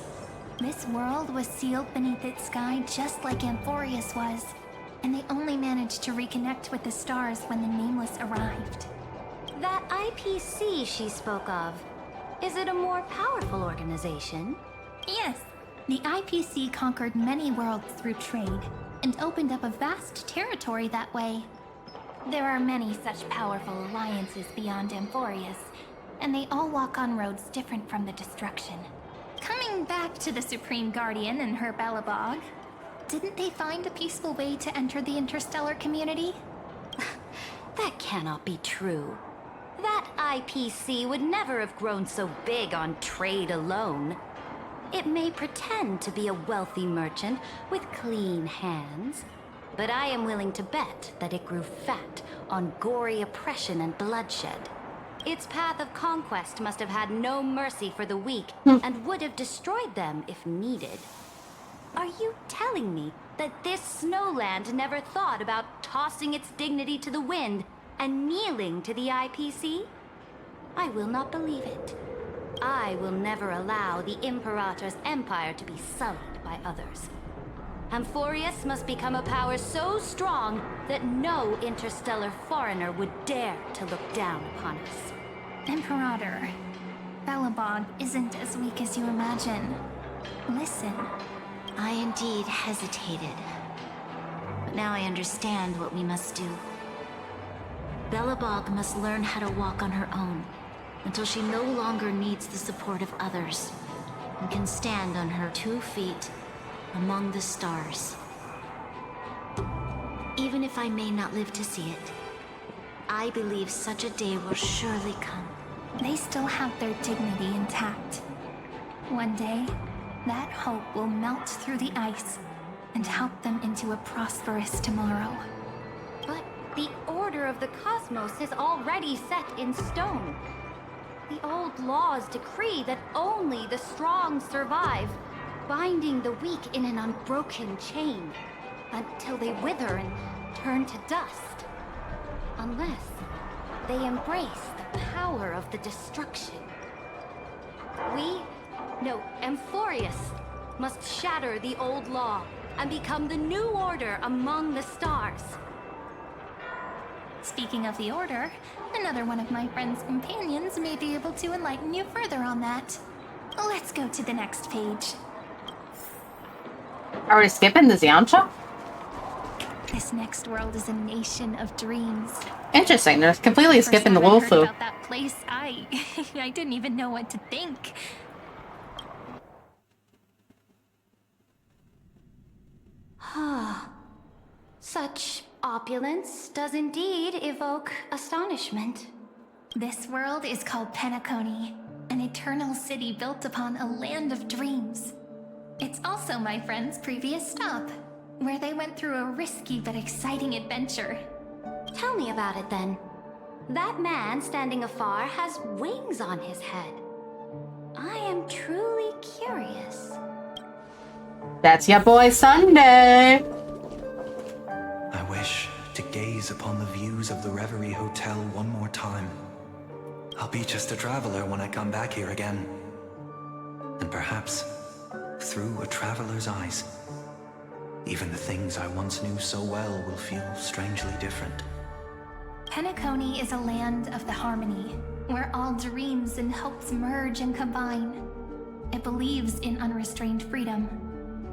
This world was sealed beneath its sky just like Amphorius was, and they only managed to reconnect with the stars when the Nameless arrived. That IPC she spoke of, is it a more powerful organization? Yes. The IPC conquered many worlds through trade, and opened up a vast territory that way. There are many such powerful alliances beyond Amphorius, and they all walk on roads different from the destruction. Coming back to the Supreme Guardian and her Belobog, didn't they find a peaceful way to enter the interstellar community? That cannot be true. That IPC would never have grown so big on trade alone. It may pretend to be a wealthy merchant with clean hands, but I am willing to bet that it grew fat on gory oppression and bloodshed. Its path of conquest must have had no mercy for the weak and would have destroyed them if needed. Are you telling me that this snowland never thought about tossing its dignity to the wind and kneeling to the IPC? I will not believe it. I will never allow the Imperator's empire to be sullied by others. Amphorius must become a power so strong that no interstellar foreigner would dare to look down upon us. Imperator, Belobog isn't as weak as you imagine. Listen. I indeed hesitated. But now I understand what we must do. Belobog must learn how to walk on her own, until she no longer needs the support of others, and can stand on her 2 feet among the stars. Even if I may not live to see it, I believe such a day will surely come. They still have their dignity intact. One day, that hope will melt through the ice and help them into a prosperous tomorrow. But the order of the cosmos is already set in stone. The old laws decree that only the strong survive, binding the weak in an unbroken chain, until they wither and turn to dust. Unless they embrace the power of the destruction. Amphorius must shatter the old law and become the new order among the stars. Speaking of the Order, another one of my friend's companions may be able to enlighten you further on that. Let's go to the next page. Are we skipping the Xiancha? This next world is a nation of dreams. Interesting, they're completely First skipping the time I heard Wolfu. about that place, I didn't even know what to think. Such opulence does indeed evoke astonishment. This world is called Penacony, an eternal city built upon a land of dreams. It's also my friend's previous stop, where they went through a risky but exciting adventure. Tell me about it then. That man standing afar has wings on his head. I am truly curious. That's your boy Sunday. I wish to gaze upon the views of the Reverie Hotel one more time. I'll be just a traveler when I come back here again. And perhaps, through a traveler's eyes, even the things I once knew so well will feel strangely different. Penacony is a land of the harmony, where all dreams and hopes merge and combine. It believes in unrestrained freedom,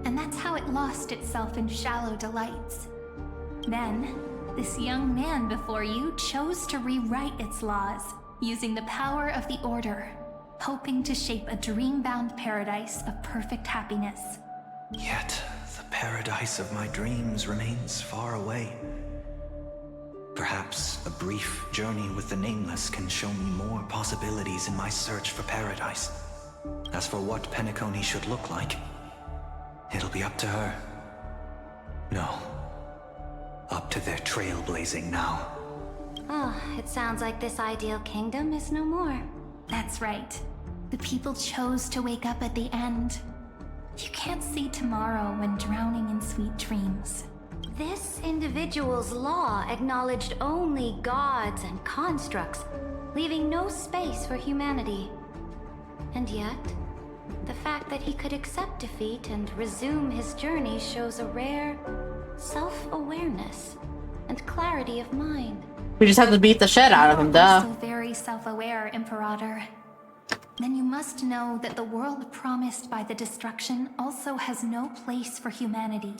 and that's how it lost itself in shallow delights. Then, this young man before you chose to rewrite its laws, using the power of the Order, hoping to shape a dream-bound paradise of perfect happiness. Yet, the paradise of my dreams remains far away. Perhaps a brief journey with the Nameless can show me more possibilities in my search for paradise. As for what Penacony should look like, it'll be up to her. No. Up to their trailblazing now. Oh, it sounds like this ideal kingdom is no more. That's right. The people chose to wake up at the end. You can't see tomorrow when drowning in sweet dreams. This individual's law acknowledged only gods and constructs, leaving no space for humanity. And yet, the fact that he could accept defeat and resume his journey shows a rare self-awareness and clarity of mind. We just have to beat the shit out of him, duh. So very self-aware, Imperator. Then you must know that the world promised by the destruction also has no place for humanity.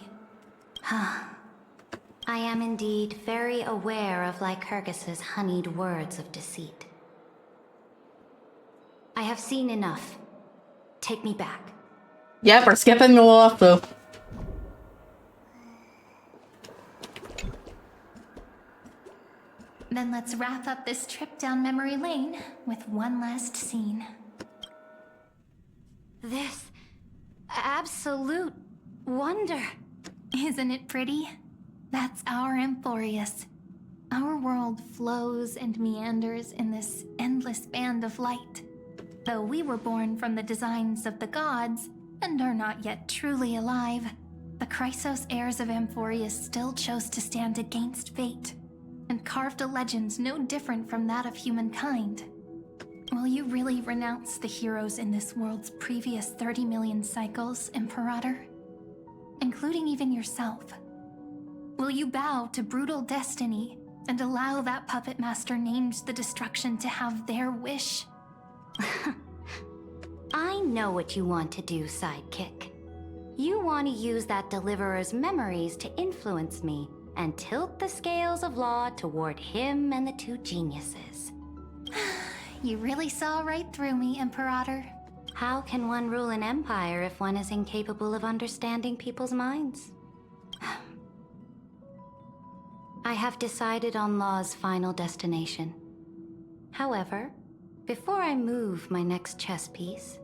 I am indeed very aware of Lycurgus's honeyed words of deceit. I have seen enough. Take me back. Yep, we're skipping the walkthrough. Then let's wrap up this trip down memory lane with one last scene. This absolute wonder. Isn't it pretty? That's our Emphorius. Our world flows and meanders in this endless band of light. Though we were born from the designs of the gods and are not yet truly alive, the Chrysos heirs of Emphorius still chose to stand against fate and carved a legend no different from that of humankind. Will you really renounce the heroes in this world's previous 30 million cycles, Imperator? Including even yourself. Will you bow to brutal destiny and allow that puppet master named the destruction to have their wish? I know what you want to do, sidekick. You want to use that deliverer's memories to influence me and tilt the scales of law toward him and the two geniuses. You really saw right through me, Imperator. How can one rule an empire if one is incapable of understanding people's minds? I have decided on Law's final destination. However, before I move my next chess piece,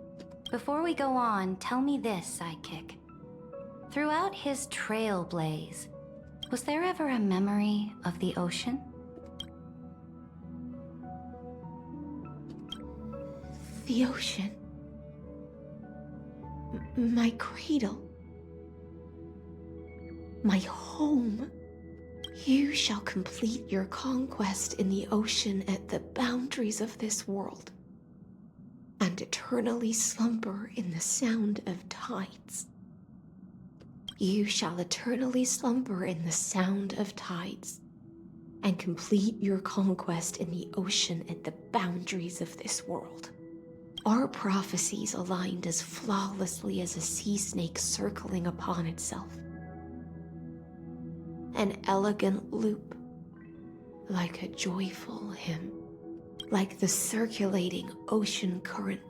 before we go on, tell me this, sidekick. Throughout his trailblaze, was there ever a memory of the ocean? The ocean. My cradle. My home. You shall complete your conquest in the ocean at the boundaries of this world, and eternally slumber in the sound of tides. You shall eternally slumber in the sound of tides, and complete your conquest in the ocean at the boundaries of this world. Our prophecies aligned as flawlessly as a sea snake circling upon itself. An elegant loop, like a joyful hymn, like the circulating ocean current,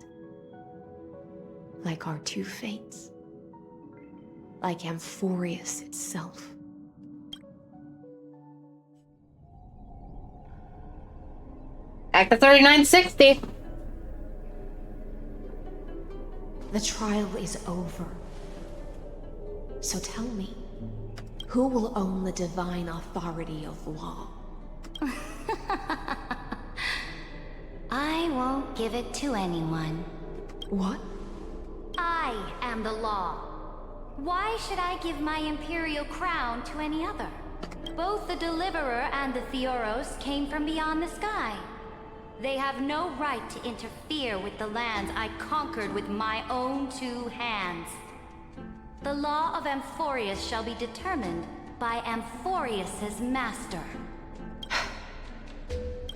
like our two fates, like Amphorius itself. Back to 3960. The trial is over. So tell me, who will own the divine authority of law? I won't give it to anyone. What? I am the law. Why should I give my imperial crown to any other? Both the Deliverer and the Theoros came from beyond the sky. They have no right to interfere with the lands I conquered with my own two hands. The law of Amphorius shall be determined by Amphorius's master.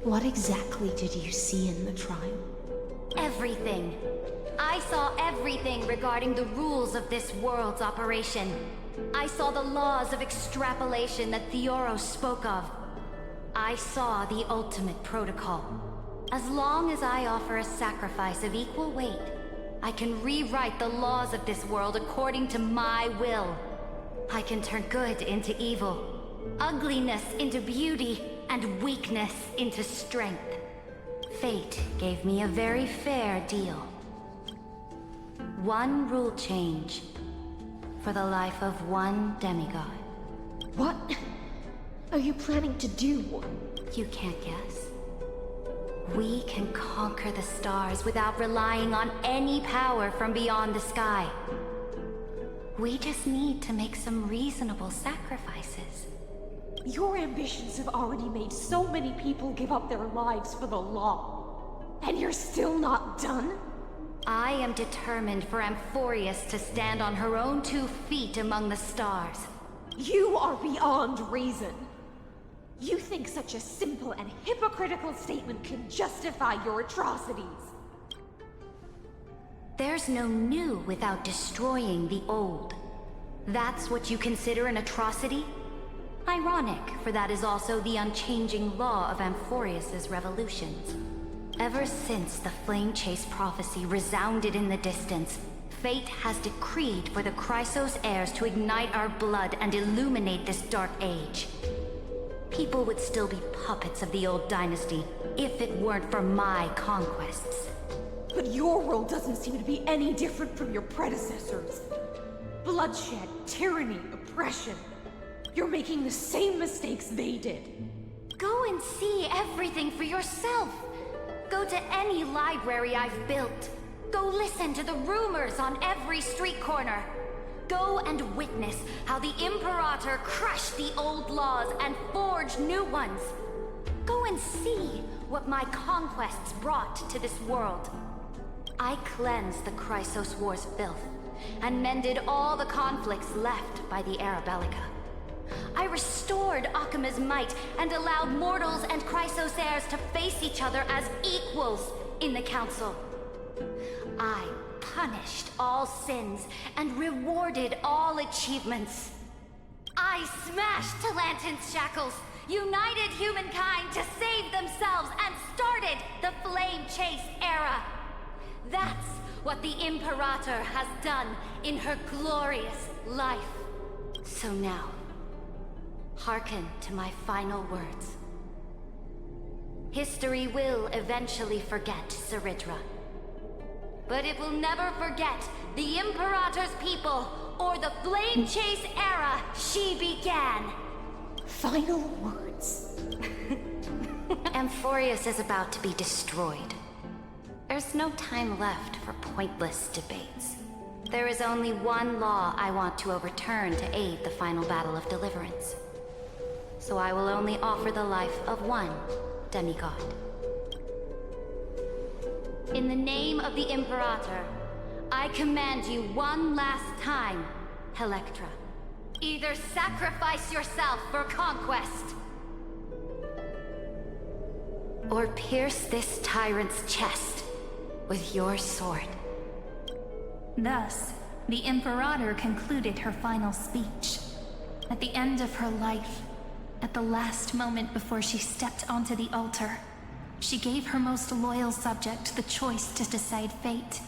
What exactly did you see in the trial? Everything. I saw everything regarding the rules of this world's operation. I saw the laws of extrapolation that Theoros spoke of. I saw the ultimate protocol. As long as I offer a sacrifice of equal weight, I can rewrite the laws of this world according to my will. I can turn good into evil, ugliness into beauty, and weakness into strength. Fate gave me a very fair deal. One rule change for the life of one demigod. What are you planning to do? You can't guess. We can conquer the stars without relying on any power from beyond the sky. We just need to make some reasonable sacrifices. Your ambitions have already made so many people give up their lives for the law. And you're still not done? I am determined for Amphorius to stand on her own 2 feet among the stars. You are beyond reason. You think such a simple and hypocritical statement can justify your atrocities. There's no new without destroying the old. That's what you consider an atrocity? Ironic, for that is also the unchanging law of Amphorius's revolutions. Ever since the Flame Chase prophecy resounded in the distance, fate has decreed for the Chrysos heirs to ignite our blood and illuminate this dark age. People would still be puppets of the old dynasty if it weren't for my conquests. But your world doesn't seem to be any different from your predecessors. Bloodshed, tyranny, oppression. You're making the same mistakes they did. Go and see everything for yourself. Go to any library I've built. Go listen to the rumors on every street corner. Go and witness how the Imperator crushed the old laws and forged new ones. Go and see what my conquests brought to this world. I cleansed the Chrysos War's filth and mended all the conflicts left by the Era Bellica. I restored Akima's might and allowed mortals and Chrysos heirs to face each other as equals in the Council. I punished all sins and rewarded all achievements. I smashed Talantin's shackles, united humankind to save themselves, and started the Flame Chase era. That's what the Imperator has done in her glorious life. So now, hearken to my final words. History will eventually forget Ceridra. But it will never forget the Imperator's people or the Flame Chase era she began. Final words. Amphorius is about to be destroyed. There's no time left for pointless debates. There is only one law I want to overturn to aid the final battle of deliverance. So I will only offer the life of one demigod. In the name of the Imperator, I command you one last time, Electra. Either sacrifice yourself for conquest, or pierce this tyrant's chest with your sword. Thus, the Imperator concluded her final speech. At the end of her life, at the last moment before she stepped onto the altar, she gave her most loyal subject the choice to decide fate,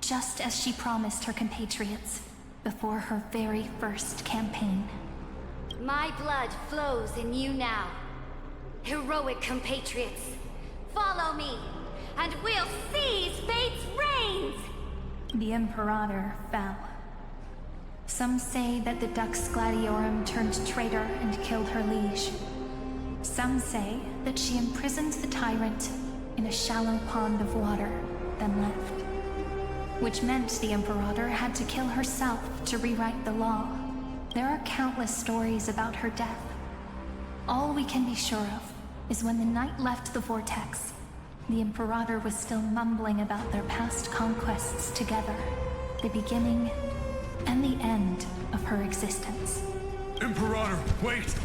just as she promised her compatriots before her very first campaign. My blood flows in you now. Heroic compatriots, follow me, and we'll seize fate's reins! The Imperator fell. Some say that the Dux Gladiorum turned traitor and killed her liege. Some say that she imprisoned the tyrant in a shallow pond of water, then left. Which meant the Imperator had to kill herself to rewrite the law. There are countless stories about her death. All we can be sure of is when the knight left the vortex, the Imperator was still mumbling about their past conquests together, the beginning and the end of her existence. Imperator, wait!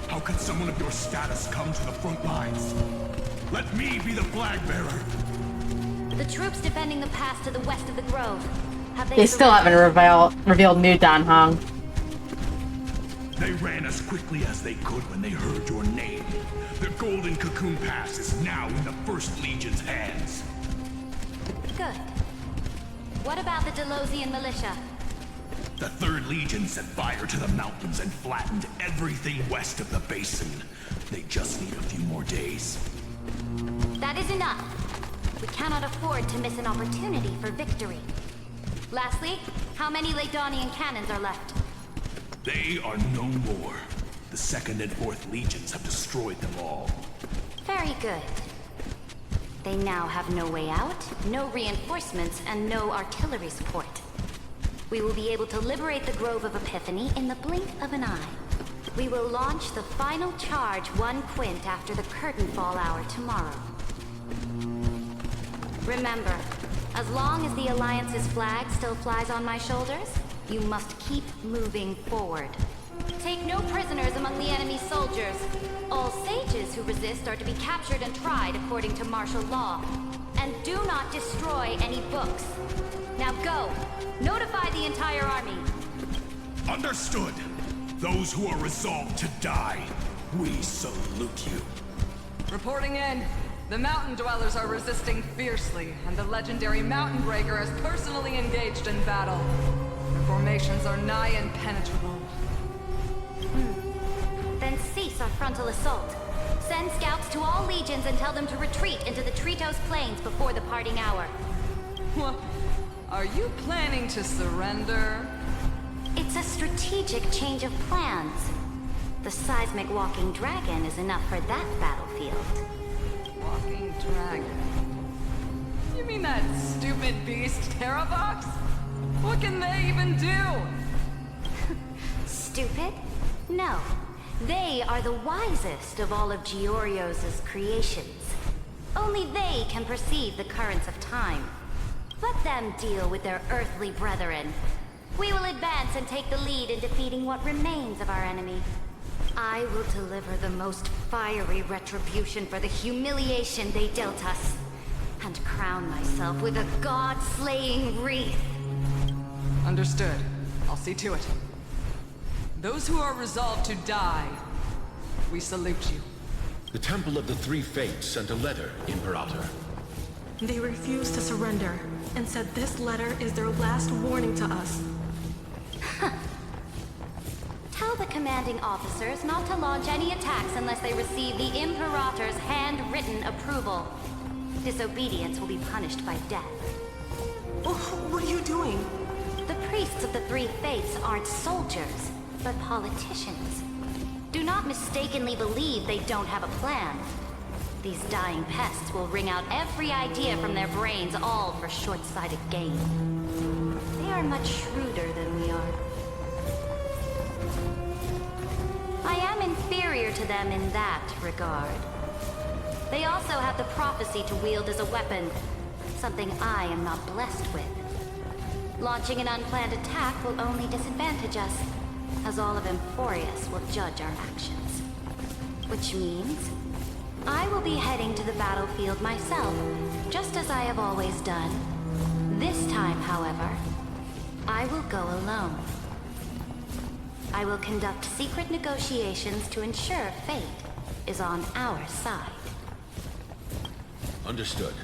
How could someone of your status come to the front lines? Let me be the flag bearer. The troops defending the pass to the west of the grove. Have They still haven't revealed new Dan Hong. They ran as quickly as they could when they heard your name. The Golden Cocoon Pass is now in the First Legion's hands. Good. What about the Delosian militia? The Third Legion set fire to the mountains and flattened everything west of the basin. They just need a few more days. That is enough. We cannot afford to miss an opportunity for victory. Lastly, how many Ladonian cannons are left? They are no more. The 2nd and 4th Legions have destroyed them all. Very good. They now have no way out, no reinforcements, and no artillery support. We will be able to liberate the Grove of Epiphany in the blink of an eye. We will launch the final charge 1 quint after the curtain fall hour tomorrow. Remember, as long as the Alliance's flag still flies on my shoulders, you must keep moving forward. Take no prisoners among the enemy soldiers. All sages who resist are to be captured and tried according to martial law. And do not destroy any books. Now go! Notify the entire army. Understood. Those who are resolved to die, we salute you. Reporting in. The mountain dwellers are resisting fiercely, and the legendary Mountain Breaker is personally engaged in battle. Their formations are nigh impenetrable. Then cease our frontal assault. Send scouts to all legions and tell them to retreat into the Tritos Plains before the parting hour. What? Are you planning to surrender? It's a strategic change of plans. The seismic walking dragon is enough for that battlefield. Walking dragon? You mean that stupid beast, Terravox? What can they even do? Stupid? No. They are the wisest of all of Giorio's creations. Only they can perceive the currents of time. Let them deal with their earthly brethren. We will advance and take the lead in defeating what remains of our enemy. I will deliver the most fiery retribution for the humiliation they dealt us, and crown myself with a god-slaying wreath. Understood. I'll see to it. Those who are resolved to die, we salute you. The Temple of the Three Fates sent a letter, Imperator. They refused to surrender, and said this letter is their last warning to us. Tell the commanding officers not to launch any attacks unless they receive the Imperator's handwritten approval. Disobedience will be punished by death. Oh, what are you doing? The priests of the Three Fates aren't soldiers, but politicians. Do not mistakenly believe they don't have a plan. These dying pests will wring out every idea from their brains, all for short-sighted gain. They are much shrewder than we are. I am inferior to them in that regard. They also have the prophecy to wield as a weapon, something I am not blessed with. Launching an unplanned attack will only disadvantage us, as all of Emphorius will judge our actions. Which means I will be heading to the battlefield myself, just as I have always done. This time, however, I will go alone. I will conduct secret negotiations to ensure fate is on our side. Understood.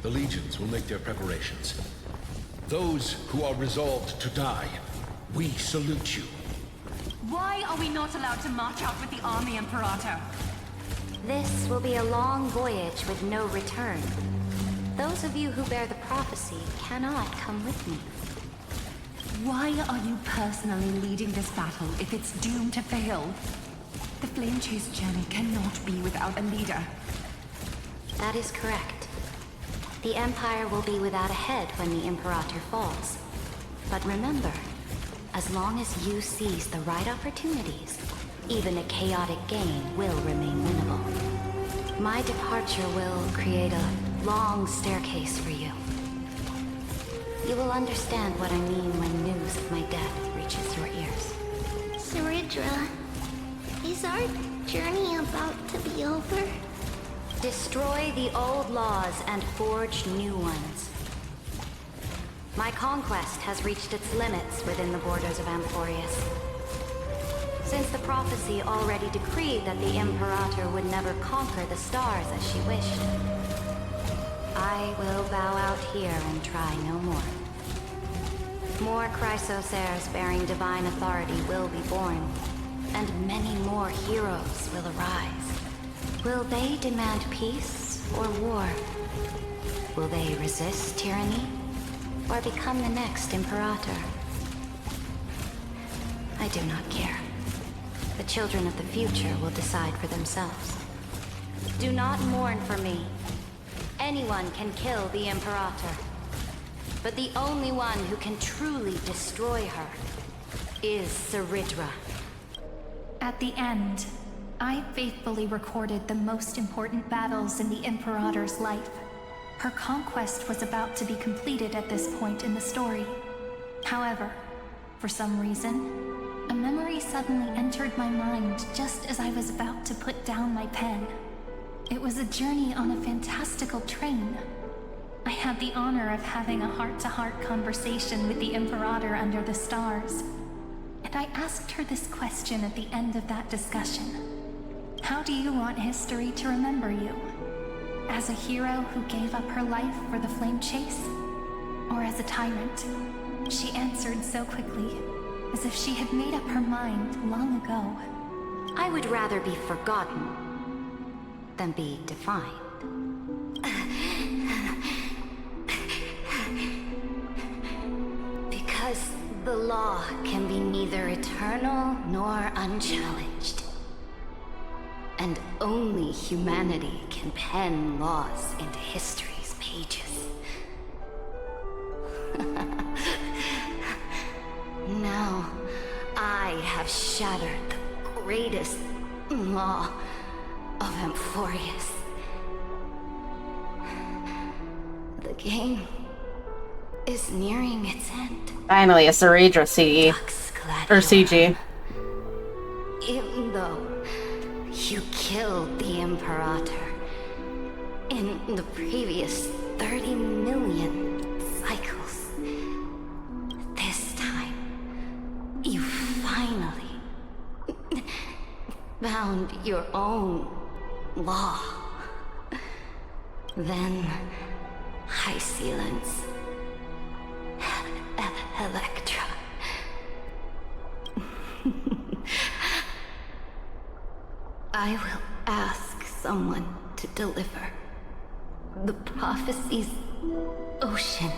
The legions will make their preparations. Those who are resolved to die, we salute you. Why are we not allowed to march out with the army, Imperator? This will be a long voyage with no return. Those of you who bear the prophecy cannot come with me. Why are you personally leading this battle if it's doomed to fail? The Flame Chase journey cannot be without a leader. That is correct. The Empire will be without a head when the Imperator falls. But remember, as long as you seize the right opportunities, even a chaotic game will remain winnable. My departure will create a long staircase for you. You will understand what I mean when news of my death reaches your ears. Saridra, is our journey about to be over? Destroy the old laws and forge new ones. My conquest has reached its limits within the borders of Amphorius. Since the prophecy already decreed that the Imperator would never conquer the stars as she wished, I will bow out here and try no more. More Chrysosairs bearing divine authority will be born, and many more heroes will arise. Will they demand peace or war? Will they resist tyranny or become the next Imperator? I do not care. The children of the future will decide for themselves. Do not mourn for me. Anyone can kill the Imperator. But the only one who can truly destroy her is Saridra. At the end, I faithfully recorded the most important battles in the Imperator's life. Her conquest was about to be completed at this point in the story. However, for some reason, a memory suddenly entered my mind just as I was about to put down my pen. It was a journey on a fantastical train. I had the honor of having a heart-to-heart conversation with the Imperator under the stars. And I asked her this question at the end of that discussion. How do you want history to remember you? As a hero who gave up her life for the flame chase? Or as a tyrant? She answered so quickly, as if she had made up her mind long ago. I would rather be forgotten than be defined. Because the law can be neither eternal nor unchallenged. And only humanity can pen laws into history's pages. Now, I have shattered the greatest law of Amphorius. The game is nearing its end. Finally, a Saridra CE. Or CG. Even though you killed the Imperator in the previous 30 million cycles, this time you finally found your own law. Then High Sealants, Electra. I will ask someone to deliver the prophecy's ocean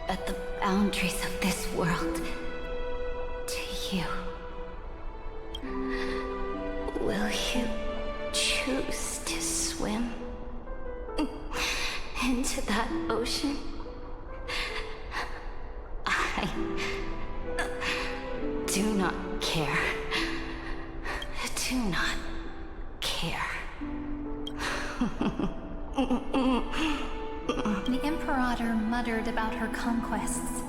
at the boundaries of this world to you. Will you choose to swim into that ocean? I do not care. Do not care. The Imperator muttered about her conquests,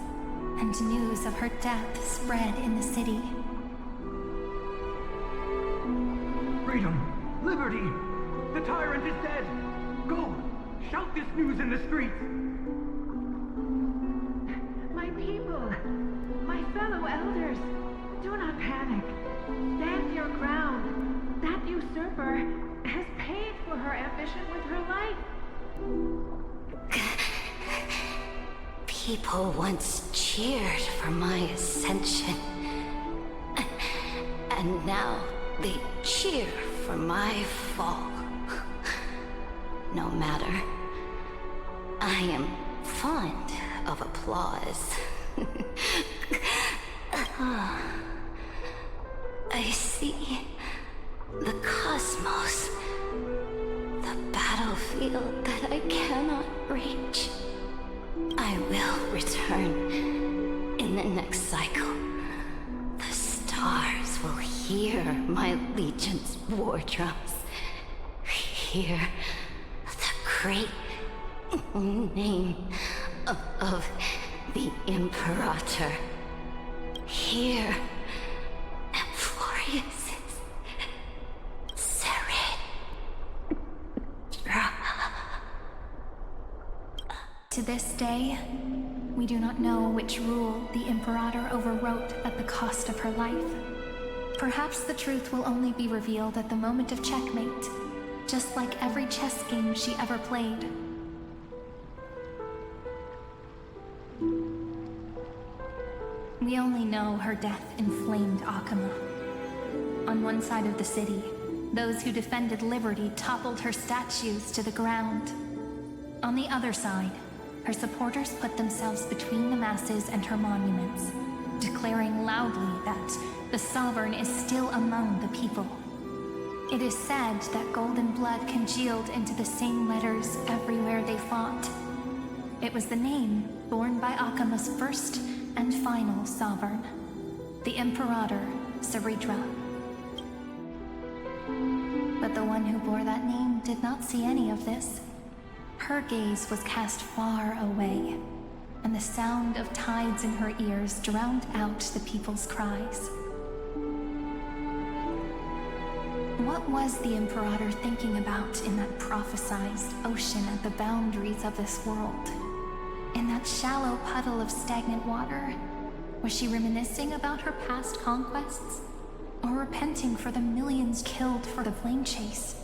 and news of her death spread in the city. Freedom! Liberty! The tyrant is dead! Go! Shout this news in the streets! My people! My fellow elders! Do not panic. Stand your ground. That usurper has paid for her ambition with her life. People once cheered for my ascension. And now they cheer for my fall. No matter. I am fond of applause. I see the cosmos, the battlefield that I cannot reach. I will return in the next cycle. The stars will hear my legion's war drums. Hear the great name of the Imperator. Hear Amphorius's Saridra. say, we do not know which rule the Imperator overwrote at the cost of her life. Perhaps the truth will only be revealed at the moment of checkmate, just like every chess game she ever played. We only know her death inflamed Akama. On one side of the city, those who defended liberty toppled her statues to the ground. On the other side, her supporters put themselves between the masses and her monuments, declaring loudly that the Sovereign is still among the people. It is said that golden blood congealed into the same letters everywhere they fought. It was the name borne by Akama's first and final Sovereign, the Imperator Saritra. But the one who bore that name did not see any of this. Her gaze was cast far away, and the sound of tides in her ears drowned out the people's cries. What was the Imperator thinking about in that prophesized ocean at the boundaries of this world? In that shallow puddle of stagnant water? Was she reminiscing about her past conquests? Or repenting for the millions killed for the flame chase?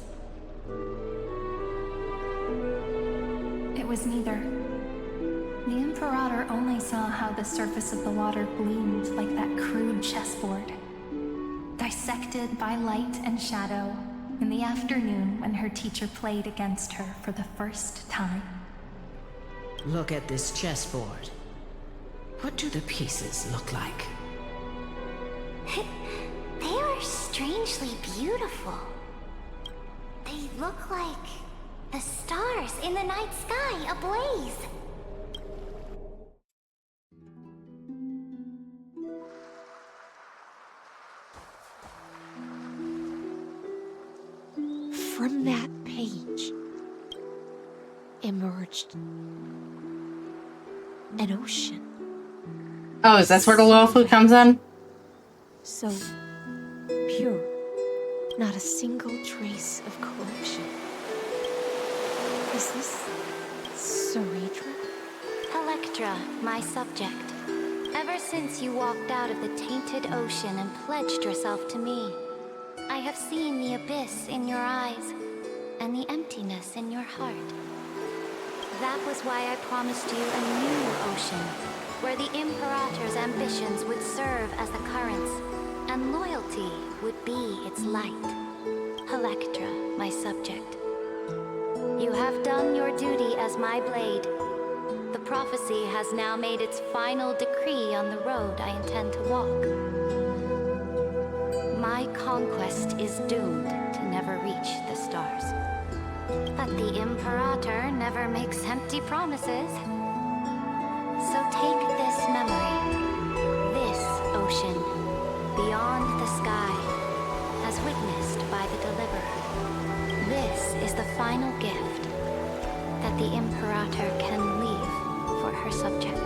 It was neither. The Imperator only saw how the surface of the water gleamed like that crude chessboard, dissected by light and shadow in the afternoon when her teacher played against her for the first time. Look at this chessboard. What do the pieces look like? They are strangely beautiful. They look like the stars in the night sky ablaze. From that page emerged an ocean. Oh, is that where the Lofu comes in? So pure, not a single trace of corruption. Is this Saritra? Electra, my subject. Ever since you walked out of the tainted ocean and pledged yourself to me, I have seen the abyss in your eyes and the emptiness in your heart. That was why I promised you a new ocean, where the Imperator's ambitions would serve as the currents, and loyalty would be its light. Electra, my subject. You have done your duty as my blade. The prophecy has now made its final decree on the road I intend to walk. My conquest is doomed to never reach the stars. But the Imperator never makes empty promises. So take this memory, this ocean, beyond the sky, as witnessed by the Deliverer. This is the final gift that the Imperator can leave for her subject.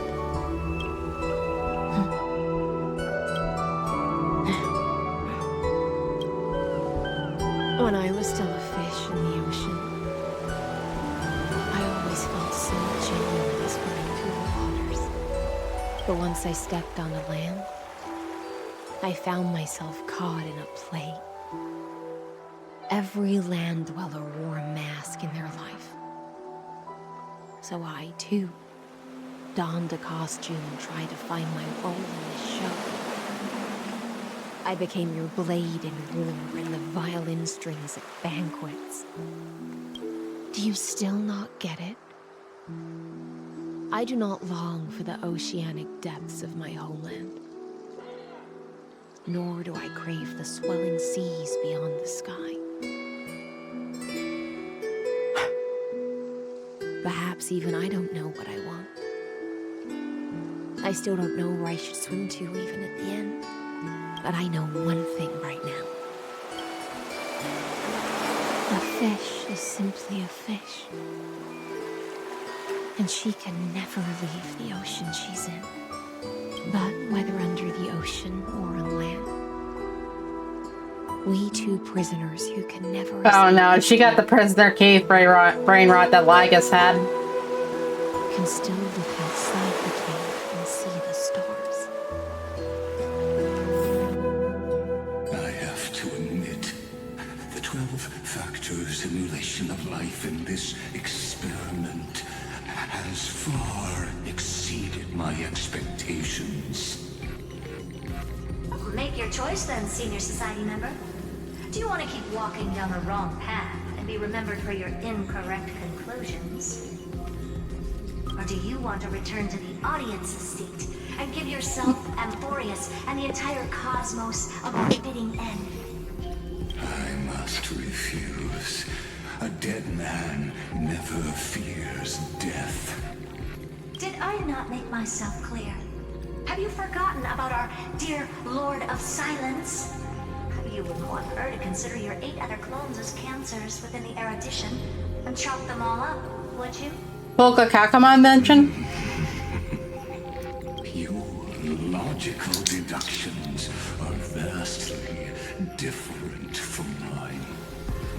When I was still a fish in the ocean, I always felt so genuinely swimming through the waters. But once I stepped on the land, I found myself caught in a play. Every land dweller wore a mask in their life. So I, too, donned a costume and tried to find my role in this show. I became your blade and ruler and the violin strings at banquets. Do you still not get it? I do not long for the oceanic depths of my homeland. Nor do I crave the swelling seas beyond the sky. Perhaps even I don't know what I want. I still don't know where I should swim to even at the end. But I know one thing right now. A fish is simply a fish. And she can never leave the ocean she's in. But whether under the ocean or on land, we two prisoners who can never... Oh no, she got the prisoner cave brain rot that Lygus had. can still look outside the cave and see the stars. I have to admit, the 12-factor simulation of life in this experiment has far exceeded my expectations. Make your choice then, senior society member. Do you want to keep walking down the wrong path and be remembered for your incorrect conclusions? Or do you want to return to the audience's seat and give yourself, Amphorius, and the entire cosmos a fitting end? I must refuse. A dead man never fears death. Did I not make myself clear? Have you forgotten about our dear Lord of Silence? You wouldn't want her to consider your 8 other clones as cancers within the erudition and chop them all up, would you? Polka Kakama mention? Your logical deductions are vastly different from mine.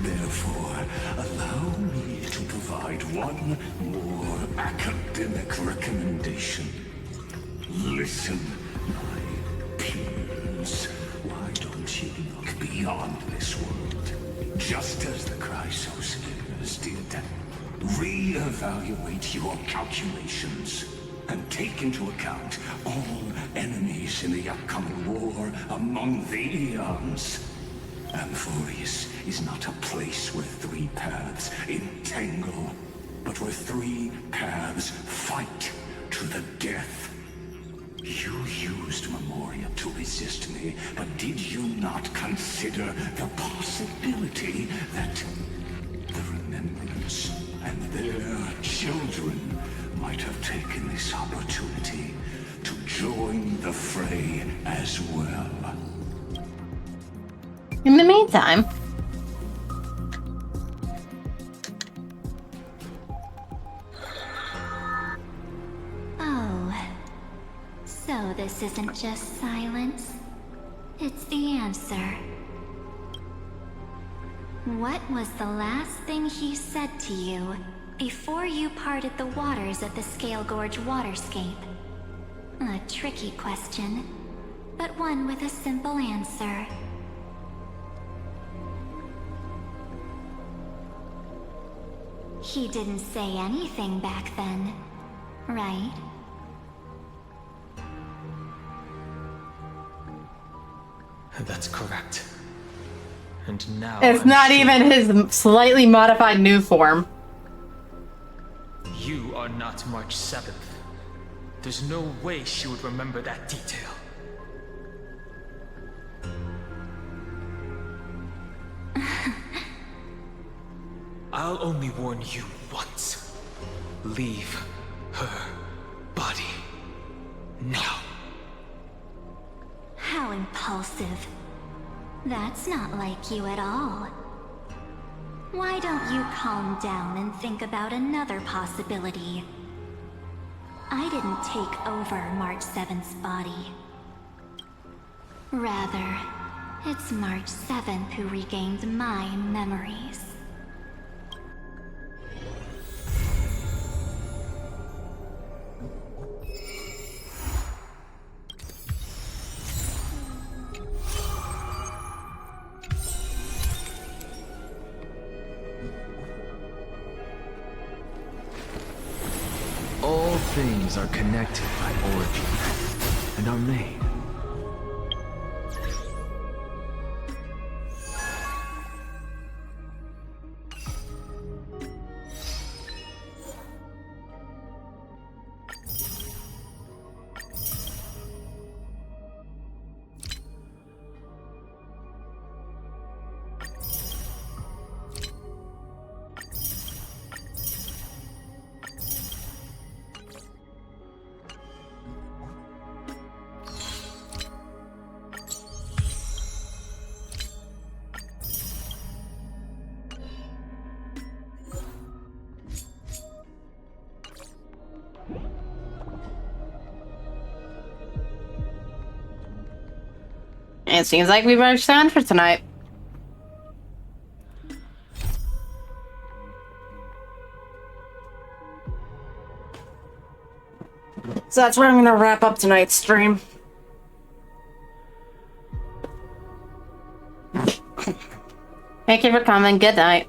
Therefore, allow me to provide one more academic recommendation. Listen, my peers. Why don't you look beyond this world? Just as the Chrysospheres did. Re-evaluate your calculations and take into account all enemies in the upcoming war among the eons. Amphorius is not a place where 3 paths entangle, but where 3 paths fight to the death. You used Memoria to resist me, but did you not consider the possibility that the Remembrance and their children might have taken this opportunity to join the fray as well? In the meantime, Oh, so this isn't just silence. It's the answer. What was the last thing he said to you before you parted the waters at the Scale Gorge waterscape? A tricky question, but one with a simple answer. He didn't say anything back then, right? That's correct. And now it's I'm not sure even his slightly modified new form. You are not March 7th. There's no way she would remember that detail. I'll only warn you once. Leave her body now. How impulsive. That's not like you at all. Why don't you calm down and think about another possibility? I didn't take over March 7th's body. Rather, it's March 7th who regained my memories. All things are connected by origin, and are made. It seems like we've reached the end for tonight. So that's where I'm gonna wrap up tonight's stream. Thank you for coming. Good night.